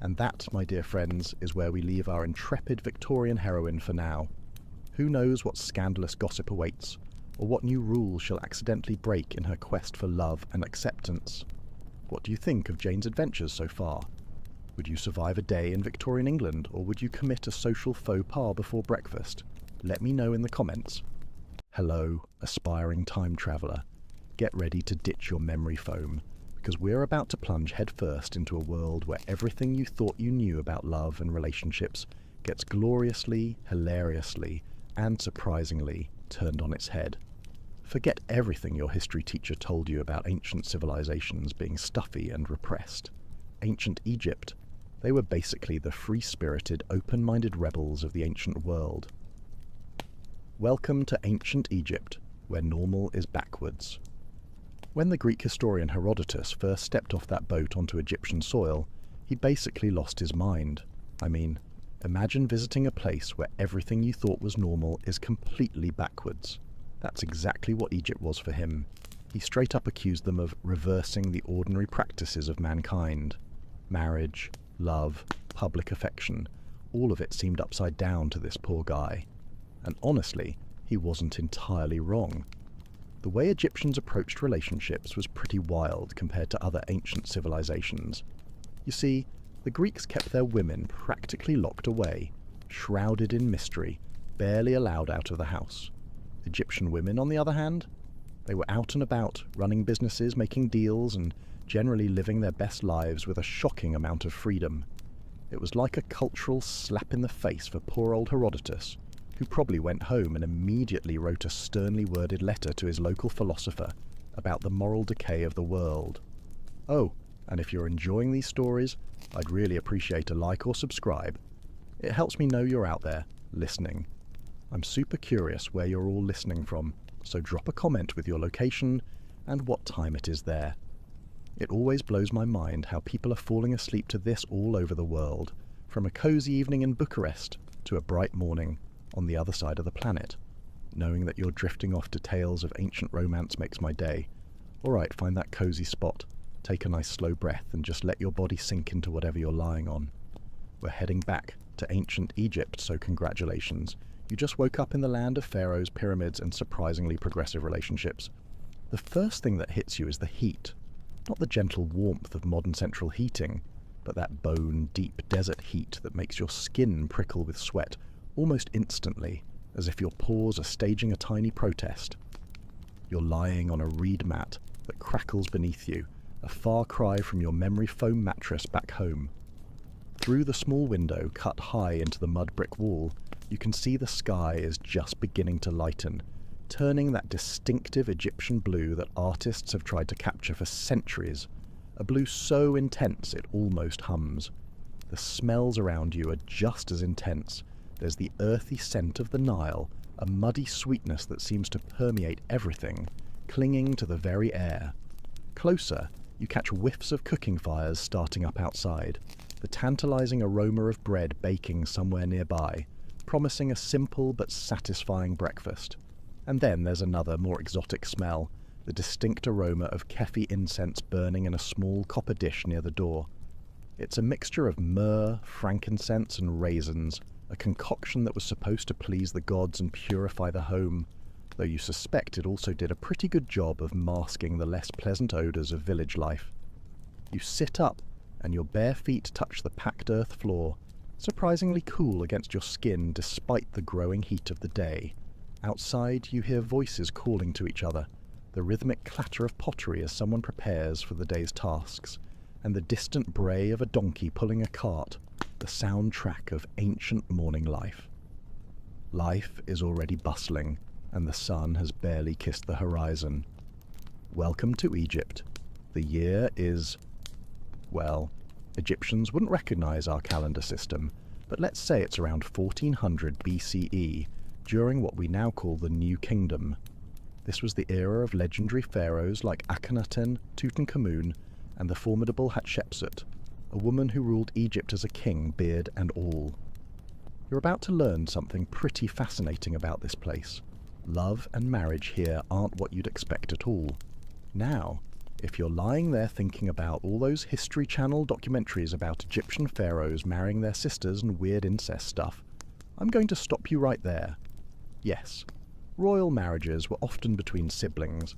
S1: And that, my dear friends, is where we leave our intrepid Victorian heroine for now. Who knows what scandalous gossip awaits, or what new rules she'll accidentally break in her quest for love and acceptance. What do you think of Jane's adventures so far? Would you survive a day in Victorian England, or would you commit a social faux pas before breakfast? Let me know in the comments. Hello, aspiring time traveller. Get ready to ditch your memory foam, because we're about to plunge headfirst into a world where everything you thought you knew about love and relationships gets gloriously, hilariously, and surprisingly turned on its head. Forget everything your history teacher told you about ancient civilizations being stuffy and repressed. Ancient Egypt, they were basically the free-spirited, open-minded rebels of the ancient world. Welcome to ancient Egypt, where normal is backwards. When the Greek historian Herodotus first stepped off that boat onto Egyptian soil, he basically lost his mind. I mean, imagine visiting a place where everything you thought was normal is completely backwards. That's exactly what Egypt was for him. He straight up accused them of reversing the ordinary practices of mankind. Marriage, love, public affection, all of it seemed upside down to this poor guy. And honestly, he wasn't entirely wrong. The way Egyptians approached relationships was pretty wild compared to other ancient civilizations. You see, the Greeks kept their women practically locked away, shrouded in mystery, barely allowed out of the house. Egyptian women, on the other hand, they were out and about, running businesses, making deals, and generally living their best lives with a shocking amount of freedom. It was like a cultural slap in the face for poor old Herodotus, who probably went home and immediately wrote a sternly worded letter to his local philosopher about the moral decay of the world. Oh, and if you're enjoying these stories, I'd really appreciate a like or subscribe. It helps me know you're out there, listening. I'm super curious where you're all listening from, so drop a comment with your location and what time it is there. It always blows my mind how people are falling asleep to this all over the world, from a cozy evening in Bucharest to a bright morning on the other side of the planet. Knowing that you're drifting off to tales of ancient romance makes my day. Alright, find that cozy spot, take a nice slow breath, and just let your body sink into whatever you're lying on. We're heading back to ancient Egypt, so congratulations. You just woke up in the land of pharaohs, pyramids, and surprisingly progressive relationships. The first thing that hits you is the heat. Not the gentle warmth of modern central heating, but that bone-deep desert heat that makes your skin prickle with sweat almost instantly, as if your pores are staging a tiny protest. You're lying on a reed mat that crackles beneath you, a far cry from your memory foam mattress back home. Through the small window cut high into the mud brick wall, you can see the sky is just beginning to lighten, turning that distinctive Egyptian blue that artists have tried to capture for centuries, a blue so intense it almost hums. The smells around you are just as intense. There's the earthy scent of the Nile, a muddy sweetness that seems to permeate everything, clinging to the very air. Closer, you catch whiffs of cooking fires starting up outside, the tantalizing aroma of bread baking somewhere nearby, promising a simple but satisfying breakfast. And then there's another, more exotic smell, the distinct aroma of kefi incense burning in a small copper dish near the door. It's a mixture of myrrh, frankincense, and raisins, a concoction that was supposed to please the gods and purify the home, though you suspect it also did a pretty good job of masking the less pleasant odours of village life. You sit up, and your bare feet touch the packed earth floor, surprisingly cool against your skin despite the growing heat of the day. Outside, you hear voices calling to each other, the rhythmic clatter of pottery as someone prepares for the day's tasks, and the distant bray of a donkey pulling a cart, the soundtrack of ancient morning life. Life is already bustling, and the sun has barely kissed the horizon. Welcome to Egypt. The year is... well, Egyptians wouldn't recognize our calendar system, but let's say it's around 1400 BCE, during what we now call the New Kingdom. This was the era of legendary pharaohs like Akhenaten, Tutankhamun, and the formidable Hatshepsut, a woman who ruled Egypt as a king, beard and all. You're about to learn something pretty fascinating about this place. Love and marriage here aren't what you'd expect at all. Now, if you're lying there thinking about all those History Channel documentaries about Egyptian pharaohs marrying their sisters and weird incest stuff, I'm going to stop you right there. Yes, royal marriages were often between siblings,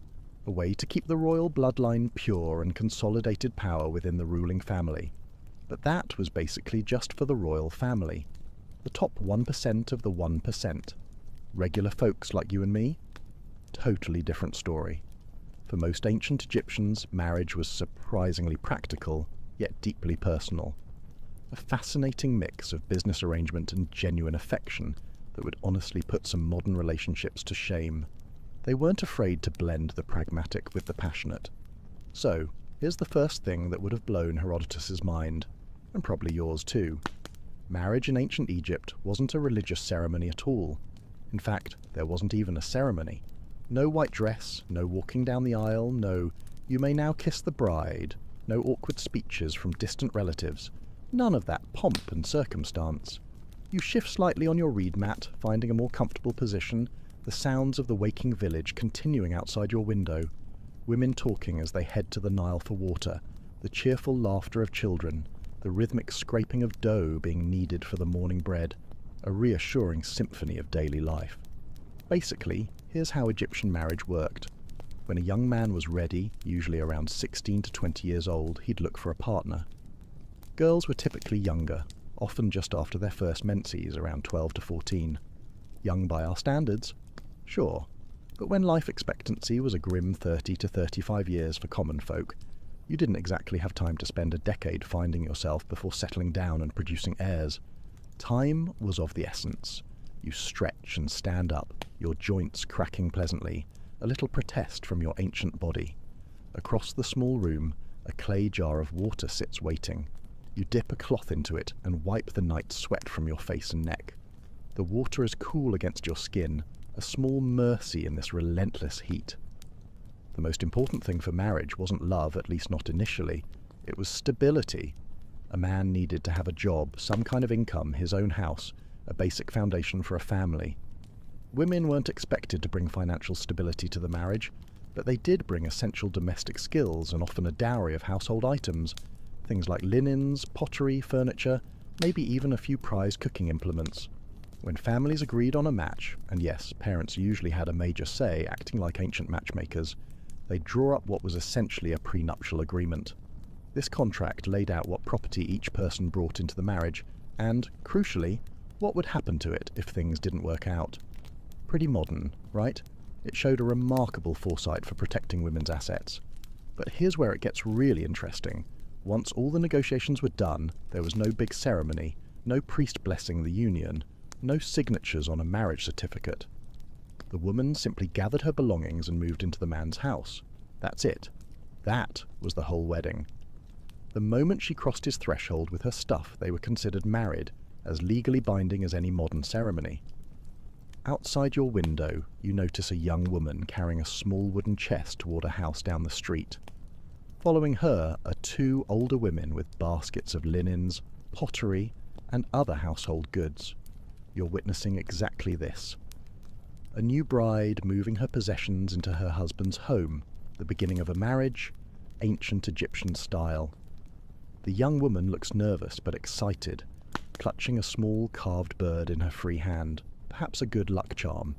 S1: a way to keep the royal bloodline pure and consolidated power within the ruling family. But that was basically just for the royal family. The top 1% of the 1%. Regular folks like you and me? Totally different story. For most ancient Egyptians, marriage was surprisingly practical, yet deeply personal. A fascinating mix of business arrangement and genuine affection that would honestly put some modern relationships to shame. They weren't afraid to blend the pragmatic with the passionate. So, here's the first thing that would have blown Herodotus's mind, and probably yours too. Marriage in ancient Egypt wasn't a religious ceremony at all. In fact, there wasn't even a ceremony. No white dress, no walking down the aisle, no "you may now kiss the bride," no awkward speeches from distant relatives. None of that pomp and circumstance. You shift slightly on your reed mat, finding a more comfortable position, the sounds of the waking village continuing outside your window, women talking as they head to the Nile for water, the cheerful laughter of children, the rhythmic scraping of dough being kneaded for the morning bread, a reassuring symphony of daily life. Basically, here's how Egyptian marriage worked. When a young man was ready, usually around 16 to 20 years old, he'd look for a partner. Girls were typically younger, often just after their first menses, around 12 to 14. Young by our standards? Sure. But when life expectancy was a grim 30 to 35 years for common folk, you didn't exactly have time to spend a decade finding yourself before settling down and producing heirs. Time was of the essence. You stretch and stand up, your joints cracking pleasantly, a little protest from your ancient body. Across the small room, a clay jar of water sits waiting. You dip a cloth into it and wipe the night sweat from your face and neck. The water is cool against your skin, a small mercy in this relentless heat. The most important thing for marriage wasn't love, at least not initially. It was stability. A man needed to have a job, some kind of income, his own house, a basic foundation for a family. Women weren't expected to bring financial stability to the marriage, but they did bring essential domestic skills and often a dowry of household items, things like linens, pottery, furniture, maybe even a few prized cooking implements. When families agreed on a match, and yes, parents usually had a major say, acting like ancient matchmakers, they'd draw up what was essentially a prenuptial agreement. This contract laid out what property each person brought into the marriage, and, crucially, what would happen to it if things didn't work out. Pretty modern, right? It showed a remarkable foresight for protecting women's assets. But here's where it gets really interesting. Once all the negotiations were done, there was no big ceremony, no priest blessing the union, no signatures on a marriage certificate. The woman simply gathered her belongings and moved into the man's house. That's it. That was the whole wedding. The moment she crossed his threshold with her stuff, they were considered married, as legally binding as any modern ceremony. Outside your window, you notice a young woman carrying a small wooden chest toward a house down the street. Following her are two older women with baskets of linens, pottery, and other household goods. You're witnessing exactly this. A new bride moving her possessions into her husband's home, the beginning of a marriage, ancient Egyptian style. The young woman looks nervous but excited, clutching a small carved bird in her free hand, perhaps a good luck charm.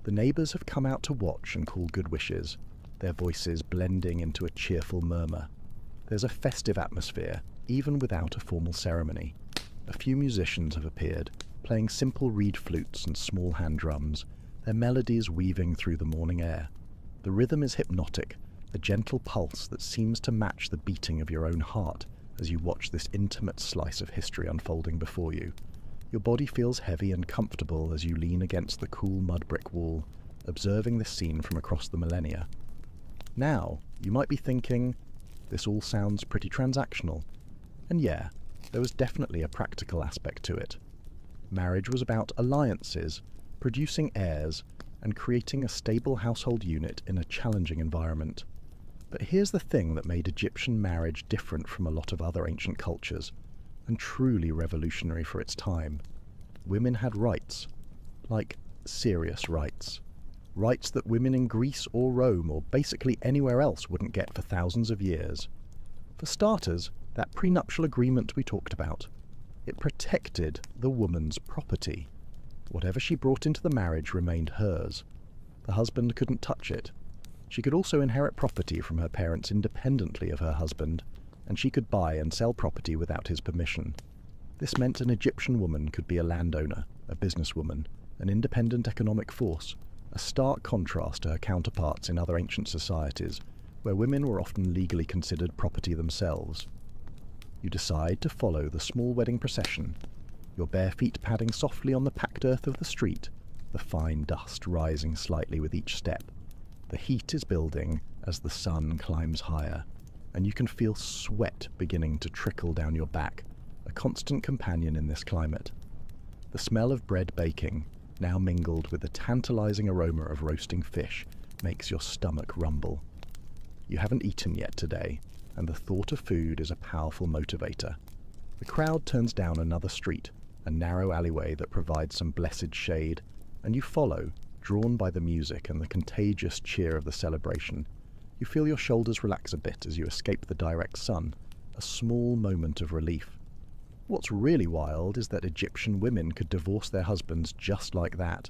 S1: The neighbours have come out to watch and call good wishes, their voices blending into a cheerful murmur. There's a festive atmosphere, even without a formal ceremony. A few musicians have appeared, playing simple reed flutes and small hand drums, their melodies weaving through the morning air. The rhythm is hypnotic, a gentle pulse that seems to match the beating of your own heart as you watch this intimate slice of history unfolding before you. Your body feels heavy and comfortable as you lean against the cool mud brick wall, observing this scene from across the millennia. Now, you might be thinking, this all sounds pretty transactional. And yeah, there was definitely a practical aspect to it. Marriage was about alliances, producing heirs, and creating a stable household unit in a challenging environment. But here's the thing that made Egyptian marriage different from a lot of other ancient cultures, and truly revolutionary for its time. Women had rights, like serious rights. Rights that women in Greece or Rome or basically anywhere else wouldn't get for thousands of years. For starters, that prenuptial agreement we talked about. It protected the woman's property. Whatever she brought into the marriage remained hers. The husband couldn't touch it. She could also inherit property from her parents independently of her husband, and she could buy and sell property without his permission. This meant an Egyptian woman could be a landowner, a businesswoman, an independent economic force, a stark contrast to her counterparts in other ancient societies, where women were often legally considered property themselves. You decide to follow the small wedding procession, your bare feet padding softly on the packed earth of the street, the fine dust rising slightly with each step. The heat is building as the sun climbs higher, and you can feel sweat beginning to trickle down your back, a constant companion in this climate. The smell of bread baking, now mingled with the tantalizing aroma of roasting fish, makes your stomach rumble. You haven't eaten yet today, and the thought of food is a powerful motivator. The crowd turns down another street, a narrow alleyway that provides some blessed shade, and you follow, drawn by the music and the contagious cheer of the celebration. You feel your shoulders relax a bit as you escape the direct sun, a small moment of relief. What's really wild is that Egyptian women could divorce their husbands just like that.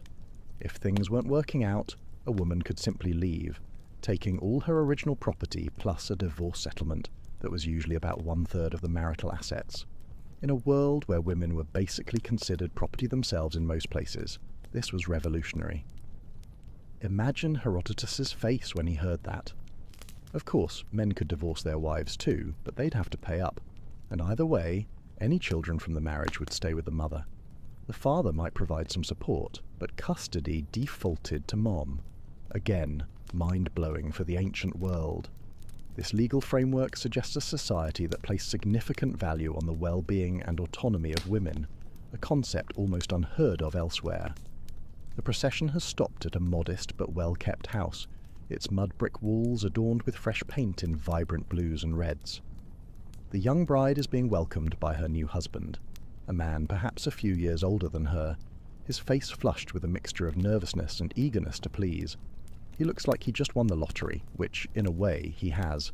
S1: If things weren't working out, a woman could simply leave, taking all her original property plus a divorce settlement that was usually about 1/3 of the marital assets. In a world where women were basically considered property themselves in most places, this was revolutionary. Imagine Herodotus's face when he heard that. Of course, men could divorce their wives too, but they'd have to pay up, and either way, any children from the marriage would stay with the mother. The father might provide some support, but custody defaulted to mom. Again, mind-blowing for the ancient world. This legal framework suggests a society that placed significant value on the well-being and autonomy of women, a concept almost unheard of elsewhere. The procession has stopped at a modest but well-kept house, its mud brick walls adorned with fresh paint in vibrant blues and reds. The young bride is being welcomed by her new husband, a man perhaps a few years older than her, his face flushed with a mixture of nervousness and eagerness to please. He looks like he just won the lottery, which, in a way, he has.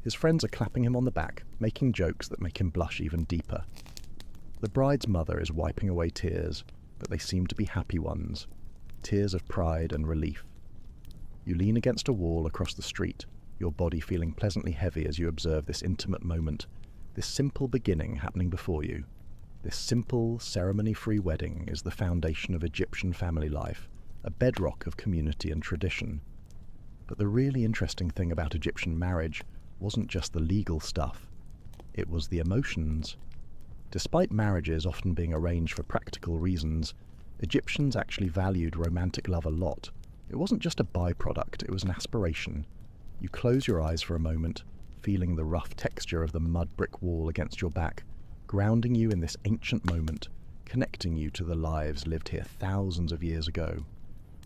S1: His friends are clapping him on the back, making jokes that make him blush even deeper. The bride's mother is wiping away tears, but they seem to be happy ones. Tears of pride and relief. You lean against a wall across the street, your body feeling pleasantly heavy as you observe this intimate moment, this simple beginning happening before you. This simple, ceremony-free wedding is the foundation of Egyptian family life, a bedrock of community and tradition. But the really interesting thing about Egyptian marriage wasn't just the legal stuff. It was the emotions. Despite marriages often being arranged for practical reasons, Egyptians actually valued romantic love a lot. It wasn't just a byproduct, it was an aspiration. You close your eyes for a moment, feeling the rough texture of the mud brick wall against your back, grounding you in this ancient moment, connecting you to the lives lived here thousands of years ago.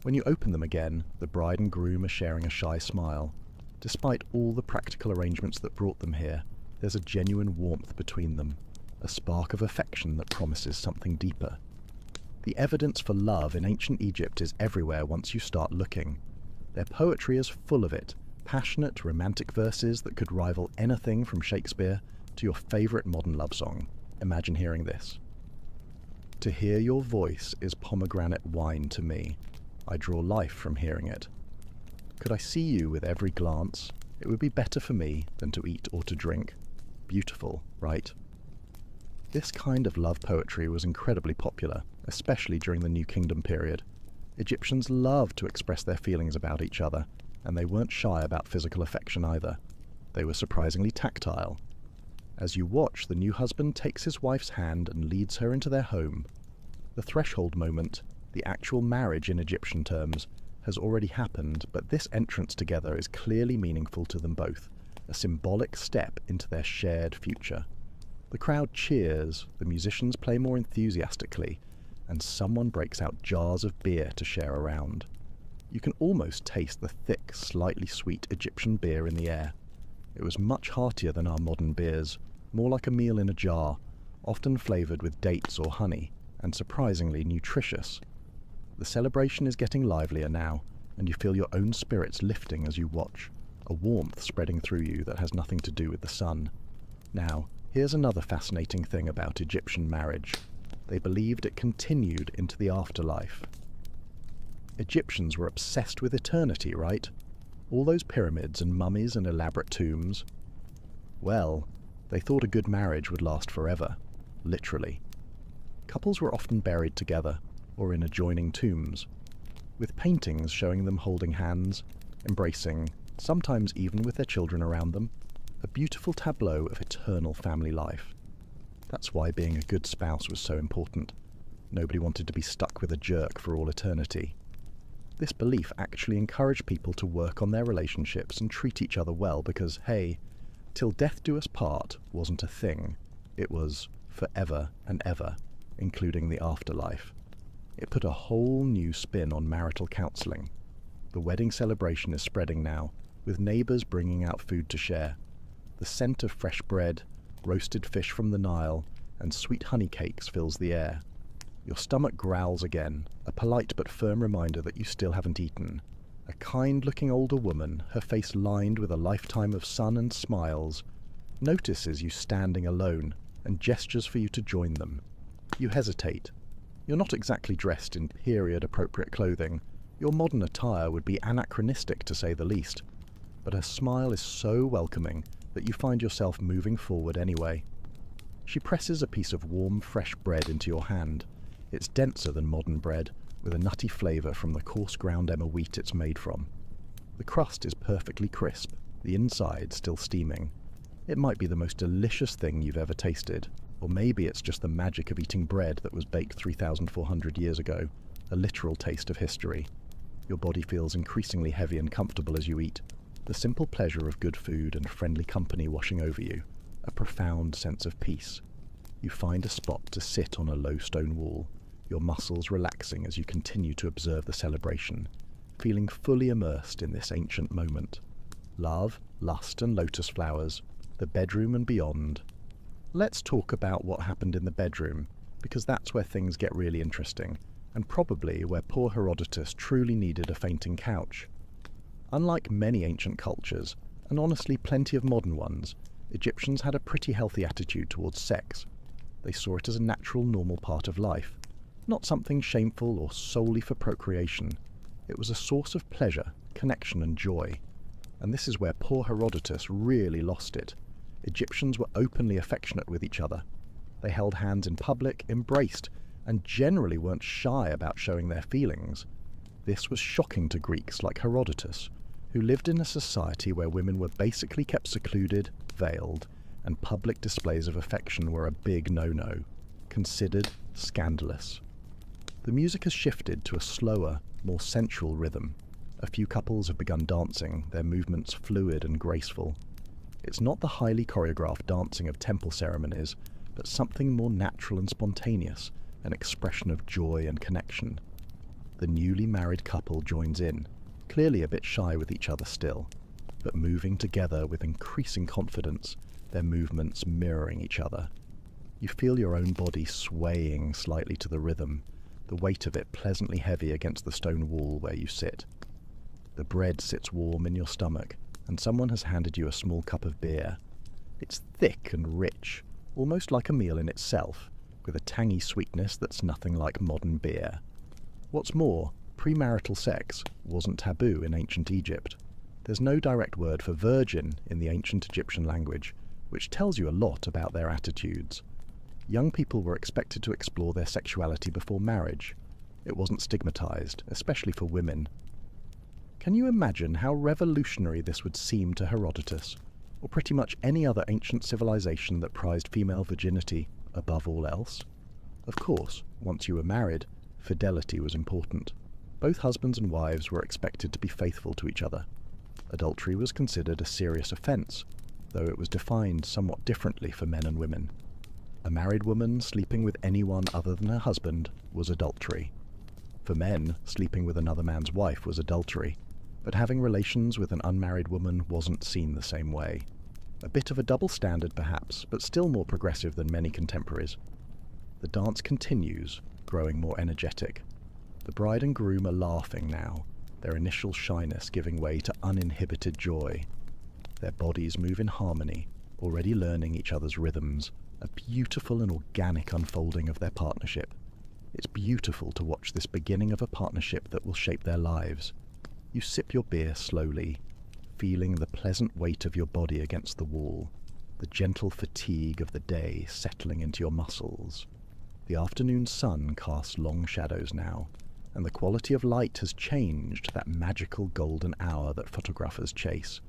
S1: When you open them again, the bride and groom are sharing a shy smile. Despite all the practical arrangements that brought them here, there's a genuine warmth between them, a spark of affection that promises something deeper. The evidence for love in ancient Egypt is everywhere once you start looking. Their poetry is full of it, passionate, romantic verses that could rival anything from Shakespeare to your favourite modern love song. Imagine hearing this. To hear your voice is pomegranate wine to me. I draw life from hearing it. Could I see you with every glance, it would be better for me than to eat or to drink. Beautiful, right? This kind of love poetry was incredibly popular, especially during the New Kingdom period. Egyptians loved to express their feelings about each other, and they weren't shy about physical affection either. They were surprisingly tactile. As you watch, the new husband takes his wife's hand and leads her into their home. The threshold moment, the actual marriage in Egyptian terms, has already happened, but this entrance together is clearly meaningful to them both, a symbolic step into their shared future. The crowd cheers, the musicians play more enthusiastically, and someone breaks out jars of beer to share around. You can almost taste the thick, slightly sweet Egyptian beer in the air. It was much heartier than our modern beers, more like a meal in a jar, often flavoured with dates or honey, and surprisingly nutritious. The celebration is getting livelier now, and you feel your own spirits lifting as you watch, a warmth spreading through you that has nothing to do with the sun. Now, here's another fascinating thing about Egyptian marriage. They believed it continued into the afterlife. Egyptians were obsessed with eternity, right? All those pyramids and mummies and elaborate tombs. Well, they thought a good marriage would last forever, literally. Couples were often buried together, or in adjoining tombs, with paintings showing them holding hands, embracing, sometimes even with their children around them, a beautiful tableau of eternal family life. That's why being a good spouse was so important. Nobody wanted to be stuck with a jerk for all eternity. This belief actually encouraged people to work on their relationships and treat each other well because, hey, till death do us part wasn't a thing. It was forever and ever, including the afterlife. It put a whole new spin on marital counselling. The wedding celebration is spreading now, with neighbours bringing out food to share. The scent of fresh bread, roasted fish from the Nile, and sweet honey cakes fills the air. Your stomach growls again, a polite but firm reminder that you still haven't eaten. A kind-looking older woman, her face lined with a lifetime of sun and smiles, notices you standing alone and gestures for you to join them. You hesitate. You're not exactly dressed in period-appropriate clothing. Your modern attire would be anachronistic to say the least. But her smile is so welcoming that you find yourself moving forward anyway. She presses a piece of warm, fresh bread into your hand. It's denser than modern bread, with a nutty flavour from the coarse ground emmer wheat it's made from. The crust is perfectly crisp, the inside still steaming. It might be the most delicious thing you've ever tasted, or maybe it's just the magic of eating bread that was baked 3,400 years ago, a literal taste of history. Your body feels increasingly heavy and comfortable as you eat, the simple pleasure of good food and friendly company washing over you, a profound sense of peace. You find a spot to sit on a low stone wall, your muscles relaxing as you continue to observe the celebration, feeling fully immersed in this ancient moment. Love, lust and lotus flowers, the bedroom and beyond. Let's talk about what happened in the bedroom, because that's where things get really interesting, and probably where poor Herodotus truly needed a fainting couch. Unlike many ancient cultures, and honestly plenty of modern ones, Egyptians had a pretty healthy attitude towards sex. They saw it as a natural, normal part of life, not something shameful or solely for procreation. It was a source of pleasure, connection and joy. And this is where poor Herodotus really lost it. Egyptians were openly affectionate with each other. They held hands in public, embraced, and generally weren't shy about showing their feelings. This was shocking to Greeks like Herodotus, who lived in a society where women were basically kept secluded, veiled, and public displays of affection were a big no-no, considered scandalous. The music has shifted to a slower, more sensual rhythm. A few couples have begun dancing, their movements fluid and graceful. It's not the highly choreographed dancing of temple ceremonies, but something more natural and spontaneous, an expression of joy and connection. The newly married couple joins in, clearly a bit shy with each other still, but moving together with increasing confidence, their movements mirroring each other. You feel your own body swaying slightly to the rhythm, the weight of it pleasantly heavy against the stone wall where you sit. The bread sits warm in your stomach, and someone has handed you a small cup of beer. It's thick and rich, almost like a meal in itself, with a tangy sweetness that's nothing like modern beer. What's more, premarital sex wasn't taboo in ancient Egypt. There's no direct word for virgin in the ancient Egyptian language, which tells you a lot about their attitudes. Young people were expected to explore their sexuality before marriage. It wasn't stigmatized, especially for women. Can you imagine how revolutionary this would seem to Herodotus, or pretty much any other ancient civilization that prized female virginity above all else? Of course, once you were married, fidelity was important. Both husbands and wives were expected to be faithful to each other. Adultery was considered a serious offence, though it was defined somewhat differently for men and women. A married woman sleeping with anyone other than her husband was adultery. For men, sleeping with another man's wife was adultery, but having relations with an unmarried woman wasn't seen the same way. A bit of a double standard perhaps, but still more progressive than many contemporaries. The dance continues, growing more energetic. The bride and groom are laughing now, their initial shyness giving way to uninhibited joy. Their bodies move in harmony, already learning each other's rhythms, a beautiful and organic unfolding of their partnership. It's beautiful to watch this beginning of a partnership that will shape their lives. You sip your beer slowly, feeling the pleasant weight of your body against the wall, the gentle fatigue of the day settling into your muscles. The afternoon sun casts long shadows now, and the quality of light has changed that magical golden hour that photographers chase.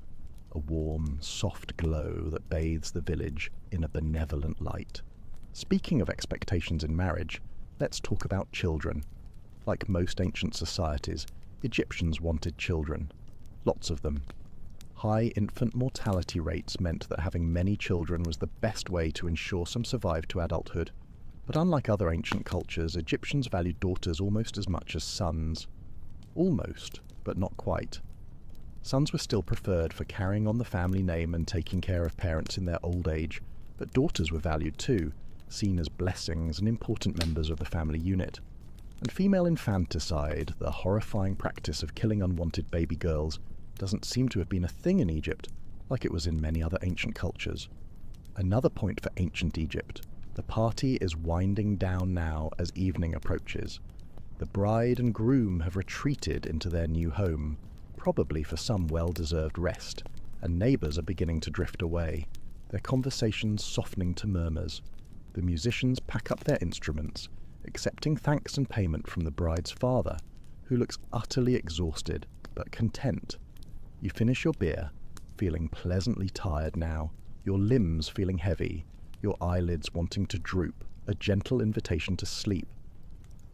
S1: A warm, soft glow that bathes the village in a benevolent light. Speaking of expectations in marriage, let's talk about children. Like most ancient societies, Egyptians wanted children. Lots of them. High infant mortality rates meant that having many children was the best way to ensure some survived to adulthood. But unlike other ancient cultures, Egyptians valued daughters almost as much as sons. Almost, but not quite. Sons were still preferred for carrying on the family name and taking care of parents in their old age, but daughters were valued too, seen as blessings and important members of the family unit. And female infanticide, the horrifying practice of killing unwanted baby girls, doesn't seem to have been a thing in Egypt, like it was in many other ancient cultures. Another point for ancient Egypt: the party is winding down now as evening approaches. The bride and groom have retreated into their new home, probably for some well-deserved rest, and neighbours are beginning to drift away, their conversations softening to murmurs. The musicians pack up their instruments, accepting thanks and payment from the bride's father, who looks utterly exhausted, but content. You finish your beer, feeling pleasantly tired now, your limbs feeling heavy, your eyelids wanting to droop, a gentle invitation to sleep.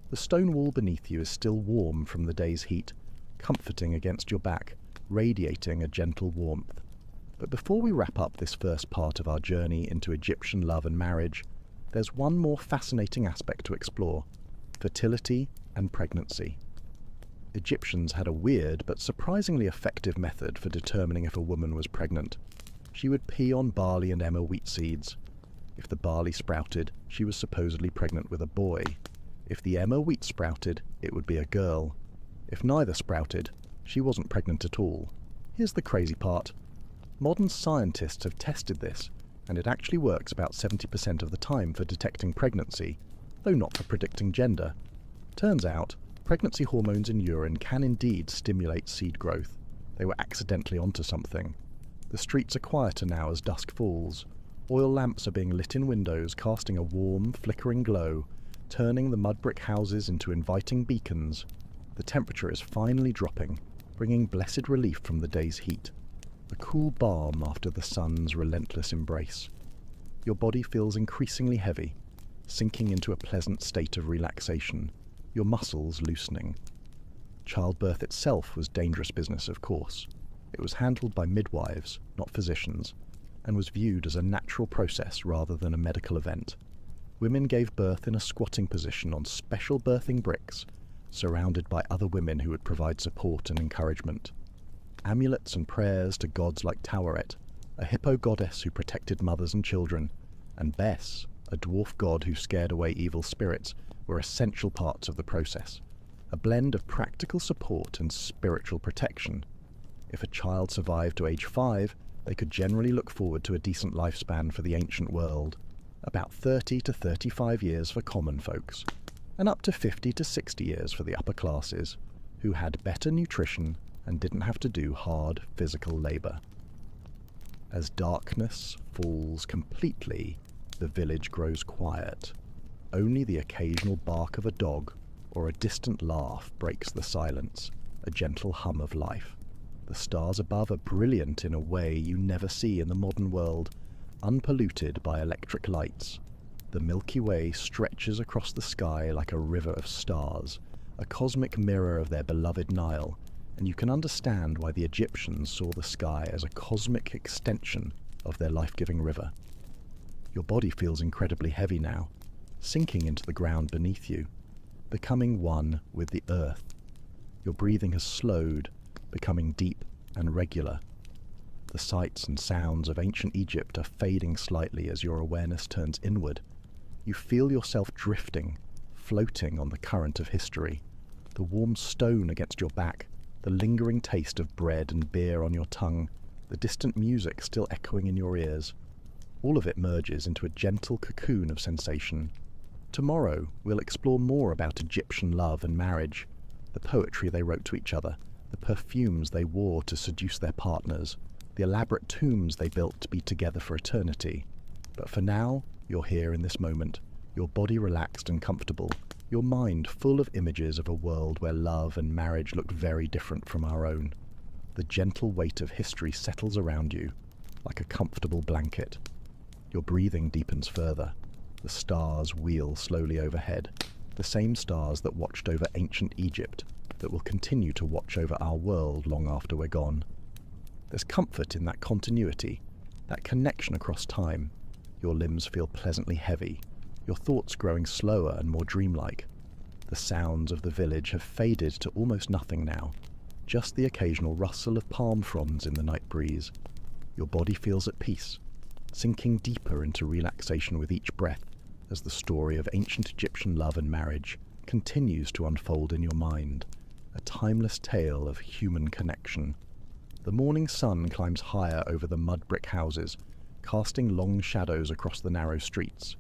S1: The stone wall beneath you is still warm from the day's heat, comforting against your back, radiating a gentle warmth. But before we wrap up this first part of our journey into Egyptian love and marriage, there's one more fascinating aspect to explore: fertility and pregnancy. Egyptians had a weird but surprisingly effective method for determining if a woman was pregnant. She would pee on barley and emmer wheat seeds. If the barley sprouted, she was supposedly pregnant with a boy. If the emmer wheat sprouted, it would be a girl. If neither sprouted, she wasn't pregnant at all. Here's the crazy part. Modern scientists have tested this, and it actually works about 70% of the time for detecting pregnancy, though not for predicting gender. Turns out, pregnancy hormones in urine can indeed stimulate seed growth. They were accidentally onto something. The streets are quieter now as dusk falls. Oil lamps are being lit in windows, casting a warm, flickering glow, turning the mud brick houses into inviting beacons. The temperature is finally dropping, bringing blessed relief from the day's heat. A cool balm after the sun's relentless embrace. Your body feels increasingly heavy, sinking into a pleasant state of relaxation, your muscles loosening. Childbirth itself was dangerous business, of course. It was handled by midwives, not physicians. and was viewed as a natural process rather than a medical event. Women gave birth in a squatting position on special birthing bricks, surrounded by other women who would provide support and encouragement. Amulets and prayers to gods like Taweret, a hippo goddess who protected mothers and children, and Bes, a dwarf god who scared away evil spirits, were essential parts of the process, a blend of practical support and spiritual protection. If a child survived to age 5, they could generally look forward to a decent lifespan for the ancient world, about 30 to 35 years for common folks, and up to 50 to 60 years for the upper classes, who had better nutrition and didn't have to do hard physical labor. As darkness falls completely, the village grows quiet. Only the occasional bark of a dog or a distant laugh breaks the silence, a gentle hum of life. The stars above are brilliant in a way you never see in the modern world, unpolluted by electric lights. The Milky Way stretches across the sky like a river of stars, a cosmic mirror of their beloved Nile, and you can understand why the Egyptians saw the sky as a cosmic extension of their life-giving river. Your body feels incredibly heavy now, sinking into the ground beneath you, becoming one with the earth. Your breathing has slowed, becoming deep and regular. The sights and sounds of ancient Egypt are fading slightly as your awareness turns inward. You feel yourself drifting, floating on the current of history. The warm stone against your back, the lingering taste of bread and beer on your tongue, the distant music still echoing in your ears. All of it merges into a gentle cocoon of sensation. Tomorrow, we'll explore more about Egyptian love and marriage, the poetry they wrote to each other, the perfumes they wore to seduce their partners, the elaborate tombs they built to be together for eternity. But for now, you're here in this moment, your body relaxed and comfortable, your mind full of images of a world where love and marriage look very different from our own. The gentle weight of history settles around you, like a comfortable blanket. Your breathing deepens further. The stars wheel slowly overhead, the same stars that watched over ancient Egypt, that will continue to watch over our world long after we're gone. There's comfort in that continuity, that connection across time. Your limbs feel pleasantly heavy, your thoughts growing slower and more dreamlike. The sounds of the village have faded to almost nothing now, just the occasional rustle of palm fronds in the night breeze. Your body feels at peace, sinking deeper into relaxation with each breath as the story of ancient Egyptian love and marriage continues to unfold in your mind, a timeless tale of human connection. The morning sun climbs higher over the mud brick houses, casting long shadows across the narrow streets.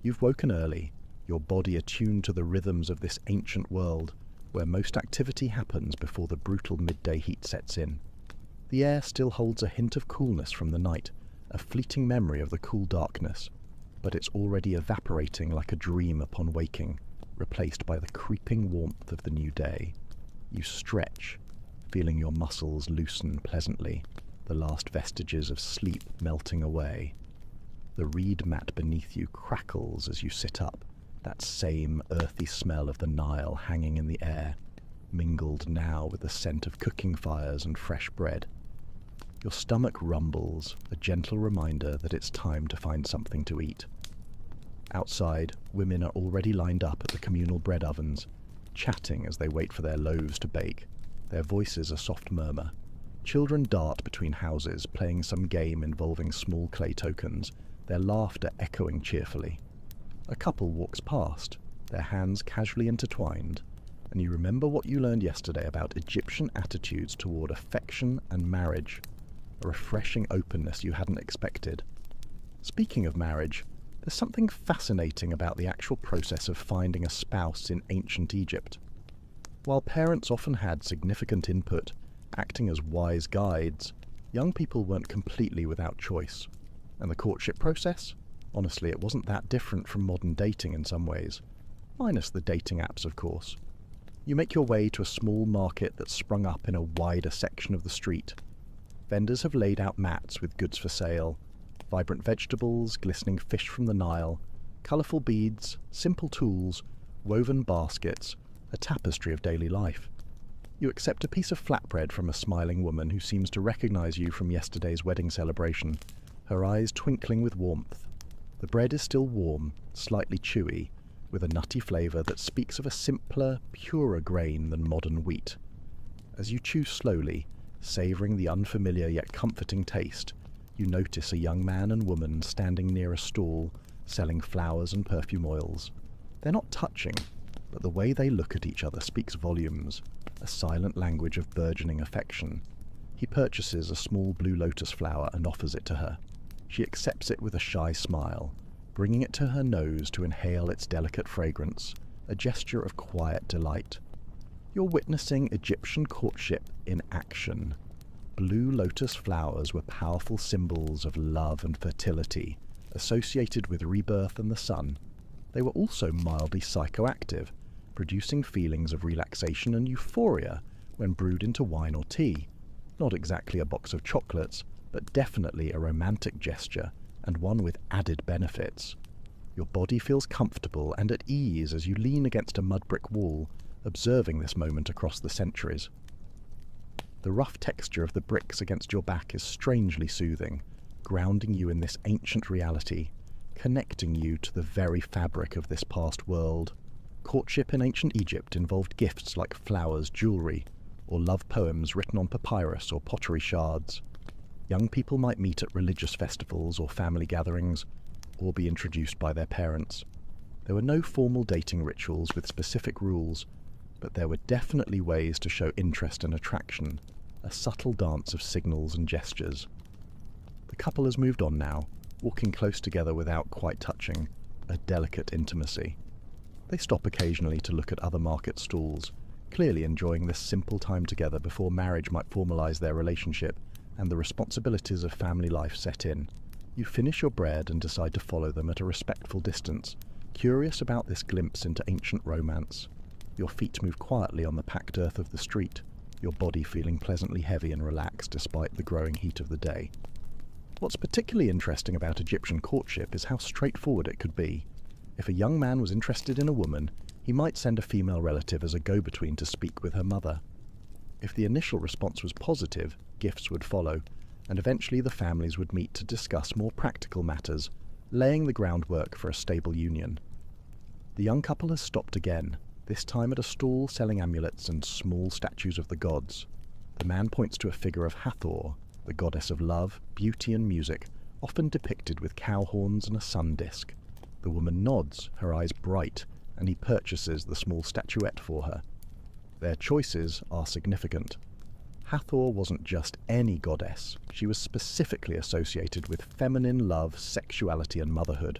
S1: You've woken early, your body attuned to the rhythms of this ancient world, where most activity happens before the brutal midday heat sets in. The air still holds a hint of coolness from the night, a fleeting memory of the cool darkness, but it's already evaporating like a dream upon waking, replaced by the creeping warmth of the new day. You stretch, feeling your muscles loosen pleasantly, the last vestiges of sleep melting away. The reed mat beneath you crackles as you sit up, that same earthy smell of the Nile hanging in the air, mingled now with the scent of cooking fires and fresh bread. Your stomach rumbles, a gentle reminder that it's time to find something to eat. Outside, women are already lined up at the communal bread ovens, chatting as they wait for their loaves to bake, their voices a soft murmur. Children dart between houses, playing some game involving small clay tokens, their laughter echoing cheerfully. A couple walks past, their hands casually intertwined, and you remember what you learned yesterday about Egyptian attitudes toward affection and marriage, a refreshing openness you hadn't expected. Speaking of marriage, there's something fascinating about the actual process of finding a spouse in ancient Egypt. While parents often had significant input, acting as wise guides, young people weren't completely without choice. And the courtship process? Honestly, it wasn't that different from modern dating in some ways. Minus the dating apps, of course. You make your way to a small market that's sprung up in a wider section of the street. Vendors have laid out mats with goods for sale, vibrant vegetables, glistening fish from the Nile, colourful beads, simple tools, woven baskets, a tapestry of daily life. You accept a piece of flatbread from a smiling woman who seems to recognise you from yesterday's wedding celebration, her eyes twinkling with warmth. The bread is still warm, slightly chewy, with a nutty flavour that speaks of a simpler, purer grain than modern wheat. As you chew slowly, savouring the unfamiliar yet comforting taste, you notice a young man and woman standing near a stall, selling flowers and perfume oils. They're not touching, but the way they look at each other speaks volumes, a silent language of burgeoning affection. He purchases a small blue lotus flower and offers it to her. She accepts it with a shy smile, bringing it to her nose to inhale its delicate fragrance, a gesture of quiet delight. You're witnessing Egyptian courtship in action. Blue lotus flowers were powerful symbols of love and fertility, associated with rebirth and the sun. They were also mildly psychoactive, producing feelings of relaxation and euphoria when brewed into wine or tea. Not exactly a box of chocolates, but definitely a romantic gesture, and one with added benefits. Your body feels comfortable and at ease as you lean against a mud brick wall, observing this moment across the centuries. The rough texture of the bricks against your back is strangely soothing, grounding you in this ancient reality, connecting you to the very fabric of this past world. Courtship in ancient Egypt involved gifts like flowers, jewelry, or love poems written on papyrus or pottery shards. Young people might meet at religious festivals or family gatherings, or be introduced by their parents. There were no formal dating rituals with specific rules, but there were definitely ways to show interest and attraction, a subtle dance of signals and gestures. The couple has moved on now, walking close together without quite touching, a delicate intimacy. They stop occasionally to look at other market stalls, clearly enjoying this simple time together before marriage might formalize their relationship and the responsibilities of family life set in. You finish your bread and decide to follow them at a respectful distance, curious about this glimpse into ancient romance. Your feet move quietly on the packed earth of the street, your body feeling pleasantly heavy and relaxed despite the growing heat of the day. What's particularly interesting about Egyptian courtship is how straightforward it could be. If a young man was interested in a woman, he might send a female relative as a go-between to speak with her mother. If the initial response was positive, gifts would follow, and eventually the families would meet to discuss more practical matters, laying the groundwork for a stable union. The young couple has stopped again, this time at a stall selling amulets and small statues of the gods. The man points to a figure of Hathor, the goddess of love, beauty and music, often depicted with cow horns and a sun disk. The woman nods, her eyes bright, and he purchases the small statuette for her. Their choices are significant. Hathor wasn't just any goddess, she was specifically associated with feminine love, sexuality and motherhood.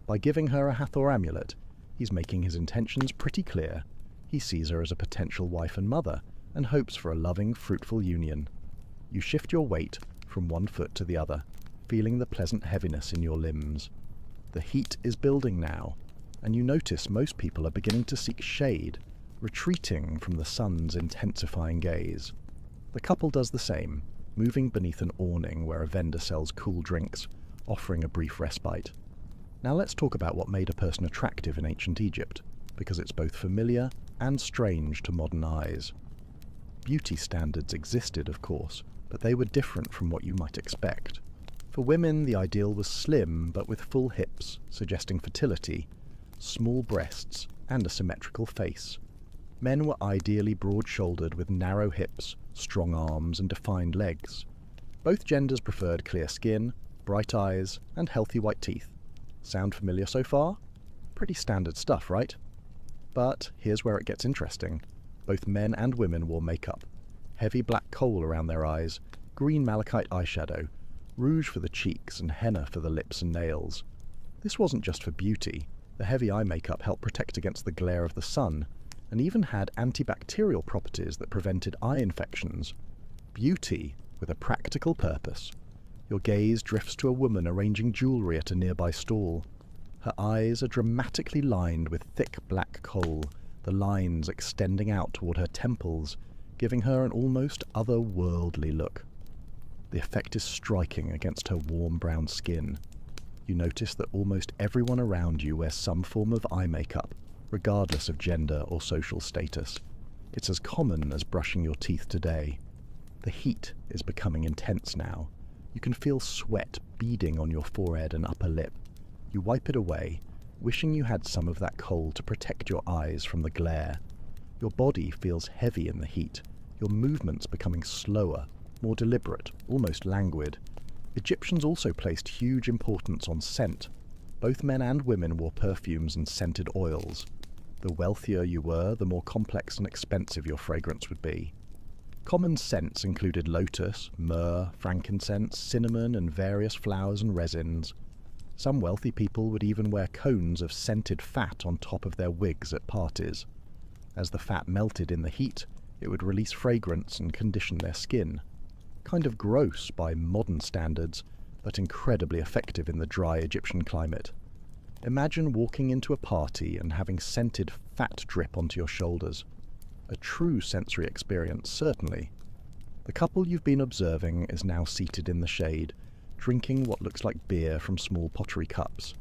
S1: By giving her a Hathor amulet, he's making his intentions pretty clear. He sees her as a potential wife and mother, and hopes for a loving, fruitful union. You shift your weight from one foot to the other, feeling the pleasant heaviness in your limbs. The heat is building now, and you notice most people are beginning to seek shade, retreating from the sun's intensifying gaze. The couple does the same, moving beneath an awning where a vendor sells cool drinks, offering a brief respite. Now let's talk about what made a person attractive in ancient Egypt, because it's both familiar and strange to modern eyes. Beauty standards existed, of course, but they were different from what you might expect. For women, the ideal was slim, but with full hips, suggesting fertility, small breasts, and a symmetrical face. Men were ideally broad-shouldered with narrow hips, strong arms, and defined legs. Both genders preferred clear skin, bright eyes, and healthy white teeth. Sound familiar so far? Pretty standard stuff, right? But here's where it gets interesting. Both men and women wore makeup. Heavy black kohl around their eyes, green malachite eyeshadow, rouge for the cheeks, and henna for the lips and nails. This wasn't just for beauty. The heavy eye makeup helped protect against the glare of the sun, and even had antibacterial properties that prevented eye infections. Beauty with a practical purpose. Your gaze drifts to a woman arranging jewellery at a nearby stall. Her eyes are dramatically lined with thick black kohl, the lines extending out toward her temples, giving her an almost otherworldly look. The effect is striking against her warm brown skin. You notice that almost everyone around you wears some form of eye makeup, regardless of gender or social status. It's as common as brushing your teeth today. The heat is becoming intense now. You can feel sweat beading on your forehead and upper lip. You wipe it away, wishing you had some of that coal to protect your eyes from the glare. Your body feels heavy in the heat, your movements becoming slower, more deliberate, almost languid. Egyptians also placed huge importance on scent. Both men and women wore perfumes and scented oils. The wealthier you were, the more complex and expensive your fragrance would be. Common scents included lotus, myrrh, frankincense, cinnamon, and various flowers and resins. Some wealthy people would even wear cones of scented fat on top of their wigs at parties. As the fat melted in the heat, it would release fragrance and condition their skin. Kind of gross by modern standards, but incredibly effective in the dry Egyptian climate. Imagine walking into a party and having scented fat drip onto your shoulders. A true sensory experience, certainly. The couple you've been observing is now seated in the shade, drinking what looks like beer from small pottery cups.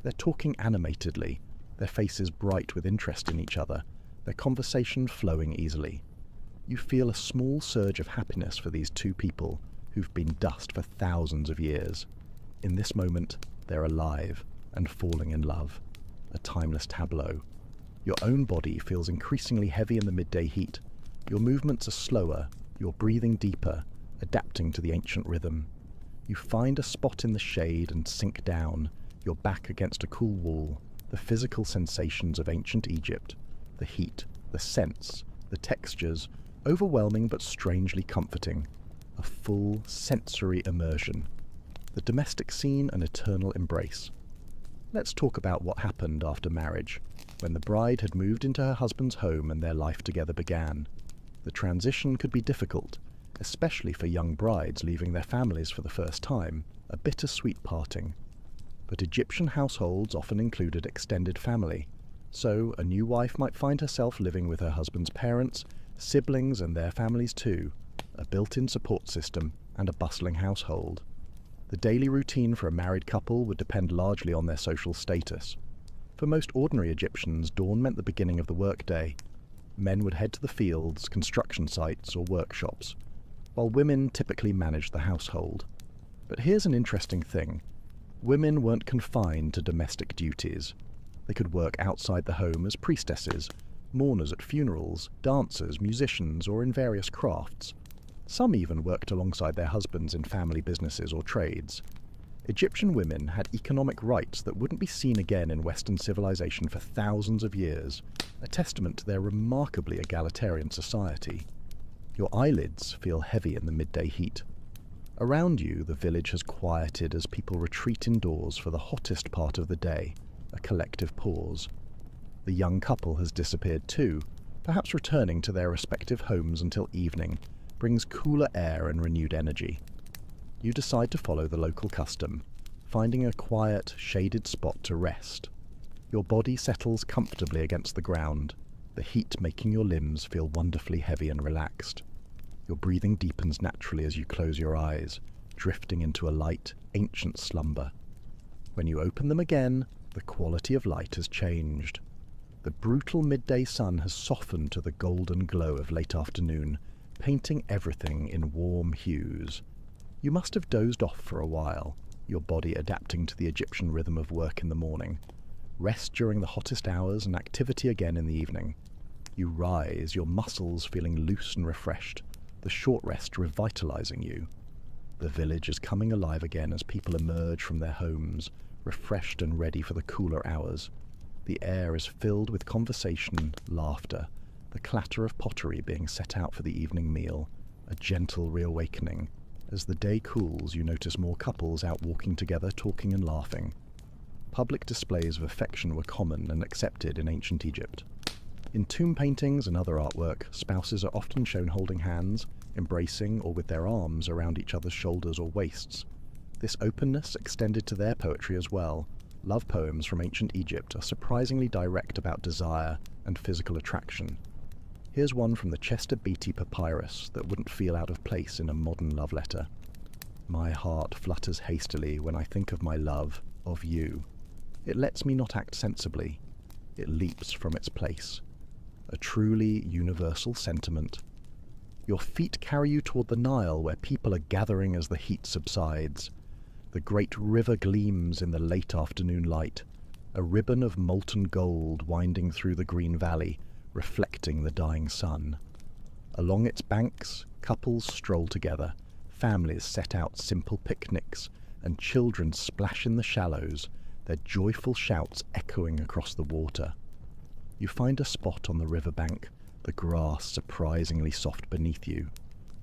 S1: They're talking animatedly, their faces bright with interest in each other, their conversation flowing easily. You feel a small surge of happiness for these two people who've been dust for thousands of years. In this moment, they're alive and falling in love. A timeless tableau. Your own body feels increasingly heavy in the midday heat. Your movements are slower, your breathing deeper, adapting to the ancient rhythm. You find a spot in the shade and sink down, your back against a cool wall, the physical sensations of ancient Egypt, the heat, the scents, the textures, overwhelming but strangely comforting. A full sensory immersion. The domestic scene an eternal embrace. Let's talk about what happened after marriage, when the bride had moved into her husband's home and their life together began. The transition could be difficult, especially for young brides leaving their families for the first time, a bittersweet parting. But Egyptian households often included extended family, so a new wife might find herself living with her husband's parents, siblings and their families too, a built-in support system and a bustling household. The daily routine for a married couple would depend largely on their social status. For most ordinary Egyptians, dawn meant the beginning of the workday. Men would head to the fields, construction sites, or workshops, while women typically managed the household. But here's an interesting thing. Women weren't confined to domestic duties. They could work outside the home as priestesses, mourners at funerals, dancers, musicians, or in various crafts. Some even worked alongside their husbands in family businesses or trades. Egyptian women had economic rights that wouldn't be seen again in Western civilization for thousands of years, a testament to their remarkably egalitarian society. Your eyelids feel heavy in the midday heat. Around you, the village has quieted as people retreat indoors for the hottest part of the day, a collective pause. The young couple has disappeared too, perhaps returning to their respective homes until evening brings cooler air and renewed energy. You decide to follow the local custom, finding a quiet, shaded spot to rest. Your body settles comfortably against the ground, the heat making your limbs feel wonderfully heavy and relaxed. Your breathing deepens naturally as you close your eyes, drifting into a light, ancient slumber. When you open them again, the quality of light has changed. The brutal midday sun has softened to the golden glow of late afternoon, painting everything in warm hues. You must have dozed off for a while, your body adapting to the Egyptian rhythm of work in the morning. Rest during the hottest hours and activity again in the evening. You rise, your muscles feeling loose and refreshed, the short rest revitalizing you. The village is coming alive again as people emerge from their homes, refreshed and ready for the cooler hours. The air is filled with conversation, laughter, the clatter of pottery being set out for the evening meal, a gentle reawakening. As the day cools, you notice more couples out walking together, talking and laughing. Public displays of affection were common and accepted in ancient Egypt. In tomb paintings and other artwork, spouses are often shown holding hands, embracing or with their arms around each other's shoulders or waists. This openness extended to their poetry as well. Love poems from ancient Egypt are surprisingly direct about desire and physical attraction. Here's one from the Chester Beatty papyrus that wouldn't feel out of place in a modern love letter. My heart flutters hastily when I think of my love, of you. It lets me not act sensibly. It leaps from its place. A truly universal sentiment. Your feet carry you toward the Nile where people are gathering as the heat subsides. The great river gleams in the late afternoon light, a ribbon of molten gold winding through the green valley, reflecting the dying sun. Along its banks, couples stroll together, families set out simple picnics, and children splash in the shallows, their joyful shouts echoing across the water. You find a spot on the riverbank, the grass surprisingly soft beneath you.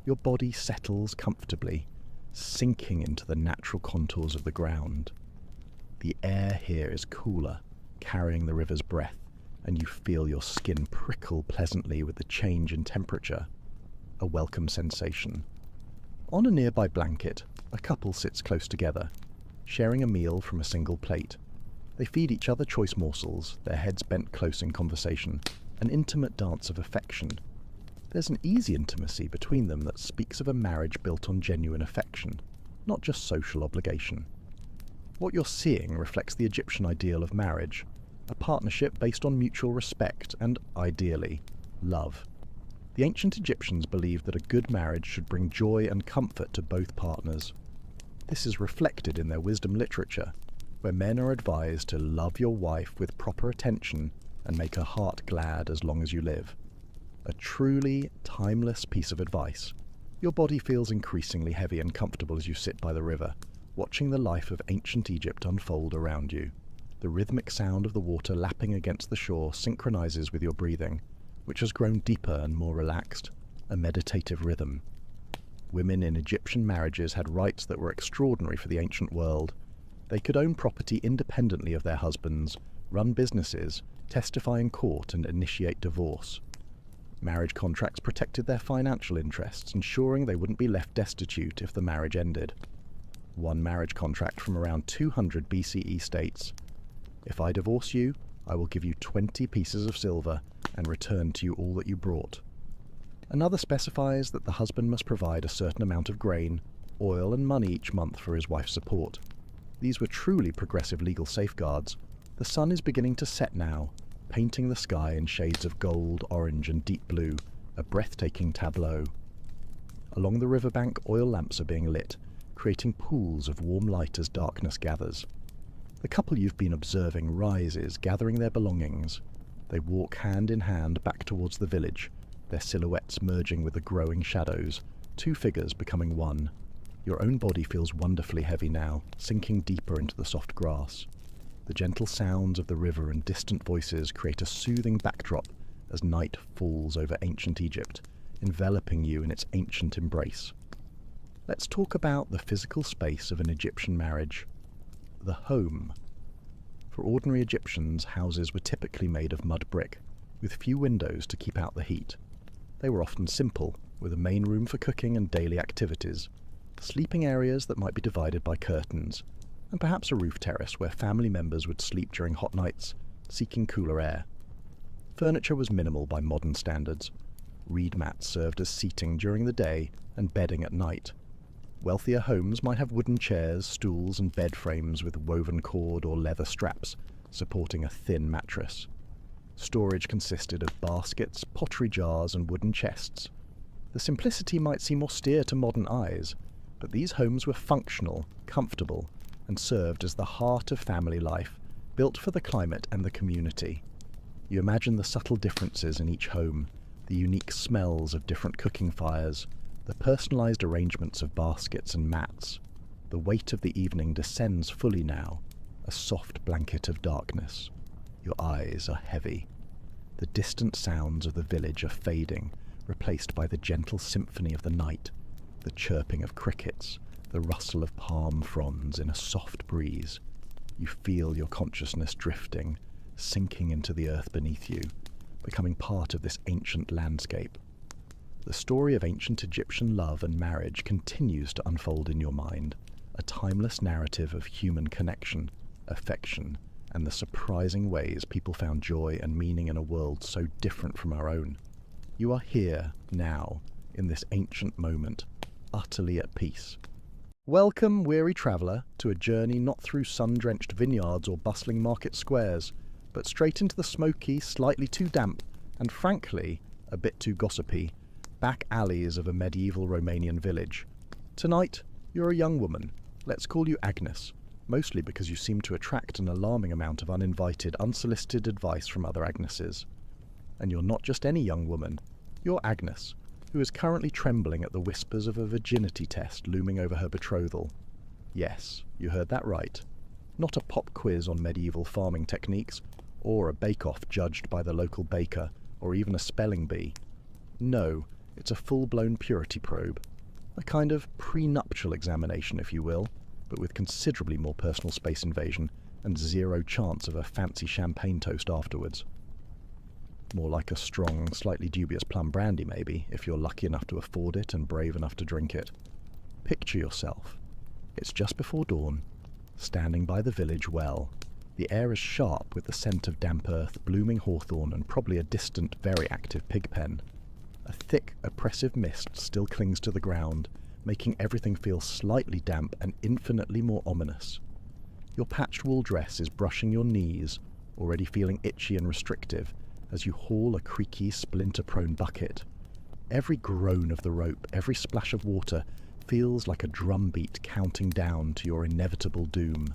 S1: Your body settles comfortably, sinking into the natural contours of the ground. The air here is cooler, carrying the river's breath, and you feel your skin prickle pleasantly with the change in temperature. A welcome sensation. On a nearby blanket, a couple sits close together, sharing a meal from a single plate. They feed each other choice morsels, their heads bent close in conversation, an intimate dance of affection. There's an easy intimacy between them that speaks of a marriage built on genuine affection, not just social obligation. What you're seeing reflects the Egyptian ideal of marriage, a partnership based on mutual respect and, ideally, love. The ancient Egyptians believed that a good marriage should bring joy and comfort to both partners. This is reflected in their wisdom literature, where men are advised to love your wife with proper attention and make her heart glad as long as you live. A truly timeless piece of advice. Your body feels increasingly heavy and comfortable as you sit by the river, watching the life of ancient Egypt unfold around you. The rhythmic sound of the water lapping against the shore synchronizes with your breathing, which has grown deeper and more relaxed, a meditative rhythm. Women in Egyptian marriages had rights that were extraordinary for the ancient world. They could own property independently of their husbands, run businesses, testify in court, and initiate divorce. Marriage contracts protected their financial interests, ensuring they wouldn't be left destitute if the marriage ended. One marriage contract from around 200 BCE states, "If I divorce you, I will give you 20 pieces of silver and return to you all that you brought." Another specifies that the husband must provide a certain amount of grain, oil, and money each month for his wife's support. These were truly progressive legal safeguards. The sun is beginning to set now, painting the sky in shades of gold, orange, and deep blue, a breathtaking tableau. Along the riverbank, oil lamps are being lit, creating pools of warm light as darkness gathers. The couple you've been observing rises, gathering their belongings. They walk hand in hand back towards the village, their silhouettes merging with the growing shadows, two figures becoming one. Your own body feels wonderfully heavy now, sinking deeper into the soft grass. The gentle sounds of the river and distant voices create a soothing backdrop as night falls over ancient Egypt, enveloping you in its ancient embrace. Let's talk about the physical space of an Egyptian marriage. The home. For ordinary Egyptians, houses were typically made of mud brick, with few windows to keep out the heat. They were often simple, with a main room for cooking and daily activities, sleeping areas that might be divided by curtains, and perhaps a roof terrace where family members would sleep during hot nights, seeking cooler air. Furniture was minimal by modern standards. Reed mats served as seating during the day and bedding at night. Wealthier homes might have wooden chairs, stools, and bed frames with woven cord or leather straps supporting a thin mattress. Storage consisted of baskets, pottery jars, and wooden chests. The simplicity might seem austere to modern eyes, but these homes were functional, comfortable, and served as the heart of family life, built for the climate and the community. You imagine the subtle differences in each home, the unique smells of different cooking fires, the personalized arrangements of baskets and mats. The weight of the evening descends fully now, a soft blanket of darkness. Your eyes are heavy. The distant sounds of the village are fading, replaced by the gentle symphony of the night, the chirping of crickets, the rustle of palm fronds in a soft breeze. You feel your consciousness drifting, sinking into the earth beneath you, becoming part of this ancient landscape. The story of ancient Egyptian love and marriage continues to unfold in your mind, a timeless narrative of human connection, affection, and the surprising ways people found joy and meaning in a world so different from our own. You are here, now, in this ancient moment, utterly at peace. Welcome, weary traveller, to a journey not through sun-drenched vineyards or bustling market squares, but straight into the smoky, slightly too damp, and frankly, a bit too gossipy, back alleys of a medieval Romanian village. Tonight, you're a young woman, Let's call you Agnes, mostly because you seem to attract an alarming amount of uninvited, unsolicited advice from other Agneses. And you're not just any young woman, you're Agnes, who is currently trembling at the whispers of a virginity test looming over her betrothal. Yes, you heard that right. Not a pop quiz on medieval farming techniques, or a bake-off judged by the local baker, or even a spelling bee. No, it's a full-blown purity probe. A kind of prenuptial examination, if you will, but with considerably more personal space invasion and zero chance of a fancy champagne toast afterwards. More like a strong, slightly dubious plum brandy, maybe, if you're lucky enough to afford it and brave enough to drink it. Picture yourself. It's just before dawn, standing by the village well. The air is sharp with the scent of damp earth, blooming hawthorn, and probably a distant, very active pig pen. A thick, oppressive mist still clings to the ground, making everything feel slightly damp and infinitely more ominous. Your patched wool dress is brushing your knees, already feeling itchy and restrictive, as you haul a creaky, splinter-prone bucket. Every groan of the rope, every splash of water, feels like a drumbeat counting down to your inevitable doom.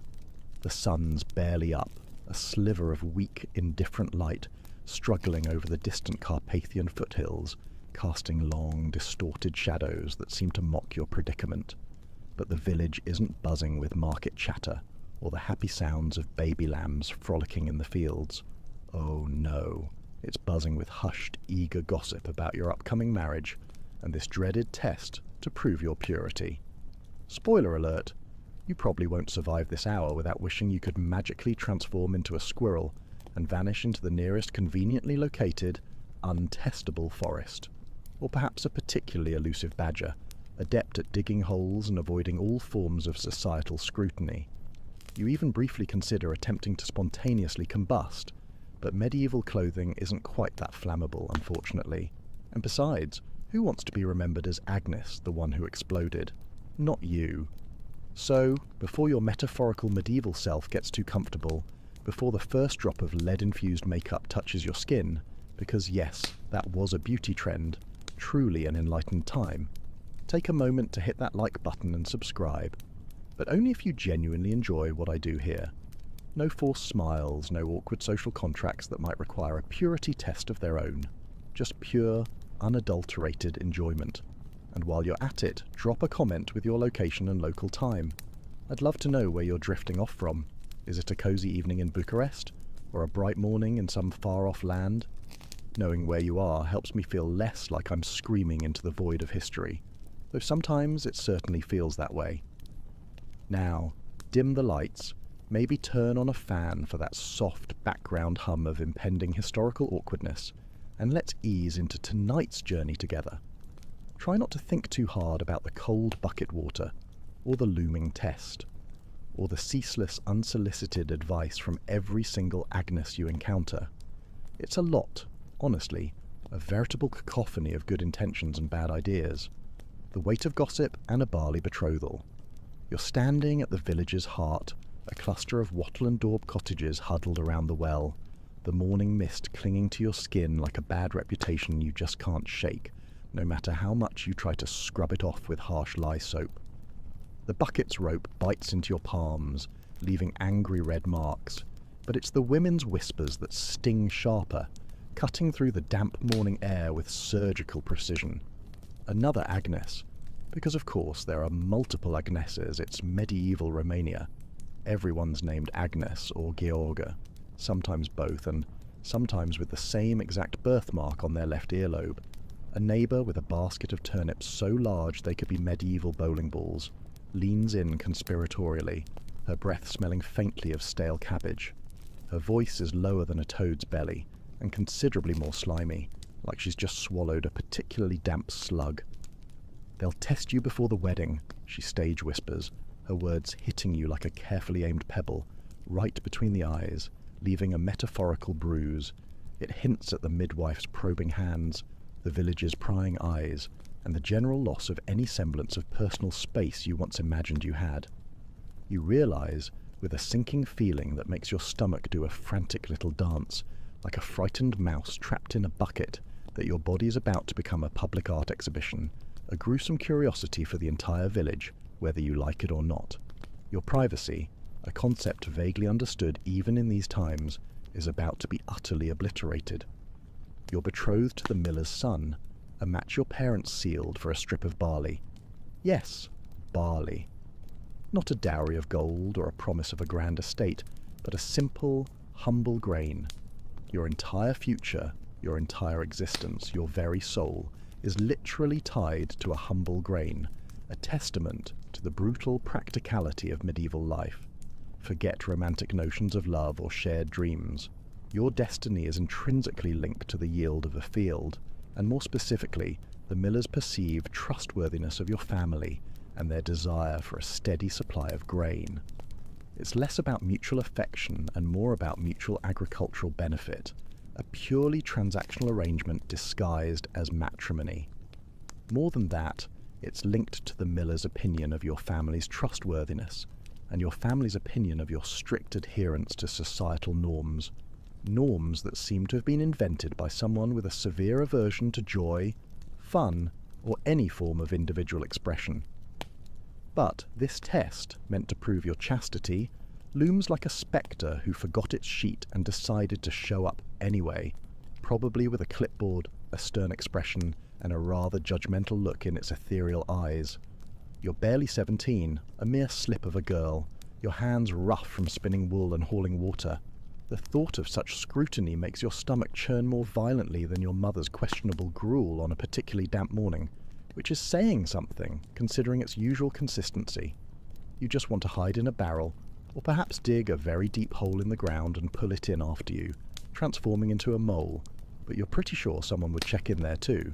S1: The sun's barely up, a sliver of weak, indifferent light, struggling over the distant Carpathian foothills, casting long, distorted shadows that seem to mock your predicament. But the village isn't buzzing with market chatter, or the happy sounds of baby lambs frolicking in the fields. Oh no. It's buzzing with hushed, eager gossip about your upcoming marriage and this dreaded test to prove your purity. Spoiler alert, you probably won't survive this hour without wishing you could magically transform into a squirrel and vanish into the nearest conveniently located, untestable forest. Or perhaps a particularly elusive badger, adept at digging holes and avoiding all forms of societal scrutiny. You even briefly consider attempting to spontaneously combust, but medieval clothing isn't quite that flammable, unfortunately. And besides, who wants to be remembered as Agnes, the one who exploded? Not you. So, before your metaphorical medieval self gets too comfortable, before the first drop of lead-infused makeup touches your skin, because yes, that was a beauty trend, truly an enlightened time, take a moment to hit that like button and subscribe. But only if you genuinely enjoy what I do here. No forced smiles, no awkward social contracts that might require a purity test of their own. Just pure, unadulterated enjoyment. And while you're at it, drop a comment with your location and local time. I'd love to know where you're drifting off from. Is it a cozy evening in Bucharest? Or a bright morning in some far-off land? Knowing where you are helps me feel less like I'm screaming into the void of history, though sometimes it certainly feels that way. Now, dim the lights, maybe turn on a fan for that soft background hum of impending historical awkwardness, and let's ease into tonight's journey together. Try not to think too hard about the cold bucket water, or the looming test, or the ceaseless unsolicited advice from every single Agnes you encounter. It's a lot, honestly, a veritable cacophony of good intentions and bad ideas. The weight of gossip and a barley betrothal. You're standing at the village's heart, a cluster of wattle and daub cottages huddled around the well, the morning mist clinging to your skin like a bad reputation you just can't shake, no matter how much you try to scrub it off with harsh lye soap. The bucket's rope bites into your palms, leaving angry red marks, but it's the women's whispers that sting sharper, cutting through the damp morning air with surgical precision. Another Agnes, because of course there are multiple Agneses, it's medieval Romania. Everyone's named Agnes or Georga, sometimes both, and sometimes with the same exact birthmark on their left earlobe. A neighbour with a basket of turnips so large they could be medieval bowling balls leans in conspiratorially, her breath smelling faintly of stale cabbage. Her voice is lower than a toad's belly, and considerably more slimy, like she's just swallowed a particularly damp slug. "They'll test you before the wedding," she stage whispers, her words hitting you like a carefully aimed pebble, right between the eyes, leaving a metaphorical bruise. It hints at the midwife's probing hands, the village's prying eyes, and the general loss of any semblance of personal space you once imagined you had. You realize, with a sinking feeling that makes your stomach do a frantic little dance, like a frightened mouse trapped in a bucket, that your body's about to become a public art exhibition, a gruesome curiosity for the entire village, whether you like it or not. Your privacy, a concept vaguely understood even in these times, is about to be utterly obliterated. You're betrothed to the miller's son, a match your parents sealed for a strip of barley. Yes, barley. Not a dowry of gold or a promise of a grand estate, but a simple, humble grain. Your entire future, your entire existence, your very soul, is literally tied to a humble grain, a testament to the brutal practicality of medieval life. Forget romantic notions of love or shared dreams. Your destiny is intrinsically linked to the yield of a field, and more specifically, the miller's perceived trustworthiness of your family and their desire for a steady supply of grain. It's less about mutual affection and more about mutual agricultural benefit, a purely transactional arrangement disguised as matrimony. More than that, it's linked to the miller's opinion of your family's trustworthiness and your family's opinion of your strict adherence to societal norms. Norms that seem to have been invented by someone with a severe aversion to joy, fun, or any form of individual expression. But this test, meant to prove your chastity, looms like a spectre who forgot its sheet and decided to show up anyway, probably with a clipboard, a stern expression, and a rather judgmental look in its ethereal eyes. You're barely 17, a mere slip of a girl, your hands rough from spinning wool and hauling water. The thought of such scrutiny makes your stomach churn more violently than your mother's questionable gruel on a particularly damp morning, which is saying something, considering its usual consistency. You just want to hide in a barrel, or perhaps dig a very deep hole in the ground and pull it in after you, transforming into a mole, but you're pretty sure someone would check in there too.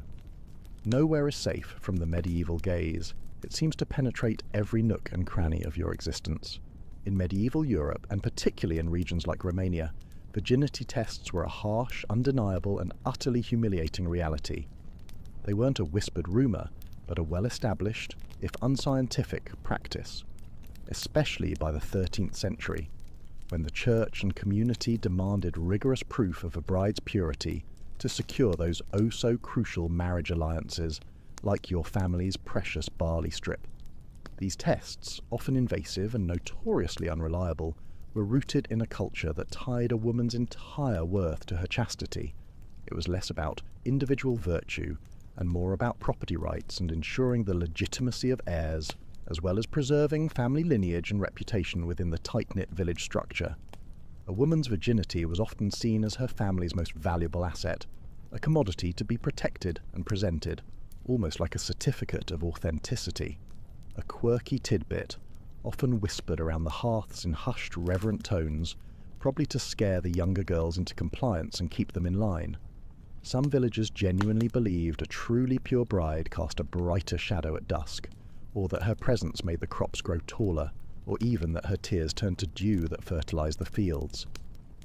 S1: Nowhere is safe from the medieval gaze. It seems to penetrate every nook and cranny of your existence. In medieval Europe, and particularly in regions like Romania, virginity tests were a harsh, undeniable, and utterly humiliating reality. They weren't a whispered rumour, but a well-established, if unscientific, practice, especially by the 13th century, when the church and community demanded rigorous proof of a bride's purity to secure those oh-so-crucial marriage alliances, like your family's precious barley strip. These tests, often invasive and notoriously unreliable, were rooted in a culture that tied a woman's entire worth to her chastity. It was less about individual virtue and more about property rights and ensuring the legitimacy of heirs, as well as preserving family lineage and reputation within the tight-knit village structure. A woman's virginity was often seen as her family's most valuable asset, a commodity to be protected and presented, almost like a certificate of authenticity. A quirky tidbit, often whispered around the hearths in hushed, reverent tones, probably to scare the younger girls into compliance and keep them in line. Some villagers genuinely believed a truly pure bride cast a brighter shadow at dusk, or that her presence made the crops grow taller, or even that her tears turned to dew that fertilized the fields.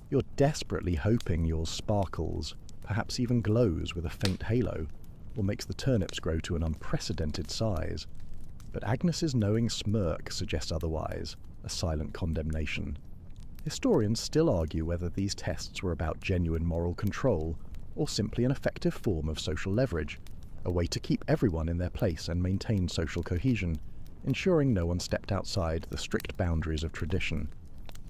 S1: You're desperately hoping yours sparkles, perhaps even glows with a faint halo, or makes the turnips grow to an unprecedented size. But Agnes's knowing smirk suggests otherwise, a silent condemnation. Historians still argue whether these tests were about genuine moral control, or simply an effective form of social leverage, a way to keep everyone in their place and maintain social cohesion, ensuring no one stepped outside the strict boundaries of tradition.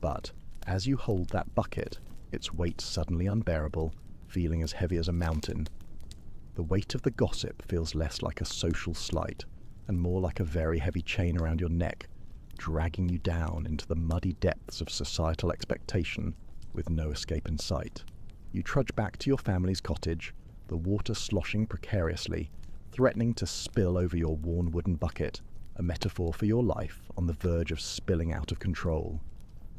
S1: But, as you hold that bucket, its weight suddenly unbearable, feeling as heavy as a mountain. The weight of the gossip feels less like a social slight, and more like a very heavy chain around your neck, dragging you down into the muddy depths of societal expectation, with no escape in sight. You trudge back to your family's cottage, the water sloshing precariously, threatening to spill over your worn wooden bucket, a metaphor for your life on the verge of spilling out of control.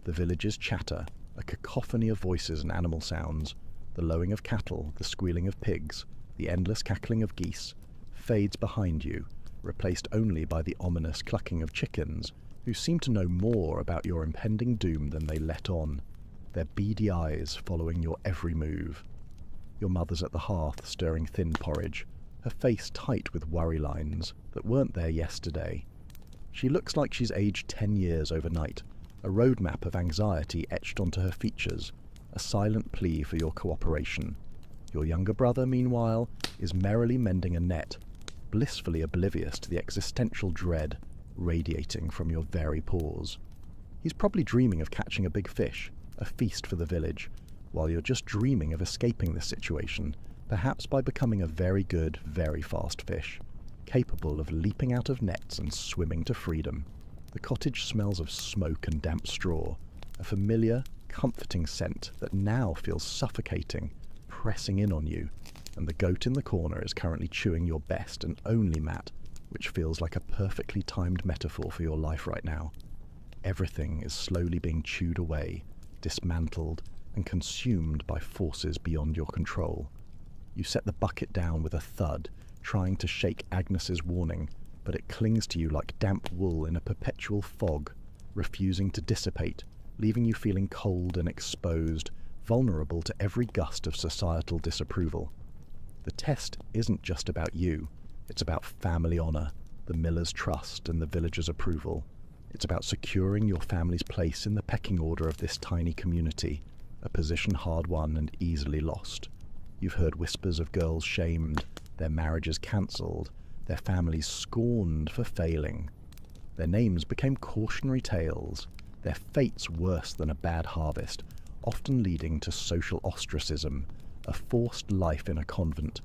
S1: The village's chatter, a cacophony of voices and animal sounds, the lowing of cattle, the squealing of pigs, the endless cackling of geese, fades behind you, replaced only by the ominous clucking of chickens, who seem to know more about your impending doom than they let on, their beady eyes following your every move. Your mother's at the hearth stirring thin porridge, her face tight with worry lines that weren't there yesterday. She looks like she's aged 10 years overnight, a roadmap of anxiety etched onto her features, a silent plea for your cooperation. Your younger brother, meanwhile, is merrily mending a net, blissfully oblivious to the existential dread radiating from your very pores. He's probably dreaming of catching a big fish, a feast for the village, while you're just dreaming of escaping this situation, perhaps by becoming a very good, very fast fish, capable of leaping out of nets and swimming to freedom. The cottage smells of smoke and damp straw, a familiar, comforting scent that now feels suffocating, pressing in on you, and the goat in the corner is currently chewing your best and only mat, which feels like a perfectly timed metaphor for your life right now. Everything is slowly being chewed away, dismantled, and consumed by forces beyond your control. You set the bucket down with a thud, trying to shake Agnes's warning, but it clings to you like damp wool in a perpetual fog, refusing to dissipate, leaving you feeling cold and exposed, vulnerable to every gust of societal disapproval. The test isn't just about you. It's about family honor, the miller's trust, and the villagers' approval. It's about securing your family's place in the pecking order of this tiny community, a position hard-won and easily lost. You've heard whispers of girls shamed, their marriages cancelled, their families scorned for failing. Their names became cautionary tales, their fates worse than a bad harvest, often leading to social ostracism, a forced life in a convent,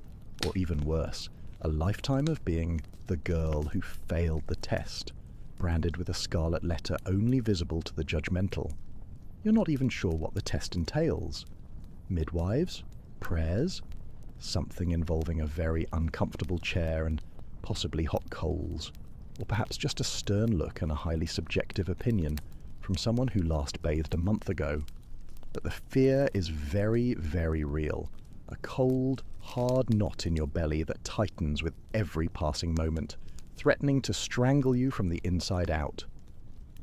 S1: or even worse, a lifetime of being the girl who failed the test, branded with a scarlet letter only visible to the judgmental. You're not even sure what the test entails. Midwives? Prayers? Something involving a very uncomfortable chair and possibly hot coals, or perhaps just a stern look and a highly subjective opinion from someone who last bathed a month ago. But the fear is very, very real, a cold, hard knot in your belly that tightens with every passing moment, threatening to strangle you from the inside out.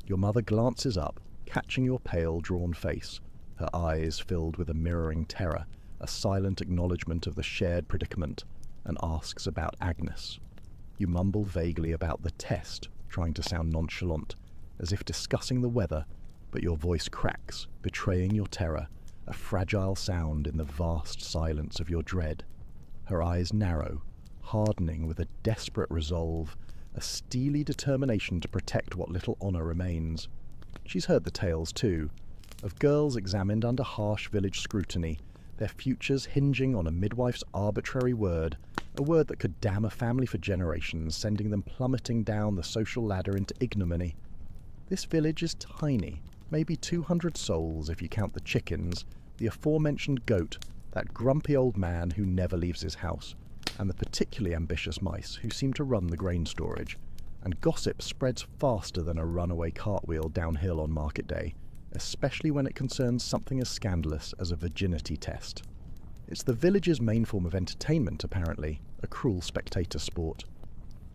S1: Your mother glances up, catching your pale, drawn face, her eyes filled with a mirroring terror, a silent acknowledgement of the shared predicament, and asks about Agnes. You mumble vaguely about the test, trying to sound nonchalant, as if discussing the weather, but your voice cracks, betraying your terror, a fragile sound in the vast silence of your dread. Her eyes narrow, hardening with a desperate resolve, a steely determination to protect what little honor remains. She's heard the tales, too, of girls examined under harsh village scrutiny, their futures hinging on a midwife's arbitrary word, a word that could damn a family for generations, sending them plummeting down the social ladder into ignominy. This village is tiny, maybe 200 souls if you count the chickens, the aforementioned goat, that grumpy old man who never leaves his house, and the particularly ambitious mice who seem to run the grain storage. And gossip spreads faster than a runaway cartwheel downhill on market day, especially when it concerns something as scandalous as a virginity test. It's the village's main form of entertainment, apparently, a cruel spectator sport.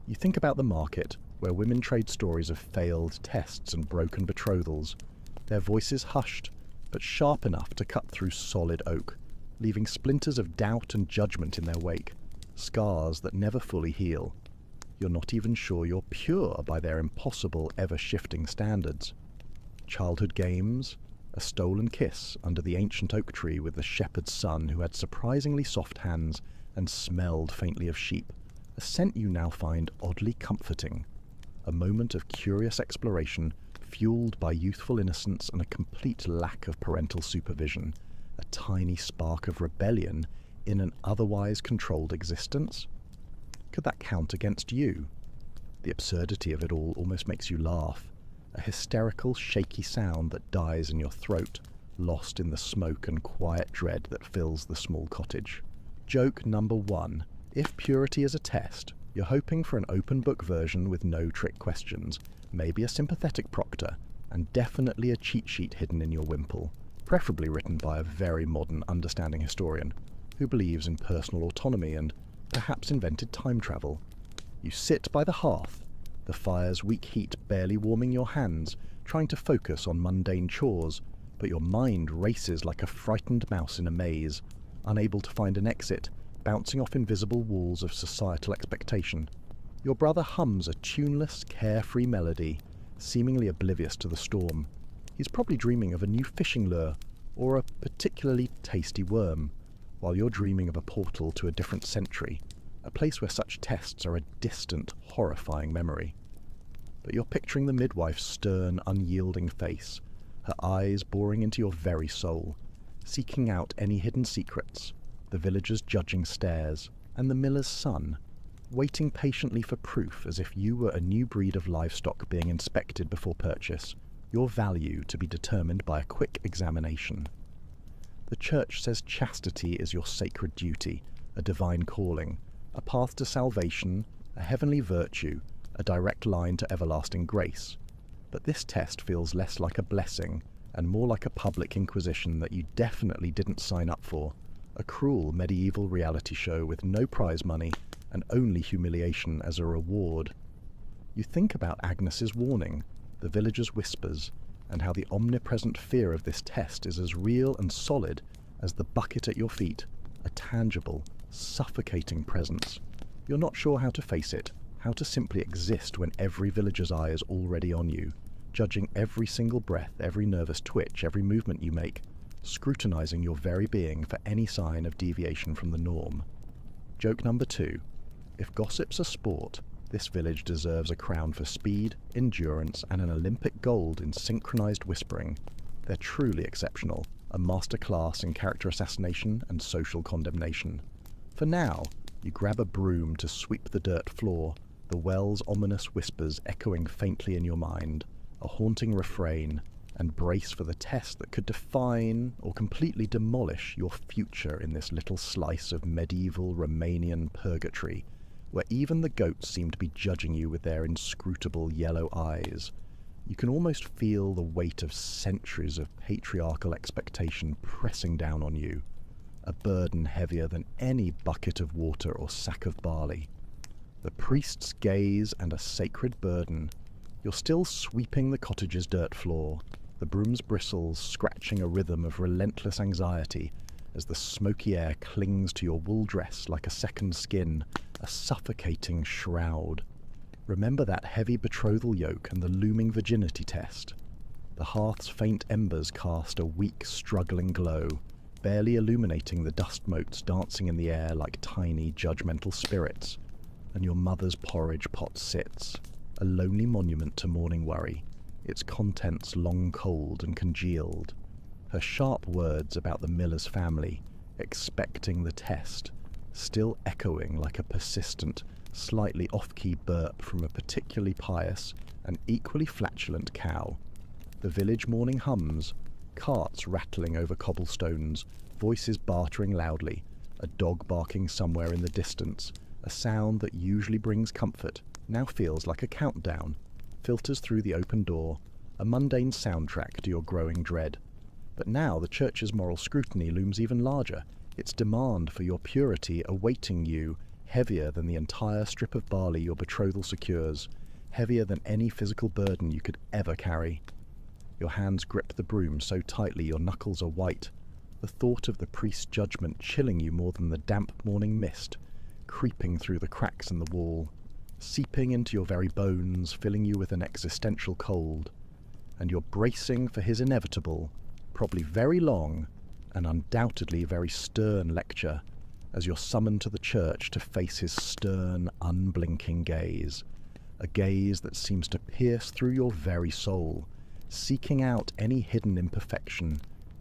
S1: You think about the market, where women trade stories of failed tests and broken betrothals, their voices hushed, but sharp enough to cut through solid oak, leaving splinters of doubt and judgment in their wake, scars that never fully heal. You're not even sure you're pure by their impossible, ever-shifting standards. Childhood games, a stolen kiss under the ancient oak tree with the shepherd's son who had surprisingly soft hands and smelled faintly of sheep, a scent you now find oddly comforting. A moment of curious exploration fueled by youthful innocence and a complete lack of parental supervision, a tiny spark of rebellion in an otherwise controlled existence? Could that count against you? The absurdity of it all almost makes you laugh, a hysterical, shaky sound that dies in your throat, lost in the smoke and quiet dread that fills the small cottage. Joke number 1. If purity is a test, you're hoping for an open book version with no trick questions, maybe a sympathetic proctor, and definitely a cheat sheet hidden in your wimple, preferably written by a very modern, understanding historian who believes in personal autonomy and perhaps invented time travel. You sit by the hearth, the fire's weak heat barely warming your hands, trying to focus on mundane chores, but your mind races like a frightened mouse in a maze, unable to find an exit, bouncing off invisible walls of societal expectation. Your brother hums a tuneless, carefree melody, seemingly oblivious to the storm. He's probably dreaming of a new fishing lure, or a particularly tasty worm, while you're dreaming of a portal to a different century, a place where such tests are a distant, horrifying memory. but you're picturing the midwife's stern, unyielding face, her eyes boring into your very soul, seeking out any hidden secrets, the villager's judging stares, and the miller's son, waiting patiently for proof as if you were a new breed of livestock being inspected before purchase, your value to be determined by a quick examination. The Church says chastity is your sacred duty, a divine calling, a path to salvation, a heavenly virtue, a direct line to everlasting grace. But this test feels less like a blessing and more like a public inquisition that you definitely didn't sign up for, a cruel medieval reality show with no prize money and only humiliation as a reward. You think about Agnes's warning, the villager's whispers, and how the omnipresent fear of this test is as real and solid as the bucket at your feet, a tangible, suffocating presence. You're not sure how to face it, how to simply exist when every villager's eye is already on you, judging every single breath, every nervous twitch, every movement you make, scrutinizing your very being for any sign of deviation from the norm. Joke number 2. If gossip's a sport, this village deserves a crown for speed, endurance, and an Olympic gold in synchronized whispering. They're truly exceptional, a masterclass in character assassination and social condemnation. For now, you grab a broom to sweep the dirt floor, the well's ominous whispers echoing faintly in your mind, a haunting refrain, and brace for the test that could define or completely demolish your future in this little slice of medieval Romanian purgatory, where even the goats seem to be judging you with their inscrutable yellow eyes. You can almost feel the weight of centuries of patriarchal expectation pressing down on you, a burden heavier than any bucket of water or sack of barley. The priest's gaze and a sacred burden. You're still sweeping the cottage's dirt floor, the broom's bristles scratching a rhythm of relentless anxiety as the smoky air clings to your wool dress like a second skin, a suffocating shroud. Remember that heavy betrothal yoke and the looming virginity test. The hearth's faint embers cast a weak, struggling glow, barely illuminating the dust motes dancing in the air like tiny, judgmental spirits, and your mother's porridge pot sits, a lonely monument to morning worry, its contents long cold and congealed. Her sharp words about the miller's family, expecting the test, still echoing like a persistent, slightly off-key burp from a particularly pious and equally flatulent cow. The village morning hums, carts rattling over cobblestones, voices bartering loudly, a dog barking somewhere in the distance, a sound that usually brings comfort, now feels like a countdown, filters through the open door, a mundane soundtrack to your growing dread. But now the Church's moral scrutiny looms even larger, its demand for your purity awaiting you, heavier than the entire strip of barley your betrothal secures, heavier than any physical burden you could ever carry. Your hands grip the broom so tightly your knuckles are white, the thought of the priest's judgment chilling you more than the damp morning mist, creeping through the cracks in the wall, seeping into your very bones, filling you with an existential cold. And you're bracing for his inevitable, probably very long, and undoubtedly very stern lecture, as you're summoned to the church to face his stern, unblinking gaze, a gaze that seems to pierce through your very soul, seeking out any hidden imperfection,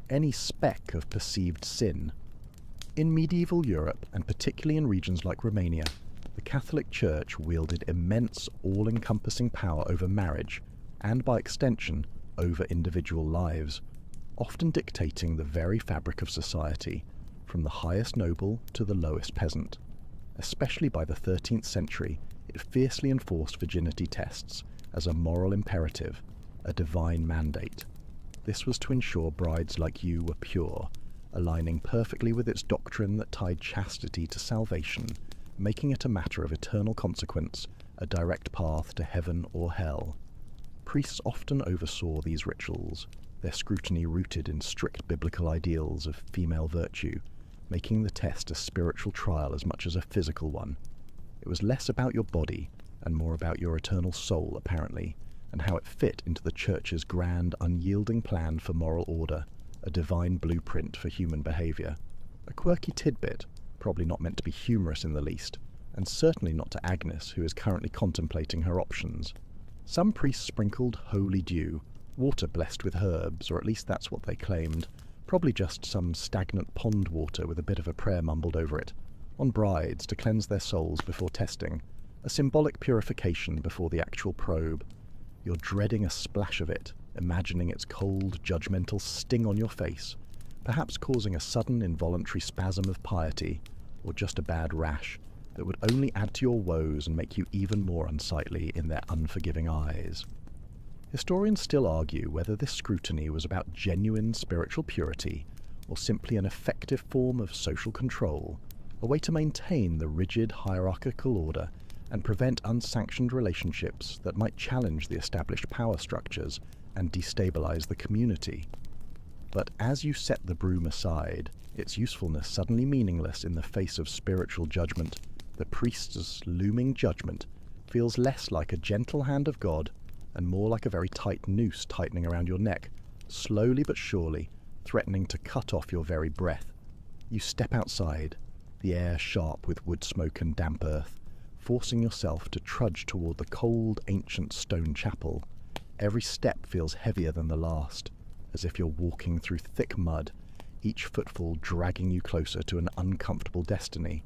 S1: any speck of perceived sin. In medieval Europe, and particularly in regions like Romania, the Catholic Church wielded immense, all-encompassing power over marriage, and by extension, over individual lives, often dictating the very fabric of society, from the highest noble to the lowest peasant. Especially by the 13th century, it fiercely enforced virginity tests as a moral imperative, a divine mandate. This was to ensure brides like you were pure, aligning perfectly with its doctrine that tied chastity to salvation, making it a matter of eternal consequence, a direct path to heaven or hell. Priests often oversaw these rituals, their scrutiny rooted in strict biblical ideals of female virtue, making the test a spiritual trial as much as a physical one. It was less about your body and more about your eternal soul, apparently, and how it fit into the Church's grand, unyielding plan for moral order, a divine blueprint for human behaviour. A quirky tidbit, probably not meant to be humorous in the least, and certainly not to Agnes, who is currently contemplating her options. Some priests sprinkled holy dew, water blessed with herbs, or at least that's what they claimed, probably just some stagnant pond water with a bit of a prayer mumbled over it, on brides to cleanse their souls before testing, a symbolic purification before the actual probe. You're dreading a splash of it, imagining its cold, judgmental sting on your face, perhaps causing a sudden involuntary spasm of piety, or just a bad rash that would only add to your woes and make you even more unsightly in their unforgiving eyes. Historians still argue whether this scrutiny was about genuine spiritual purity or simply an effective form of social control, a way to maintain the rigid hierarchical order and prevent unsanctioned relationships that might challenge the established power structures and destabilize the community. But as you set the broom aside, its usefulness suddenly meaningless in the face of spiritual judgment, the priest's looming judgment feels less like a gentle hand of God and more like a very tight noose tightening around your neck, slowly but surely threatening to cut off your very breath. You step outside, the air sharp with wood smoke and damp earth, forcing yourself to trudge toward the cold, ancient stone chapel. Every step feels heavier than the last, as if you're walking through thick mud, each footfall dragging you closer to an uncomfortable destiny.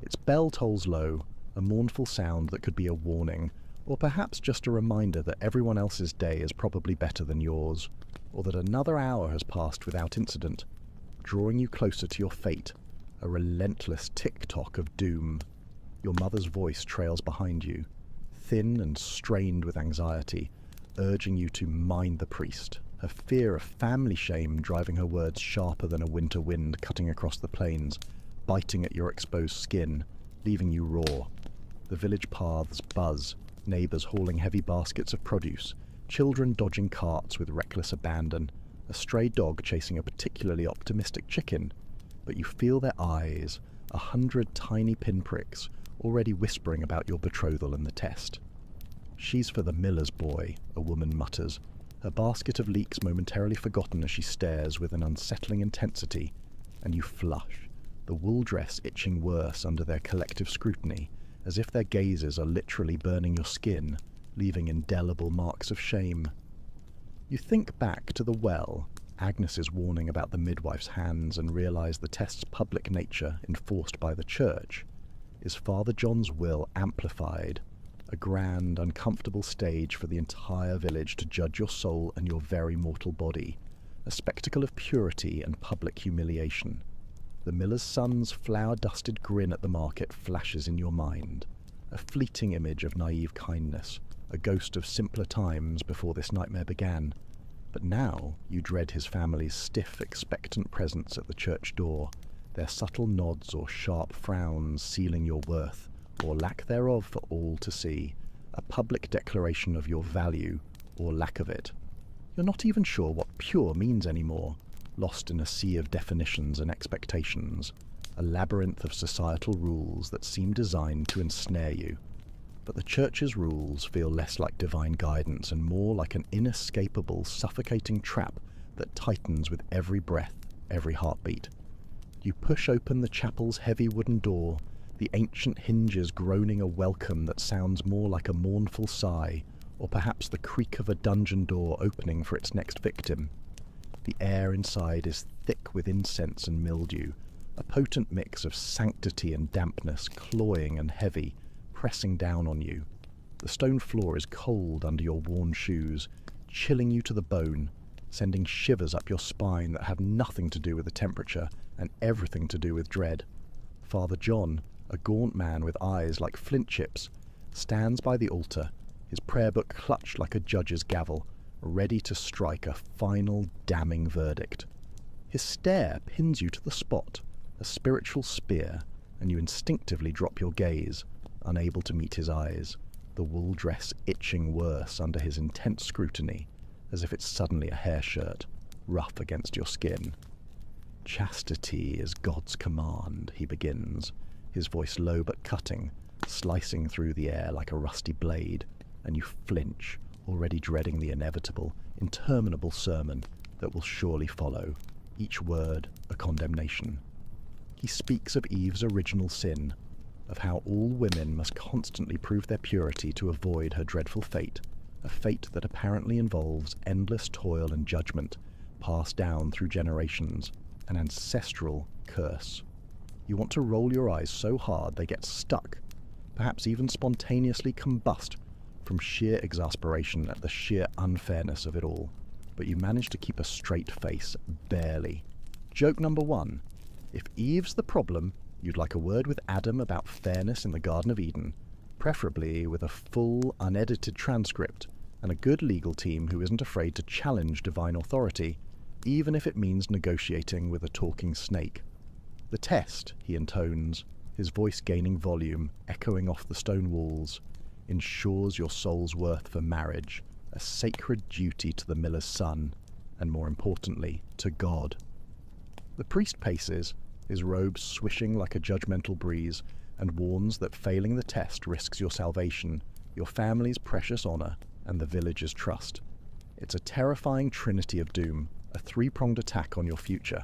S1: Its bell tolls low, a mournful sound that could be a warning, or perhaps just a reminder that everyone else's day is probably better than yours, or that another hour has passed without incident, drawing you closer to your fate, a relentless tick-tock of doom. Your mother's voice trails behind you, thin and strained with anxiety, urging you to mind the priest, her fear of family shame driving her words sharper than a winter wind cutting across the plains, biting at your exposed skin, leaving you raw. The village paths buzz, neighbours hauling heavy baskets of produce, children dodging carts with reckless abandon, a stray dog chasing a particularly optimistic chicken, but you feel their eyes, 100 tiny pinpricks, already whispering about your betrothal and the test. "She's for the miller's boy," a woman mutters, her basket of leeks momentarily forgotten as she stares with an unsettling intensity, and you flush, the wool dress itching worse under their collective scrutiny, as if their gazes are literally burning your skin, leaving indelible marks of shame. You think back to the well, Agnes's warning about the midwife's hands, and realise the test's public nature enforced by the church. Is Father John's will amplified, a grand, uncomfortable stage for the entire village to judge your soul and your very mortal body, a spectacle of purity and public humiliation. The miller's son's flour-dusted grin at the market flashes in your mind, a fleeting image of naive kindness, a ghost of simpler times before this nightmare began. But now you dread his family's stiff, expectant presence at the church door, their subtle nods or sharp frowns sealing your worth, or lack thereof for all to see, a public declaration of your value, or lack of it. You're not even sure what pure means anymore, lost in a sea of definitions and expectations, a labyrinth of societal rules that seem designed to ensnare you. But the church's rules feel less like divine guidance and more like an inescapable, suffocating trap that tightens with every breath, every heartbeat. You push open the chapel's heavy wooden door, the ancient hinges groaning a welcome that sounds more like a mournful sigh, or perhaps the creak of a dungeon door opening for its next victim. The air inside is thick with incense and mildew, a potent mix of sanctity and dampness, cloying and heavy, pressing down on you. The stone floor is cold under your worn shoes, chilling you to the bone, sending shivers up your spine that have nothing to do with the temperature and everything to do with dread. Father John, a gaunt man with eyes like flint chips, stands by the altar, his prayer book clutched like a judge's gavel, ready to strike a final damning verdict. His stare pins you to the spot, a spiritual spear, and you instinctively drop your gaze, unable to meet his eyes, the wool dress itching worse under his intense scrutiny, as if it's suddenly a hair shirt, rough against your skin. "Chastity is God's command," he begins, his voice low but cutting, slicing through the air like a rusty blade, and you flinch, already dreading the inevitable, interminable sermon that will surely follow, each word a condemnation. He speaks of Eve's original sin, of how all women must constantly prove their purity to avoid her dreadful fate, a fate that apparently involves endless toil and judgment passed down through generations, an ancestral curse. You want to roll your eyes so hard they get stuck, perhaps even spontaneously combust from sheer exasperation at the sheer unfairness of it all. But you manage to keep a straight face, barely. Joke number 1. If Eve's the problem, you'd like a word with Adam about fairness in the Garden of Eden, preferably with a full, unedited transcript and a good legal team who isn't afraid to challenge divine authority, even if it means negotiating with a talking snake. The test, he intones, his voice gaining volume, echoing off the stone walls, ensures your soul's worth for marriage, a sacred duty to the miller's son, and more importantly, to God. The priest paces, his robe swishing like a judgmental breeze, and warns that failing the test risks your salvation, your family's precious honor, and the village's trust. It's a terrifying trinity of doom, a three-pronged attack on your future.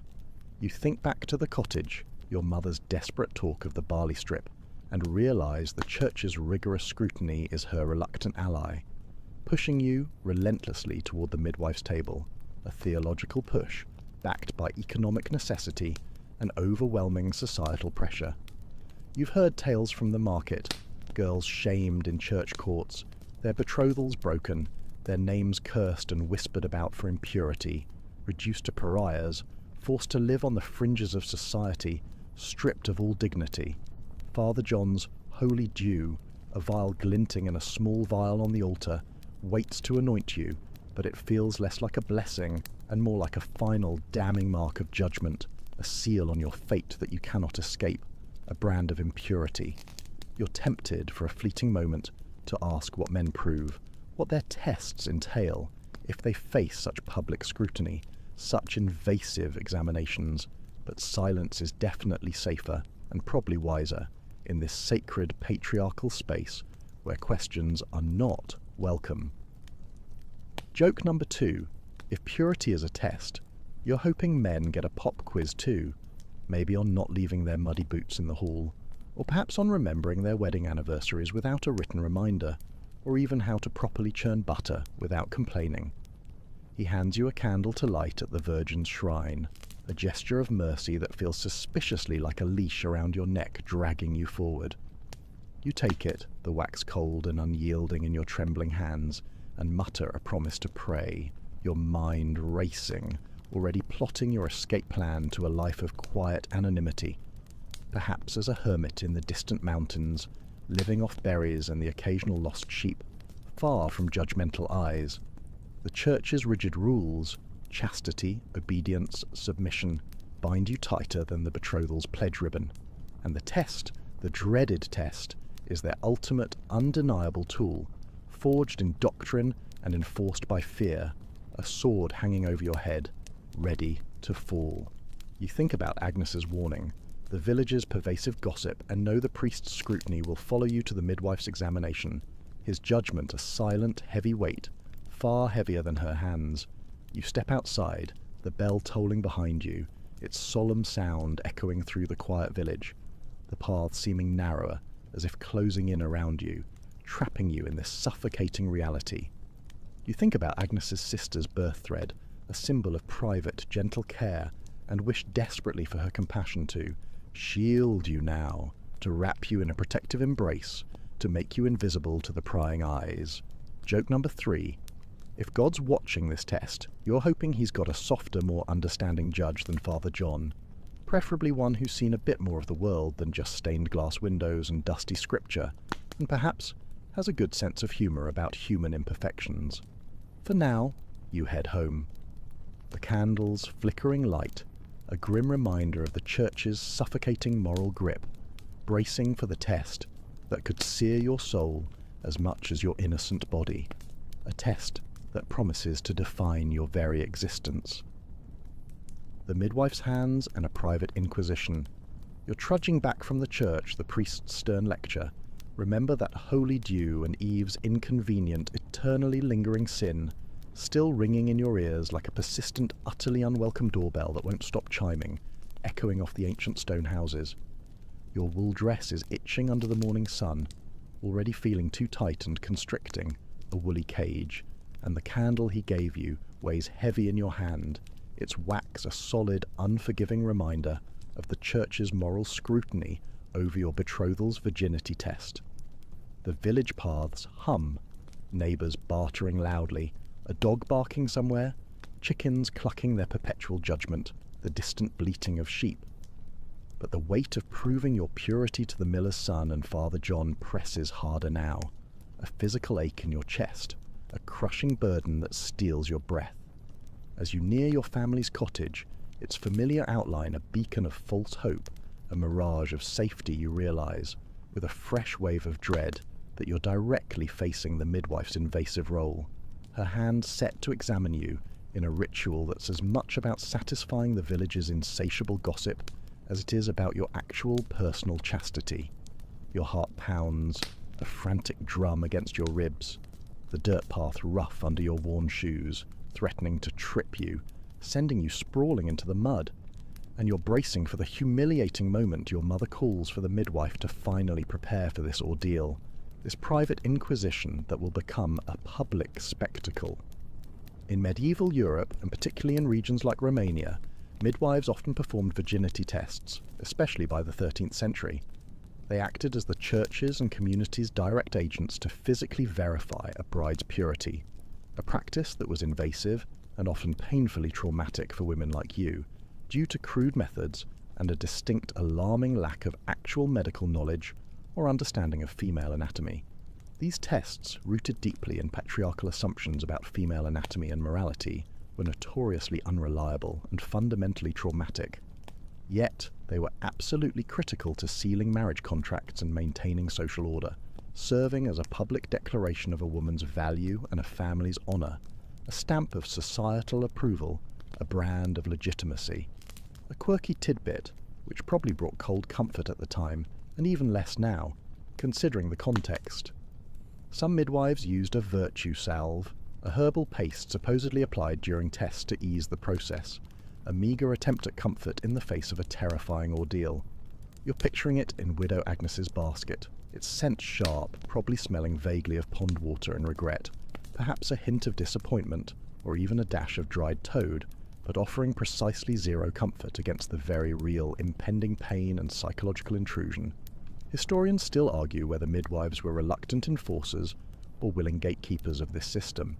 S1: You think back to the cottage, your mother's desperate talk of the barley strip, and realize the church's rigorous scrutiny is her reluctant ally, pushing you relentlessly toward the midwife's table, a theological push backed by economic necessity and overwhelming societal pressure. You've heard tales from the market, girls shamed in church courts, their betrothals broken, their names cursed and whispered about for impurity, reduced to pariahs, forced to live on the fringes of society, stripped of all dignity. Father John's holy dew, a vial glinting in a small vial on the altar, waits to anoint you, but it feels less like a blessing and more like a final damning mark of judgment, a seal on your fate that you cannot escape, a brand of impurity. You're tempted for a fleeting moment to ask what men prove, what their tests entail, if they face such public scrutiny, such invasive examinations, but silence is definitely safer and probably wiser in this sacred patriarchal space where questions are not welcome. Joke number 2. If purity is a test, you're hoping men get a pop quiz too, maybe on not leaving their muddy boots in the hall, or perhaps on remembering their wedding anniversaries without a written reminder, or even how to properly churn butter without complaining. He hands you a candle to light at the Virgin's shrine, a gesture of mercy that feels suspiciously like a leash around your neck dragging you forward. You take it, the wax cold and unyielding in your trembling hands, and mutter a promise to pray, your mind racing, already plotting your escape plan to a life of quiet anonymity, perhaps as a hermit in the distant mountains, living off berries and the occasional lost sheep, far from judgmental eyes. The Church's rigid rules, chastity, obedience, submission, bind you tighter than the betrothal's pledge ribbon, and the test, the dreaded test, is their ultimate, undeniable tool, forged in doctrine and enforced by fear, a sword hanging over your head, ready to fall. You think about Agnes's warning, the village's pervasive gossip, and know the priest's scrutiny will follow you to the midwife's examination, his judgment a silent, heavy weight, far heavier than her hands. You step outside, the bell tolling behind you, its solemn sound echoing through the quiet village, the path seeming narrower, as if closing in around you, trapping you in this suffocating reality. You think about Agnes's sister's birth thread, a symbol of private, gentle care, and wish desperately for her compassion to shield you now, to wrap you in a protective embrace, to make you invisible to the prying eyes. Joke number 3. If God's watching this test, you're hoping he's got a softer, more understanding judge than Father John, preferably one who's seen a bit more of the world than just stained glass windows and dusty scripture, and perhaps has a good sense of humor about human imperfections. For now, you head home. The candle's flickering light, a grim reminder of the Church's suffocating moral grip, bracing for the test that could sear your soul as much as your innocent body, a test that promises to define your very existence. The midwife's hands and a private inquisition. You're trudging back from the church, the priest's stern lecture. Remember that holy dew and Eve's inconvenient, eternally lingering sin, still ringing in your ears like a persistent, utterly unwelcome doorbell that won't stop chiming, echoing off the ancient stone houses. Your wool dress is itching under the morning sun, already feeling too tight and constricting, a woolly cage, and the candle he gave you weighs heavy in your hand, its wax a solid, unforgiving reminder of the church's moral scrutiny over your betrothal's virginity test. The village paths hum, neighbours bartering loudly, a dog barking somewhere, chickens clucking their perpetual judgment, the distant bleating of sheep. But the weight of proving your purity to the miller's son and Father John presses harder now, a physical ache in your chest, a crushing burden that steals your breath. As you near your family's cottage, its familiar outline a beacon of false hope, a mirage of safety, you realise, with a fresh wave of dread, that you're directly facing the midwife's invasive role, her hand set to examine you in a ritual that's as much about satisfying the village's insatiable gossip as it is about your actual personal chastity. Your heart pounds, a frantic drum against your ribs, the dirt path rough under your worn shoes, threatening to trip you, sending you sprawling into the mud, and you're bracing for the humiliating moment your mother calls for the midwife to finally prepare for this ordeal, this private inquisition that will become a public spectacle. In medieval Europe, and particularly in regions like Romania, midwives often performed virginity tests, especially by the 13th century. They acted as the church's and community's direct agents to physically verify a bride's purity, a practice that was invasive and often painfully traumatic for women like you, due to crude methods and a distinct alarming lack of actual medical knowledge or understanding of female anatomy. These tests, rooted deeply in patriarchal assumptions about female anatomy and morality, were notoriously unreliable and fundamentally traumatic. Yet, they were absolutely critical to sealing marriage contracts and maintaining social order, serving as a public declaration of a woman's value and a family's honour, a stamp of societal approval, a brand of legitimacy. A quirky tidbit, which probably brought cold comfort at the time, and even less now, considering the context. Some midwives used a virtue salve, a herbal paste supposedly applied during tests to ease the process, a meagre attempt at comfort in the face of a terrifying ordeal. You're picturing it in Widow Agnes's basket, its scent sharp, probably smelling vaguely of pond water and regret, perhaps a hint of disappointment, or even a dash of dried toad, but offering precisely zero comfort against the very real impending pain and psychological intrusion. Historians still argue whether midwives were reluctant enforcers or willing gatekeepers of this system,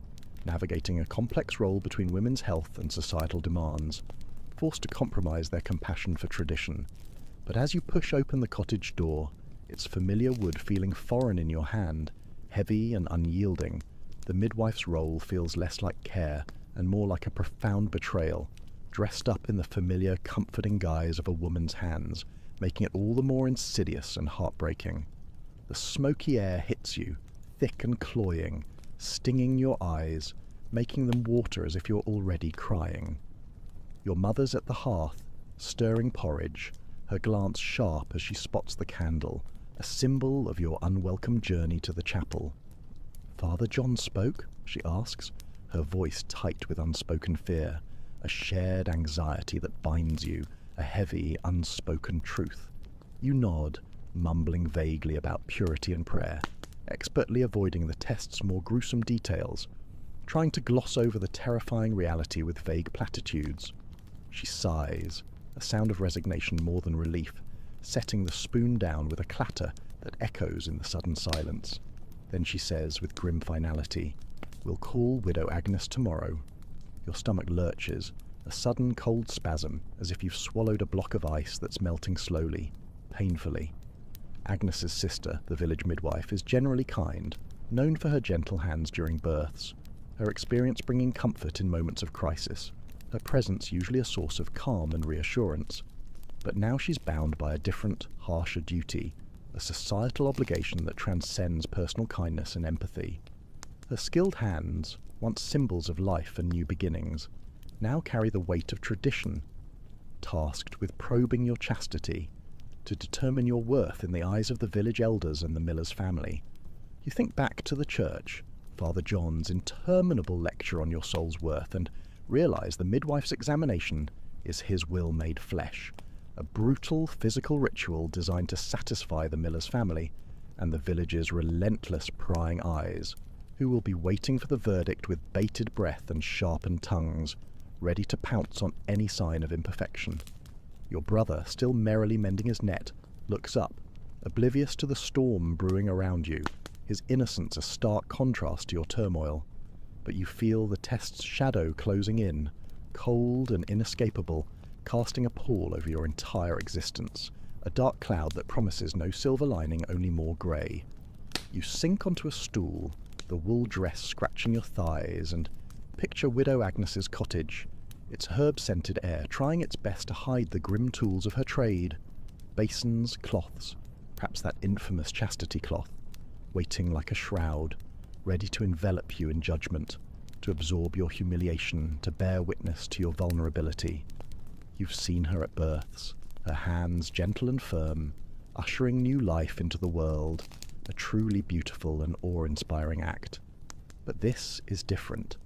S1: navigating a complex role between women's health and societal demands, forced to compromise their compassion for tradition. But as you push open the cottage door, its familiar wood feeling foreign in your hand, heavy and unyielding, the midwife's role feels less like care and more like a profound betrayal, dressed up in the familiar, comforting guise of a woman's hands, making it all the more insidious and heartbreaking. The smoky air hits you, thick and cloying, stinging your eyes, making them water as if you're already crying. Your mother's at the hearth, stirring porridge, her glance sharp as she spots the candle, a symbol of your unwelcome journey to the chapel. "Father John spoke?" she asks, her voice tight with unspoken fear, a shared anxiety that binds you, a heavy, unspoken truth. You nod, mumbling vaguely about purity and prayer, expertly avoiding the test's more gruesome details, trying to gloss over the terrifying reality with vague platitudes. She sighs, a sound of resignation more than relief, setting the spoon down with a clatter that echoes in the sudden silence. Then she says with grim finality, "We'll call Widow Agnes tomorrow." Your stomach lurches, a sudden cold spasm, as if you've swallowed a block of ice that's melting slowly, painfully. Agnes's sister, the village midwife, is generally kind, known for her gentle hands during births, her experience bringing comfort in moments of crisis, her presence usually a source of calm and reassurance. But now she's bound by a different, harsher duty, a societal obligation that transcends personal kindness and empathy. Her skilled hands, once symbols of life and new beginnings, now carry the weight of tradition, tasked with probing your chastity, to determine your worth in the eyes of the village elders and the miller's family. You think back to the church, Father John's interminable lecture on your soul's worth, and realise the midwife's examination is his will made flesh, a brutal physical ritual designed to satisfy the miller's family and the village's relentless prying eyes, who will be waiting for the verdict with bated breath and sharpened tongues, ready to pounce on any sign of imperfection. Your brother, still merrily mending his net, looks up, oblivious to the storm brewing around you, his innocence a stark contrast to your turmoil. But you feel the test's shadow closing in, cold and inescapable, casting a pall over your entire existence, a dark cloud that promises no silver lining, only more grey. You sink onto a stool, the wool dress scratching your thighs, and picture Widow Agnes's cottage, its herb-scented air trying its best to hide the grim tools of her trade. Basins, cloths, perhaps that infamous chastity cloth, waiting like a shroud, ready to envelop you in judgment, to absorb your humiliation, to bear witness to your vulnerability. You've seen her at births, her hands gentle and firm, ushering new life into the world, a truly beautiful and awe-inspiring act. But this is different.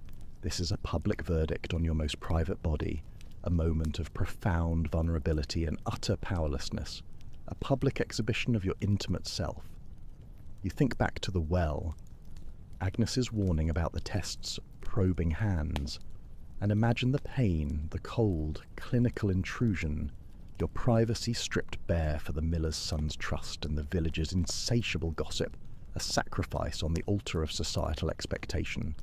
S1: This is a public verdict on your most private body, a moment of profound vulnerability and utter powerlessness, a public exhibition of your intimate self. You think back to the well, Agnes's warning about the test's probing hands, and imagine the pain, the cold, clinical intrusion, your privacy stripped bare for the miller's son's trust and the village's insatiable gossip, a sacrifice on the altar of societal expectation.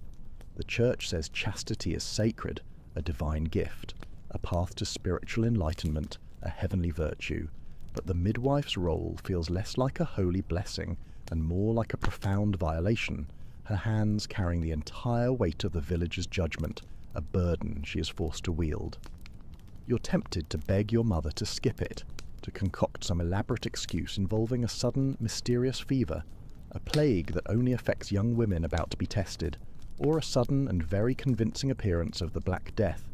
S1: The church says chastity is sacred, a divine gift, a path to spiritual enlightenment, a heavenly virtue, but the midwife's role feels less like a holy blessing and more like a profound violation, her hands carrying the entire weight of the village's judgment, a burden she is forced to wield. You're tempted to beg your mother to skip it, to concoct some elaborate excuse involving a sudden, mysterious fever, a plague that only affects young women about to be tested, or a sudden and very convincing appearance of the Black Death.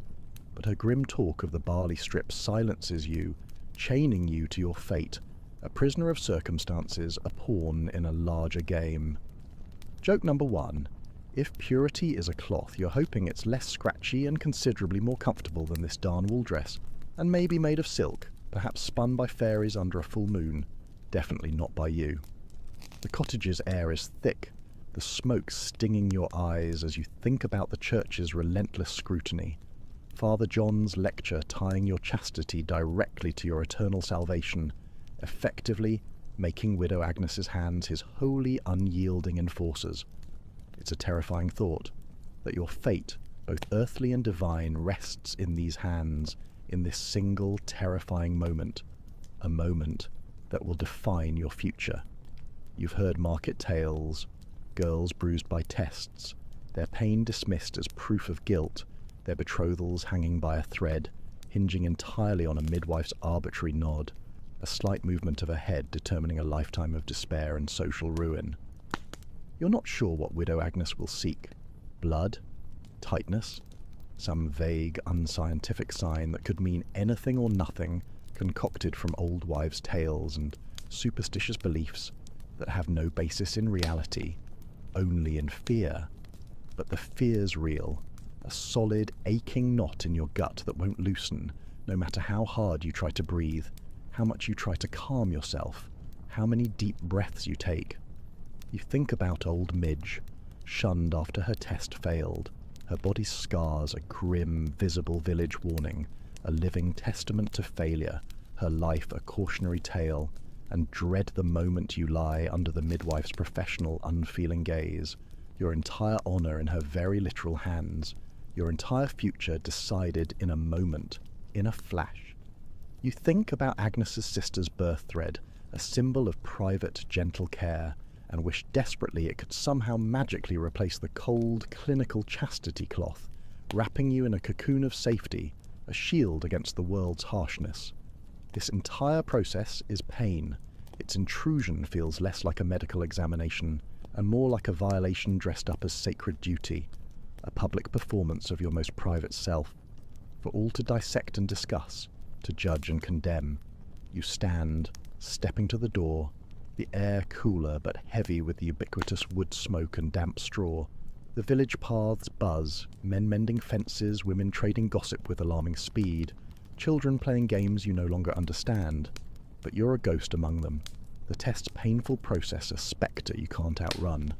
S1: But her grim talk of the barley strip silences you, chaining you to your fate, a prisoner of circumstances, a pawn in a larger game. Joke number 1. If purity is a cloth, you're hoping it's less scratchy and considerably more comfortable than this darn wool dress, and maybe made of silk, perhaps spun by fairies under a full moon. Definitely not by you. The cottage's air is thick, the smoke stinging your eyes as you think about the church's relentless scrutiny. Father John's lecture tying your chastity directly to your eternal salvation, effectively making Widow Agnes's hands his wholly unyielding enforcers. It's a terrifying thought, that your fate, both earthly and divine, rests in these hands, in this single terrifying moment, a moment that will define your future. You've heard market tales, girls bruised by tests, their pain dismissed as proof of guilt, their betrothals hanging by a thread, hinging entirely on a midwife's arbitrary nod, a slight movement of her head determining a lifetime of despair and social ruin. You're not sure what Widow Agnes will seek. Blood? Tightness? Some vague, unscientific sign that could mean anything or nothing, concocted from old wives' tales and superstitious beliefs that have no basis in reality, only in fear. But the fear's real, a solid, aching knot in your gut that won't loosen, no matter how hard you try to breathe, how much you try to calm yourself, how many deep breaths you take. You think about old Midge, shunned after her test failed, her body's scars a grim, visible village warning, a living testament to failure, her life a cautionary tale, and dread the moment you lie under the midwife's professional, unfeeling gaze, your entire honour in her very literal hands, your entire future decided in a moment, in a flash. You think about Agnes's sister's birth thread, a symbol of private, gentle care, and wish desperately it could somehow magically replace the cold, clinical chastity cloth, wrapping you in a cocoon of safety, a shield against the world's harshness. This entire process is pain. Its intrusion feels less like a medical examination, and more like a violation dressed up as sacred duty, a public performance of your most private self, for all to dissect and discuss, to judge and condemn. You stand, stepping to the door, the air cooler but heavy with the ubiquitous wood smoke and damp straw. The village paths buzz, men mending fences, women trading gossip with alarming speed, children playing games you no longer understand. But you're a ghost among them, the test's painful process a spectre you can't outrun.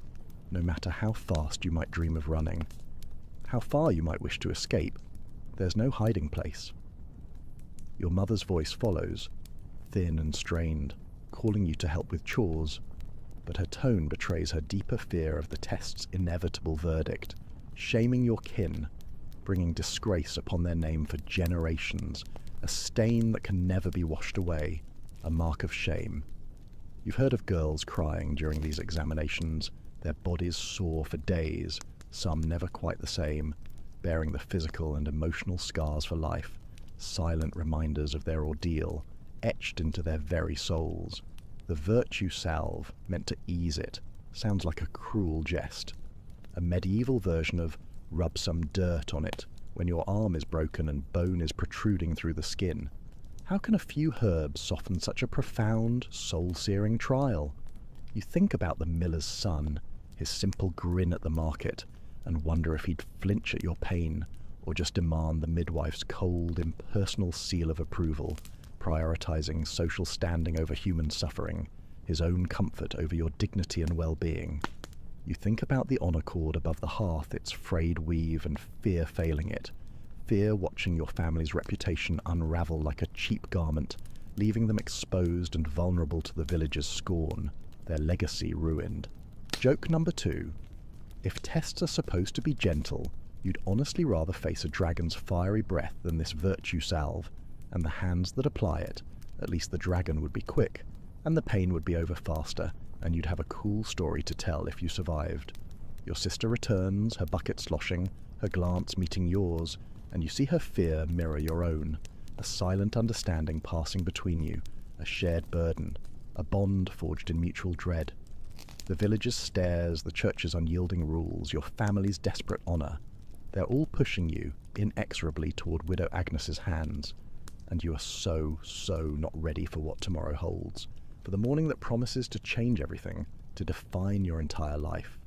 S1: no matter how fast you might dream of running, how far you might wish to escape, there's no hiding place. Your mother's voice follows, thin and strained, calling you to help with chores, but her tone betrays her deeper fear of the test's inevitable verdict, shaming your kin, bringing disgrace upon their name for generations, a stain that can never be washed away, a mark of shame. You've heard of girls crying during these examinations, their bodies sore for days, some never quite the same, bearing the physical and emotional scars for life, silent reminders of their ordeal, etched into their very souls. The virtue salve, meant to ease it, sounds like a cruel jest. A medieval version of rub some dirt on it when your arm is broken and bone is protruding through the skin. How can a few herbs soften such a profound, soul-searing trial? You think about the miller's son, his simple grin at the market, and wonder if he'd flinch at your pain, or just demand the midwife's cold, impersonal seal of approval, prioritizing social standing over human suffering, his own comfort over your dignity and well-being. You think about the honor cord above the hearth, its frayed weave, and fear failing it. Fear watching your family's reputation unravel like a cheap garment, leaving them exposed and vulnerable to the villagers' scorn, their legacy ruined. Joke number 2. If tests are supposed to be gentle, you'd honestly rather face a dragon's fiery breath than this virtue salve, and the hands that apply it. At least the dragon would be quick, and the pain would be over faster, and you'd have a cool story to tell if you survived. Your sister returns, her bucket sloshing, her glance meeting yours, and you see her fear mirror your own, a silent understanding passing between you, a shared burden, a bond forged in mutual dread. The village's stares, the church's unyielding rules, your family's desperate honor, they're all pushing you inexorably toward Widow Agnes's hands, and you are so not ready for what tomorrow holds, for the morning that promises to change everything, to define your entire life.